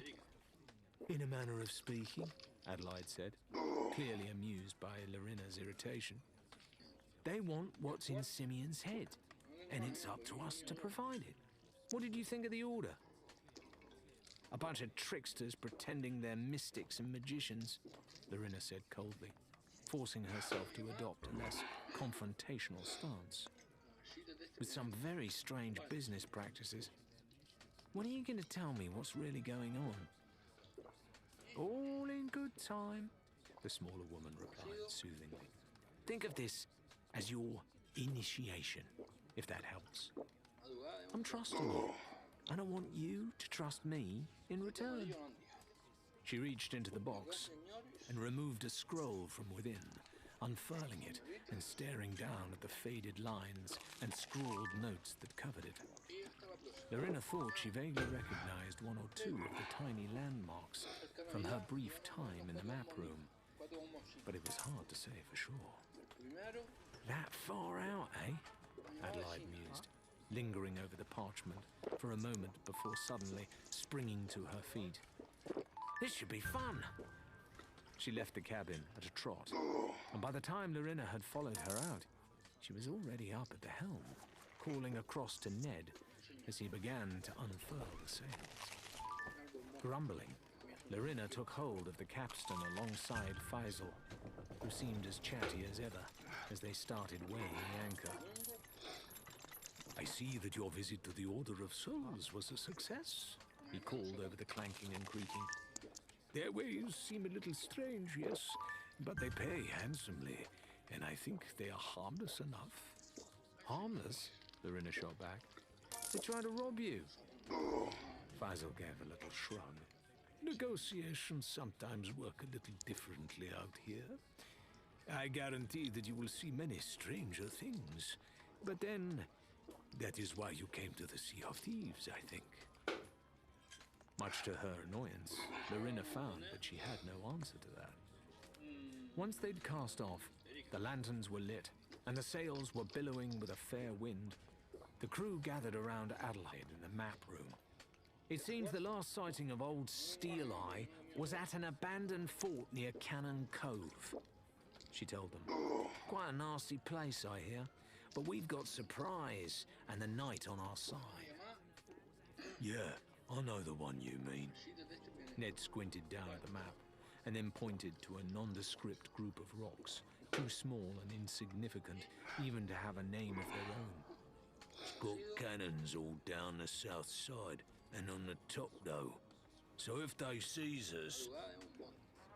In a manner of speaking, Adelaide said, clearly amused by Lorena's irritation. They want what's in Simeon's head, and it's up to us to provide it. What did you think of the order? A bunch of tricksters pretending they're mystics and magicians, Lorena said coldly, forcing herself to adopt a less confrontational stance. With some very strange business practices. When are you going to tell me what's really going on? All in good time, the smaller woman replied soothingly. Think of this as your initiation, if that helps. I'm trusting you, and I want you to trust me in return. She reached into the box and removed a scroll from within, unfurling it and staring down at the faded lines and scrawled notes that covered it. Lorena thought she vaguely recognized one or two of the tiny landmarks from her brief time in the map room, but it was hard to say for sure. That far out, eh? Adelaide mused, lingering over the parchment for a moment before suddenly springing to her feet. This should be fun! She left the cabin at a trot, and by the time Lorena had followed her out, she was already up at the helm, calling across to Ned as he began to unfurl the sails. Grumbling, Lorena took hold of the capstan alongside Faisal, who seemed as chatty as ever as they started weighing anchor. I see that your visit to the Order of Souls was a success, he called over the clanking and creaking. Their ways seem a little strange, yes, but they pay handsomely, and I think they are harmless enough. Harmless? Lorena shot back. They try to rob you. Faisal gave a little shrug. Negotiations sometimes work a little differently out here. I guarantee that you will see many stranger things. But then, that is why you came to the Sea of Thieves, I think. Much to her annoyance, Lorena found that she had no answer to that. Once they'd cast off, the lanterns were lit, and the sails were billowing with a fair wind. The crew gathered around Adelaide in the map room. It seems the last sighting of old Steel Eye was at an abandoned fort near Cannon Cove, she told them. Quite a nasty place, I hear, but we've got surprise and the night on our side. Yeah, I know the one you mean. Ned squinted down at the map and then pointed to a nondescript group of rocks, too small and insignificant even to have a name of their own. It's got cannons all down the south side and on the top, though. So if they seize us...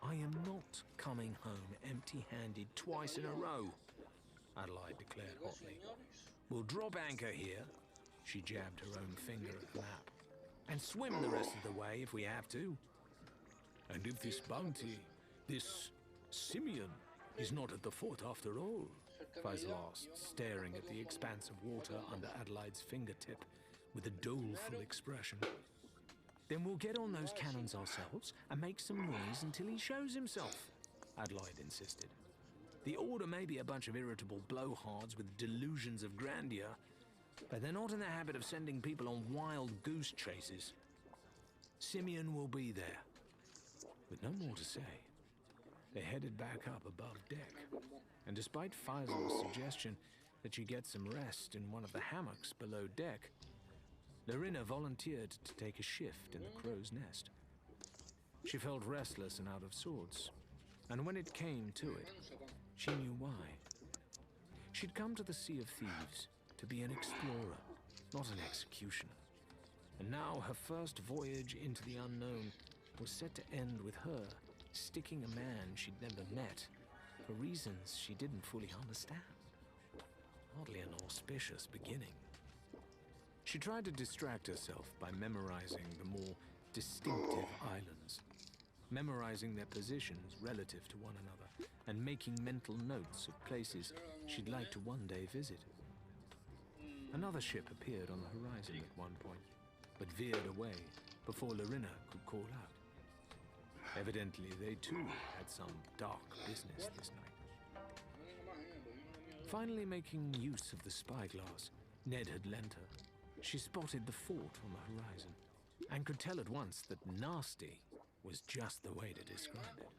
I am not coming home empty-handed twice in a row, Adelaide declared hotly. We'll drop anchor here, she jabbed her own finger at the map, and swim the rest of the way if we have to. And if this bounty, this Simeon, is not at the fort after all? Faisal asked, staring at the expanse of water under Adelaide's fingertip with a doleful expression. Then we'll get on those cannons ourselves and make some noise until he shows himself, Adelaide insisted. The Order may be a bunch of irritable blowhards with delusions of grandeur, but they're not in the habit of sending people on wild goose chases. Simeon will be there. With no more to say, they headed back up above deck, and despite Faisal's suggestion that she get some rest in one of the hammocks below deck, Lorena volunteered to take a shift in the crow's nest. She felt restless and out of sorts, and when it came to it, she knew why. She'd come to the Sea of Thieves to be an explorer, not an executioner. And now her first voyage into the unknown was set to end with her sticking a man she'd never met for reasons she didn't fully understand. Hardly an auspicious beginning. She tried to distract herself by memorizing the more distinctive islands, memorizing their positions relative to one another, and making mental notes of places she'd like to one day visit. Another ship appeared on the horizon at one point, but veered away before Lorena could call out. Evidently, they too had some dark business this night. Finally making use of the spyglass Ned had lent her, she spotted the fort on the horizon and could tell at once that nasty was just the way to describe it.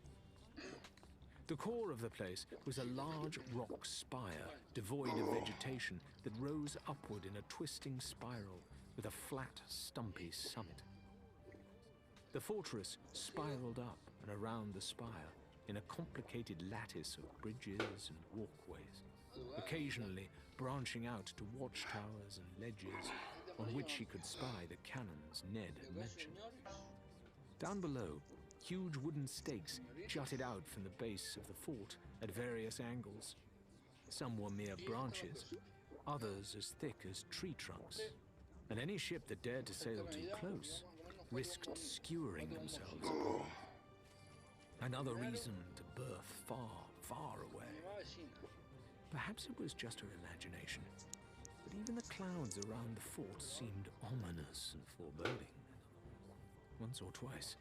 The core of the place was a large rock spire devoid of vegetation that rose upward in a twisting spiral with a flat, stumpy summit. The fortress spiraled up and around the spire in a complicated lattice of bridges and walkways, occasionally branching out to watchtowers and ledges on which she could spy the cannons Ned had mentioned. Down below, huge wooden stakes jutted out from the base of the fort at various angles. Some were mere branches, others as thick as tree trunks, and any ship that dared to sail too close risked skewering themselves upon. Another reason to berth far, far away. Perhaps it was just her imagination, but even the clouds around the fort seemed ominous and foreboding. Once or twice,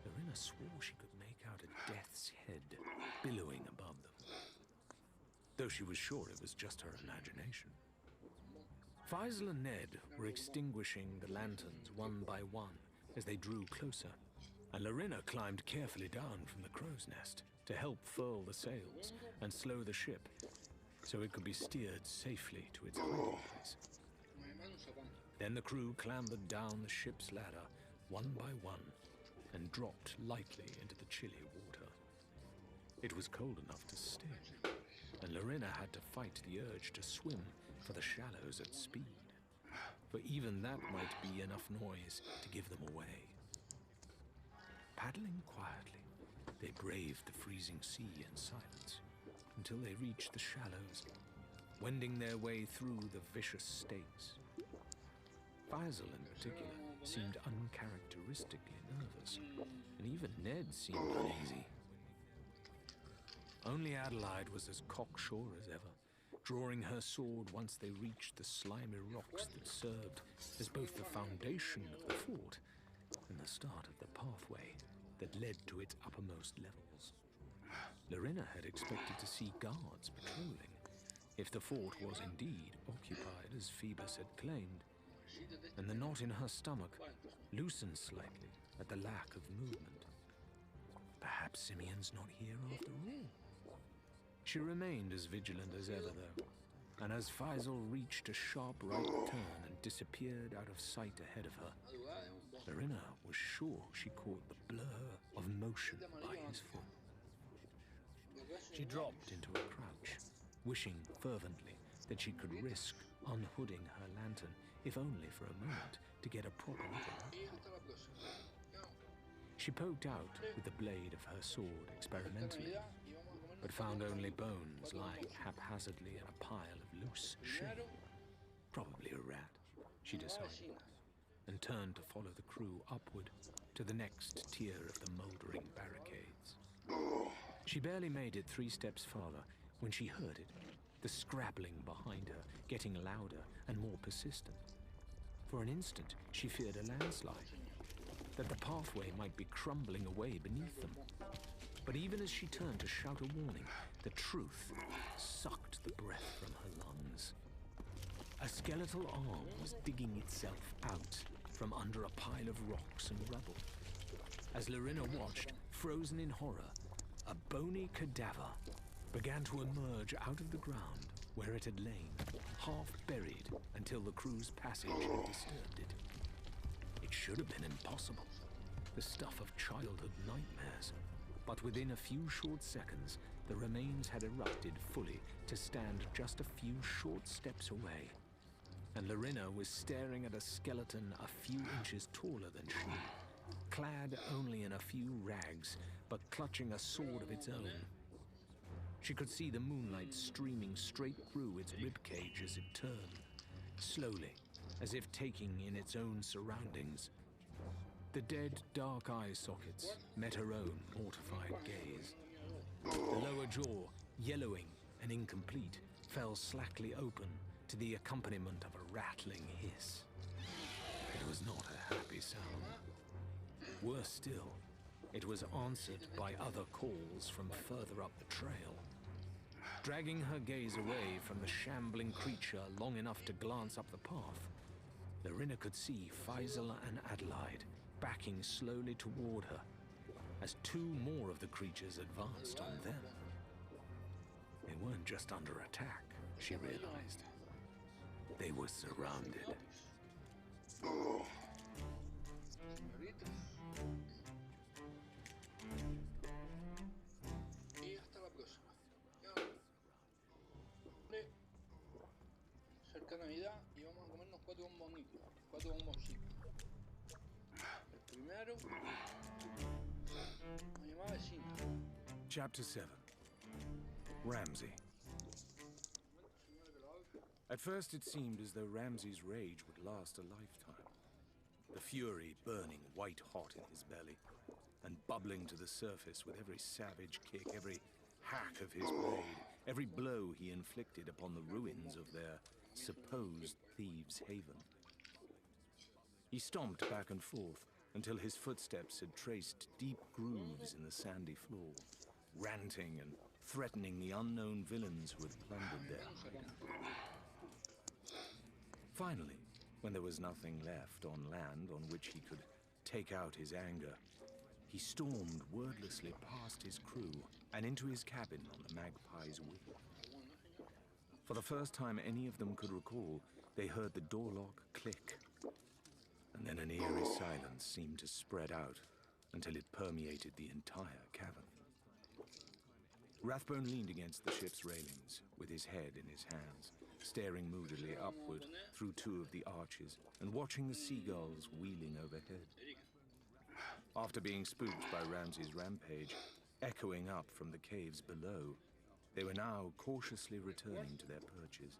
Lorena swore she could make out a death's head billowing above them, though she was sure it was just her imagination. Faisal and Ned were extinguishing the lanterns one by one as they drew closer, and Lorena climbed carefully down from the crow's nest to help furl the sails and slow the ship so it could be steered safely to its hiding place. Then the crew clambered down the ship's ladder one by one and dropped lightly into the chilly water. It was cold enough to stick, and Lorena had to fight the urge to swim for the shallows at speed, for even that might be enough noise to give them away. Paddling quietly, they braved the freezing sea in silence until they reached the shallows, wending their way through the vicious stakes. Faisal, in particular, seemed uncharacteristically nervous, and even Ned seemed uneasy. Only Adelaide was as cocksure as ever, drawing her sword once they reached the slimy rocks that served as both the foundation of the fort and the start of the pathway that led to its uppermost levels. Lorena had expected to see guards patrolling, if the fort was indeed occupied as Phoebus had claimed, and the knot in her stomach loosened slightly at the lack of movement. Perhaps Simeon's not here after all. She remained as vigilant as ever, though, and as Faisal reached a sharp right turn and disappeared out of sight ahead of her, Lorena was sure she caught the blur of motion by his foot. She dropped into a crouch, wishing fervently that she could risk unhooding her lantern, if only for a moment, to get a proper look at her. She poked out with the blade of her sword experimentally, but found only bones lying haphazardly in a pile of loose shame. Probably a rat, she decided, and turned to follow the crew upward to the next tier of the mouldering barricades. She barely made it 3 steps farther when she heard it, the scrabbling behind her getting louder and more persistent. For an instant, she feared a landslide, that the pathway might be crumbling away beneath them. But even as she turned to shout a warning, the truth sucked the breath from her lungs. A skeletal arm was digging itself out from under a pile of rocks and rubble. As Lorena watched, frozen in horror, a bony cadaver began to emerge out of the ground where it had lain, half buried until the crew's passage had disturbed it. It should have been impossible, the stuff of childhood nightmares. But within a few short seconds, the remains had erupted fully to stand just a few short steps away. And Lorena was staring at a skeleton a few inches taller than she, clad only in a few rags, but clutching a sword of its own. She could see the moonlight streaming straight through its ribcage as it turned, slowly, as if taking in its own surroundings. The dead, dark eye sockets met her own mortified gaze. The lower jaw, yellowing and incomplete, fell slackly open to the accompaniment of a rattling hiss. It was not a happy sound. Worse still, it was answered by other calls from further up the trail. Dragging her gaze away from the shambling creature long enough to glance up the path, Lorena could see Faisal and Adelaide backing slowly toward her as 2 more of the creatures advanced on them. They weren't just under attack, she realized. They were surrounded. cerca Navidad y vamos a comernos 4 bombonitos, 4 bomboncitos. El primero, me llamaba vecina. Chapter 7. Ramsay. At first it seemed as though Ramsay's rage would last a lifetime. The fury burning white-hot in his belly, and bubbling to the surface with every savage kick, every hack of his blade, every blow he inflicted upon the ruins of their supposed thieves' haven. He stomped back and forth until his footsteps had traced deep grooves in the sandy floor, ranting and threatening the unknown villains who had plundered their hideout. Finally, when there was nothing left on land on which he could take out his anger, he stormed wordlessly past his crew and into his cabin on the Magpie's wing. For the first time any of them could recall, they heard the door lock click, and then an eerie silence seemed to spread out until it permeated the entire cavern. Rathbone leaned against the ship's railings, with his head in his hands, staring moodily upward through 2 of the arches and watching the seagulls wheeling overhead. After being spooked by Ramsay's rampage, echoing up from the caves below, they were now cautiously returning to their perches,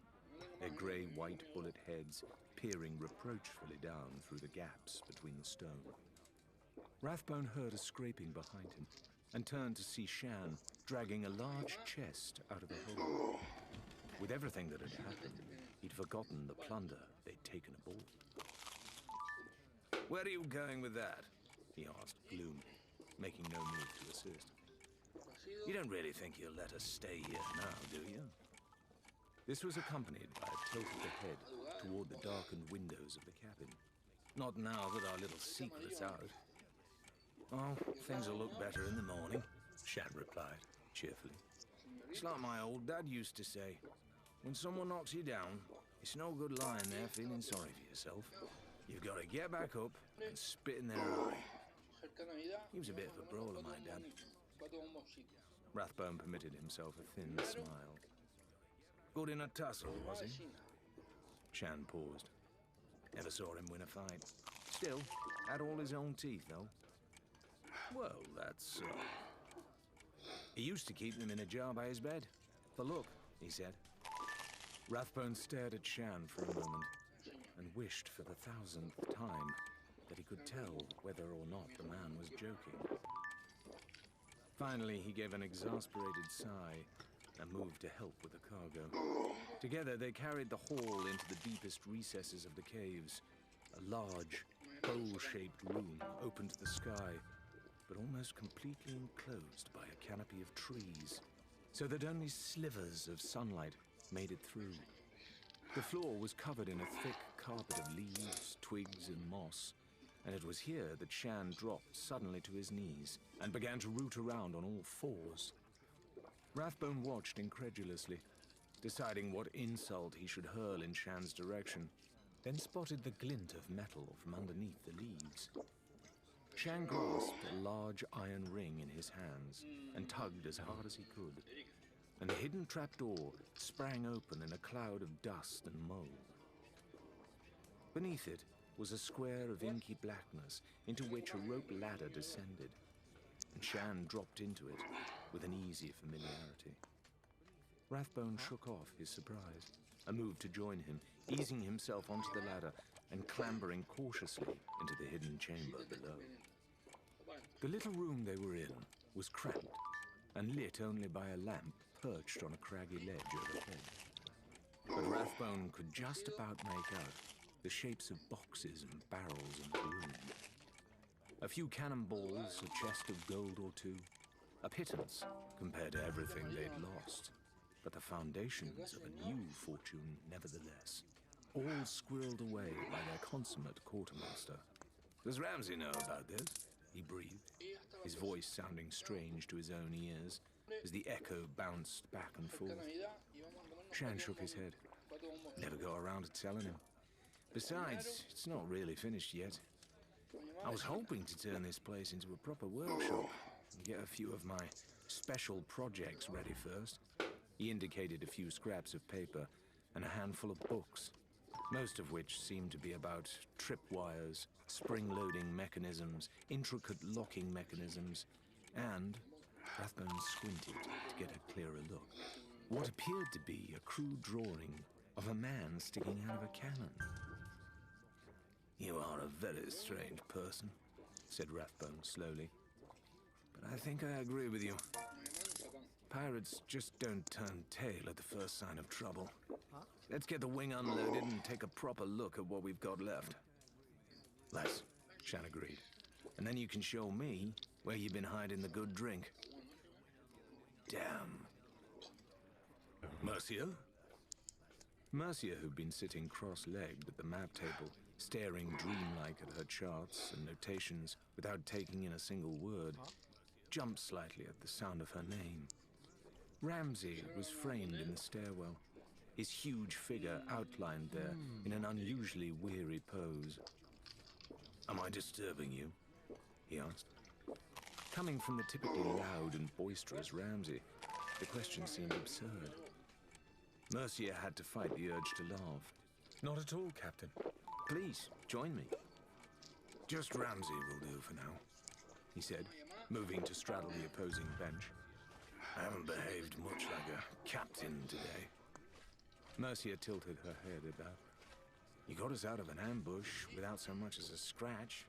their grey-white bullet heads peering reproachfully down through the gaps between the stone. Rathbone heard a scraping behind him and turned to see Shan dragging a large chest out of the hole. With everything that had happened, he'd forgotten the plunder they'd taken aboard. "Where are you going with that?" he asked gloomily, making no move to assist. "You don't really think you'll let us stay here now, do you?" This was accompanied by a tilt of the head toward the darkened windows of the cabin. "Not now that our little secret's out." "Oh, things will look better in the morning," Shan replied, cheerfully. "It's like my old dad used to say, when someone knocks you down, it's no good lying there feeling sorry for yourself. You've got to get back up and spit in their eye." He was a bit of a brawler, my dad. Rathbone permitted himself a thin smile. "Good in a tussle, was he?" Shan paused. "Never saw him win a fight. Still, had all his own teeth, though." "Well, that's so." "He used to keep them in a jar by his bed. For luck," he said. Rathbone stared at Shan for a moment and wished for the 1000th time that he could tell whether or not the man was joking. Finally, he gave an exasperated sigh and moved to help with the cargo. Together, they carried the haul into the deepest recesses of the caves, a large, bowl-shaped room open to the sky, but almost completely enclosed by a canopy of trees, so that only slivers of sunlight made it through. The floor was covered in a thick carpet of leaves, twigs, and moss, and it was here that Shan dropped suddenly to his knees and began to root around on all fours. Rathbone watched incredulously, deciding what insult he should hurl in Shan's direction, then spotted the glint of metal from underneath the leaves. Shan grasped a large iron ring in his hands and tugged as hard as he could, and the hidden trapdoor sprang open in a cloud of dust and mold. Beneath it was a square of inky blackness into which a rope ladder descended, and Shan dropped into it with an easy familiarity. Rathbone shook off his surprise and moved to join him, easing himself onto the ladder and clambering cautiously into the hidden chamber below. The little room they were in was cramped and lit only by a lamp perched on a craggy ledge overhead. But Rathbone could just about make out the shapes of boxes and barrels in the room. A few cannonballs, a chest of gold or two, a pittance compared to everything they'd lost, but the foundations of a new fortune nevertheless, all squirreled away by their consummate quartermaster. "Does Ramsay know about this?" he breathed, his voice sounding strange to his own ears as the echo bounced back and forth. Shan shook his head. "Never got around to telling him. Besides, it's not really finished yet. I was hoping to turn this place into a proper workshop and get a few of my special projects ready first." He indicated a few scraps of paper and a handful of books, most of which seemed to be about tripwires, spring-loading mechanisms, intricate locking mechanisms, and Rathbone squinted to get a clearer look. What appeared to be a crude drawing of a man sticking out of a cannon. "You are a very strange person," said Rathbone slowly. "But I think I agree with you. Pirates just don't turn tail at the first sign of trouble. Let's get the wing unloaded and take a proper look at what we've got left." "Let's," Shan agreed. "And then you can show me where you've been hiding the good drink." Damn. Mercia? Mercia, who'd been sitting cross-legged at the map table, staring dreamlike at her charts and notations without taking in a single word, jumped slightly at the sound of her name. Ramsey was framed in the stairwell, his huge figure outlined there in an unusually weary pose. Am I disturbing you? He asked. Coming from the typically loud and boisterous Ramsey, the question seemed absurd. Mercia had to fight the urge to laugh. Not at all, Captain. "Please, join me." Just Ramsey will do for now, he said, moving to straddle the opposing bench. I haven't behaved much like a captain today. Mercia tilted her head at that. "You got us out of an ambush without so much as a scratch,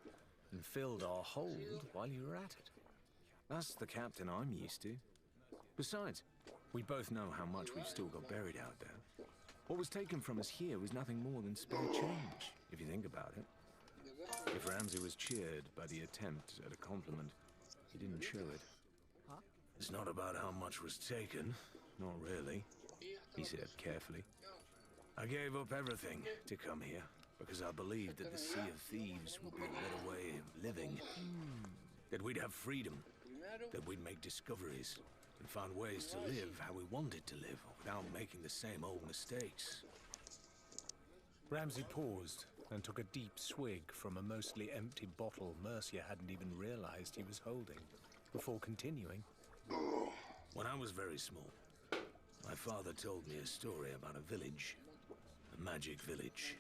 and filled our hold while you were at it. That's the captain I'm used to. Besides, we both know how much we've still got buried out there. What was taken from us here was nothing more than spare change, if you think about it." If Ramsey was cheered by the attempt at a compliment, he didn't show it. It's not about how much was taken. "Not really," he said carefully. I gave up everything to come here because I believed that the Sea of Thieves would be a better way of living. That we'd have freedom. That we'd make discoveries and find ways to live how we wanted to live without making the same old mistakes. Ramsey paused and took a deep swig from a mostly empty bottle Mercia hadn't even realized he was holding, before continuing. When I was very small, my father told me a story about a village, a magic village,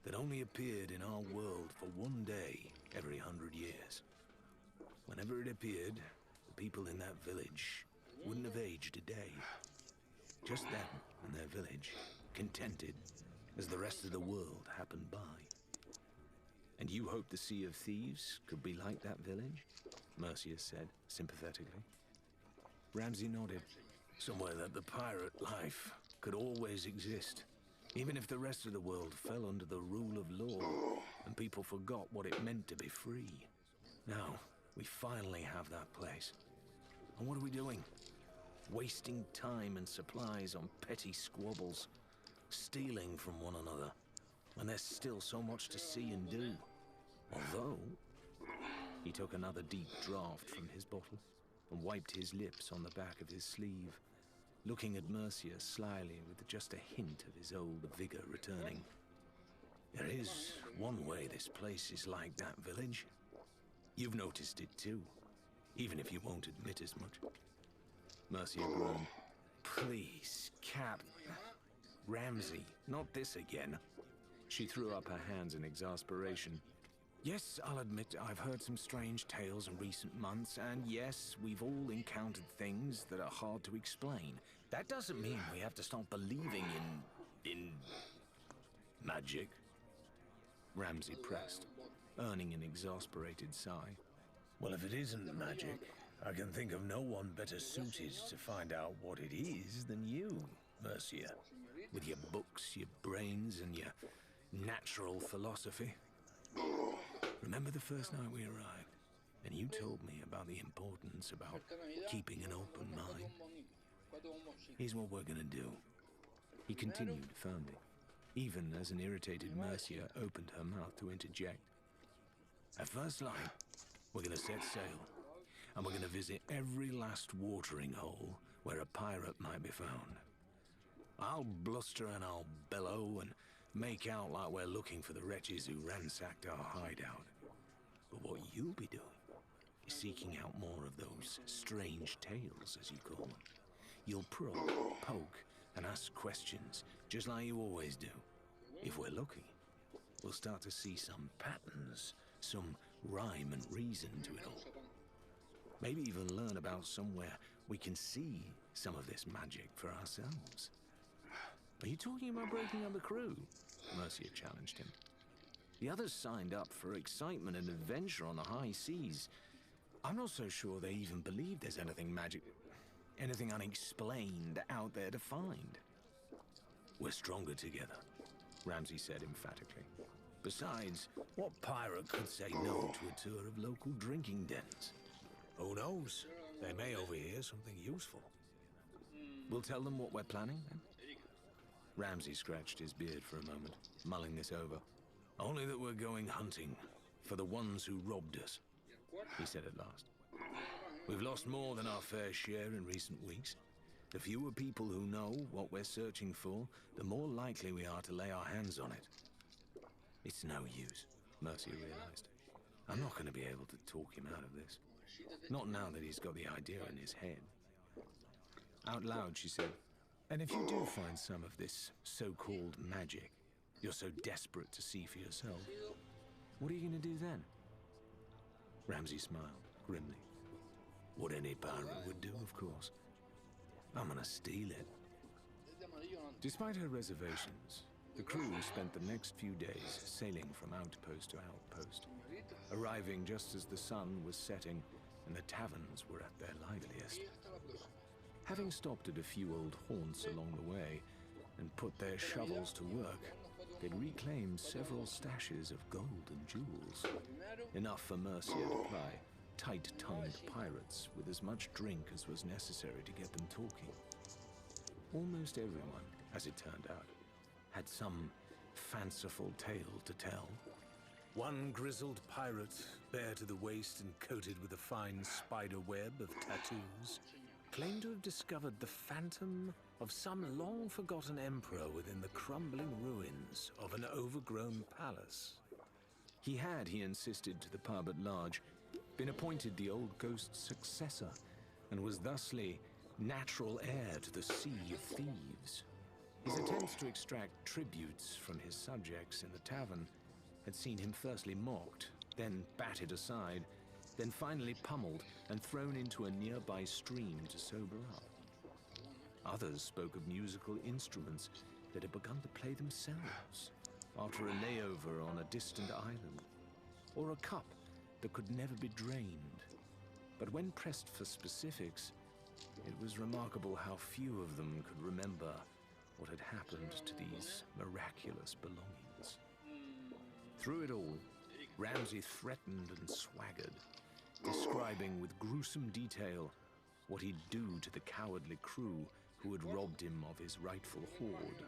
that only appeared in our world for one day every 100 years. Whenever it appeared, the people in that village wouldn't have aged a day. Just them and their village, contented as the rest of the world happened by. "And you hope the Sea of Thieves could be like that village?" Mercia said, sympathetically. Ramsey nodded. Somewhere that the pirate life could always exist, even if the rest of the world fell under the rule of law and people forgot what it meant to be free. Now, we finally have that place. And what are we doing? Wasting time and supplies on petty squabbles, stealing from one another, when there's still so much to see and do. Although, he took another deep draught from his bottle and wiped his lips on the back of his sleeve, looking at Mercia slyly with just a hint of his old vigor returning. There is one way this place is like that village. You've noticed it too, even if you won't admit as much. Mercia groaned. "Please, Cap... Ramsey, not this again." She threw up her hands in exasperation. "Yes, I'll admit I've heard some strange tales in recent months, and yes, we've all encountered things that are hard to explain. That doesn't mean we have to stop believing in... magic." Ramsey pressed, earning an exasperated sigh. Well, if it isn't magic, I can think of no one better suited to find out what it is than you, Mercia. With your books, your brains, and your natural philosophy. Remember the first night we arrived, and you told me about the importance about keeping an open mind? Here's what we're gonna do. He continued firmly, even as an irritated Mercia opened her mouth to interject. At first light, we're gonna set sail, and we're gonna visit every last watering hole where a pirate might be found. I'll bluster and I'll bellow and make out like we're looking for the wretches who ransacked our hideout. But what you'll be doing is seeking out more of those strange tales, as you call them. You'll probe, poke, and ask questions, just like you always do. If we're lucky, we'll start to see some patterns, some rhyme and reason to it all. Maybe even learn about somewhere we can see some of this magic for ourselves. Are you talking about breaking up the crew? Mercia challenged him. The others signed up for excitement and adventure on the high seas. I'm not so sure they even believe there's anything anything unexplained out there to find. We're stronger together, Ramsay said emphatically. Besides, what pirate could say no to a tour of local drinking dens? Who knows? They may overhear something useful. We'll tell them what we're planning, then? Ramsay scratched his beard for a moment, mulling this over. Only that we're going hunting for the ones who robbed us, he said at last. We've lost more than our fair share in recent weeks. The fewer people who know what we're searching for, the more likely we are to lay our hands on it. It's no use, Mercia realized. I'm not going to be able to talk him out of this. Not now that he's got the idea in his head. Out loud, she said, and if you do find some of this so-called magic you're so desperate to see for yourself, what are you going to do then? Ramsay smiled grimly. What any pirate would do, of course. I'm going to steal it. Despite her reservations, the crew spent the next few days sailing from outpost to outpost, arriving just as the sun was setting and the taverns were at their liveliest. Having stopped at a few old haunts along the way and put their shovels to work, they'd reclaimed several stashes of gold and jewels, enough for Mercia to ply tight-tongued pirates with as much drink as was necessary to get them talking. Almost everyone, as it turned out, had some fanciful tale to tell. One grizzled pirate, bare to the waist and coated with a fine spider web of tattoos, claimed to have discovered the phantom of some long-forgotten emperor within the crumbling ruins of an overgrown palace. He had, he insisted to the pub at large, been appointed the old ghost's successor, and was thusly natural heir to the Sea of Thieves. His attempts to extract tributes from his subjects in the tavern had seen him firstly mocked, then batted aside, then finally pummeled and thrown into a nearby stream to sober up. Others spoke of musical instruments that had begun to play themselves after a layover on a distant island, or a cup that could never be drained. But when pressed for specifics, it was remarkable how few of them could remember what had happened to these miraculous belongings. Through it all, Ramsay threatened and swaggered, describing with gruesome detail what he'd do to the cowardly crew who had robbed him of his rightful hoard,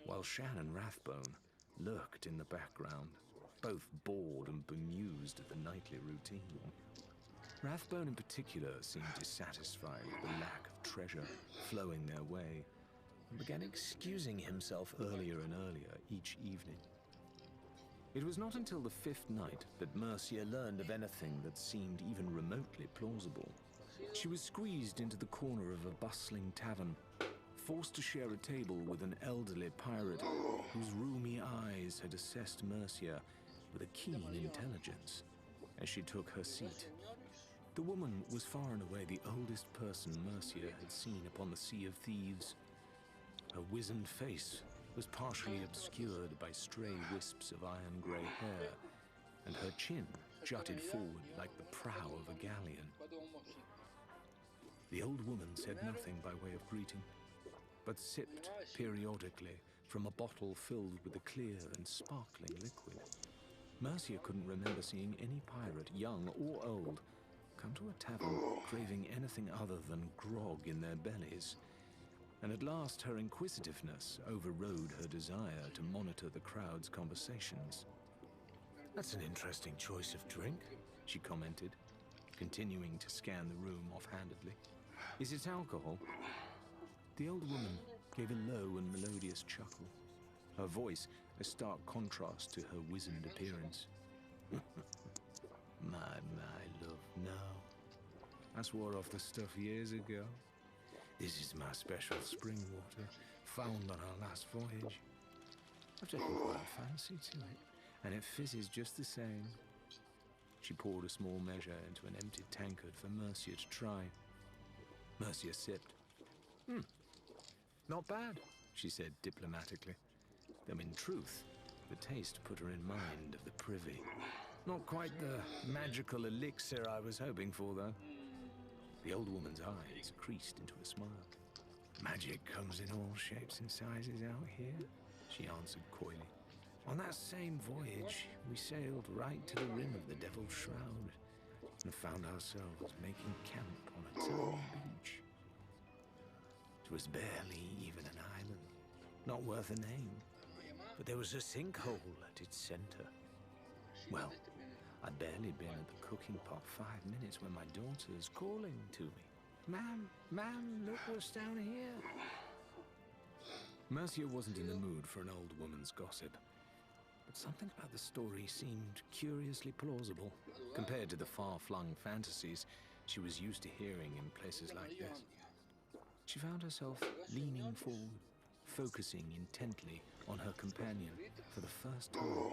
while Shan and Rathbone lurked in the background, both bored and bemused at the nightly routine. Rathbone in particular seemed dissatisfied with the lack of treasure flowing their way, and began excusing himself earlier and earlier each evening. It was not until the fifth night that Mercia learned of anything that seemed even remotely plausible. She was squeezed into the corner of a bustling tavern, forced to share a table with an elderly pirate whose rheumy eyes had assessed Mercia with a keen intelligence as she took her seat. The woman was far and away the oldest person Mercia had seen upon the Sea of Thieves. Her wizened face was partially obscured by stray wisps of iron-grey hair, and her chin jutted forward like the prow of a galleon. The old woman said nothing by way of greeting, but sipped periodically from a bottle filled with a clear and sparkling liquid. Mercia couldn't remember seeing any pirate, young or old, come to a tavern craving anything other than grog in their bellies, and at last her inquisitiveness overrode her desire to monitor the crowd's conversations. That's an interesting choice of drink, she commented, continuing to scan the room offhandedly. Is it alcohol? The old woman gave a low and melodious chuckle, her voice a stark contrast to her wizened appearance. My love, no. I swore off the stuff years ago. This is my special spring water, found on our last voyage. I've taken quite a fancy to it, and it fizzes just the same. She poured a small measure into an empty tankard for Mercia to try. Mercia sipped. Not bad, she said diplomatically. Though in truth, the taste put her in mind of the privy. Not quite the magical elixir I was hoping for, though. The old woman's eyes creased into a smile. Magic comes in all shapes and sizes out here, she answered coyly. On that same voyage, we sailed right to the rim of the Devil's Shroud and found ourselves making camp on a tiny beach. It was barely even an island, not worth a name, but there was a sinkhole at its center. Well, I'd barely been at the cooking pot 5 minutes when my daughter's calling to me. Ma'am, look what's down here. Mercia wasn't in the mood for an old woman's gossip, but something about the story seemed curiously plausible compared to the far-flung fantasies she was used to hearing in places like this. She found herself leaning forward, focusing intently on her companion for the first time.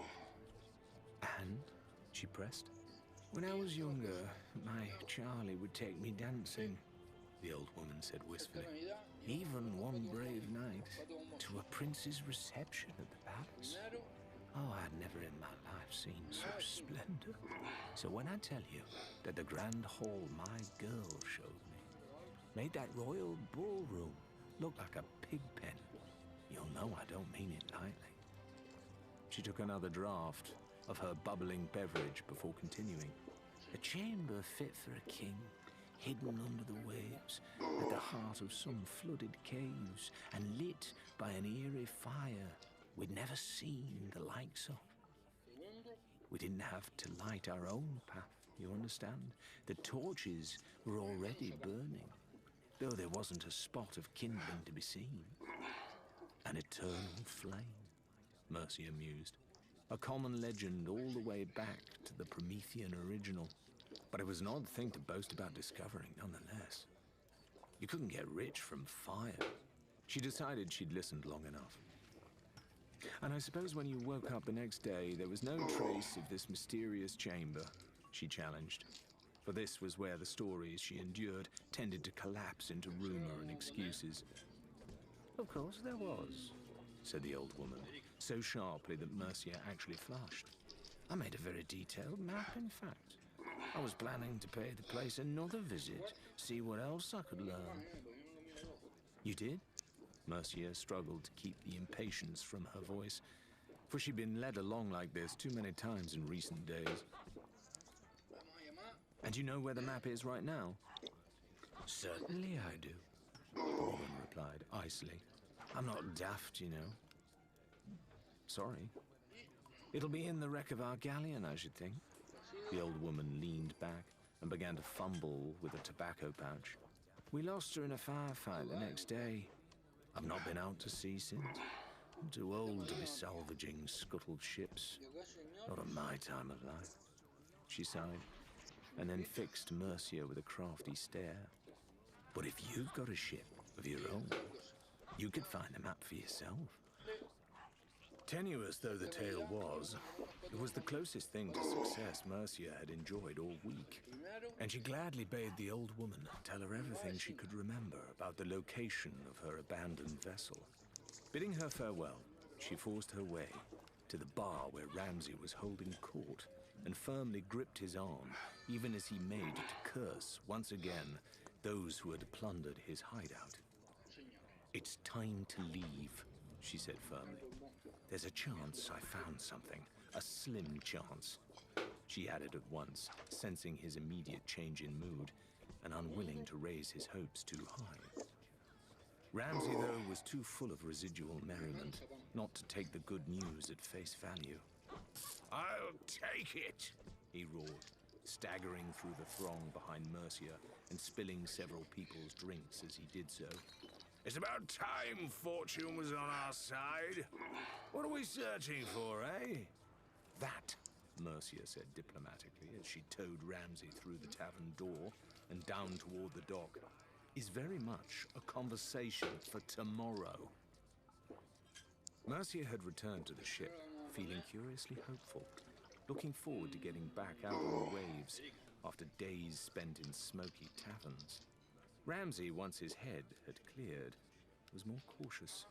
And, she pressed, when I was younger, my Charlie would take me dancing, the old woman said wistfully. Even one brave night, to a prince's reception at the palace. Oh, I'd never in my life seen such splendor. So when I tell you that the grand hall my girl showed me made that royal ballroom look like a pig pen, you'll know I don't mean it lightly. She took another draught of her bubbling beverage before continuing. A chamber fit for a king, hidden under the waves, at the heart of some flooded caves, and lit by an eerie fire we'd never seen the likes of. We didn't have to light our own path, you understand? The torches were already burning, though there wasn't a spot of kindling to be seen. An eternal flame, Mercia mused. A common legend all the way back to the Promethean original. But it was an odd thing to boast about discovering, nonetheless. You couldn't get rich from fire. She decided she'd listened long enough. And I suppose when you woke up the next day, there was no trace of this mysterious chamber, she challenged. For this was where the stories she endured tended to collapse into rumor and excuses. Of course there was, said the old woman, so sharply that Mercia actually flushed. I made a very detailed map, in fact. I was planning to pay the place another visit, see what else I could learn. You did? Mercia struggled to keep the impatience from her voice, for she'd been led along like this too many times in recent days. And you know where the map is right now? Certainly I do, the woman replied icily. I'm not daft, you know. Sorry. It'll be in the wreck of our galleon, I should think. The old woman leaned back and began to fumble with a tobacco pouch. We lost her in a firefight the next day. I've not been out to sea since. I'm too old to be salvaging scuttled ships. Not at my time of life. She sighed, and then fixed Mercia with a crafty stare. But if you've got a ship of your own, you could find a map for yourself. Tenuous though the tale was, it was the closest thing to success Mercia had enjoyed all week. And she gladly bade the old woman tell her everything she could remember about the location of her abandoned vessel. Bidding her farewell, she forced her way to the bar where Ramsay was holding court and firmly gripped his arm, even as he made to curse once again those who had plundered his hideout. It's time to leave, she said firmly. There's a chance I found something, a slim chance. She added at once, sensing his immediate change in mood and unwilling to raise his hopes too high. Ramsay, though, was too full of residual merriment not to take the good news at face value. I'll take it, he roared, staggering through the throng behind Mercia and spilling several people's drinks as he did so. It's about time fortune was on our side. What are we searching for, eh? That, Mercia said diplomatically as she towed Ramsay through the tavern door and down toward the dock, is very much a conversation for tomorrow. Mercia had returned to the ship, feeling curiously hopeful, looking forward to getting back out on the waves after days spent in smoky taverns. Ramsay, once his head had cleared, was more cautious.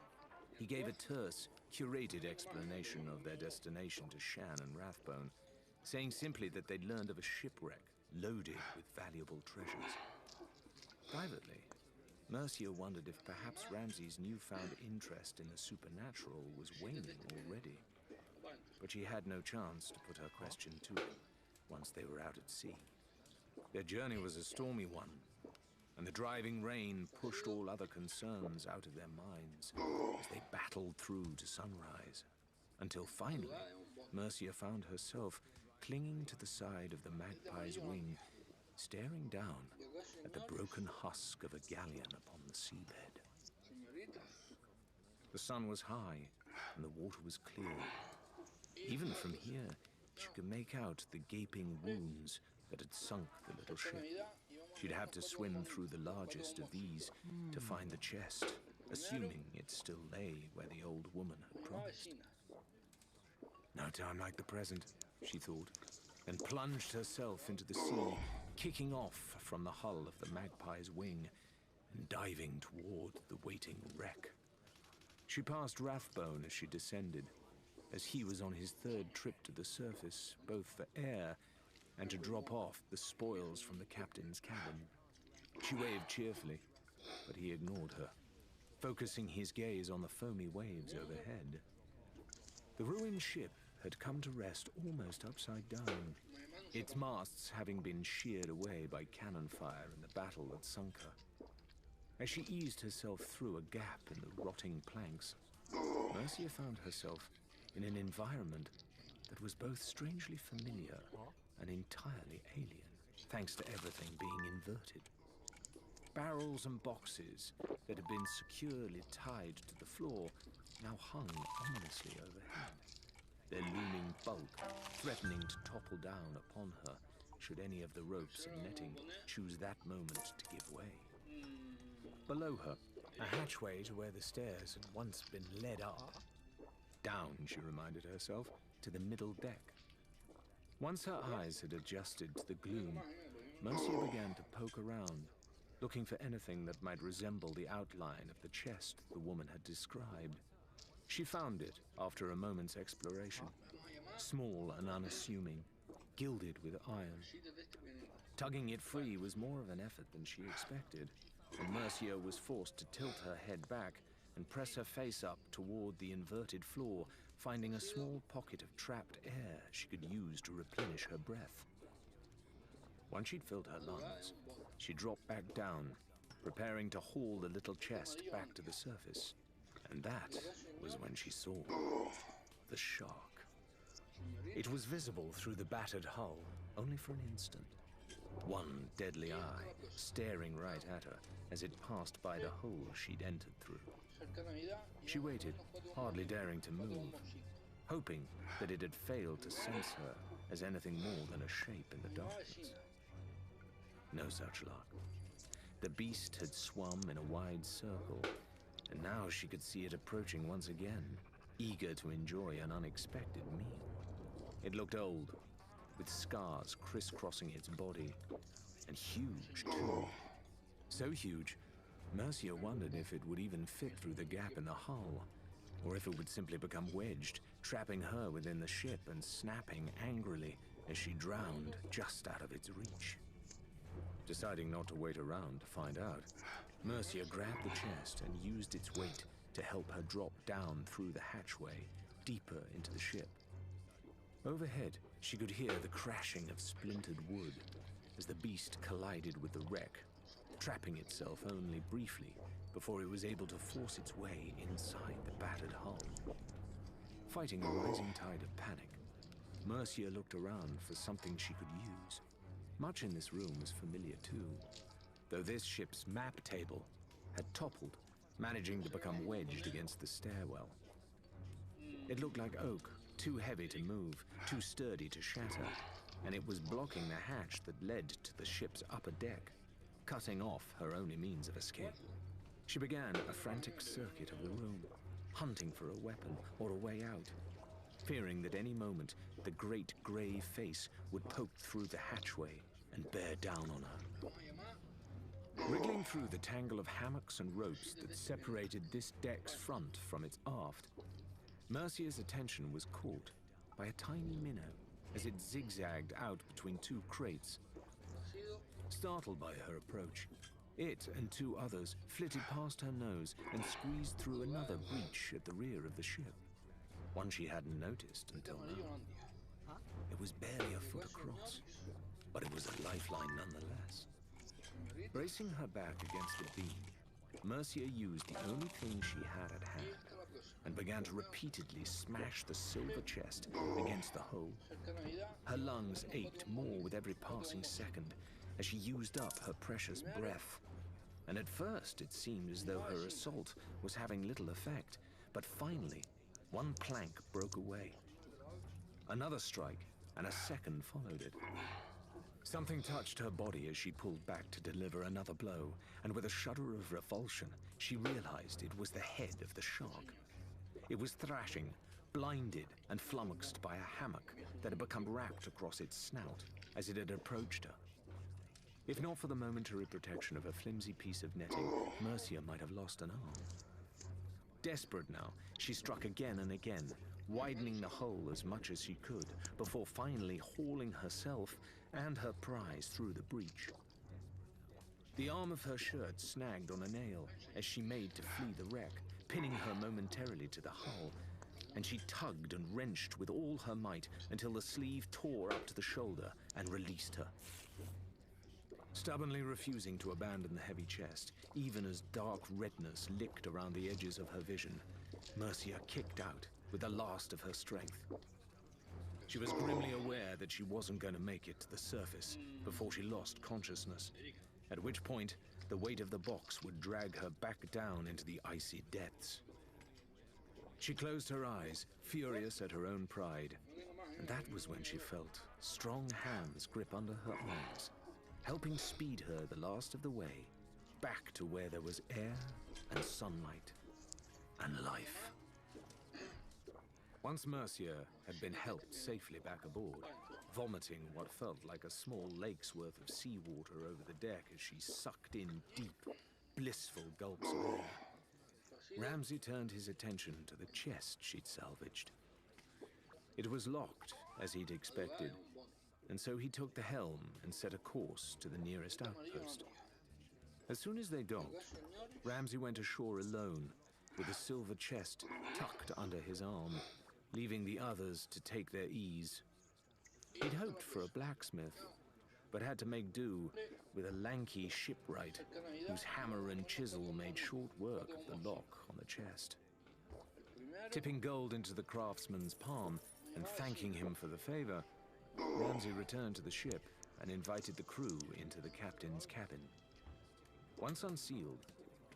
He gave a terse, curated explanation of their destination to Shan and Rathbone, saying simply that they'd learned of a shipwreck loaded with valuable treasures. Privately, Mercia wondered if perhaps Ramsay's newfound interest in the supernatural was waning already. But she had no chance to put her question to him once they were out at sea. Their journey was a stormy one, and the driving rain pushed all other concerns out of their minds as they battled through to sunrise, until finally Mercia found herself clinging to the side of the Magpie's wing, staring down at the broken husk of a galleon upon the seabed. The sun was high, and the water was clear. Even from here, she could make out the gaping wounds that had sunk the little ship. She'd have to swim through the largest of these to find the chest, assuming it still lay where the old woman had promised. No time like the present, she thought, and plunged herself into the sea, kicking off from the hull of the Magpie's wing and diving toward the waiting wreck. She passed Rathbone as she descended, as he was on his third trip to the surface, both for air and to drop off the spoils from the captain's cabin. She waved cheerfully, but he ignored her, focusing his gaze on the foamy waves overhead. The ruined ship had come to rest almost upside down, its masts having been sheared away by cannon fire in the battle that sunk her. As she eased herself through a gap in the rotting planks, Mercia found herself in an environment that was both strangely familiar and entirely alien, thanks to everything being inverted. Barrels and boxes that had been securely tied to the floor now hung ominously overhead, their looming bulk threatening to topple down upon her should any of the ropes and netting choose that moment to give way. Below her, a hatchway to where the stairs had once been led up. Down, she reminded herself, to the middle deck. Once her eyes had adjusted to the gloom, Mercia began to poke around, looking for anything that might resemble the outline of the chest the woman had described. She found it after a moment's exploration, small and unassuming, gilded with iron. Tugging it free was more of an effort than she expected, and Mercia was forced to tilt her head back and press her face up toward the inverted floor, finding a small pocket of trapped air she could use to replenish her breath. Once she'd filled her lungs, she dropped back down, preparing to haul the little chest back to the surface. And that was when she saw the shark. It was visible through the battered hull, only for an instant. One deadly eye staring right at her as it passed by the hole she'd entered through. She waited, hardly daring to move, hoping that it had failed to sense her as anything more than a shape in the darkness. No such luck. The beast had swum in a wide circle, and now she could see it approaching once again, eager to enjoy an unexpected meal. It looked old, with scars crisscrossing its body, and huge, too. So huge, Mercia wondered if it would even fit through the gap in the hull, or if it would simply become wedged, trapping her within the ship and snapping angrily as she drowned just out of its reach. Deciding not to wait around to find out, Mercia grabbed the chest and used its weight to help her drop down through the hatchway, deeper into the ship. Overhead, she could hear the crashing of splintered wood as the beast collided with the wreck, trapping itself only briefly before it was able to force its way inside the battered hull. Fighting a rising tide of panic, Mercia looked around for something she could use. Much in this room was familiar too, though this ship's map table had toppled, managing to become wedged against the stairwell. It looked like oak, too heavy to move, too sturdy to shatter, and it was blocking the hatch that led to the ship's upper deck, cutting off her only means of escape. She began a frantic circuit of the room, hunting for a weapon or a way out, fearing that any moment the great grey face would poke through the hatchway and bear down on her. Wriggling through the tangle of hammocks and ropes that separated this deck's front from its aft, Mercia's attention was caught by a tiny minnow as it zigzagged out between two crates. Startled by her approach, it and two others flitted past her nose and squeezed through another breach at the rear of the ship, one she hadn't noticed until now. It was barely a foot across, but it was a lifeline nonetheless. Bracing her back against the beam, Mercia used the only thing she had at hand and began to repeatedly smash the silver chest against the hull. Her lungs ached more with every passing second as she used up her precious breath. And at first it seemed as though her assault was having little effect, but finally, one plank broke away. Another strike and a second followed it. Something touched her body as she pulled back to deliver another blow, and with a shudder of revulsion, she realized it was the head of the shark. It was thrashing, blinded and flummoxed by a hammock that had become wrapped across its snout as it had approached her. If not for the momentary protection of a flimsy piece of netting, Mercia might have lost an arm. Desperate now, she struck again and again, widening the hole as much as she could, before finally hauling herself and her prize through the breach. The arm of her shirt snagged on a nail as she made to flee the wreck, pinning her momentarily to the hull, and she tugged and wrenched with all her might until the sleeve tore up to the shoulder and released her. Stubbornly refusing to abandon the heavy chest, even as dark redness licked around the edges of her vision, Mercia kicked out with the last of her strength. She was grimly aware that she wasn't going to make it to the surface before she lost consciousness, at which point the weight of the box would drag her back down into the icy depths. She closed her eyes, furious at her own pride, and that was when she felt strong hands grip under her arms, helping speed her the last of the way back to where there was air and sunlight and life. Once Mercia had been helped safely back aboard, vomiting what felt like a small lake's worth of seawater over the deck as she sucked in deep, blissful gulps of air, Ramsay turned his attention to the chest she'd salvaged. It was locked, as he'd expected, and so he took the helm and set a course to the nearest outpost. As soon as they docked, Ramsay went ashore alone, with the silver chest tucked under his arm, leaving the others to take their ease. He'd hoped for a blacksmith, but had to make do with a lanky shipwright whose hammer and chisel made short work of the lock on the chest. Tipping gold into the craftsman's palm and thanking him for the favor, Ramsay returned to the ship and invited the crew into the captain's cabin. Once unsealed,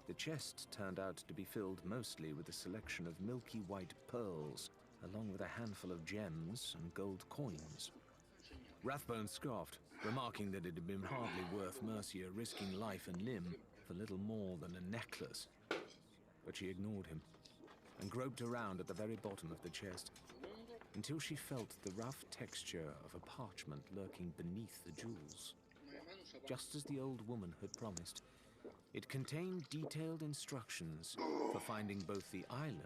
the chest turned out to be filled mostly with a selection of milky white pearls, along with a handful of gems and gold coins. Rathbone scoffed, remarking that it had been hardly worth Mercia risking life and limb for little more than a necklace. But she ignored him and groped around at the very bottom of the chest until she felt the rough texture of a parchment lurking beneath the jewels. Just as the old woman had promised, it contained detailed instructions for finding both the island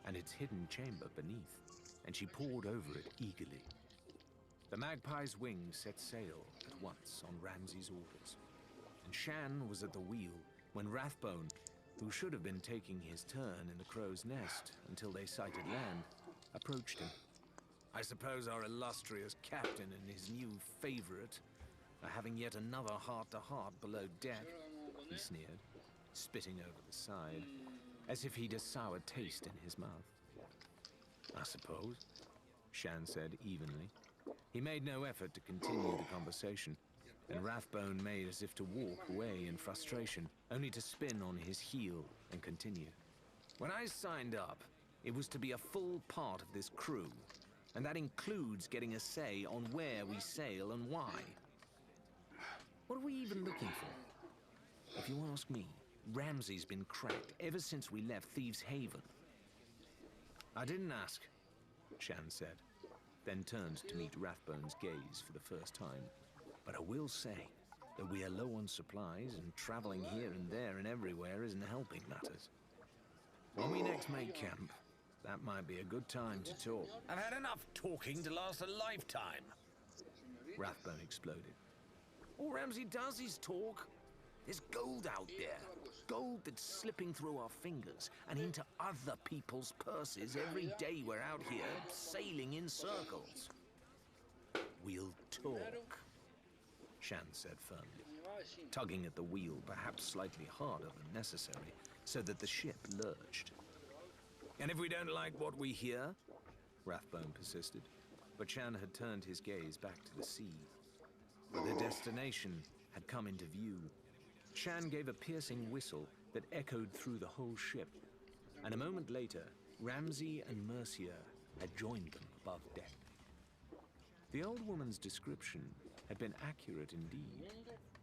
and its hidden chamber beneath, and she pored over it eagerly. The Magpie's wings set sail at once on Ramsay's orders, and Shan was at the wheel when Rathbone, who should have been taking his turn in the crow's nest until they sighted land, approached him. "I suppose our illustrious captain and his new favorite are having yet another heart-to-heart below deck," he sneered, spitting over the side, as if he'd a sour taste in his mouth. "I suppose," Shan said evenly. He made no effort to continue the conversation, and Rathbone made as if to walk away in frustration, only to spin on his heel and continue. "When I signed up, it was to be a full part of this crew, and that includes getting a say on where we sail and why. What are we even looking for? If you ask me, Ramsay's been cracked ever since we left Thieves' Haven. I didn't ask, Shan said, then turned to meet Rathbone's gaze for the first time. But I will say that we are low on supplies, and traveling here and there and everywhere isn't helping matters. When we next make camp, that might be a good time to talk. I've had enough talking to last a lifetime. Rathbone exploded. All Ramsay does is talk. There's gold out there. Gold that's slipping through our fingers and into other people's purses every day we're out here sailing in circles. We'll talk, Shan said firmly, tugging at the wheel perhaps slightly harder than necessary so that the ship lurched. And if we don't like what we hear? Rathbone persisted, but Shan had turned his gaze back to the sea. But their destination had come into view. Shan gave a piercing whistle that echoed through the whole ship, and a moment later, Ramsay and Mercia had joined them above deck. The old woman's description had been accurate indeed,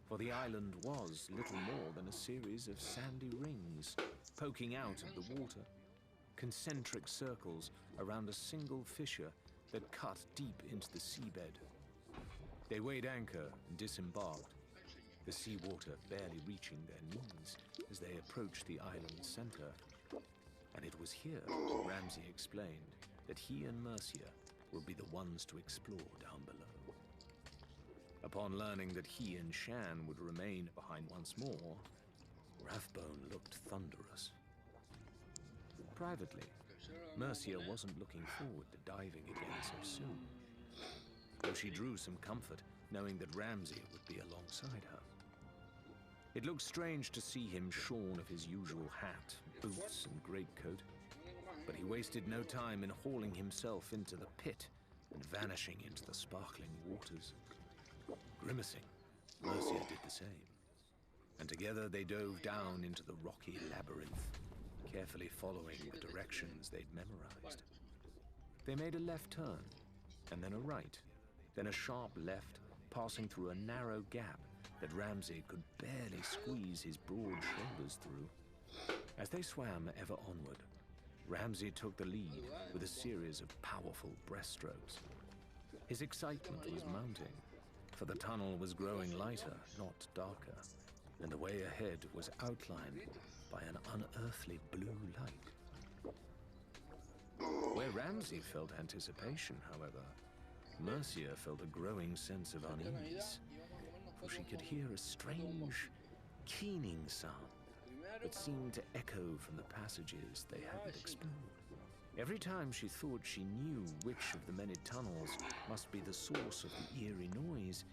for the island was little more than a series of sandy rings poking out of the water, concentric circles around a single fissure that cut deep into the seabed. They weighed anchor and disembarked, the seawater barely reaching their knees as they approached the island's center. And it was here, Ramsay explained, that he and Mercia would be the ones to explore down below. Upon learning that he and Shan would remain behind once more, Rathbone looked thunderous. Privately, Mercia wasn't looking forward to diving again so soon, though she drew some comfort knowing that Ramsay would be alongside her. It looked strange to see him shorn of his usual hat, boots, and greatcoat, but he wasted no time in hauling himself into the pit and vanishing into the sparkling waters. Grimacing, Mercia did the same, and together they dove down into the rocky labyrinth, carefully following the directions they'd memorized. They made a left turn, and then a right, then a sharp left, passing through a narrow gap that Ramsay could barely squeeze his broad shoulders through. As they swam ever onward, Ramsay took the lead with a series of powerful breaststrokes. His excitement was mounting, for the tunnel was growing lighter, not darker, and the way ahead was outlined by an unearthly blue light. Where Ramsay felt anticipation, however, Mercia felt a growing sense of unease, for she could hear a strange, keening sound that seemed to echo from the passages they hadn't explored. Every time she thought she knew which of the many tunnels must be the source of the eerie noise,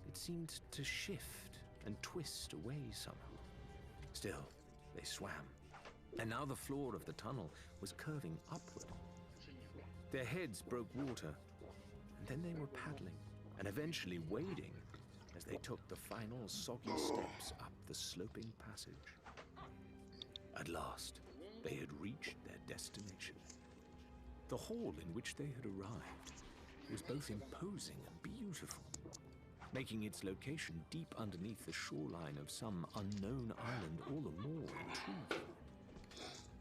it seemed to shift and twist away somehow. Still, they swam, and now the floor of the tunnel was curving upward. Their heads broke water, and then they were paddling and eventually wading as they took the final soggy steps up the sloping passage. At last, they had reached their destination. The hall in which they had arrived was both imposing and beautiful, making its location deep underneath the shoreline of some unknown island all the more intriguing.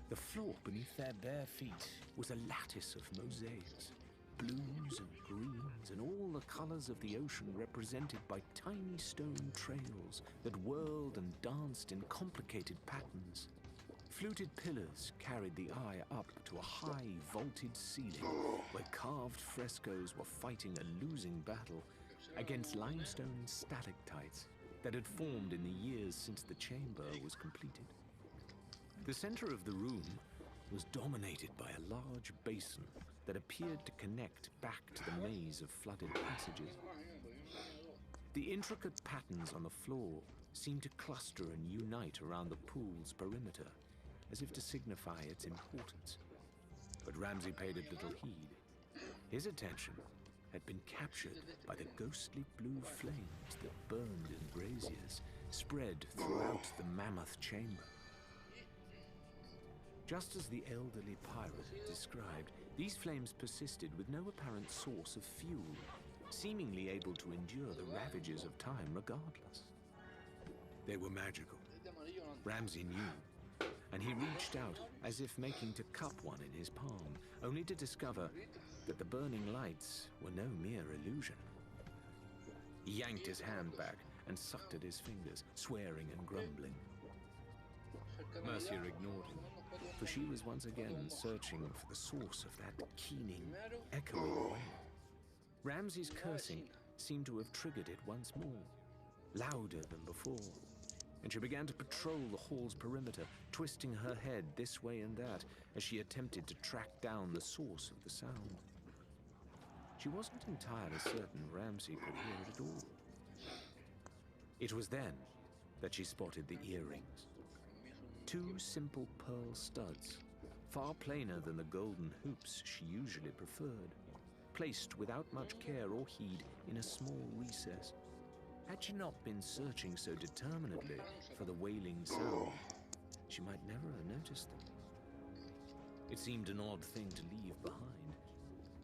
The floor beneath their bare feet was a lattice of mosaics, blues and greens and all the colors of the ocean represented by tiny stone trails that whirled and danced in complicated patterns. Fluted pillars carried the eye up to a high, vaulted ceiling where carved frescoes were fighting a losing battle against limestone stalactites that had formed in the years since the chamber was completed. The center of the room was dominated by a large basin that appeared to connect back to the maze of flooded passages. The intricate patterns on the floor seemed to cluster and unite around the pool's perimeter, as if to signify its importance. But Ramsay paid it little heed. His attention had been captured by the ghostly blue flames that burned in braziers spread throughout the mammoth chamber. Just as the elderly pirate had described, these flames persisted with no apparent source of fuel, seemingly able to endure the ravages of time regardless. They were magical. Ramsay knew, and he reached out as if making to cup one in his palm, only to discover that the burning lights were no mere illusion. He yanked his hand back and sucked at his fingers, swearing and grumbling. Mercia ignored him, for she was once again searching for the source of that keening, echoing wail. Ramsay's cursing seemed to have triggered it once more, louder than before, and she began to patrol the hall's perimeter, twisting her head this way and that as she attempted to track down the source of the sound. She wasn't entirely certain Ramsay could hear it at all. It was then that she spotted the earrings. Two simple pearl studs, far plainer than the golden hoops she usually preferred, placed without much care or heed in a small recess. Had she not been searching so determinedly for the wailing sound, she might never have noticed them. It seemed an odd thing to leave behind,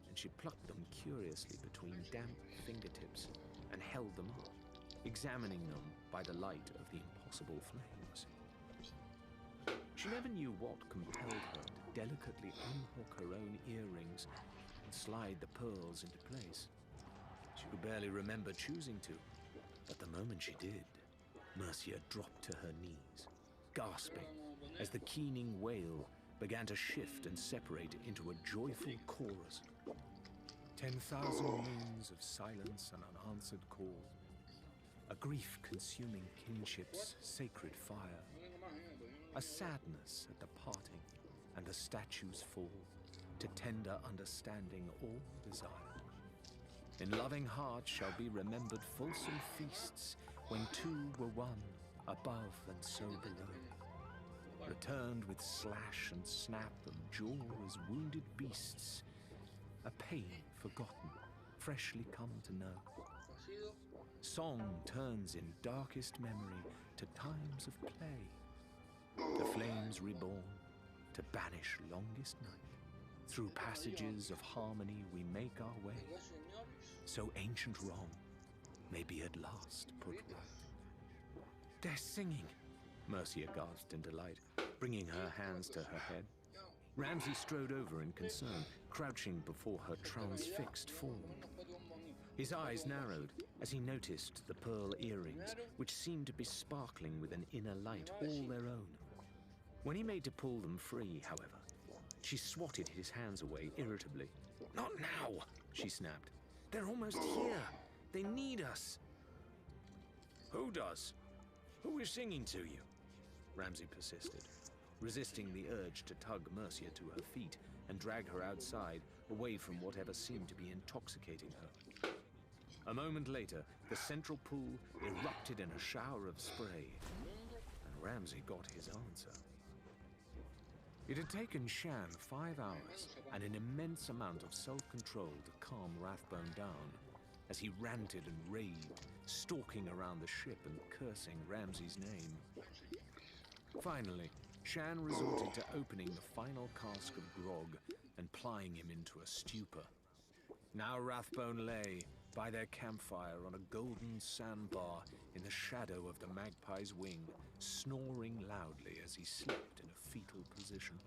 and she plucked them curiously between damp fingertips and held them up, examining them by the light of the impossible flames. She never knew what compelled her to delicately unhook her own earrings and slide the pearls into place. She could barely remember choosing to, but the moment she did, Mercia dropped to her knees, gasping as the keening wail began to shift and separate into a joyful chorus. 10,000 moons of silence and unanswered call, a grief-consuming kinship's sacred fire, a sadness at the parting and the statue's fall, to tender understanding all desire. In loving hearts shall be remembered fulsome feasts, when two were one, above and so below. Returned with slash and snap of jaw as wounded beasts, a pain forgotten, freshly come to know. Song turns in darkest memory to times of play, the flames reborn to banish longest night. Through passages of harmony we make our way, so ancient wrong may be at last put right. They're singing, Mercia gasped in delight, bringing her hands to her head. Ramsay strode over in concern, crouching before her transfixed form. His eyes narrowed as he noticed the pearl earrings, which seemed to be sparkling with an inner light all their own. When he made to pull them free, however, she swatted his hands away irritably. "Not now," she snapped. "They're almost here. They need us." "Who does? Who is singing to you?" Ramsay persisted, resisting the urge to tug Mercia to her feet and drag her outside, away from whatever seemed to be intoxicating her. A moment later, the central pool erupted in a shower of spray, and Ramsay got his answer. It had taken Shan 5 hours and an immense amount of self-control to calm Rathbone down, as he ranted and raved, stalking around the ship and cursing Ramsay's name. Finally, Shan resorted to opening the final cask of grog and plying him into a stupor. Now Rathbone lay by their campfire on a golden sandbar in the shadow of the magpie's wing, snoring loudly as he slept in a fetal position.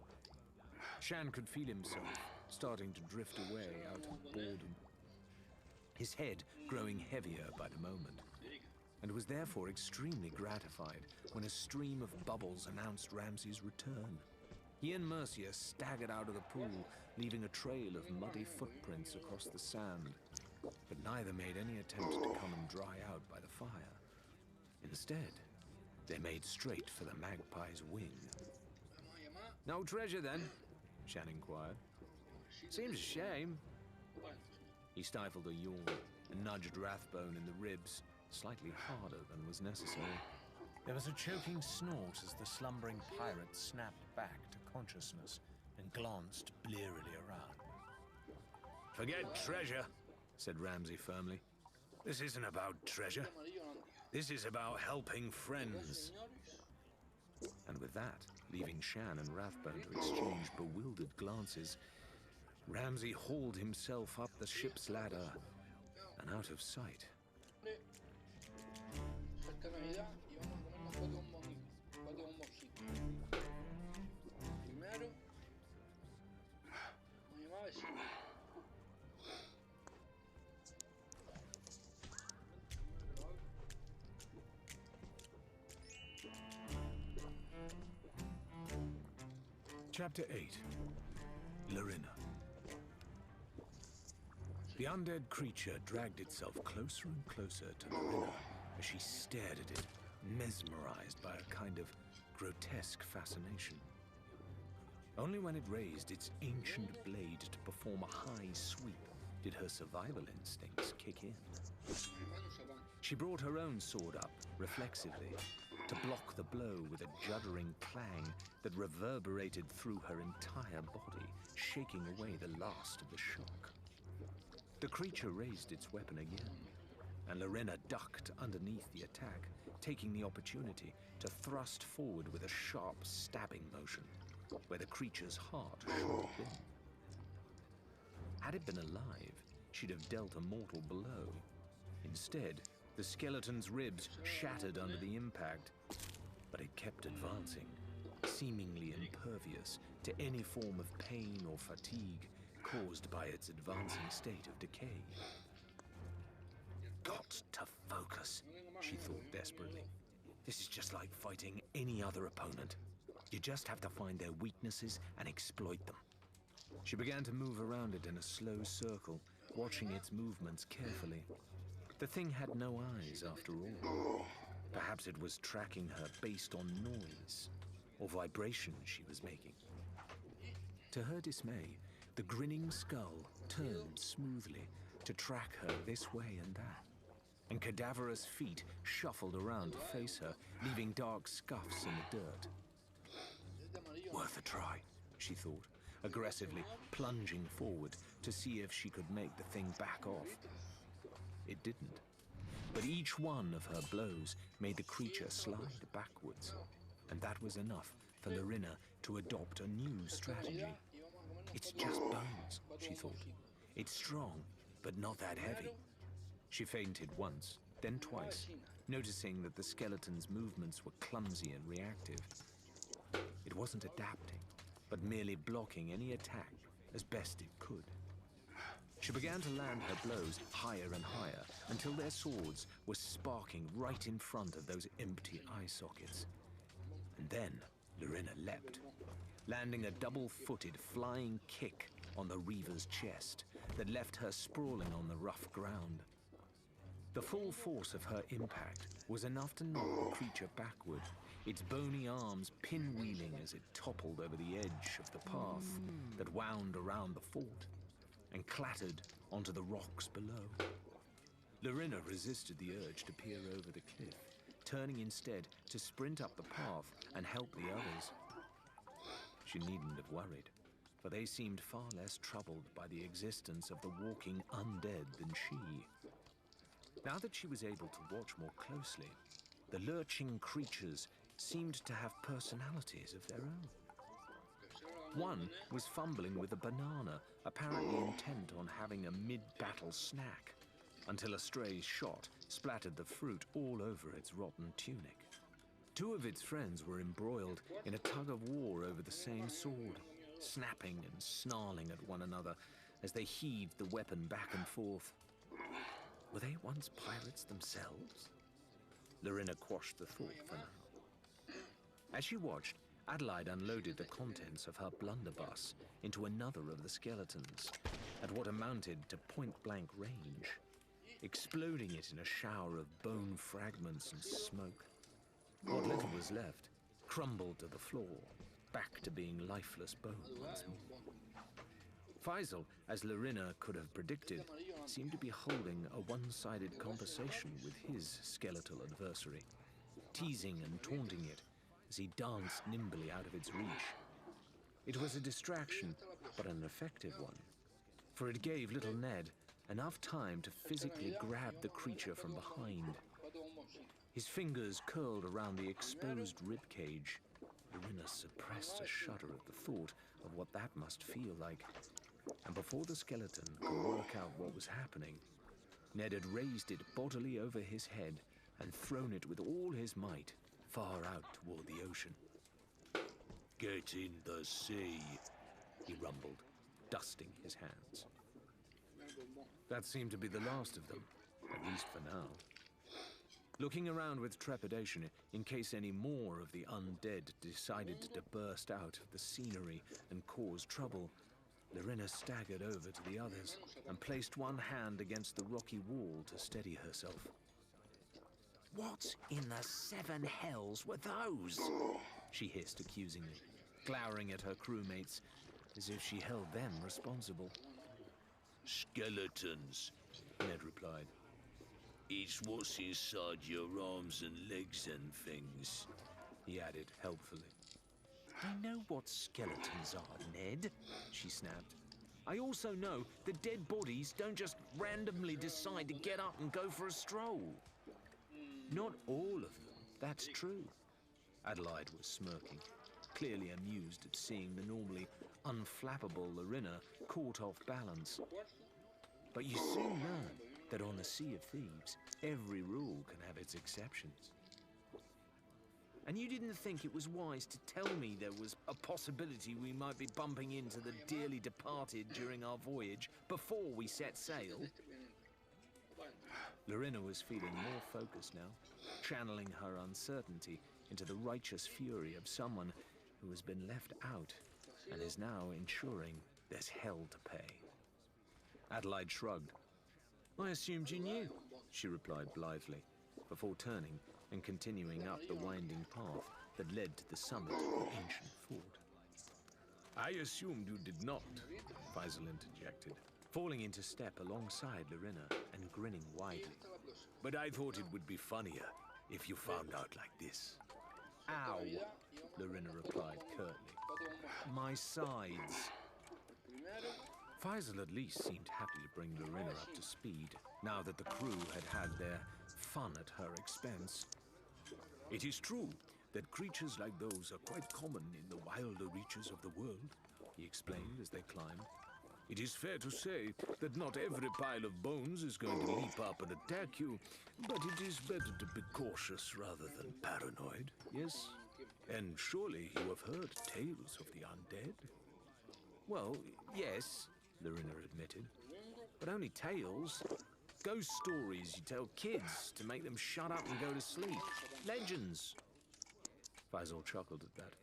Shan could feel himself starting to drift away out of boredom, his head growing heavier by the moment, and was therefore extremely gratified when a stream of bubbles announced Ramsay's return. He and Mercia staggered out of the pool, leaving a trail of muddy footprints across the sand, but neither made any attempt to come and dry out by the fire. Instead, they made straight for the magpie's wing. "No treasure, then?" Shan inquired. "Seems a shame." He stifled a yawn and nudged Rathbone in the ribs, slightly harder than was necessary. There was a choking snort as the slumbering pirate snapped back to consciousness and glanced blearily around. "Forget treasure," said Ramsay firmly. "This isn't about treasure. This is about helping friends." And with that, leaving Shan and Rathbone to exchange bewildered glances, Ramsay hauled himself up the ship's ladder and out of sight. Chapter 8. Lorena. The undead creature dragged itself closer and closer to Lorena as she stared at it, mesmerized by a kind of grotesque fascination. Only when it raised its ancient blade to perform a high sweep did her survival instincts kick in. She brought her own sword up, reflexively, to block the blow with a juddering clang that reverberated through her entire body, shaking away the last of the shock. The creature raised its weapon again, and Lorena ducked underneath the attack, taking the opportunity to thrust forward with a sharp stabbing motion, where the creature's heart should have been. Had it been alive, she'd have dealt a mortal blow. Instead, the skeleton's ribs shattered under the impact, but it kept advancing, seemingly impervious to any form of pain or fatigue caused by its advancing state of decay. Got to focus, she thought desperately. This is just like fighting any other opponent. You just have to find their weaknesses and exploit them. She began to move around it in a slow circle, watching its movements carefully. The thing had no eyes, after all. Perhaps it was tracking her based on noise or vibration she was making. To her dismay, the grinning skull turned smoothly to track her this way and that, and cadaverous feet shuffled around to face her, leaving dark scuffs in the dirt. Worth a try, she thought, aggressively plunging forward to see if she could make the thing back off. It didn't, but each one of her blows made the creature slide backwards, and that was enough for Lorena to adopt a new strategy. It's just bones, she thought. It's strong, but not that heavy. She feinted once, then twice, noticing that the skeleton's movements were clumsy and reactive. It wasn't adapting, but merely blocking any attack as best it could. She began to land her blows higher and higher until their swords were sparking right in front of those empty eye sockets. And then Lorena leapt, landing a double-footed flying kick on the Reaver's chest that left her sprawling on the rough ground. The full force of her impact was enough to knock the creature backward, its bony arms pinwheeling as it toppled over the edge of the path that wound around the fort and clattered onto the rocks below. Lorena resisted the urge to peer over the cliff, turning instead to sprint up the path and help the others. She needn't have worried, for they seemed far less troubled by the existence of the walking undead than she. Now that she was able to watch more closely, the lurching creatures seemed to have personalities of their own. One was fumbling with a banana, apparently intent on having a mid-battle snack, until a stray shot splattered the fruit all over its rotten tunic. Two of its friends were embroiled in a tug-of-war over the same sword, snapping and snarling at one another as they heaved the weapon back and forth. Were they once pirates themselves? Lorena quashed the thought for now. As she watched, Adelaide unloaded the contents of her blunderbuss into another of the skeletons at what amounted to point-blank range, exploding it in a shower of bone fragments and smoke. What little was left crumbled to the floor, back to being lifeless bone once more. Faisal, as Lorena could have predicted, seemed to be holding a one-sided conversation with his skeletal adversary, teasing and taunting it as he danced nimbly out of its reach. It was a distraction, but an effective one, for it gave little Ned enough time to physically grab the creature from behind. His fingers curled around the exposed ribcage. Lorena suppressed a shudder at the thought of what that must feel like, and before the skeleton could work out what was happening, Ned had raised it bodily over his head and thrown it with all his might far out toward the ocean. Get in the sea, he rumbled, dusting his hands. That seemed to be the last of them, at least for now. Looking around with trepidation in case any more of the undead decided to burst out of the scenery and cause trouble, Lorena staggered over to the others and placed one hand against the rocky wall to steady herself. What in the seven hells were those? She hissed accusingly, glowering at her crewmates as if she held them responsible. Skeletons, Ned replied. it's what's inside your arms and legs and things, He added helpfully. I know what skeletons are, Ned, She snapped. I also know that dead bodies don't just randomly decide to get up and go for a stroll. Not all of them, that's true. Adelaide was smirking, clearly amused at seeing the normally unflappable Lorena caught off balance. But you soon learn that on the Sea of Thieves, every rule can have its exceptions. And you didn't think it was wise to tell me there was a possibility we might be bumping into the dearly departed during our voyage before we set sail? Lorena was feeling more focused now, channeling her uncertainty into the righteous fury of someone who has been left out and is now ensuring there's hell to pay. Adelaide shrugged. I assumed you knew. She replied blithely, before turning and continuing up the winding path that led to the summit of the ancient fort. I assumed you did not. Faisal interjected, falling into step alongside Lorena and grinning widely. But I thought it would be funnier if you found out like this. Ow, Lorena replied curtly. My sides. Faisal at least seemed happy to bring Lorena up to speed, now that the crew had had their fun at her expense. It is true that creatures like those are quite common in the wilder reaches of the world, He explained as they climbed. It is fair to say that not every pile of bones is going to leap up and attack you, but it is better to be cautious rather than paranoid, yes? And surely you have heard tales of the undead? Well, yes, Lorena admitted, but only tales. Ghost stories you tell kids to make them shut up and go to sleep. Legends. Faisal chuckled at that.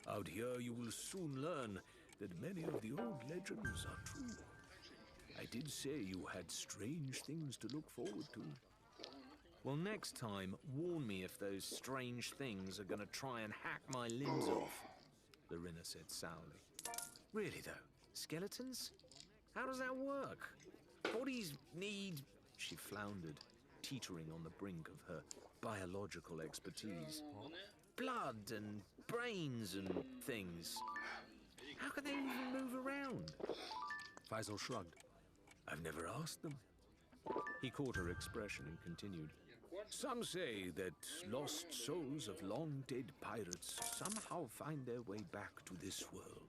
Out here you will soon learn that many of the old legends are true. I did say you had strange things to look forward to. Well, next time, warn me if those strange things are going to try and hack my limbs off, Lorena said sourly. Really, though, skeletons? How does that work? Bodies need... She floundered, teetering on the brink of her biological expertise. Blood and brains and things. How can they even move around? Faisal shrugged. I've never asked them. He caught her expression and continued. Some say that lost souls of long-dead pirates somehow find their way back to this world.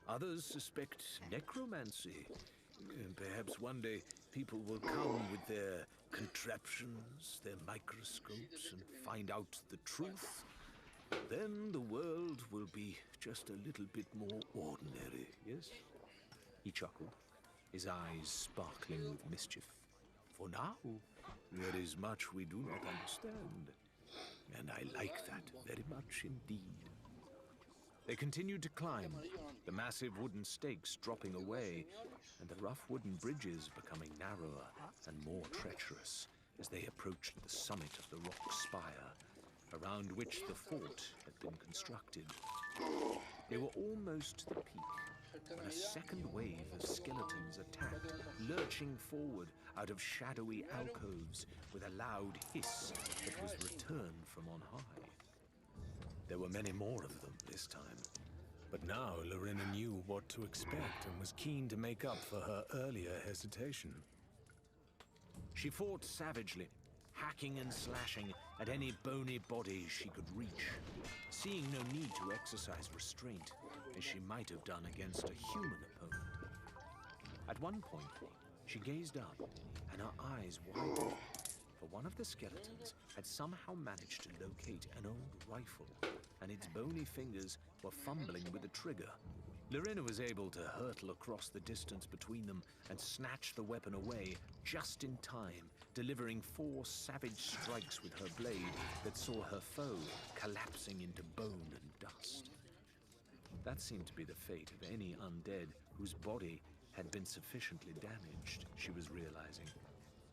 Others suspect necromancy. Perhaps one day people will come with their contraptions, their microscopes, and find out the truth. Then the world will be just a little bit more ordinary, yes? He chuckled, his eyes sparkling with mischief. For now, there is much we do not understand. And I like that very much indeed. They continued to climb, the massive wooden stakes dropping away, and the rough wooden bridges becoming narrower and more treacherous as they approached the summit of the rock spire, around which the fort had been constructed. They were almost to the peak when a second wave of skeletons attacked, lurching forward out of shadowy alcoves with a loud hiss that was returned from on high. There were many more of them this time, but now Lorena knew what to expect and was keen to make up for her earlier hesitation. She fought savagely, hacking and slashing at any bony body she could reach, seeing no need to exercise restraint as she might have done against a human opponent. At one point, she gazed up and her eyes widened, for one of the skeletons had somehow managed to locate an old rifle, and its bony fingers were fumbling with the trigger, Lorena was able to hurtle across the distance between them and snatch the weapon away just in time, delivering 4 savage strikes with her blade that saw her foe collapsing into bone and dust. That seemed to be the fate of any undead whose body had been sufficiently damaged, she was realizing,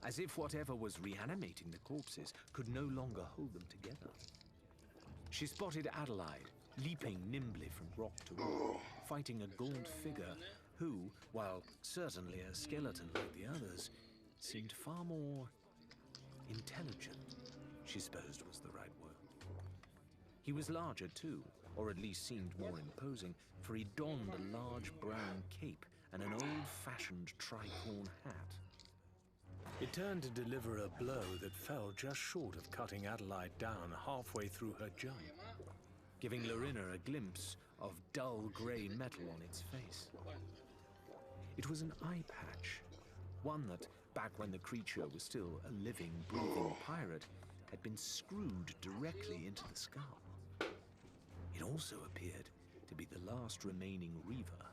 as if whatever was reanimating the corpses could no longer hold them together. She spotted Adelaide, leaping nimbly from rock to rock, fighting a gaunt figure who, while certainly a skeleton like the others, seemed far more intelligent, she supposed was the right word. He was larger too, or at least seemed more imposing, for he donned a large brown cape and an old-fashioned tricorn hat. It turned to deliver a blow that fell just short of cutting Adelaide down halfway through her jump, giving Lorena a glimpse of dull grey metal on its face. It was an eye patch, one that, back when the creature was still a living, breathing pirate, had been screwed directly into the skull. It also appeared to be the last remaining Reaver,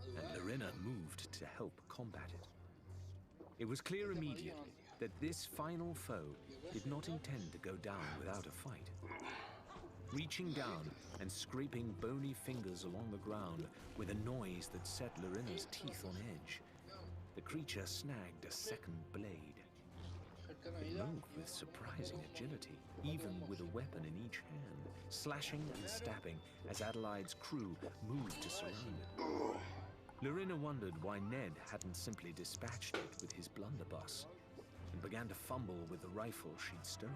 and Lorena moved to help combat it. It was clear immediately that this final foe did not intend to go down without a fight. Reaching down and scraping bony fingers along the ground with a noise that set Lorena's teeth on edge, the creature snagged a second blade. It moved with surprising agility, even with a weapon in each hand, slashing and stabbing as Adelaide's crew moved to surround it. Lorena wondered why Ned hadn't simply dispatched it with his blunderbuss and began to fumble with the rifle she'd stolen,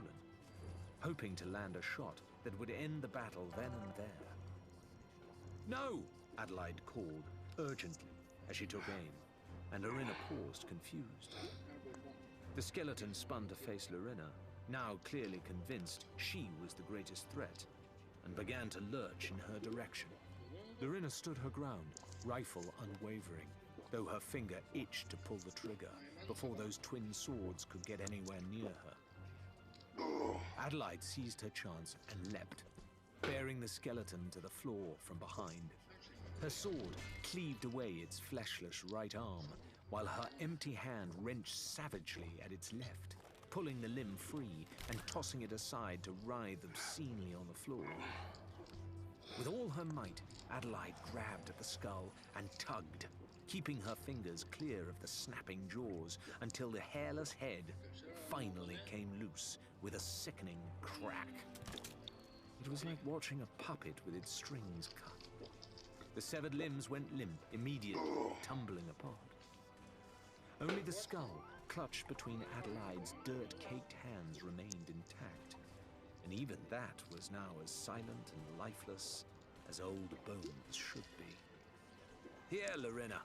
hoping to land a shot that would end the battle then and there. "No!" Adelaide called, urgently, as she took aim, and Lorena paused, confused. The skeleton spun to face Lorena, now clearly convinced she was the greatest threat, and began to lurch in her direction. Lorena stood her ground, rifle unwavering, though her finger itched to pull the trigger before those twin swords could get anywhere near her. Adelaide seized her chance and leapt, bearing the skeleton to the floor from behind. Her sword cleaved away its fleshless right arm, while her empty hand wrenched savagely at its left, pulling the limb free and tossing it aside to writhe obscenely on the floor. With all her might, Adelaide grabbed at the skull and tugged, keeping her fingers clear of the snapping jaws until the hairless head finally came loose with a sickening crack. It was like watching a puppet with its strings cut. The severed limbs went limp, immediately tumbling apart. Only the skull, clutched between Adelaide's dirt-caked hands, remained intact. And even that was now as silent and lifeless as old bones should be. "Here, Lorena,"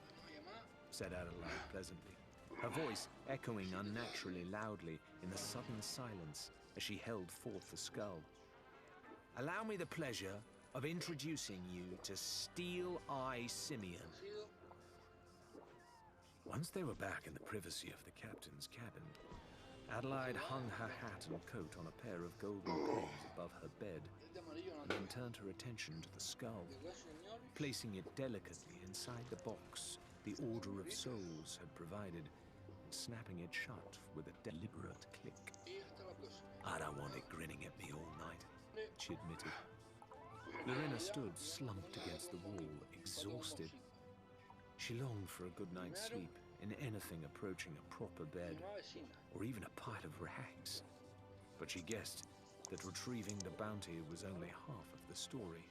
said Adelaide pleasantly, her voice echoing unnaturally loudly in the sudden silence as she held forth the skull. "Allow me the pleasure of introducing you to Steel Eye Simeon." Once they were back in the privacy of the captain's cabin, Adelaide hung her hat and coat on a pair of golden pegs above her bed, and then turned her attention to the skull, placing it delicately inside the box the Order of Souls had provided, and snapping it shut with a deliberate click. "I don't want it grinning at me all night," she admitted. Lorena stood slumped against the wall, exhausted. She longed for a good night's sleep in anything approaching a proper bed, or even a pile of rags. But she guessed that retrieving the bounty was only half of the story.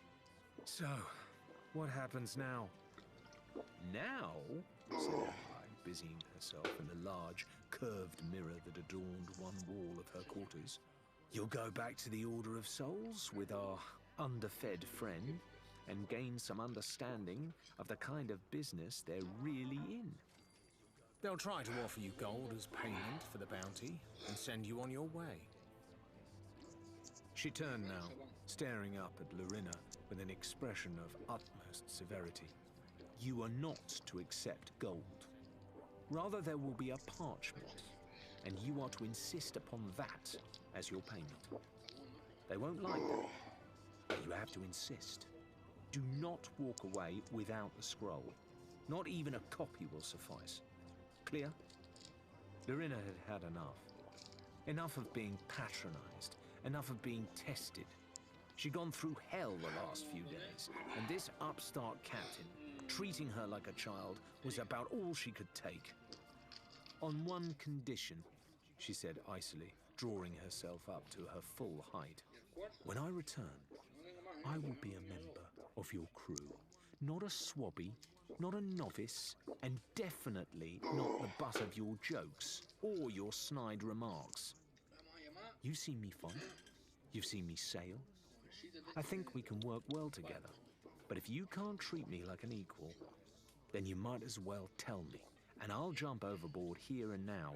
"So, what happens now?" "Now?" said Adelaide, busying herself in the large, curved mirror that adorned one wall of her quarters. "You'll go back to the Order of Souls with our underfed friend and gain some understanding of the kind of business they're really in." They'll try to offer you gold as payment for the bounty and send you on your way. She turned now, staring up at Lorena with an expression of utmost severity. "You are not to accept gold. Rather, there will be a parchment, and you are to insist upon that as your payment. They won't like that, but you have to insist. Do not walk away without the scroll. Not even a copy will suffice. Clear? Lorena had had enough. Enough of being patronized. Enough of being tested. She'd gone through hell the last few days, and this upstart captain, treating her like a child, was about all she could take. On one condition, she said icily, drawing herself up to her full height. When I return, I will be a member of your crew. Not a swabby, not a novice, and definitely not the butt of your jokes or your snide remarks. You've seen me fight. You've seen me sail. I think we can work well together. But if you can't treat me like an equal, then you might as well tell me, and I'll jump overboard here and now.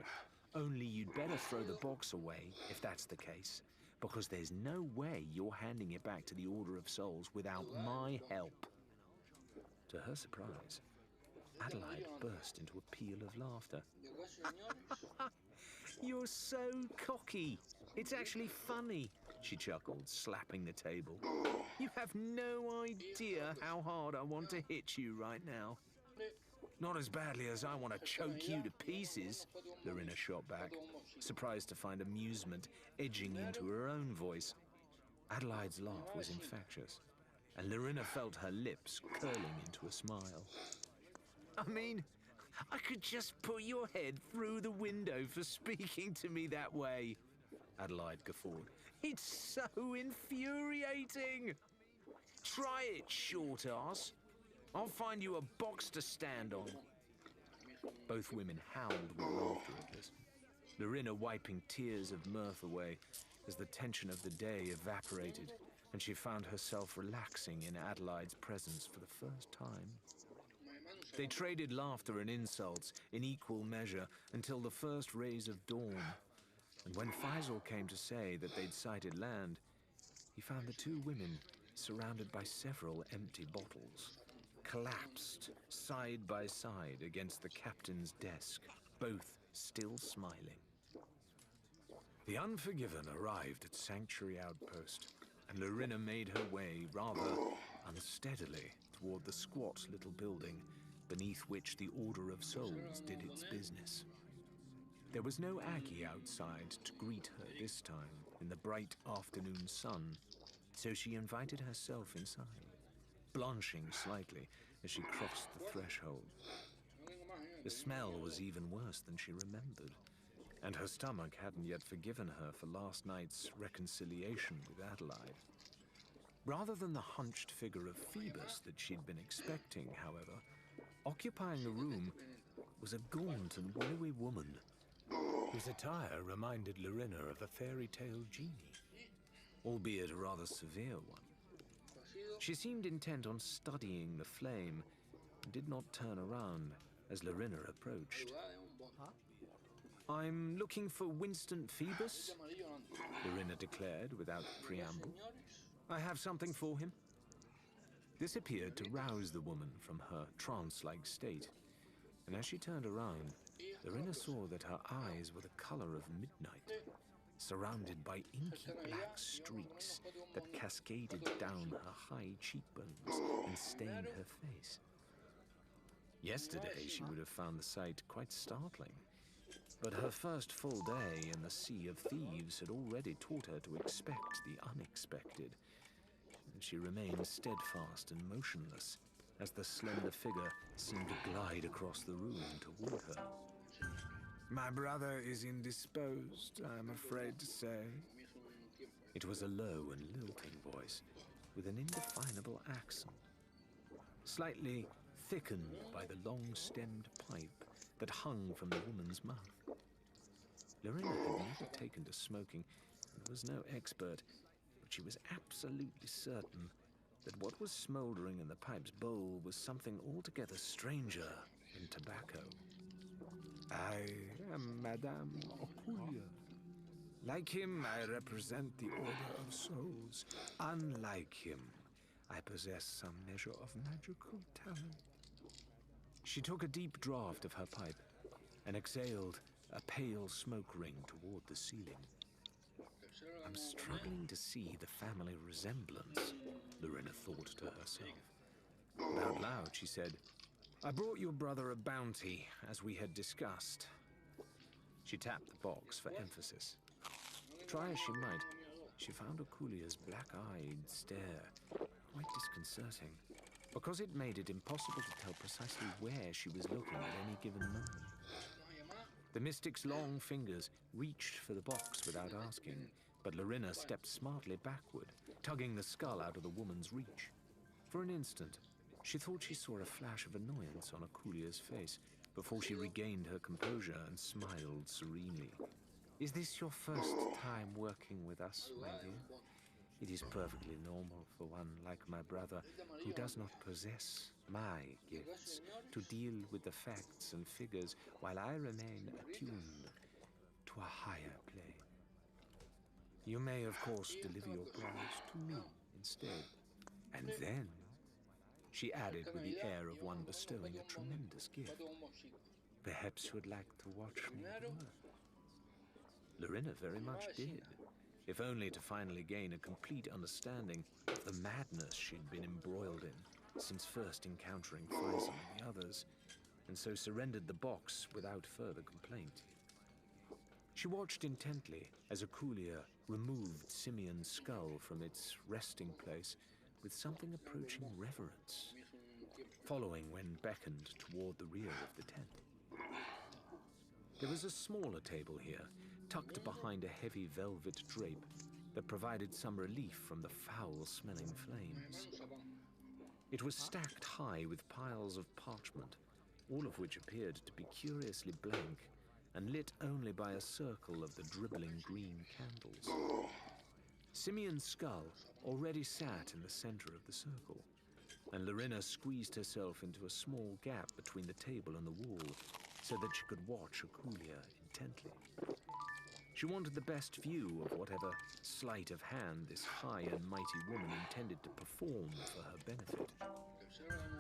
Only you'd better throw the box away if that's the case, because there's no way you're handing it back to the Order of Souls without my help. To her surprise, Adelaide burst into a peal of laughter. You're so cocky. It's actually funny, she chuckled, slapping the table. You have no idea how hard I want to hit you right now. Not as badly as I want to choke you to pieces, Lorena shot back, surprised to find amusement edging into her own voice. Adelaide's laugh was infectious, and Lorena felt her lips curling into a smile. I mean, I could just put your head through the window for speaking to me that way, Adelaide guffawed. It's so infuriating. Try it, short ass. I'll find you a box to stand on. Both women howled with laughter at this, Lorena wiping tears of mirth away as the tension of the day evaporated and she found herself relaxing in Adelaide's presence for the first time. They traded laughter and insults in equal measure until the first rays of dawn, and when Faisal came to say that they'd sighted land, he found the two women surrounded by several empty bottles, collapsed side by side against the captain's desk, both still smiling. The Unforgiven arrived at Sanctuary Outpost, and Lorena made her way rather unsteadily toward the squat little building beneath which the Order of Souls did its business. There was no Aggie outside to greet her this time in the bright afternoon sun, so she invited herself inside, blanching slightly as she crossed the threshold. The smell was even worse than she remembered, and her stomach hadn't yet forgiven her for last night's reconciliation with Adelaide. Rather than the hunched figure of Phoebus that she'd been expecting, however, occupying the room was a gaunt and willowy woman whose attire reminded Lorena of a fairy tale genie, albeit a rather severe one. She seemed intent on studying the flame and did not turn around as Lorena approached. I'm looking for Winston Phoebus, Lorena declared without preamble. I have something for him. This appeared to rouse the woman from her trance-like state, and as she turned around, Lorena saw that her eyes were the color of midnight, surrounded by inky black streaks that cascaded down her high cheekbones and stained her face. Yesterday, she would have found the sight quite startling, but her first full day in the Sea of Thieves had already taught her to expect the unexpected, and she remained steadfast and motionless as the slender figure seemed to glide across the room toward her. My brother is indisposed, I'm afraid to say. It was a low and lilting voice with an indefinable accent, slightly thickened by the long-stemmed pipe that hung from the woman's mouth. Lorena had never taken to smoking and was no expert, but she was absolutely certain that what was smouldering in the pipe's bowl was something altogether stranger than tobacco. I am Madame Okulia. Like him, I represent the Order of Souls. Unlike him, I possess some measure of magical talent. She took a deep draught of her pipe and exhaled a pale smoke ring toward the ceiling. I'm struggling to see the family resemblance, Lorena thought to herself. But out loud, she said, "I brought your brother a bounty, as we had discussed." She tapped the box for emphasis. Try as she might, she found Okulia's black-eyed stare quite disconcerting, because it made it impossible to tell precisely where she was looking at any given moment. The mystic's long fingers reached for the box without asking, but Lorena stepped smartly backward, tugging the skull out of the woman's reach. For an instant, she thought she saw a flash of annoyance on Okulia's face before she regained her composure and smiled serenely. "Is this your first time working with us, my dear? It is perfectly normal for one like my brother, who does not possess my gifts, to deal with the facts and figures while I remain attuned to a higher plane. You may, of course, deliver your prize to me instead. And then," she added with the air of one bestowing a tremendous gift, "perhaps you would like to watch me work." Lorena very much did, if only to finally gain a complete understanding of the madness she'd been embroiled in since first encountering Faisal and the others, and so surrendered the box without further complaint. She watched intently as Okulia removed Simeon's skull from its resting place with something approaching reverence, following when beckoned toward the rear of the tent. There was a smaller table here, tucked behind a heavy velvet drape that provided some relief from the foul-smelling flames. It was stacked high with piles of parchment, all of which appeared to be curiously blank and lit only by a circle of the dribbling green candles. Simeon's skull already sat in the center of the circle, and Lorena squeezed herself into a small gap between the table and the wall so that she could watch Okulia intently. She wanted the best view of whatever sleight of hand this high and mighty woman intended to perform for her benefit.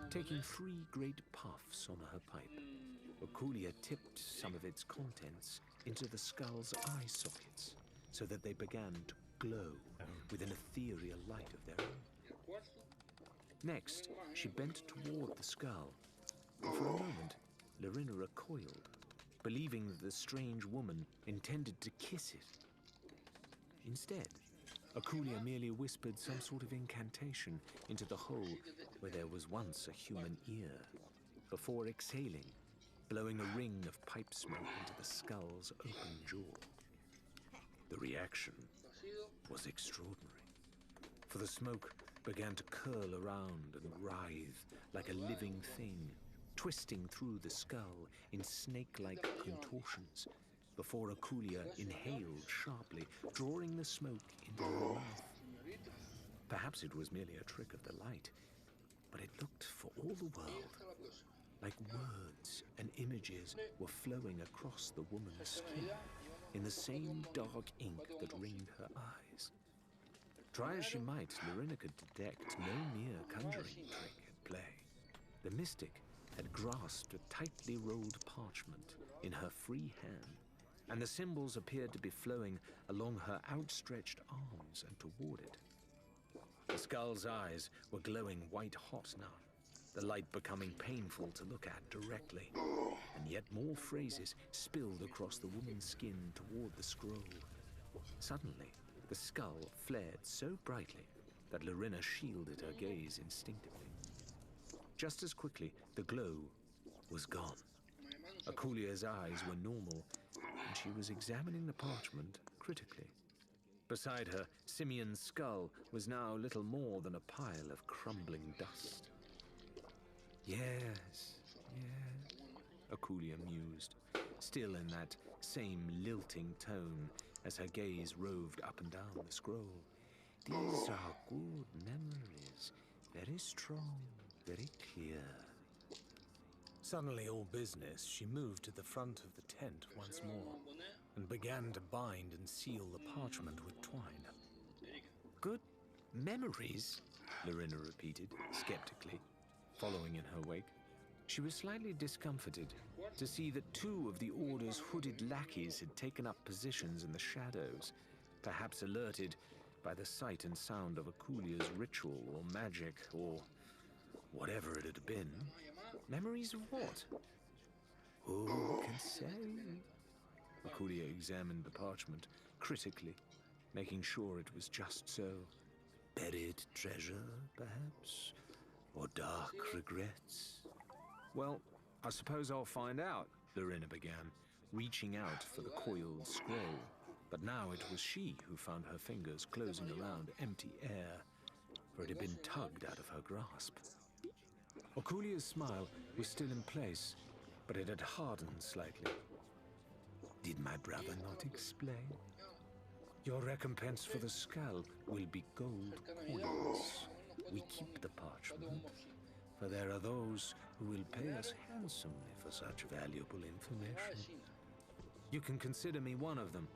Taking 3 great puffs on her pipe, Okulia tipped some of its contents into the skull's eye sockets so that they began to glow with an ethereal light of their own. Next, she bent toward the skull, and for a moment, Lorena recoiled, believing that the strange woman intended to kiss it. Instead, Okulia merely whispered some sort of incantation into the hole where there was once a human ear, before exhaling, blowing a ring of pipe smoke into the skull's open jaw. The reaction was extraordinary, for the smoke began to curl around and writhe like a living thing, twisting through the skull in snake-like contortions, before Okulia inhaled sharply, drawing the smoke into her mouth. Perhaps it was merely a trick of the light, but it looked for all the world like words and images were flowing across the woman's skin in the same dark ink that ringed her eyes. Try as she might, Lorena could detect no mere conjuring trick at play. The mystic had grasped a tightly rolled parchment in her free hand, and the symbols appeared to be flowing along her outstretched arms and toward it. The skull's eyes were glowing white-hot now, the light becoming painful to look at directly, and yet more phrases spilled across the woman's skin toward the scroll. Suddenly, the skull flared so brightly that Lorena shielded her gaze instinctively. Just as quickly, the glow was gone. Okulia's eyes were normal, and she was examining the parchment critically. Beside her, Simeon's skull was now little more than a pile of crumbling dust. Yes, Okulia mused, still in that same lilting tone as her gaze roved up and down the scroll. These are good memories, very strong, very clear. Suddenly all business, she moved to the front of the tent once more and began to bind and seal the parchment with twine. Good memories, Lorena repeated, skeptically, following in her wake. She was slightly discomfited to see that 2 of the Order's hooded lackeys had taken up positions in the shadows, perhaps alerted by the sight and sound of Akulia's ritual or magic or whatever it had been. Memories of what? Who can say? Akulia examined the parchment critically, making sure it was just so. Buried treasure, perhaps? Or dark regrets? Well, I suppose I'll find out, Lorena began, reaching out for the coiled scroll. But now it was she who found her fingers closing around empty air, for it had been tugged out of her grasp. Okulia's smile was still in place, but it had hardened slightly. Did my brother not explain? Your recompense for the skull will be gold coins. We keep the parchment, for there are those who will pay us handsomely for such valuable information. You can consider me one of them,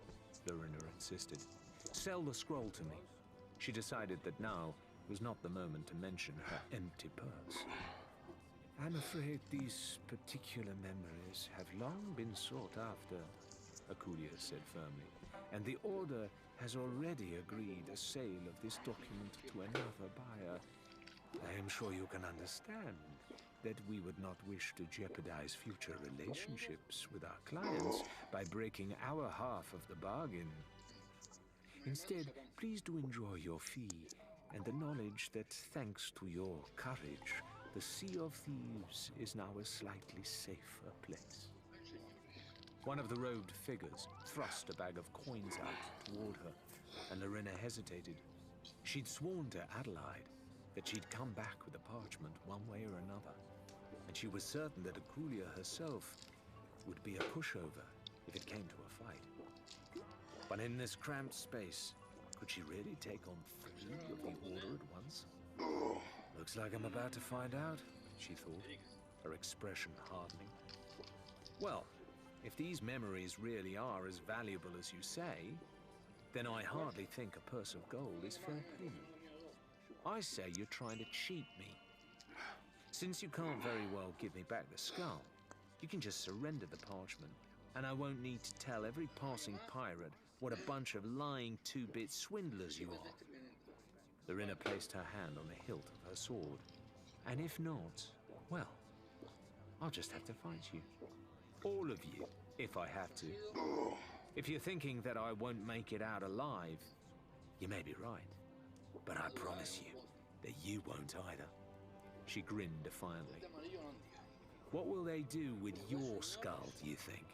Lorena insisted. Sell the scroll to me. She decided that now was not the moment to mention her empty purse. I'm afraid these particular memories have long been sought after, Akulia said firmly, and the Order has already agreed a sale of this document to another buyer. I am sure you can understand that we would not wish to jeopardize future relationships with our clients by breaking our half of the bargain. Instead, please do enjoy your fee and the knowledge that thanks to your courage, the Sea of Thieves is now a slightly safer place. One of the robed figures thrust a bag of coins out toward her, and Lorena hesitated. She'd sworn to Adelaide that she'd come back with the parchment one way or another, and she was certain that Akulia herself would be a pushover if it came to a fight. But in this cramped space, could she really take on 3 of the Order at once? Looks like I'm about to find out, she thought, her expression hardening. Well, if these memories really are as valuable as you say, then I hardly think a purse of gold is fair payment. I say you're trying to cheat me. Since you can't very well give me back the skull, you can just surrender the parchment, and I won't need to tell every passing pirate what a bunch of lying two-bit swindlers you are. Lorena placed her hand on the hilt of her sword. And if not, well, I'll just have to fight you. All of you, if I have to. If you're thinking that I won't make it out alive, you may be right. But I promise you that you won't either. She grinned defiantly. What will they do with your skull, do you think?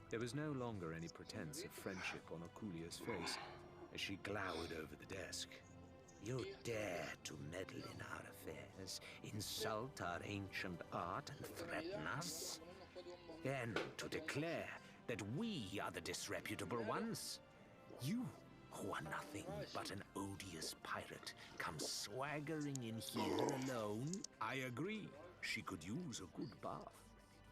There was no longer any pretense of friendship on Akulia's face as she glowered over the desk. You dare to meddle in our affairs, insult our ancient art, and threaten us? Then to declare that we are the disreputable ones? You, who are nothing but an odious pirate, come swaggering in here alone? I agree. She could use a good bath.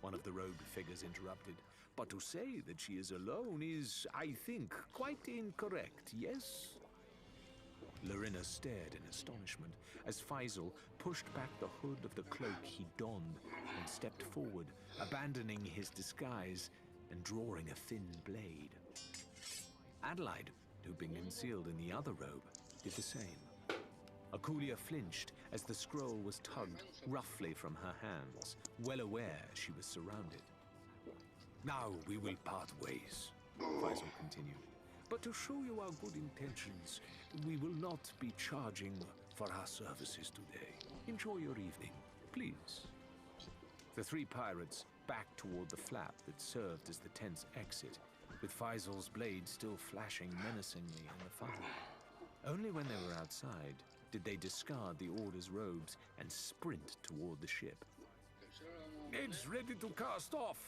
One of the robed figures interrupted. But to say that she is alone is, I think, quite incorrect, yes? Lorena stared in astonishment as Faisal pushed back the hood of the cloak he donned and stepped forward, abandoning his disguise and drawing a thin blade. Adelaide, who'd been concealed in the other robe, did the same. Akulia flinched as the scroll was tugged roughly from her hands, well aware she was surrounded. Now we will part ways, Faisal continued. But to show you our good intentions, we will not be charging for our services today. Enjoy your evening, please. The 3 pirates backed toward the flap that served as the tent's exit, with Faisal's blade still flashing menacingly in the fire. Only when they were outside did they discard the Order's robes and sprint toward the ship. It's ready to cast off,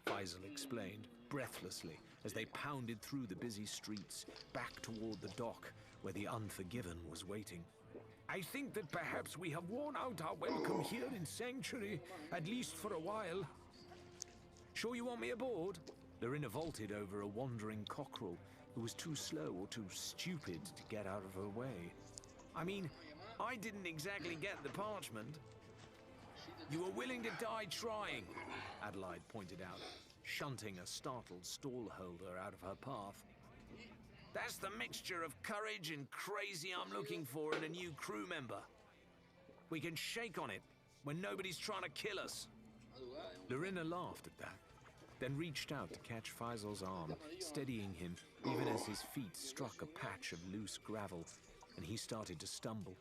Faisal explained, breathlessly, as they pounded through the busy streets, back toward the dock, where the Unforgiven was waiting. I think that perhaps we have worn out our welcome here in Sanctuary, at least for a while. Sure you want me aboard? Lorena vaulted over a wandering cockerel, who was too slow or too stupid to get out of her way. I mean, I didn't exactly get the parchment. You were willing to die trying, Adelaide pointed out, shunting a startled stallholder out of her path. That's the mixture of courage and crazy I'm looking for in a new crew member. We can shake on it when nobody's trying to kill us. Lorena laughed at that, then reached out to catch Faisal's arm, steadying him even as his feet struck a patch of loose gravel and he started to stumble.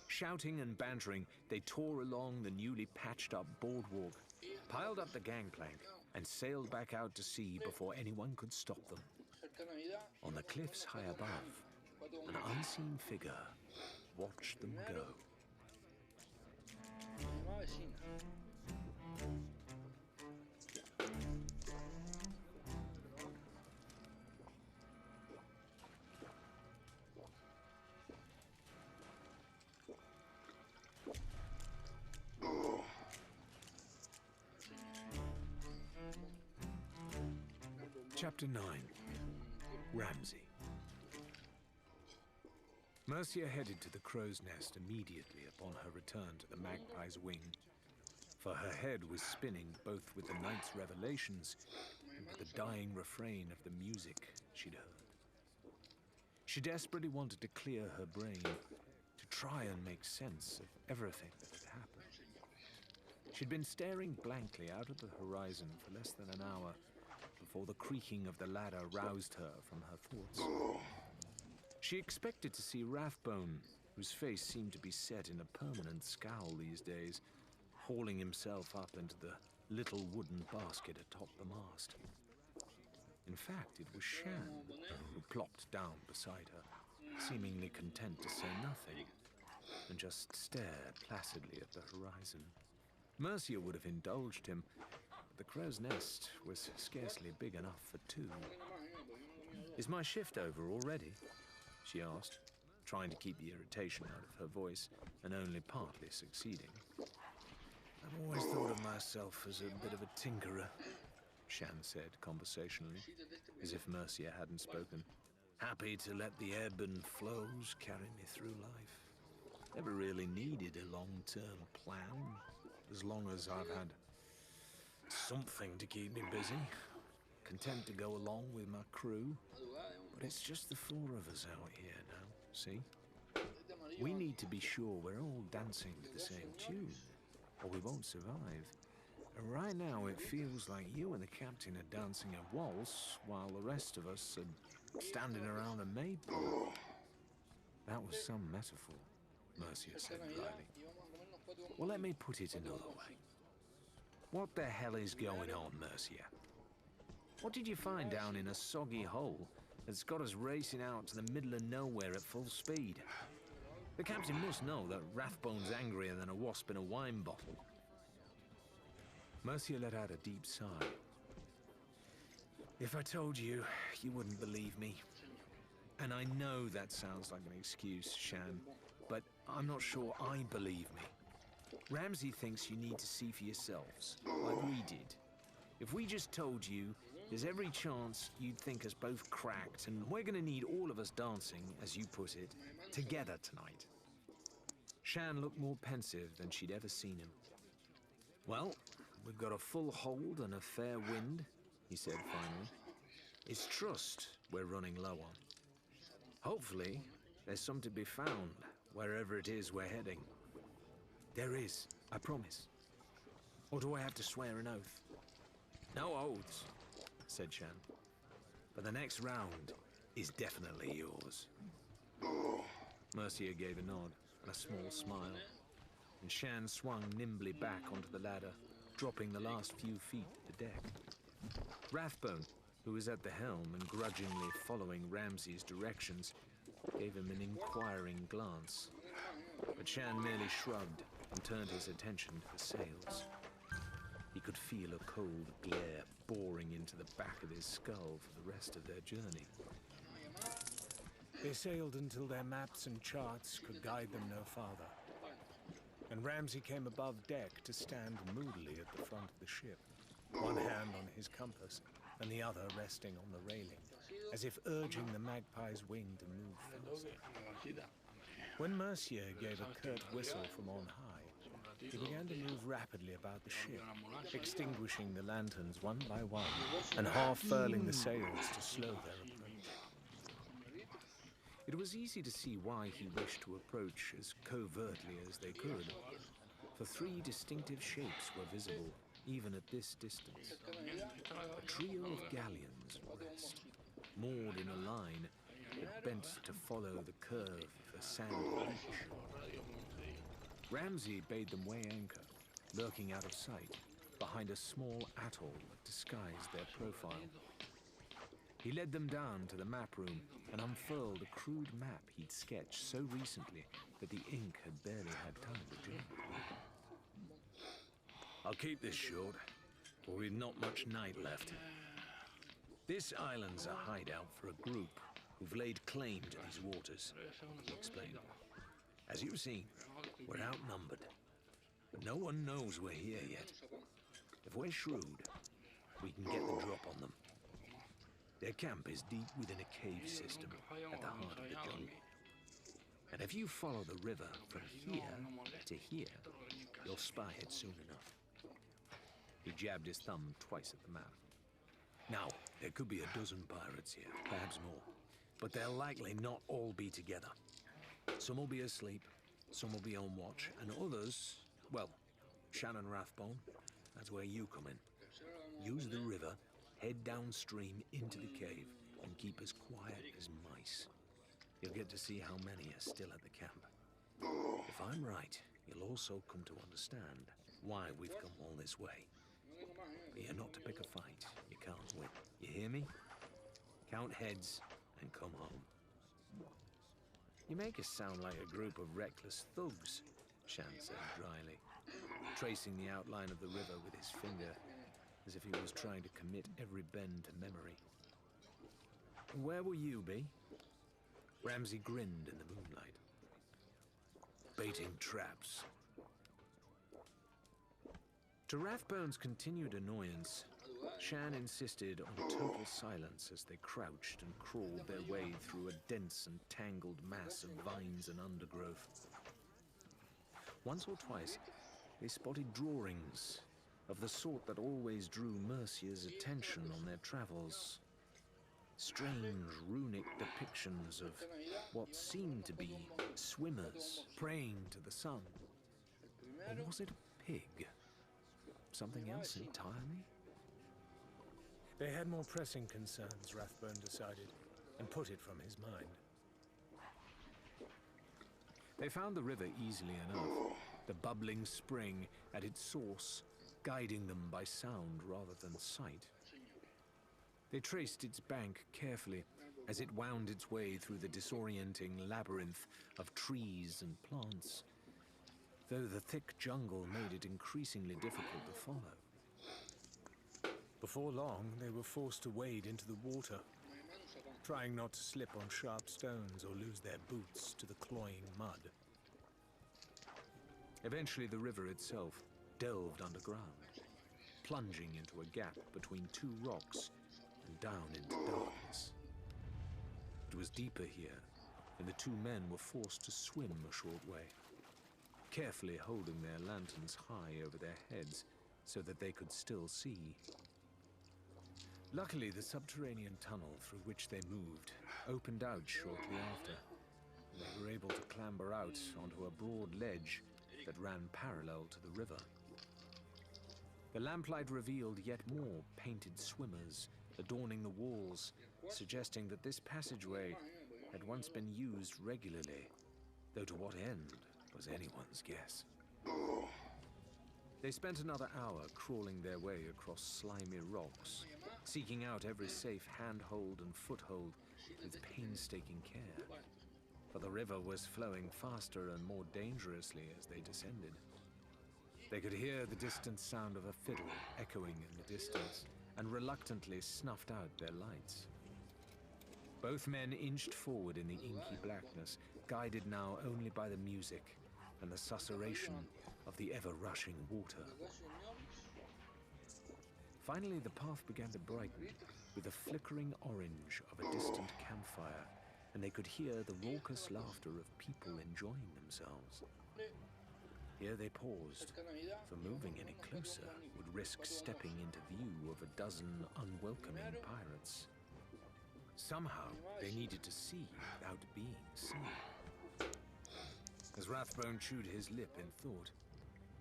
Shouting and bantering, they tore along the newly patched-up boardwalk, piled up the gangplank, and sailed back out to sea before anyone could stop them. On the cliffs high above, an unseen figure watched them go. Chapter 9. Ramsey. Mercia headed to the crow's nest immediately upon her return to the magpie's wing, for her head was spinning both with the night's revelations and with the dying refrain of the music she'd heard. She desperately wanted to clear her brain, to try and make sense of everything that had happened. She'd been staring blankly out at the horizon for less than an hour before the creaking of the ladder roused her from her thoughts. She expected to see Rathbone, whose face seemed to be set in a permanent scowl these days, hauling himself up into the little wooden basket atop the mast. In fact, it was Shan who plopped down beside her, seemingly content to say nothing and just stare placidly at the horizon. Mercia would have indulged him, but the crow's nest was scarcely big enough for two. "Is my shift over already?" she asked, trying to keep the irritation out of her voice and only partly succeeding. "I've always thought of myself as a bit of a tinkerer," Shan said conversationally, as if Mercia hadn't spoken. "Happy to let the ebb and flows carry me through life. Never really needed a long-term plan, as long as I've had something to keep me busy. Content to go along with my crew. But it's just the four of us out here now, see? We need to be sure we're all dancing to the same tune, or we won't survive. And right now it feels like you and the captain are dancing a waltz, while the rest of us are standing around a maypole." "That was some metaphor," Mercia said dryly. "Well, let me put it another way. What the hell is going on, Mercia? What did you find down in a soggy hole that's got us racing out to the middle of nowhere at full speed? The captain must know that Rathbone's angrier than a wasp in a wine bottle." Mercia let out a deep sigh. "If I told you, you wouldn't believe me. And I know that sounds like an excuse, Shan, but I'm not sure I believe me. Ramsey thinks you need to see for yourselves, like we did. If we just told you, there's every chance you'd think us both cracked, and we're gonna need all of us dancing, as you put it, together tonight." Shan looked more pensive than she'd ever seen him. "Well, we've got a full hold and a fair wind," he said finally. "It's trust we're running low on. Hopefully, there's some to be found wherever it is we're heading." "There is, I promise. Or do I have to swear an oath?" "No oaths," said Shan. "But the next round is definitely yours." Mercia gave a nod and a small smile, and Shan swung nimbly back onto the ladder, dropping the last few feet to the deck. Rathbone, who was at the helm and grudgingly following Ramsey's directions, gave him an inquiring glance. But Shan merely shrugged and turned his attention to the sails. He could feel a cold glare boring into the back of his skull for the rest of their journey. They sailed until their maps and charts could guide them no farther, and Ramsey came above deck to stand moodily at the front of the ship, one hand on his compass and the other resting on the railing, as if urging the magpie's wing to move faster. When Mercia gave a curt whistle from on high, he began to move rapidly about the ship, extinguishing the lanterns one by one and half furling the sails to slow their approach. It was easy to see why he wished to approach as covertly as they could, for 3 distinctive shapes were visible, even at this distance. A trio of galleons rest, moored in a line that bent to follow the curve of a sandy beach. Ramsay bade them weigh anchor, lurking out of sight behind a small atoll that disguised their profile. He led them down to the map room and unfurled a crude map he'd sketched so recently that the ink had barely had time to dry. I'll keep this short, for we've not much night left. This island's a hideout for a group who've laid claim to these waters, he explained. As you've seen, we're outnumbered, but no one knows we're here yet. If we're shrewd, we can get the drop on them. Their camp is deep within a cave system at the heart of the jungle. And if you follow the river from here to here, you'll spy it soon enough. He jabbed his thumb twice at the map. Now, there could be a dozen pirates here, perhaps more, but they'll likely not all be together. Some will be asleep, some will be on watch, and others, well, Shannon Rathbone, that's where you come in. Use the river, head downstream into the cave, and keep as quiet as mice. You'll get to see how many are still at the camp. If I'm right, you'll also come to understand why we've come all this way. But you're not to pick a fight. You can't win. You hear me? Count heads and come home. You make us sound like a group of reckless thugs, Shan said dryly, tracing the outline of the river with his finger, as if he was trying to commit every bend to memory. Where will you be? Ramsay grinned in the moonlight. Baiting traps. To Rathbone's continued annoyance, Shan insisted on total silence as they crouched and crawled their way through a dense and tangled mass of vines and undergrowth. Once or twice, they spotted drawings of the sort that always drew Mercia's attention on their travels. Strange runic depictions of what seemed to be swimmers praying to the sun. Or was it a pig? Something else entirely? They had more pressing concerns, Rathbone decided, and put it from his mind. They found the river easily enough, the bubbling spring at its source, guiding them by sound rather than sight. They traced its bank carefully as it wound its way through the disorienting labyrinth of trees and plants, though the thick jungle made it increasingly difficult to follow. Before long, they were forced to wade into the water, trying not to slip on sharp stones or lose their boots to the cloying mud. Eventually, the river itself delved underground, plunging into a gap between 2 rocks and down into darkness. It was deeper here, and the 2 men were forced to swim a short way, carefully holding their lanterns high over their heads so that they could still see. Luckily, the subterranean tunnel through which they moved opened out shortly after. They were able to clamber out onto a broad ledge that ran parallel to the river. The lamplight revealed yet more painted swimmers adorning the walls, suggesting that this passageway had once been used regularly, though to what end was anyone's guess. They spent another hour crawling their way across slimy rocks, seeking out every safe handhold and foothold with painstaking care. For the river was flowing faster and more dangerously as they descended. They could hear the distant sound of a fiddle echoing in the distance, and reluctantly snuffed out their lights. Both men inched forward in the inky blackness, guided now only by the music and the susurration of the ever-rushing water. Finally, the path began to brighten with the flickering orange of a distant campfire, and they could hear the raucous laughter of people enjoying themselves. Here they paused, for moving any closer would risk stepping into view of a dozen unwelcoming pirates. Somehow, they needed to see without being seen. As Rathbone chewed his lip in thought,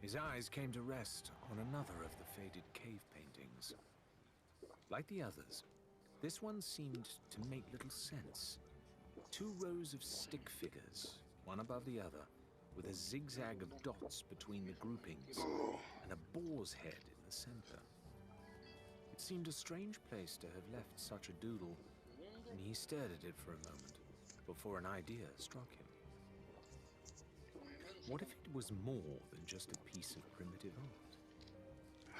his eyes came to rest on another of the faded cave paintings. Like the others, this one seemed to make little sense. 2 rows of stick figures, one above the other, with a zigzag of dots between the groupings, and a boar's head in the center. It seemed a strange place to have left such a doodle, and he stared at it for a moment before an idea struck him. What if it was more than just a piece of primitive art?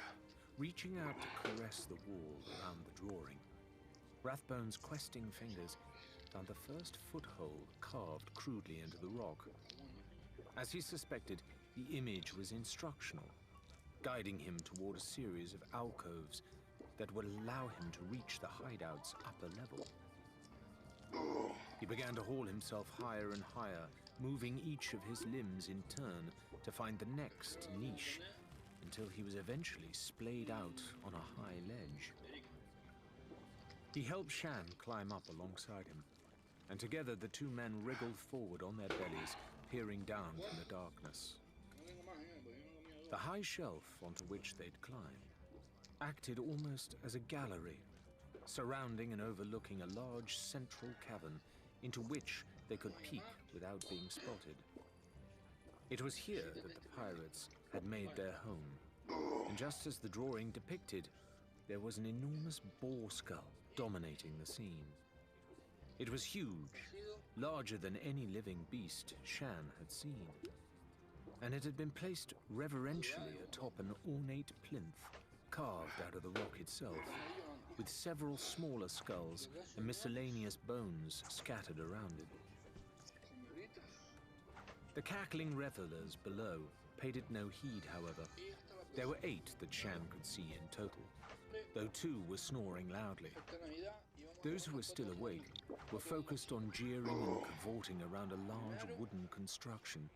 Reaching out to caress the wall around the drawing, Rathbone's questing fingers found the first foothold carved crudely into the rock. As he suspected, the image was instructional, guiding him toward a series of alcoves that would allow him to reach the hideout's upper level. He began to haul himself higher and higher, moving each of his limbs in turn to find the next niche, until he was eventually splayed out on a high ledge. He helped Shan climb up alongside him, and together the 2 men wriggled forward on their bellies, peering down from the darkness. The high shelf onto which they'd climbed acted almost as a gallery, surrounding and overlooking a large central cavern into which they could peek without being spotted. It was here that the pirates had made their home, and just as the drawing depicted, there was an enormous boar skull dominating the scene. It was huge, larger than any living beast Shan had seen, and it had been placed reverentially atop an ornate plinth carved out of the rock itself, with several smaller skulls and miscellaneous bones scattered around it. The cackling revelers below paid it no heed, however. There were 8 that Shan could see in total, though 2 were snoring loudly. Those who were still awake were focused on jeering and cavorting around a large wooden construction,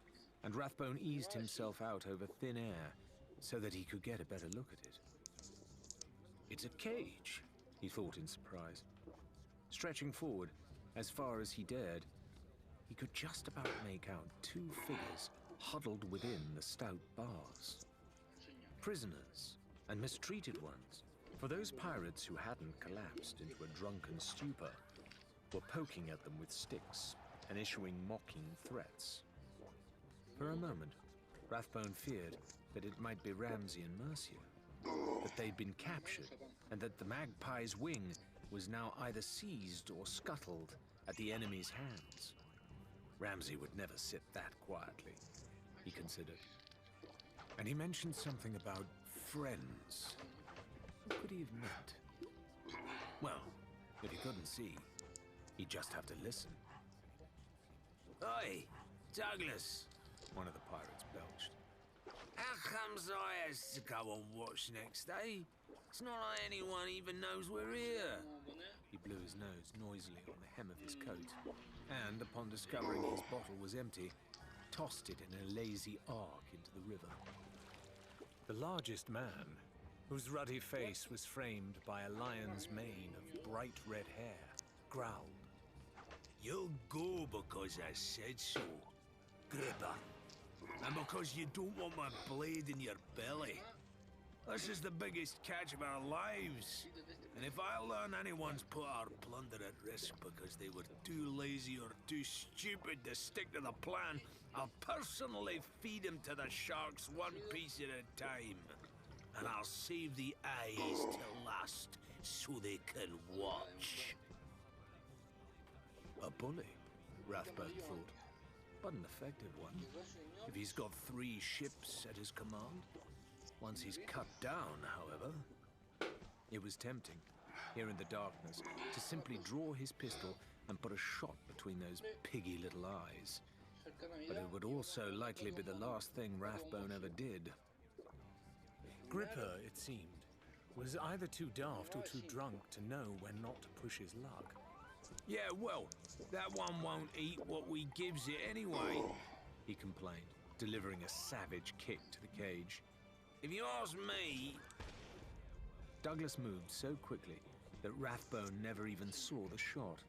and Rathbone eased himself out over thin air so that he could get a better look at it. It's a cage, he thought in surprise. Stretching forward as far as he dared, he could just about make out 2 figures huddled within the stout bars. Prisoners, and mistreated ones, for those pirates who hadn't collapsed into a drunken stupor were poking at them with sticks and issuing mocking threats. For a moment, Rathbone feared that it might be Ramsay and Mercia, that they'd been captured, and that the magpie's wing was now either seized or scuttled at the enemy's hands. Ramsay would never sit that quietly, he considered. And he mentioned something about friends. What could he have meant? Well, if he couldn't see, he'd just have to listen. Oi, Douglas, One of the pirates belched. how comes I has to go on watch next day? It's not like anyone even knows we're here. He blew his nose noisily on the hem of his coat, and upon discovering his bottle was empty, tossed it in a lazy arc into the river. The largest man, whose ruddy face was framed by a lion's mane of bright red hair, growled. You'll go because I said so, Gripper. And because you don't want my blade in your belly. This is the biggest catch of our lives. And if I learn anyone's put our plunder at risk because they were too lazy or too stupid to stick to the plan, I'll personally feed him to the sharks 1 piece at a time. And I'll save the eyes till last so they can watch. A bully, Rathbone thought, but an effective one, if he's got 3 ships at his command. Once he's cut down, however, it was tempting, here in the darkness, to simply draw his pistol and put a shot between those piggy little eyes. But it would also likely be the last thing Rathbone ever did. Gripper, it seemed, was either too daft or too drunk to know when not to push his luck. Yeah, well, that one won't eat what we gives it anyway, He complained, delivering a savage kick to the cage. if you ask me. Douglas moved so quickly that Rathbone never even saw the shot.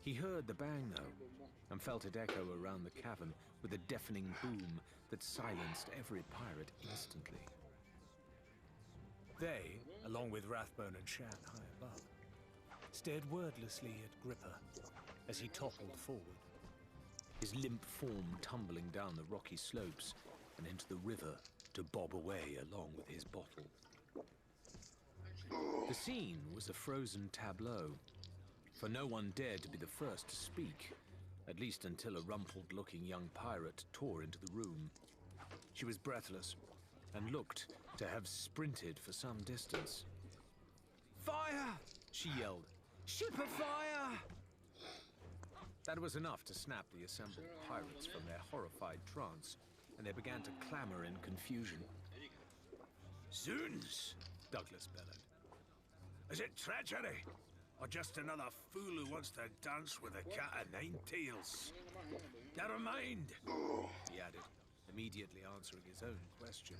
He heard the bang, though, and felt it echo around the cavern with a deafening boom that silenced every pirate instantly. They, along with Rathbone and Shan high above, stared wordlessly at Gripper as he toppled forward, his limp form tumbling down the rocky slopes and into the river to bob away along with his bottle. The scene was a frozen tableau, for no one dared to be the first to speak, at least until a rumpled-looking young pirate tore into the room. She was breathless and looked to have sprinted for some distance. "Fire!" she yelled. "Ship afire!" That was enough to snap the assembled pirates from their horrified trance, and they began to clamor in confusion. Zoons! Douglas bellowed. Is it treachery? Or just another fool who wants to dance with a cat of nine tails? Never mind, He added, immediately answering his own question.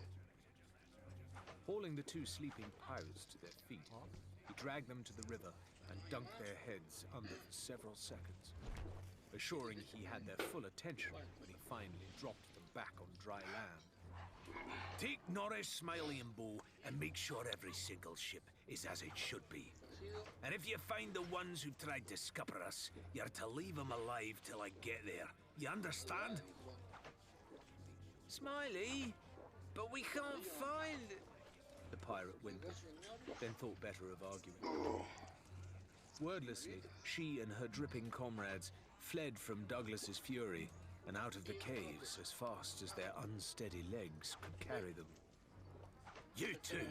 Hauling the two sleeping pirates to their feet, he dragged them to the river and dunked their heads under for several seconds, assuring he had their full attention when he finally dropped them back on dry land. Take Norris, Smiley and Bo and make sure every single ship is as it should be. And if you find the ones who've tried to scupper us, you're to leave them alive till I get there. You understand? Smiley, but we can't find... The pirate whimpered, then thought better of arguing. Wordlessly, she and her dripping comrades fled from Douglas's fury and out of the caves as fast as their unsteady legs could carry them. You two!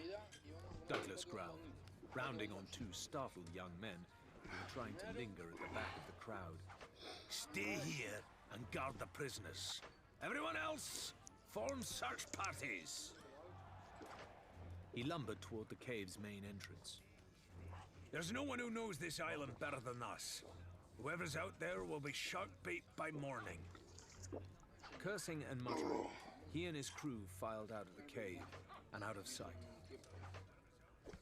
Douglas growled, rounding on two startled young men who were trying to linger at the back of the crowd. Stay here and guard the prisoners. Everyone else, form search parties. He lumbered toward the cave's main entrance. There's no one who knows this island better than us. Whoever's out there will be shark bait by morning. Cursing and muttering, he and his crew filed out of the cave and out of sight.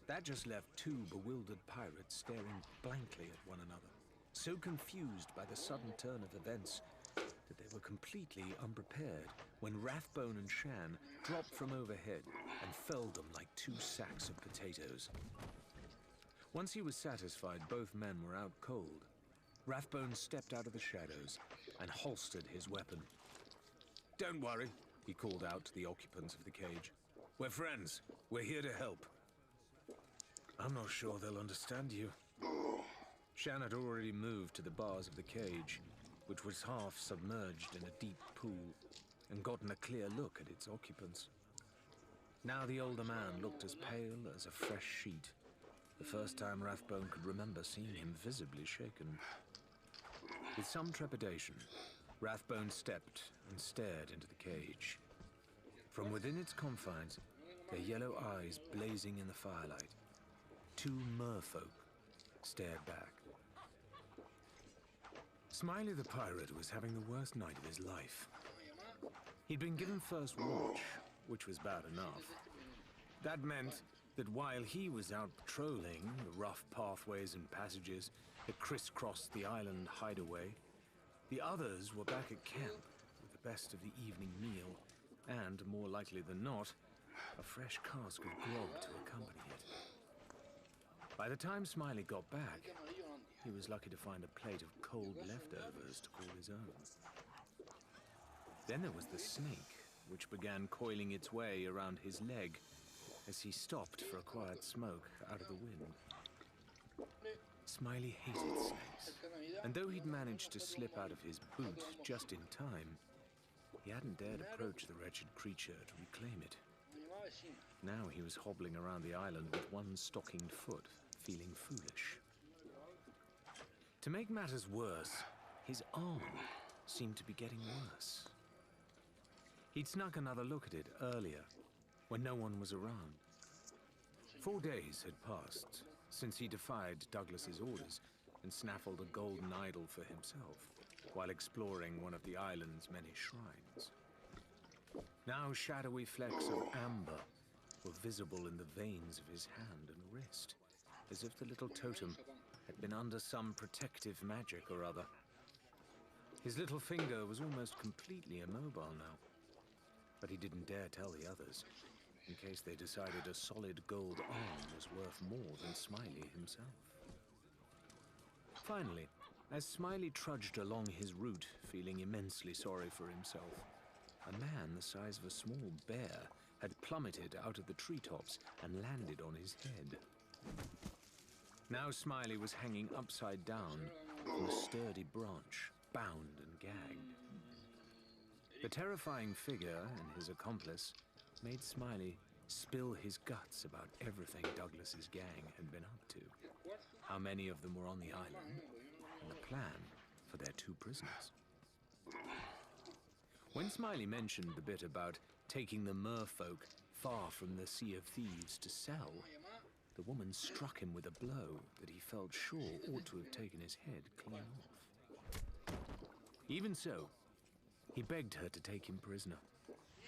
That just left two bewildered pirates staring blankly at one another, so confused by the sudden turn of events that they were completely unprepared when Rathbone and Shan dropped from overhead and felled them like two sacks of potatoes. Once he was satisfied both men were out cold, Rathbone stepped out of the shadows and holstered his weapon. "Don't worry," he called out to the occupants of the cage. "We're friends. We're here to help." "I'm not sure they'll understand you." Shan had already moved to the bars of the cage, which was half submerged in a deep pool, and gotten a clear look at its occupants. Now the older man looked as pale as a fresh sheet, the first time Rathbone could remember seeing him visibly shaken. With some trepidation, Rathbone stepped and stared into the cage. From within its confines, their yellow eyes blazing in the firelight, two merfolk stared back. Smiley the pirate was having the worst night of his life. He'd been given first watch, which was bad enough. That meant that while he was out patrolling the rough pathways and passages that crisscrossed the island hideaway, the others were back at camp with the best of the evening meal and, more likely than not, a fresh cask of grog to accompany it. By the time Smiley got back, he was lucky to find a plate of cold leftovers to call his own. Then there was the snake, which began coiling its way around his leg as he stopped for a quiet smoke out of the wind. Smiley hated snakes, and though he'd managed to slip out of his boot just in time, he hadn't dared approach the wretched creature to reclaim it. Now he was hobbling around the island with one stockinged foot, feeling foolish. To make matters worse, his arm seemed to be getting worse. He'd snuck another look at it earlier, when no one was around. 4 days had passed since he defied Douglas's orders and snaffled a golden idol for himself, while exploring one of the island's many shrines. Now shadowy flecks of amber were visible in the veins of his hand and wrist, as if the little totem had been under some protective magic or other. His little finger was almost completely immobile now, but he didn't dare tell the others, in case they decided a solid gold arm was worth more than Smiley himself. Finally, as Smiley trudged along his route, feeling immensely sorry for himself, a man the size of a small bear had plummeted out of the treetops and landed on his head. Now Smiley was hanging upside down from a sturdy branch, bound and gagged. The terrifying figure and his accomplice made Smiley spill his guts about everything Douglas's gang had been up to, how many of them were on the island, and the plan for their 2 prisoners. When Smiley mentioned the bit about taking the merfolk far from the Sea of Thieves to sell, the woman struck him with a blow that he felt sure ought to have taken his head clean off. Even so, he begged her to take him prisoner,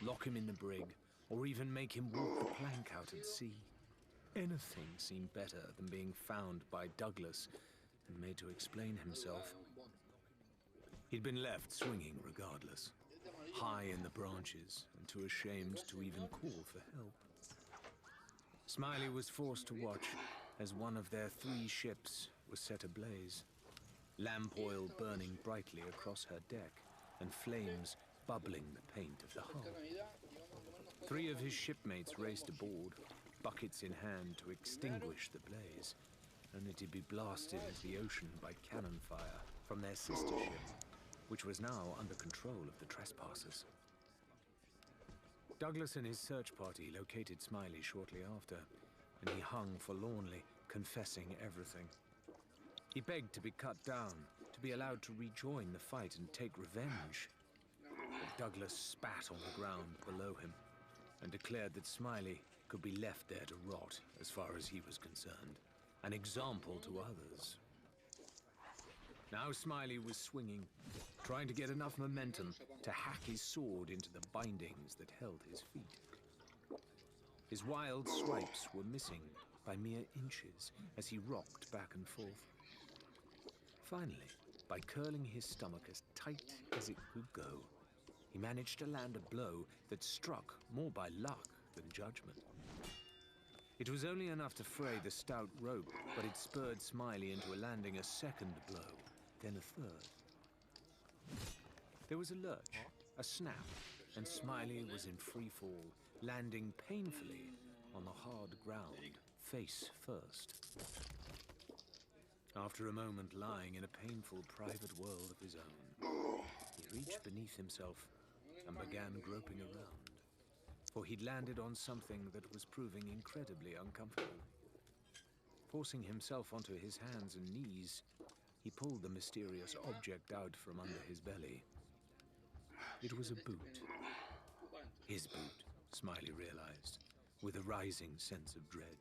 lock him in the brig, or even make him walk the plank out at sea. Anything seemed better than being found by Douglas and made to explain himself. He'd been left swinging regardless, high in the branches and too ashamed to even call for help. Smiley was forced to watch as one of their 3 ships was set ablaze, lamp oil burning brightly across her deck and flames bubbling the paint of the hull. 3 of his shipmates raced aboard, buckets in hand to extinguish the blaze, only to be blasted into the ocean by cannon fire from their sister ship, which was now under control of the trespassers. Douglas and his search party located Smiley shortly after, and he hung forlornly, confessing everything. He begged to be cut down, to be allowed to rejoin the fight and take revenge. But Douglas spat on the ground below him and declared that Smiley could be left there to rot as far as he was concerned, an example to others. Now Smiley was swinging, trying to get enough momentum to hack his sword into the bindings that held his feet. His wild swipes were missing by mere inches as he rocked back and forth. Finally, by curling his stomach as tight as it could go, he managed to land a blow that struck more by luck than judgment. It was only enough to fray the stout rope, but it spurred Smiley into landing a second blow, then a third. There was a lurch, a snap, and Smiley was in free fall, landing painfully on the hard ground, face first. After a moment lying in a painful private world of his own, he reached beneath himself and began groping around, for he'd landed on something that was proving incredibly uncomfortable. Forcing himself onto his hands and knees, he pulled the mysterious object out from under his belly. It was a boot. His boot, Smiley realized, with a rising sense of dread.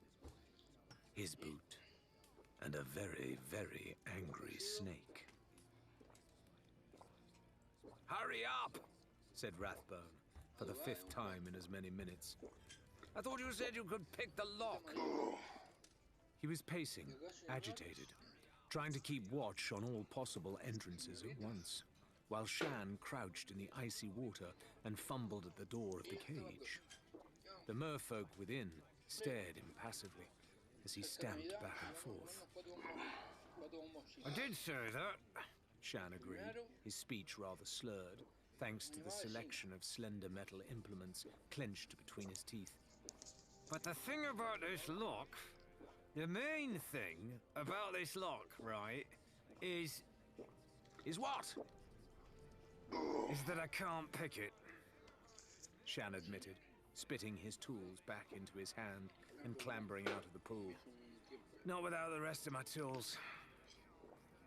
His boot, and a very, very angry snake. "Hurry up!" said Rathbone, for the 5th time in as many minutes. "I thought you said you could pick the lock." He was pacing, agitated, trying to keep watch on all possible entrances at once, while Shan crouched in the icy water and fumbled at the door of the cage. The merfolk within stared impassively as he stamped back and forth. "I did say that," Shan agreed, his speech rather slurred, thanks to the selection of slender metal implements clenched between his teeth. "But the thing about this lock, the main thing about this lock, right, is what? Is that I can't pick it," Shan admitted, spitting his tools back into his hand and clambering out of the pool. "Not without the rest of my tools.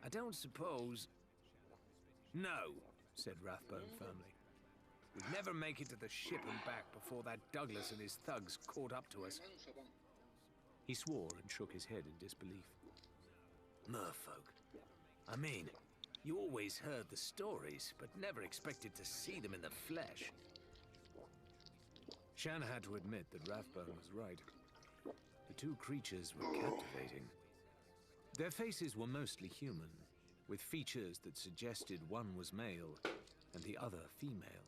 I don't suppose..." "No," said Rathbone firmly. "We'd never make it to the ship and back before that Douglas and his thugs caught up to us." He swore and shook his head in disbelief. "Merfolk. I mean, you always heard the stories, but never expected to see them in the flesh." Shan had to admit that Rathbone was right. The two creatures were captivating. Their faces were mostly human, with features that suggested one was male and the other female,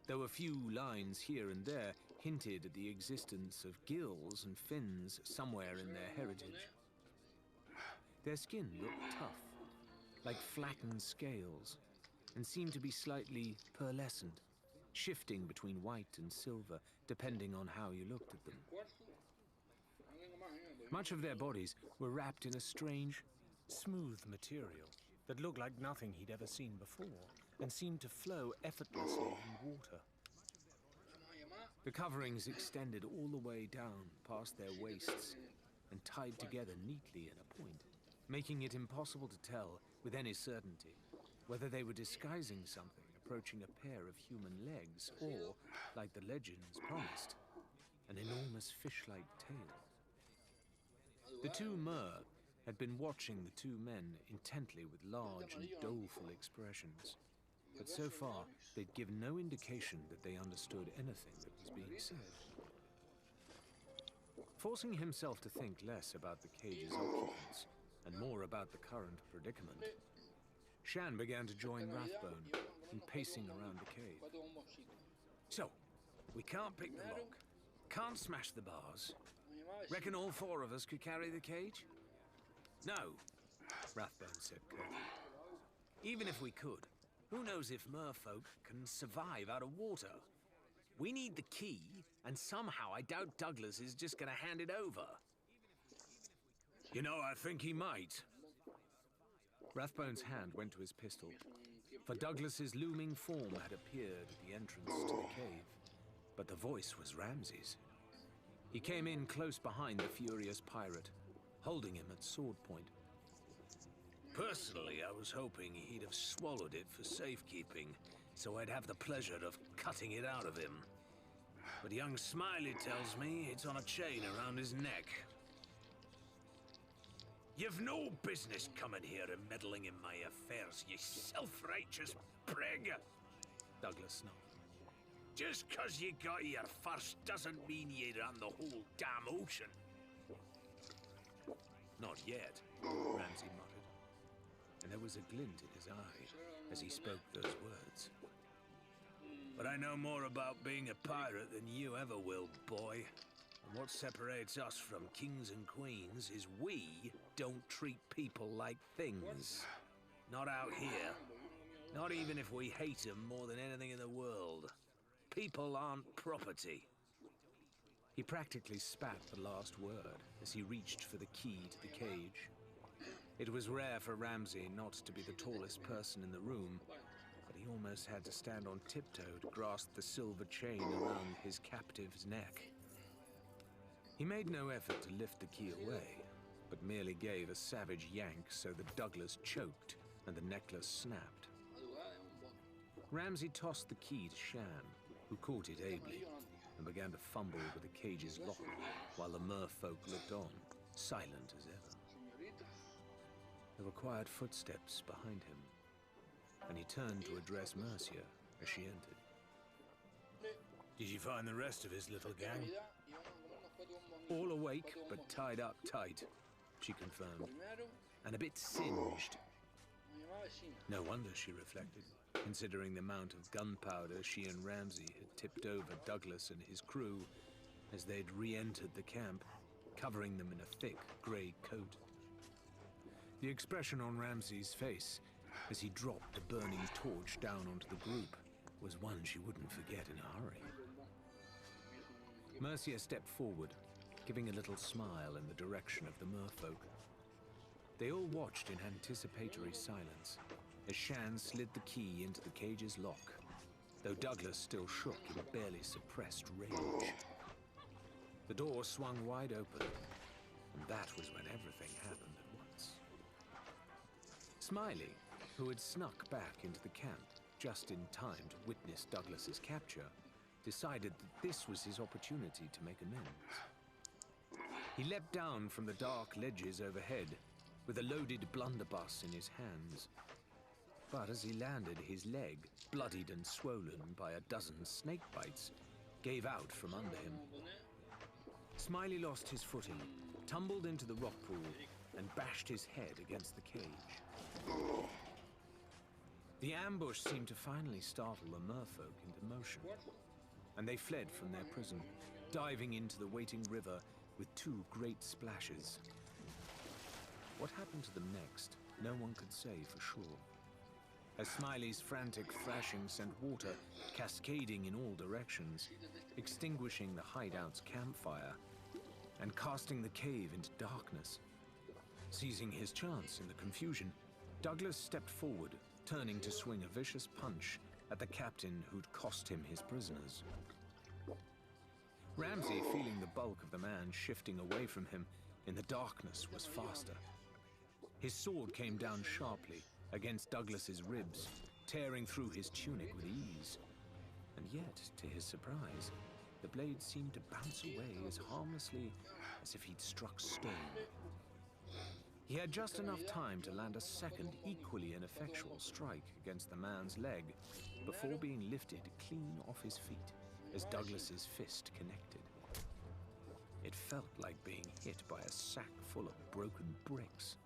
though a few lines here and there hinted at the existence of gills and fins somewhere in their heritage. Their skin looked tough, like flattened scales, and seemed to be slightly pearlescent, shifting between white and silver, depending on how you looked at them. Much of their bodies were wrapped in a strange, Smooth material that looked like nothing he'd ever seen before and seemed to flow effortlessly in water. The coverings extended all the way down past their waists and tied together neatly in a point, making it impossible to tell with any certainty whether they were disguising something approaching a pair of human legs or, like the legends promised, an enormous fish-like tail. The two Mer had been watching the two men intently with large and doleful expressions, but so far they'd given no indication that they understood anything that was being said. Forcing himself to think less about the cage's occupants and more about the current predicament, Shan began to join Rathbone in pacing around the cave. So, we can't pick the lock, can't smash the bars. Reckon all four of us could carry the cage? No, Rathbone said curtly. Even if we could, who knows if merfolk can survive out of water? We need the key, and somehow I doubt Douglas is just gonna hand it over. You know, I think he might. Rathbone's hand went to his pistol, for Douglas's looming form had appeared at the entrance to the cave, but the voice was Ramsay's. He came in close behind the furious pirate, holding him at sword point. Personally, I was hoping he'd have swallowed it for safekeeping, so I'd have the pleasure of cutting it out of him. But young Smiley tells me it's on a chain around his neck. You've no business coming here and meddling in my affairs, you self-righteous prig! Douglas snarled. Just 'cause you got here first doesn't mean you run the whole damn ocean. Not yet, Ramsay muttered, and there was a glint in his eye as he spoke those words. But I know more about being a pirate than you ever will, boy. And what separates us from kings and queens is we don't treat people like things. Not out here. Not even if we hate them more than anything in the world. People aren't property. He practically spat the last word as he reached for the key to the cage. It was rare for Ramsay not to be the tallest person in the room, but he almost had to stand on tiptoe to grasp the silver chain around his captive's neck. He made no effort to lift the key away, but merely gave a savage yank so that Douglas choked and the necklace snapped. Ramsay tossed the key to Shan, who caught it ably and began to fumble with the cage's lock while the merfolk looked on, silent as ever. There were quiet footsteps behind him, and he turned to address Mercia as she entered. Did you find the rest of his little gang? All awake, but tied up tight, she confirmed, and a bit singed. No wonder, she reflected, considering the amount of gunpowder she and Ramsay had tipped over Douglas and his crew as they'd re-entered the camp, covering them in a thick grey coat. The expression on Ramsay's face as he dropped a burning torch down onto the group was one she wouldn't forget in a hurry. Mercia stepped forward, giving a little smile in the direction of the merfolk. They all watched in anticipatory silence as Shan slid the key into the cage's lock, though Douglas still shook in barely suppressed rage. The door swung wide open, and that was when everything happened at once. Smiley, who had snuck back into the camp just in time to witness Douglas's capture, decided that this was his opportunity to make amends. He leapt down from the dark ledges overhead with a loaded blunderbuss in his hands. But as he landed, his leg, bloodied and swollen by a dozen snake bites, gave out from under him. Smiley lost his footing, tumbled into the rock pool, and bashed his head against the cage. The ambush seemed to finally startle the merfolk into motion, and they fled from their prison, diving into the waiting river with 2 great splashes. What happened to them next, no one could say for sure. As Smiley's frantic thrashing sent water cascading in all directions, extinguishing the hideout's campfire, and casting the cave into darkness. Seizing his chance in the confusion, Douglas stepped forward, turning to swing a vicious punch at the captain who'd cost him his prisoners. Ramsay, feeling the bulk of the man shifting away from him in the darkness, was faster. His sword came down sharply against Douglas's ribs, tearing through his tunic with ease. And yet, to his surprise, the blade seemed to bounce away as harmlessly as if he'd struck stone. He had just enough time to land a second, equally ineffectual strike against the man's leg before being lifted clean off his feet as Douglas's fist connected. It felt like being hit by a sack full of broken bricks.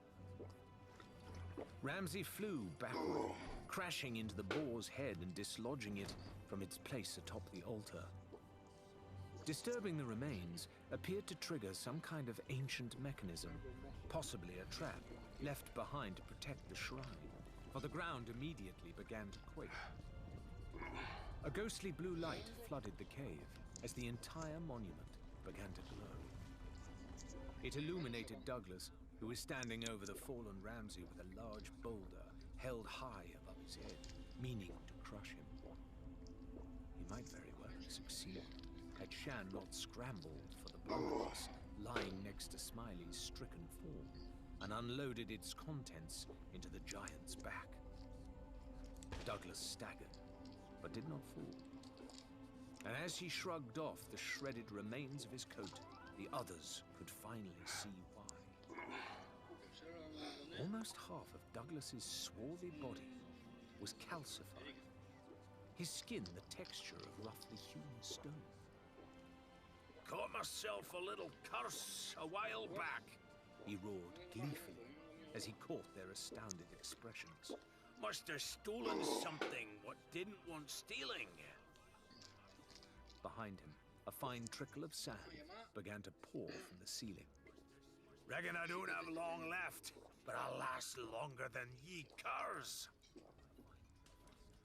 Ramsay flew backward, crashing into the boar's head and dislodging it from its place atop the altar. Disturbing the remains appeared to trigger some kind of ancient mechanism, possibly a trap, left behind to protect the shrine, for the ground immediately began to quake. A ghostly blue light flooded the cave as the entire monument began to glow. It illuminated Douglas, who was standing over the fallen Ramsay with a large boulder held high above his head, meaning to crush him. He might very well have succeeded had Shan not scrambled for the blunderbuss lying next to Smiley's stricken form and unloaded its contents into the giant's back. Douglas staggered, but did not fall. And as he shrugged off the shredded remains of his coat, the others could finally see why. Almost half of Douglas's swarthy body was calcified, his skin the texture of roughly hewn stone. Caught myself a little curse a while back, He roared gleefully as he caught their astounded expressions. Must have stolen something what didn't want stealing. Behind him, a fine trickle of sand began to pour from the ceiling. Reckon I don't have long left, but I'll last longer than ye curs.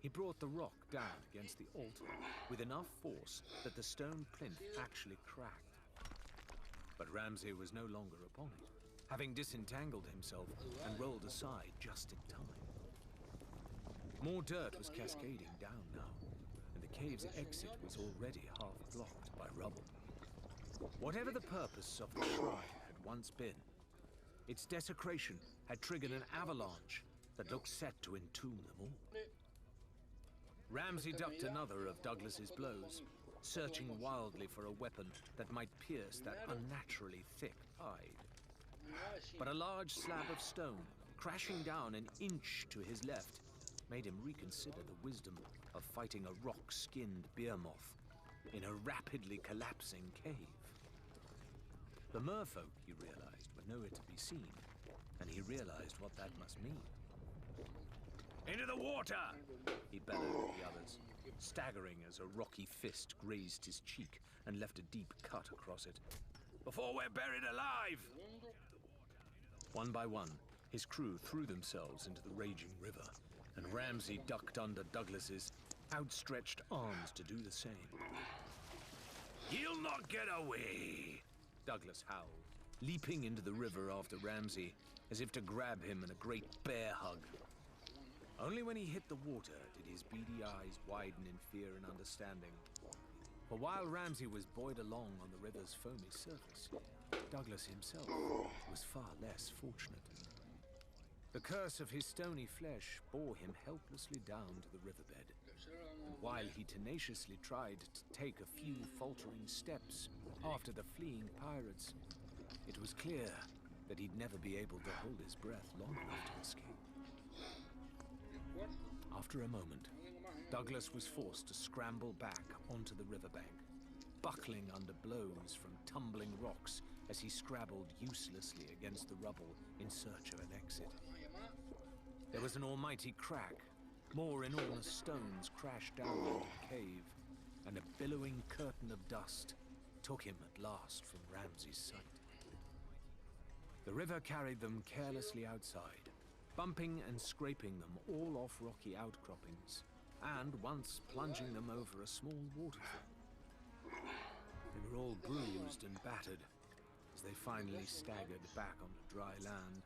He brought the rock down against the altar with enough force that the stone plinth actually cracked. But Ramsay was no longer upon it, having disentangled himself and rolled aside just in time. More dirt was cascading down now, and the cave's exit was already half blocked by rubble. Whatever the purpose of the shrine had once been, its desecration had triggered an avalanche that looked set to entomb them all. Ramsay ducked another of Douglas's blows, searching wildly for a weapon that might pierce that unnaturally thick hide. But a large slab of stone, crashing down an inch to his left, made him reconsider the wisdom of fighting a rock-skinned bear moth in a rapidly collapsing cave. The merfolk, he realized, were nowhere to be seen, and he realized what that must mean. Into the water! He bellowed at the others, staggering as a rocky fist grazed his cheek and left a deep cut across it. Before we're buried alive! One by one, his crew threw themselves into the raging river, and Ramsay ducked under Douglas's outstretched arms to do the same. You'll not get away! Douglas howled, leaping into the river after Ramsay, as if to grab him in a great bear hug. Only when he hit the water did his beady eyes widen in fear and understanding. For while Ramsay was buoyed along on the river's foamy surface, Douglas himself was far less fortunate. The curse of his stony flesh bore him helplessly down to the riverbed, and while he tenaciously tried to take a few faltering steps after the fleeing pirates, it was clear that he'd never be able to hold his breath long enough to escape. After a moment, Douglas was forced to scramble back onto the riverbank, buckling under blows from tumbling rocks as he scrabbled uselessly against the rubble in search of an exit. There was an almighty crack. More enormous stones crashed down into the cave, and a billowing curtain of dust took him at last from Ramsay's sight. The river carried them carelessly outside, bumping and scraping them all off rocky outcroppings, and once plunging them over a small waterfall. They were all bruised and battered as they finally staggered back onto dry land,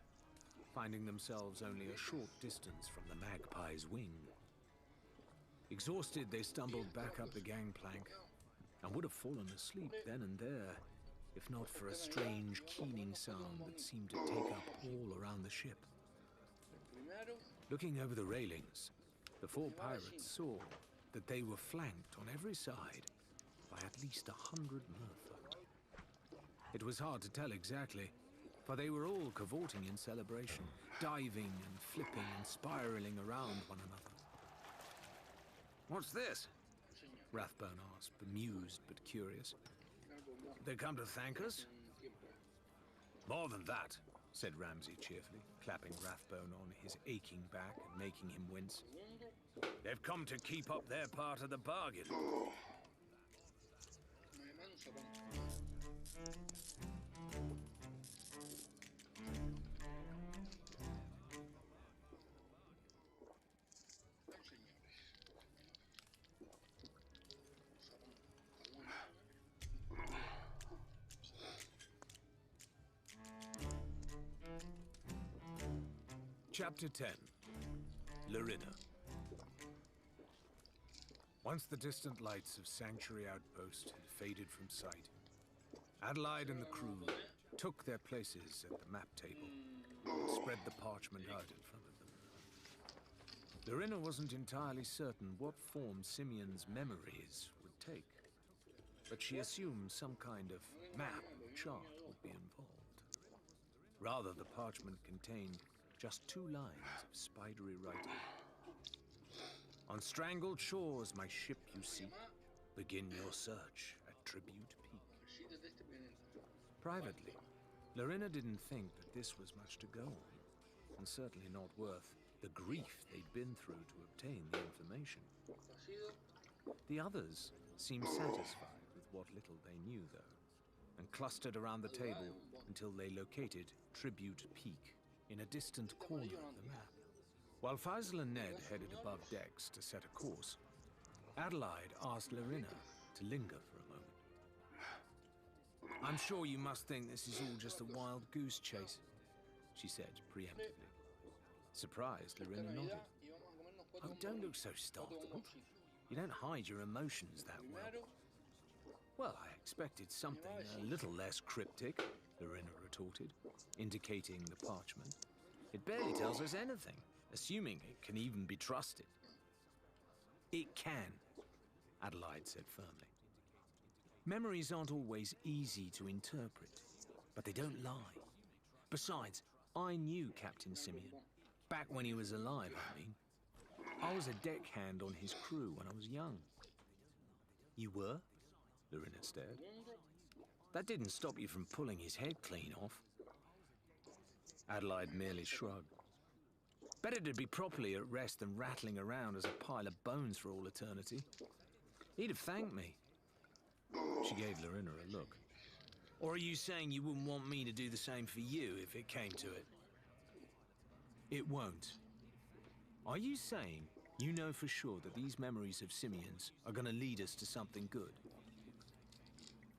finding themselves only a short distance from the magpie's wing. Exhausted, they stumbled back up the gangplank and would have fallen asleep then and there, if not for a strange keening sound that seemed to take up all around the ship. Looking over the railings, the four pirates saw that they were flanked on every side by at least 100 merfolk. It was hard to tell exactly, for they were all cavorting in celebration, diving and flipping and spiraling around one another. "What's this?" Rathbone asked, bemused but curious. "They come to thank us?" "More than that," said Ramsay cheerfully, clapping Rathbone on his aching back and making him wince. "They've come to keep up their part of the bargain." Chapter 10. Larina. Once the distant lights of Sanctuary Outpost had faded from sight, Adelaide and the crew took their places at the map table and spread the parchment out in front of them. Larina wasn't entirely certain what form Simeon's memories would take, but she assumed some kind of map or chart would be involved. Rather, the parchment contained just 2 lines of spidery writing. "On strangled shores, my ship you seek. Begin your search at Tribute Peak." Privately, Larina didn't think that this was much to go on, and certainly not worth the grief they'd been through to obtain the information. The others seemed satisfied with what little they knew, though, and clustered around the table until they located Tribute Peak in a distant corner of the map. While Faisal and Ned headed above decks to set a course, Adelaide asked Larina to linger for a moment. "I'm sure you must think this is all just a wild goose chase," she said preemptively. Surprised, Larina nodded. "Oh, don't look so startled. You don't hide your emotions that well." "Well, I expected something a little less cryptic," Larina retorted, indicating the parchment. "It barely tells us anything, assuming it can even be trusted." "It can," Adelaide said firmly. "Memories aren't always easy to interpret, but they don't lie. Besides, I knew Captain Simeon. Back when he was alive, I mean. I was a deckhand on his crew when I was young." "You were?" Larina stared. "That didn't stop you from pulling his head clean off." Adelaide merely shrugged. "Better to be properly at rest than rattling around as a pile of bones for all eternity. He'd have thanked me." She gave Larina a look. "Or are you saying you wouldn't want me to do the same for you if it came to it?" "It won't. Are you saying you know for sure that these memories of Simeon's are going to lead us to something good?"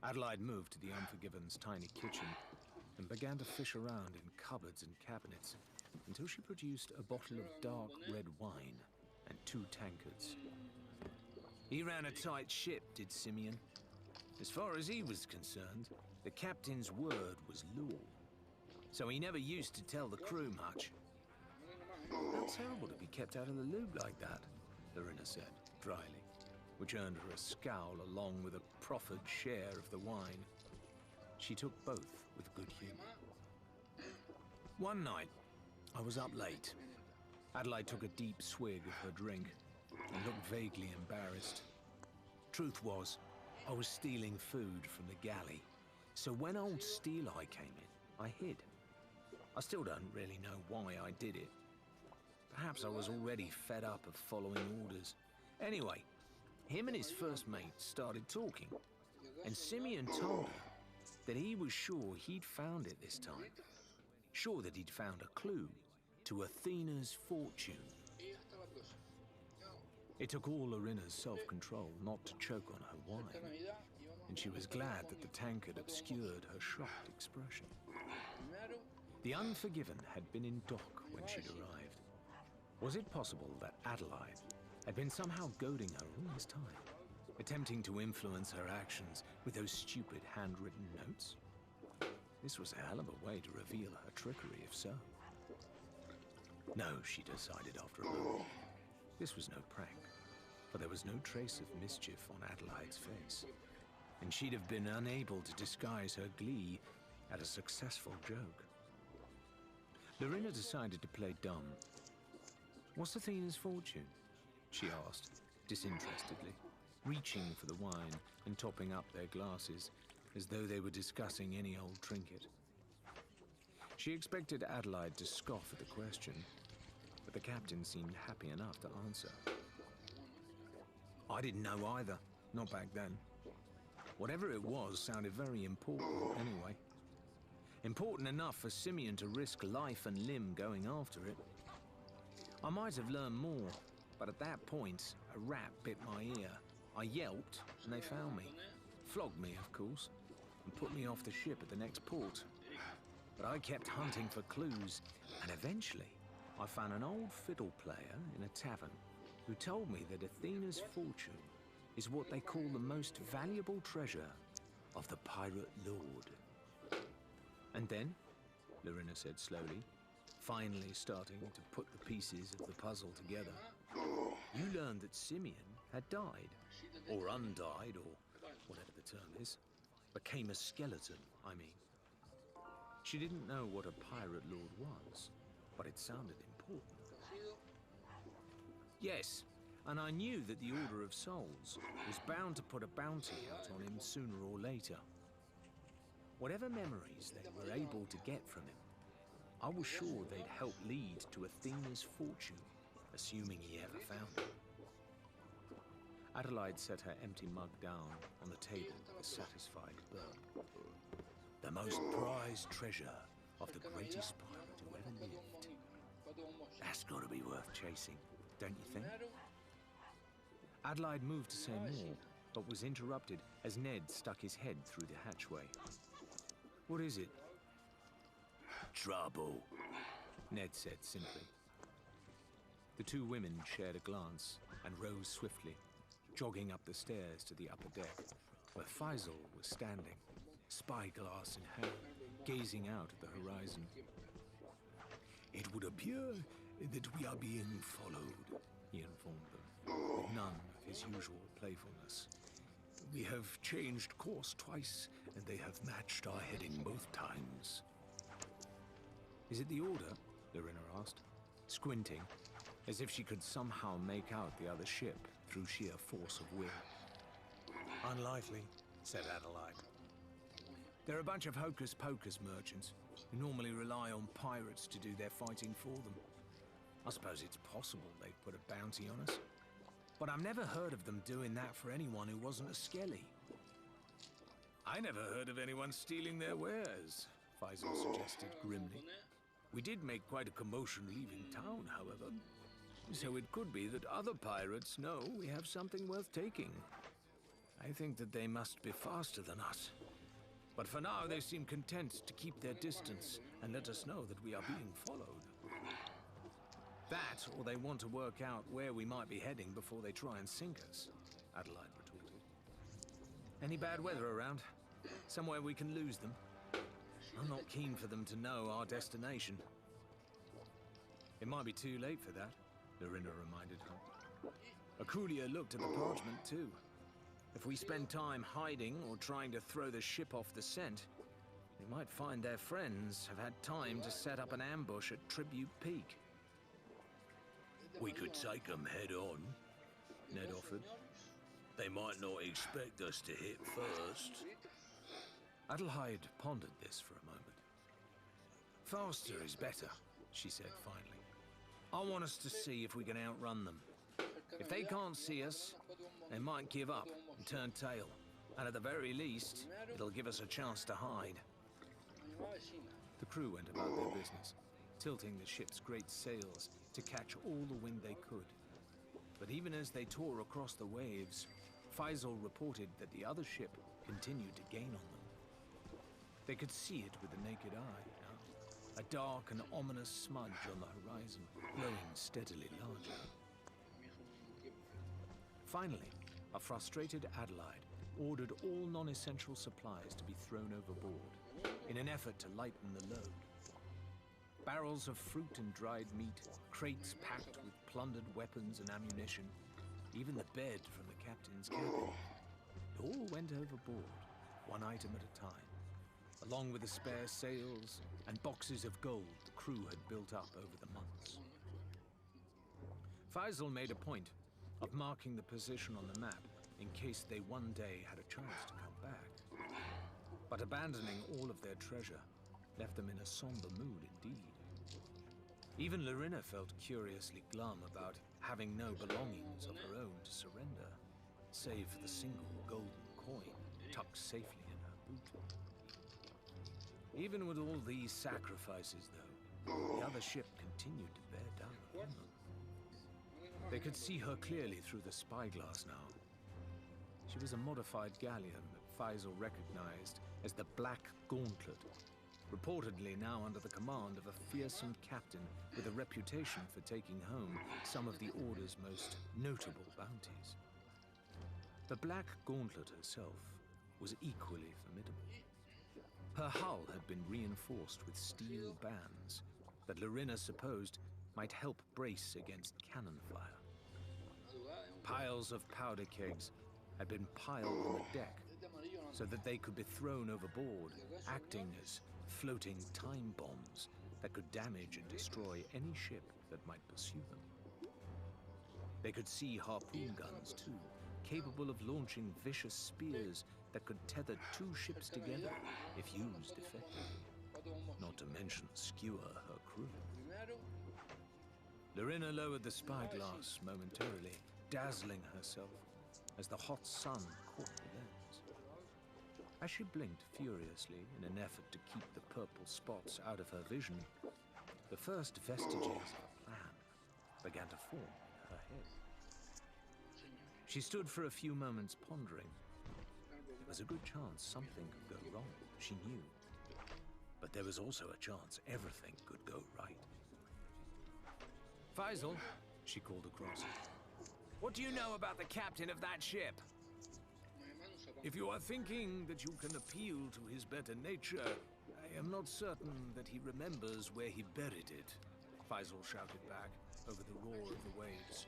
Adelaide moved to the Unforgiven's tiny kitchen and began to fish around in cupboards and cabinets until she produced a bottle of dark red wine and 2 tankards. "He ran a tight ship, did Simeon. As far as he was concerned, the captain's word was law. So he never used to tell the crew much." "How terrible to be kept out of the loop like that," Larina said, dryly, which earned her a scowl along with a proffered share of the wine. She took both with good humor. "One night, I was up late." Adelaide took a deep swig of her drink and looked vaguely embarrassed. "Truth was, I was stealing food from the galley, so when old Steel Eye came in, I hid. I still don't really know why I did it. Perhaps I was already fed up of following orders. Anyway, him and his first mate started talking, and Simeon told her that he was sure he'd found it this time. Sure that he'd found a clue to Athena's fortune. It took all Lorina's self-control not to choke on her wine, and she was glad that the tankard obscured her shocked expression. The Unforgiven had been in dock when she'd arrived. Was it possible that Adelaide had been somehow goading her all this time, attempting to influence her actions with those stupid handwritten notes? This was a hell of a way to reveal her trickery, if so. No, she decided after a moment. This was no prank, for there was no trace of mischief on Adelaide's face, and she'd have been unable to disguise her glee at a successful joke. Lorina decided to play dumb. "What's Athena's fortune?" she asked, disinterestedly, reaching for the wine and topping up their glasses as though they were discussing any old trinket. She expected Adelaide to scoff at the question, but the captain seemed happy enough to answer. "I didn't know either, not back then. Whatever it was sounded very important anyway. Important enough for Simeon to risk life and limb going after it. I might have learned more, but at that point, a rat bit my ear. I yelped, and they found me. Flogged me, of course, and put me off the ship at the next port. But I kept hunting for clues, and eventually, I found an old fiddle player in a tavern who told me that Athena's fortune is what they call the most valuable treasure of the Pirate Lord." "And then," Lorina said slowly, finally starting to put the pieces of the puzzle together, "you learned that Simeon had died, or undied, or whatever the term is. Became a skeleton, I mean." She didn't know what a Pirate Lord was, but it sounded important. "Yes, and I knew that the Order of Souls was bound to put a bounty out on him sooner or later. Whatever memories they were able to get from him, I was sure they'd help lead to Athena's fortune, assuming he ever found it." Adelaide set her empty mug down on the table with a satisfied burp. "The most prized treasure of the greatest pirate who ever lived. That's got to be worth chasing, don't you think?" Adelaide moved to say more, but was interrupted as Ned stuck his head through the hatchway. "What is it?" "Trouble," Ned said simply. The two women shared a glance and rose swiftly, jogging up the stairs to the upper deck, where Faisal was standing, spyglass in hand, gazing out at the horizon. "It would appear that we are being followed," he informed them, with none of his usual playfulness. "We have changed course twice, and they have matched our heading both times." "Is it the Order?" Lorina asked, squinting, as if she could somehow make out the other ship through sheer force of will. "Unlikely," said Adelaide. "They're a bunch of hocus-pocus merchants who normally rely on pirates to do their fighting for them. I suppose it's possible they've put a bounty on us, but I've never heard of them doing that for anyone who wasn't a skelly." "I never heard of anyone stealing their wares," Faisal suggested grimly. "We did make quite a commotion leaving town, however, so it could be that other pirates know we have something worth taking. I think that they must be faster than us. But for now, they seem content to keep their distance and let us know that we are being followed. That, or they want to work out where we might be heading before they try and sink us," Adelaide retorted. "Any bad weather around? Somewhere we can lose them? I'm not keen for them to know our destination." "It might be too late for that," Lorina reminded her. "Akulia looked at the parchment too. If we spend time hiding or trying to throw the ship off the scent, they might find their friends have had time to set up an ambush at Tribute Peak." "We could take them head on," Ned offered. They might not expect us to hit first. Adelheid pondered this for a moment. Faster is better, she said finally. I want us to see if we can outrun them. If they can't see us, they might give up and turn tail. And at the very least, it'll give us a chance to hide. The crew went about their business, tilting the ship's great sails to catch all the wind they could. But even as they tore across the waves, Faisal reported that the other ship continued to gain on them. They could see it with the naked eye now, a dark and ominous smudge on the horizon, growing steadily larger. Finally, a frustrated Adelheid ordered all non-essential supplies to be thrown overboard in an effort to lighten the load. Barrels of fruit and dried meat, crates packed with plundered weapons and ammunition, even the bed from the captain's cabin. It all went overboard, one item at a time, along with the spare sails and boxes of gold the crew had built up over the months. Faisal made a point of marking the position on the map in case they one day had a chance to come back. But abandoning all of their treasure left them in a somber mood indeed. Even Larina felt curiously glum about having no belongings of her own to surrender, save for the single golden coin tucked safely in her boot. Even with all these sacrifices, though, the other ship continued to bear down upon them. They could see her clearly through the spyglass now. She was a modified galleon that Faisal recognized as the Black Gauntlet, reportedly now under the command of a fearsome captain with a reputation for taking home some of the Order's most notable bounties. The Black Gauntlet herself was equally formidable. Her hull had been reinforced with steel bands that Larina supposed might help brace against cannon fire. Piles of powder kegs had been piled on the deck so that they could be thrown overboard, acting as floating time bombs that could damage and destroy any ship that might pursue them. They could see harpoon guns, too, capable of launching vicious spears that could tether two ships together if used effectively, not to mention skewer her crew. Larina lowered the spyglass momentarily, dazzling herself as the hot sun caught the lens. As she blinked furiously in an effort to keep the purple spots out of her vision, the first vestiges of a plan began to form in her head. She stood for a few moments pondering. There was a good chance something could go wrong, she knew. But there was also a chance everything could go right. Faisal, she called across. What do you know about the captain of that ship? If you are thinking that you can appeal to his better nature, I am not certain that he remembers where he buried it, Faisal shouted back over the roar of the waves.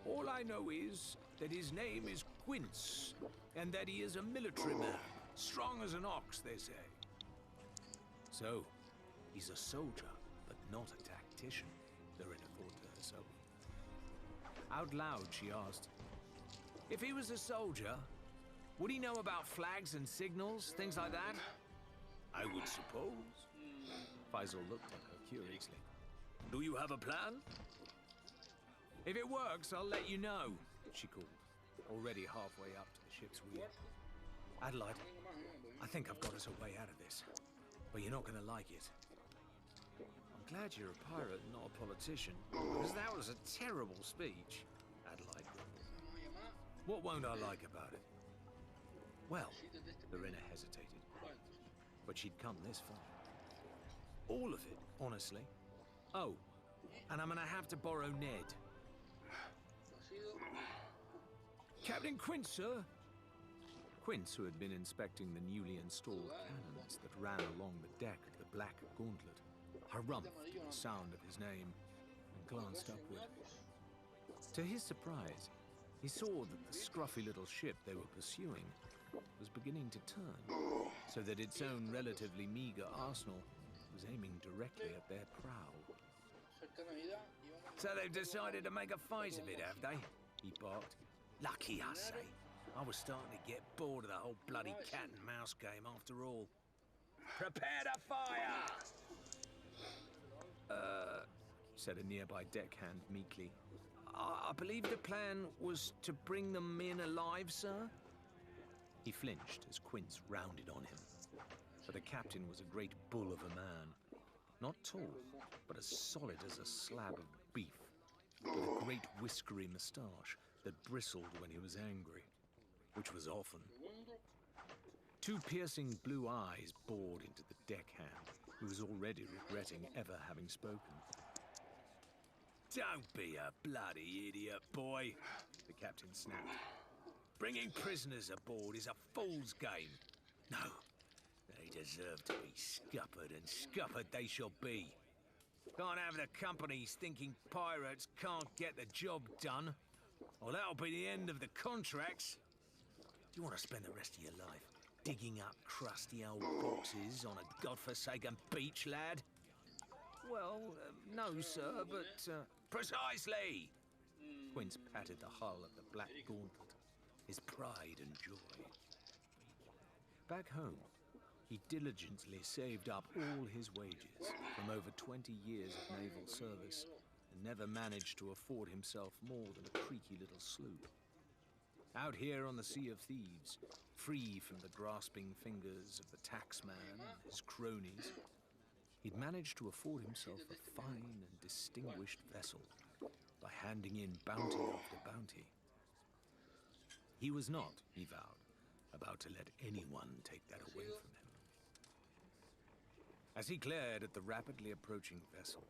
all I know is that his name is Quince, and that he is a military man, strong as an ox, they say. So, he's a soldier, but not a tactician, Larina thought to herself. Out loud, she asked, If he was a soldier, would he know about flags and signals, things like that? I would suppose. Faisal looked at her curiously. Do you have a plan? If it works, I'll let you know, she called, already halfway up to the ship's wheel. Adelheid, I think I've got us a way out of this, but you're not going to like it. I'm glad you're a pirate, not a politician, because that was a terrible speech, Adelheid grumbled. What won't I like about it? Well, Larina hesitated, but she'd come this far. All of it, honestly. Oh, and I'm gonna have to borrow Ned. Captain Quince, sir? Quince, who had been inspecting the newly installed cannons that ran along the deck of the Black Gauntlet, harumphed at the sound of his name and glanced upward. To his surprise, he saw that the scruffy little ship they were pursuing was beginning to turn, so that its own relatively meager arsenal was aiming directly at their prow. So they've decided to make a fight of it, have they? He barked. Lucky, I say. I was starting to get bored of the whole bloody cat and mouse game after all. Prepare to fire! Said a nearby deckhand meekly. I believe the plan was to bring them in alive, sir? He flinched as Quince rounded on him. But the captain was a great bull of a man. Not tall, but as solid as a slab of beef, with a great whiskery moustache that bristled when he was angry, which was often. Two piercing blue eyes bored into the deckhand, who was already regretting ever having spoken. Don't be a bloody idiot, boy, The captain snapped. Bringing prisoners aboard is a fool's game. No, they deserve to be scuppered, and scuppered they shall be. Can't have the companies thinking pirates can't get the job done, or that'll be the end of the contracts. Do you want to spend the rest of your life digging up crusty old boxes on a godforsaken beach, lad? Well, no, sir, but... Precisely! Quince patted the hull of the Black Gauntlet, his pride and joy. Back home, he diligently saved up all his wages from over 20 years of naval service and never managed to afford himself more than a creaky little sloop. Out here on the Sea of Thieves, free from the grasping fingers of the taxman and his cronies, he'd managed to afford himself a fine and distinguished vessel by handing in bounty after bounty. He was not, he vowed, about to let anyone take that away from him. As he glared at the rapidly approaching vessel,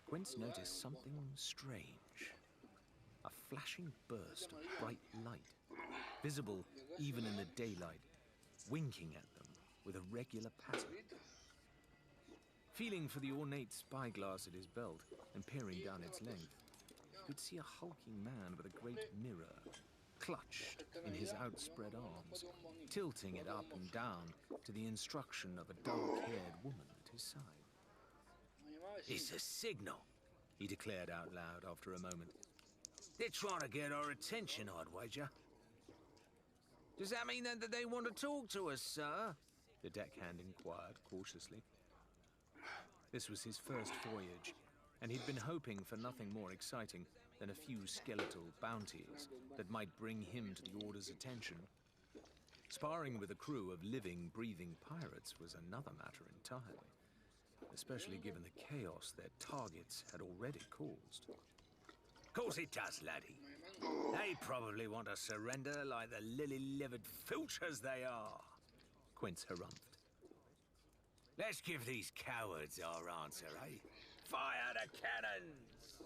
Quince noticed something strange. A flashing burst of bright light, visible even in the daylight, winking at them with a regular pattern. Feeling for the ornate spyglass at his belt and peering down its length, he could see a hulking man with a great mirror, clutched in his outspread arms, tilting it up and down to the instruction of a dark-haired woman at his side. It's a signal, He declared out loud after a moment. They're trying to get our attention, I'd wager. Does that mean that they want to talk to us, sir? The deckhand inquired cautiously. This was his first voyage, and he'd been hoping for nothing more exciting than a few skeletal bounties that might bring him to the Order's attention. Sparring with a crew of living, breathing pirates was another matter entirely, especially given the chaos their targets had already caused. Of course it does, laddie. They probably want to surrender like the lily-livered filchers they are. Quince harumphed. Let's give these cowards our answer, eh? Fire the cannons!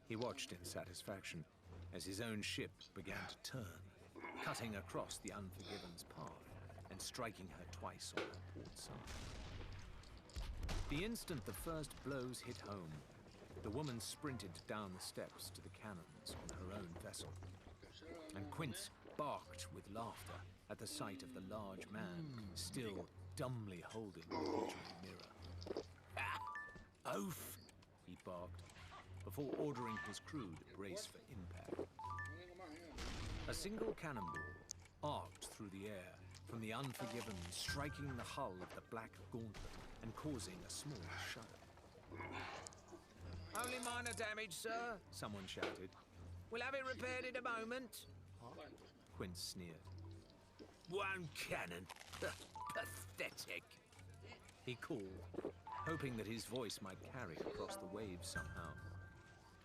He watched in satisfaction as his own ship began to turn, cutting across the Unforgiven's path and striking her twice on her port side. The instant the first blows hit home, the woman sprinted down the steps to the cannons on her own vessel, and Quince barked with laughter at the sight of the large man still dumbly holding the glittering mirror. Oaf! He barked, before ordering his crew to brace for impact. A single cannonball arced through the air from the Unforgiven, striking the hull of the Black Gauntlet and causing a small shudder. Only minor damage, sir, Someone shouted. We'll have it repaired in a moment. Quince sneered. One cannon. Pathetic. He called, hoping that his voice might carry across the waves somehow.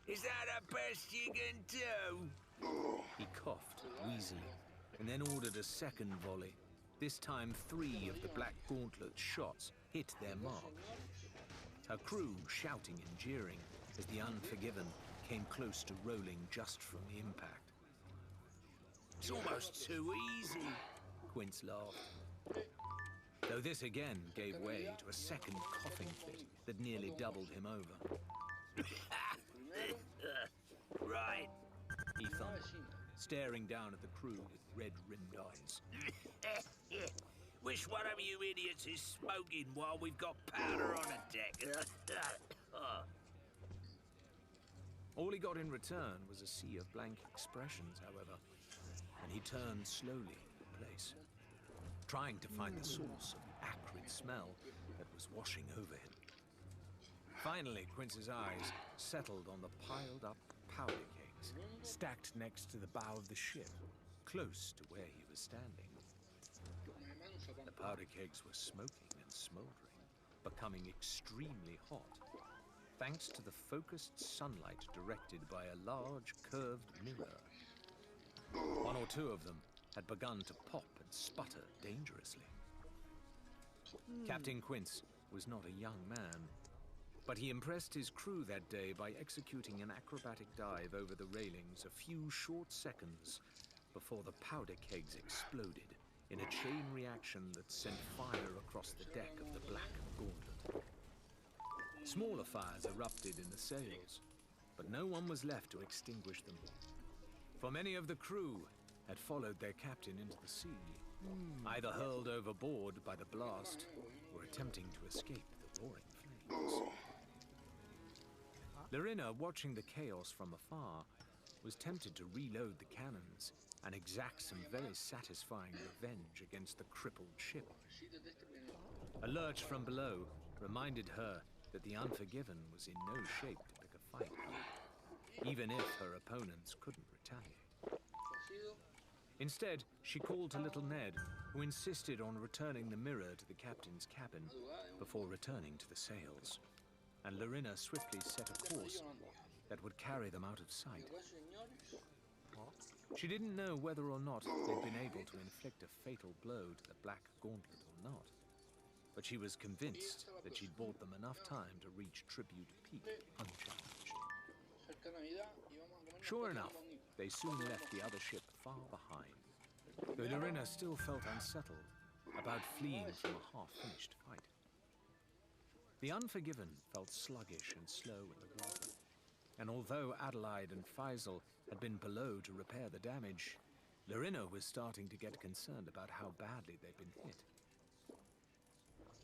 Is that the best you can do? He coughed wheezily, and then ordered a second volley. This time 3 of the Black Gauntlet's shots hit their mark. Her crew shouting and jeering as the Unforgiven came close to rolling just from the impact. It's almost too easy. Quince laughed. Though this again gave way to a second coughing fit that nearly doubled him over. Right. He thundered, staring down at the crew with red-rimmed eyes. Which one of you idiots is smoking while we've got powder on the deck? All he got in return was a sea of blank expressions, however. and he turned slowly in place, trying to find the source of the acrid smell that was washing over him. Finally, Quince's eyes settled on the piled-up powder kegs, stacked next to the bow of the ship, close to where he was standing. The powder kegs were smoking and smoldering, becoming extremely hot, thanks to the focused sunlight directed by a large, curved mirror. One or two of them had begun to pop and sputter dangerously. Captain Quince was not a young man, but he impressed his crew that day by executing an acrobatic dive over the railings a few short seconds before the powder kegs exploded in a chain reaction that sent fire across the deck of the Black Gauntlet. Smaller fires erupted in the sails, but no one was left to extinguish them, for many of the crew had followed their captain into the sea, either hurled overboard by the blast or attempting to escape the roaring flames. Larina, watching the chaos from afar, was tempted to reload the cannons and exact some very satisfying revenge against the crippled ship. A lurch from below reminded her that the Unforgiven was in no shape to pick a fight, even if her opponents couldn't retaliate. Instead, she called to little Ned, who insisted on returning the mirror to the captain's cabin before returning to the sails. And Larina swiftly set a course that would carry them out of sight. She didn't know whether or not they'd been able to inflict a fatal blow to the Black Gauntlet or not, but she was convinced that she'd bought them enough time to reach Tribute Peak unchallenged. Sure enough, they soon left the other ship far behind, though Larina still felt unsettled about fleeing from a half-finished fight. The Unforgiven felt sluggish and slow in the water, and although Adelaide and Faisal had been below to repair the damage, Larina was starting to get concerned about how badly they'd been hit.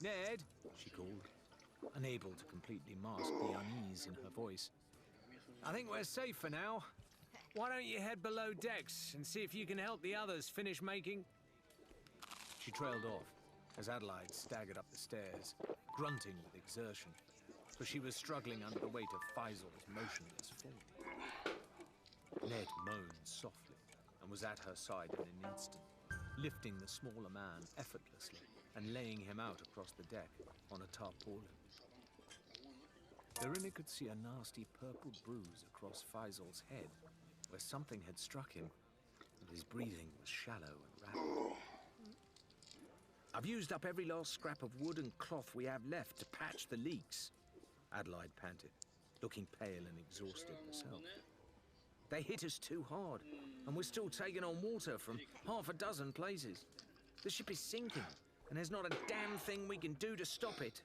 "Ned," she called, unable to completely mask the unease in her voice. "I think we're safe for now. Why don't you head below decks and see if you can help the others finish making..." She trailed off as Adelaide staggered up the stairs, grunting with exertion, for she was struggling under the weight of Faisal's motionless form. Ned moaned softly and was at her side in an instant, lifting the smaller man effortlessly and laying him out across the deck on a tarpaulin. Larina could see a nasty purple bruise across Faisal's head, where something had struck him, and his breathing was shallow and rapid. "I've used up every last scrap of wood and cloth we have left to patch the leaks," Adelaide panted, looking pale and exhausted herself. "They hit us too hard, and we're still taking on water from half a dozen places. The ship is sinking, and there's not a damn thing we can do to stop it."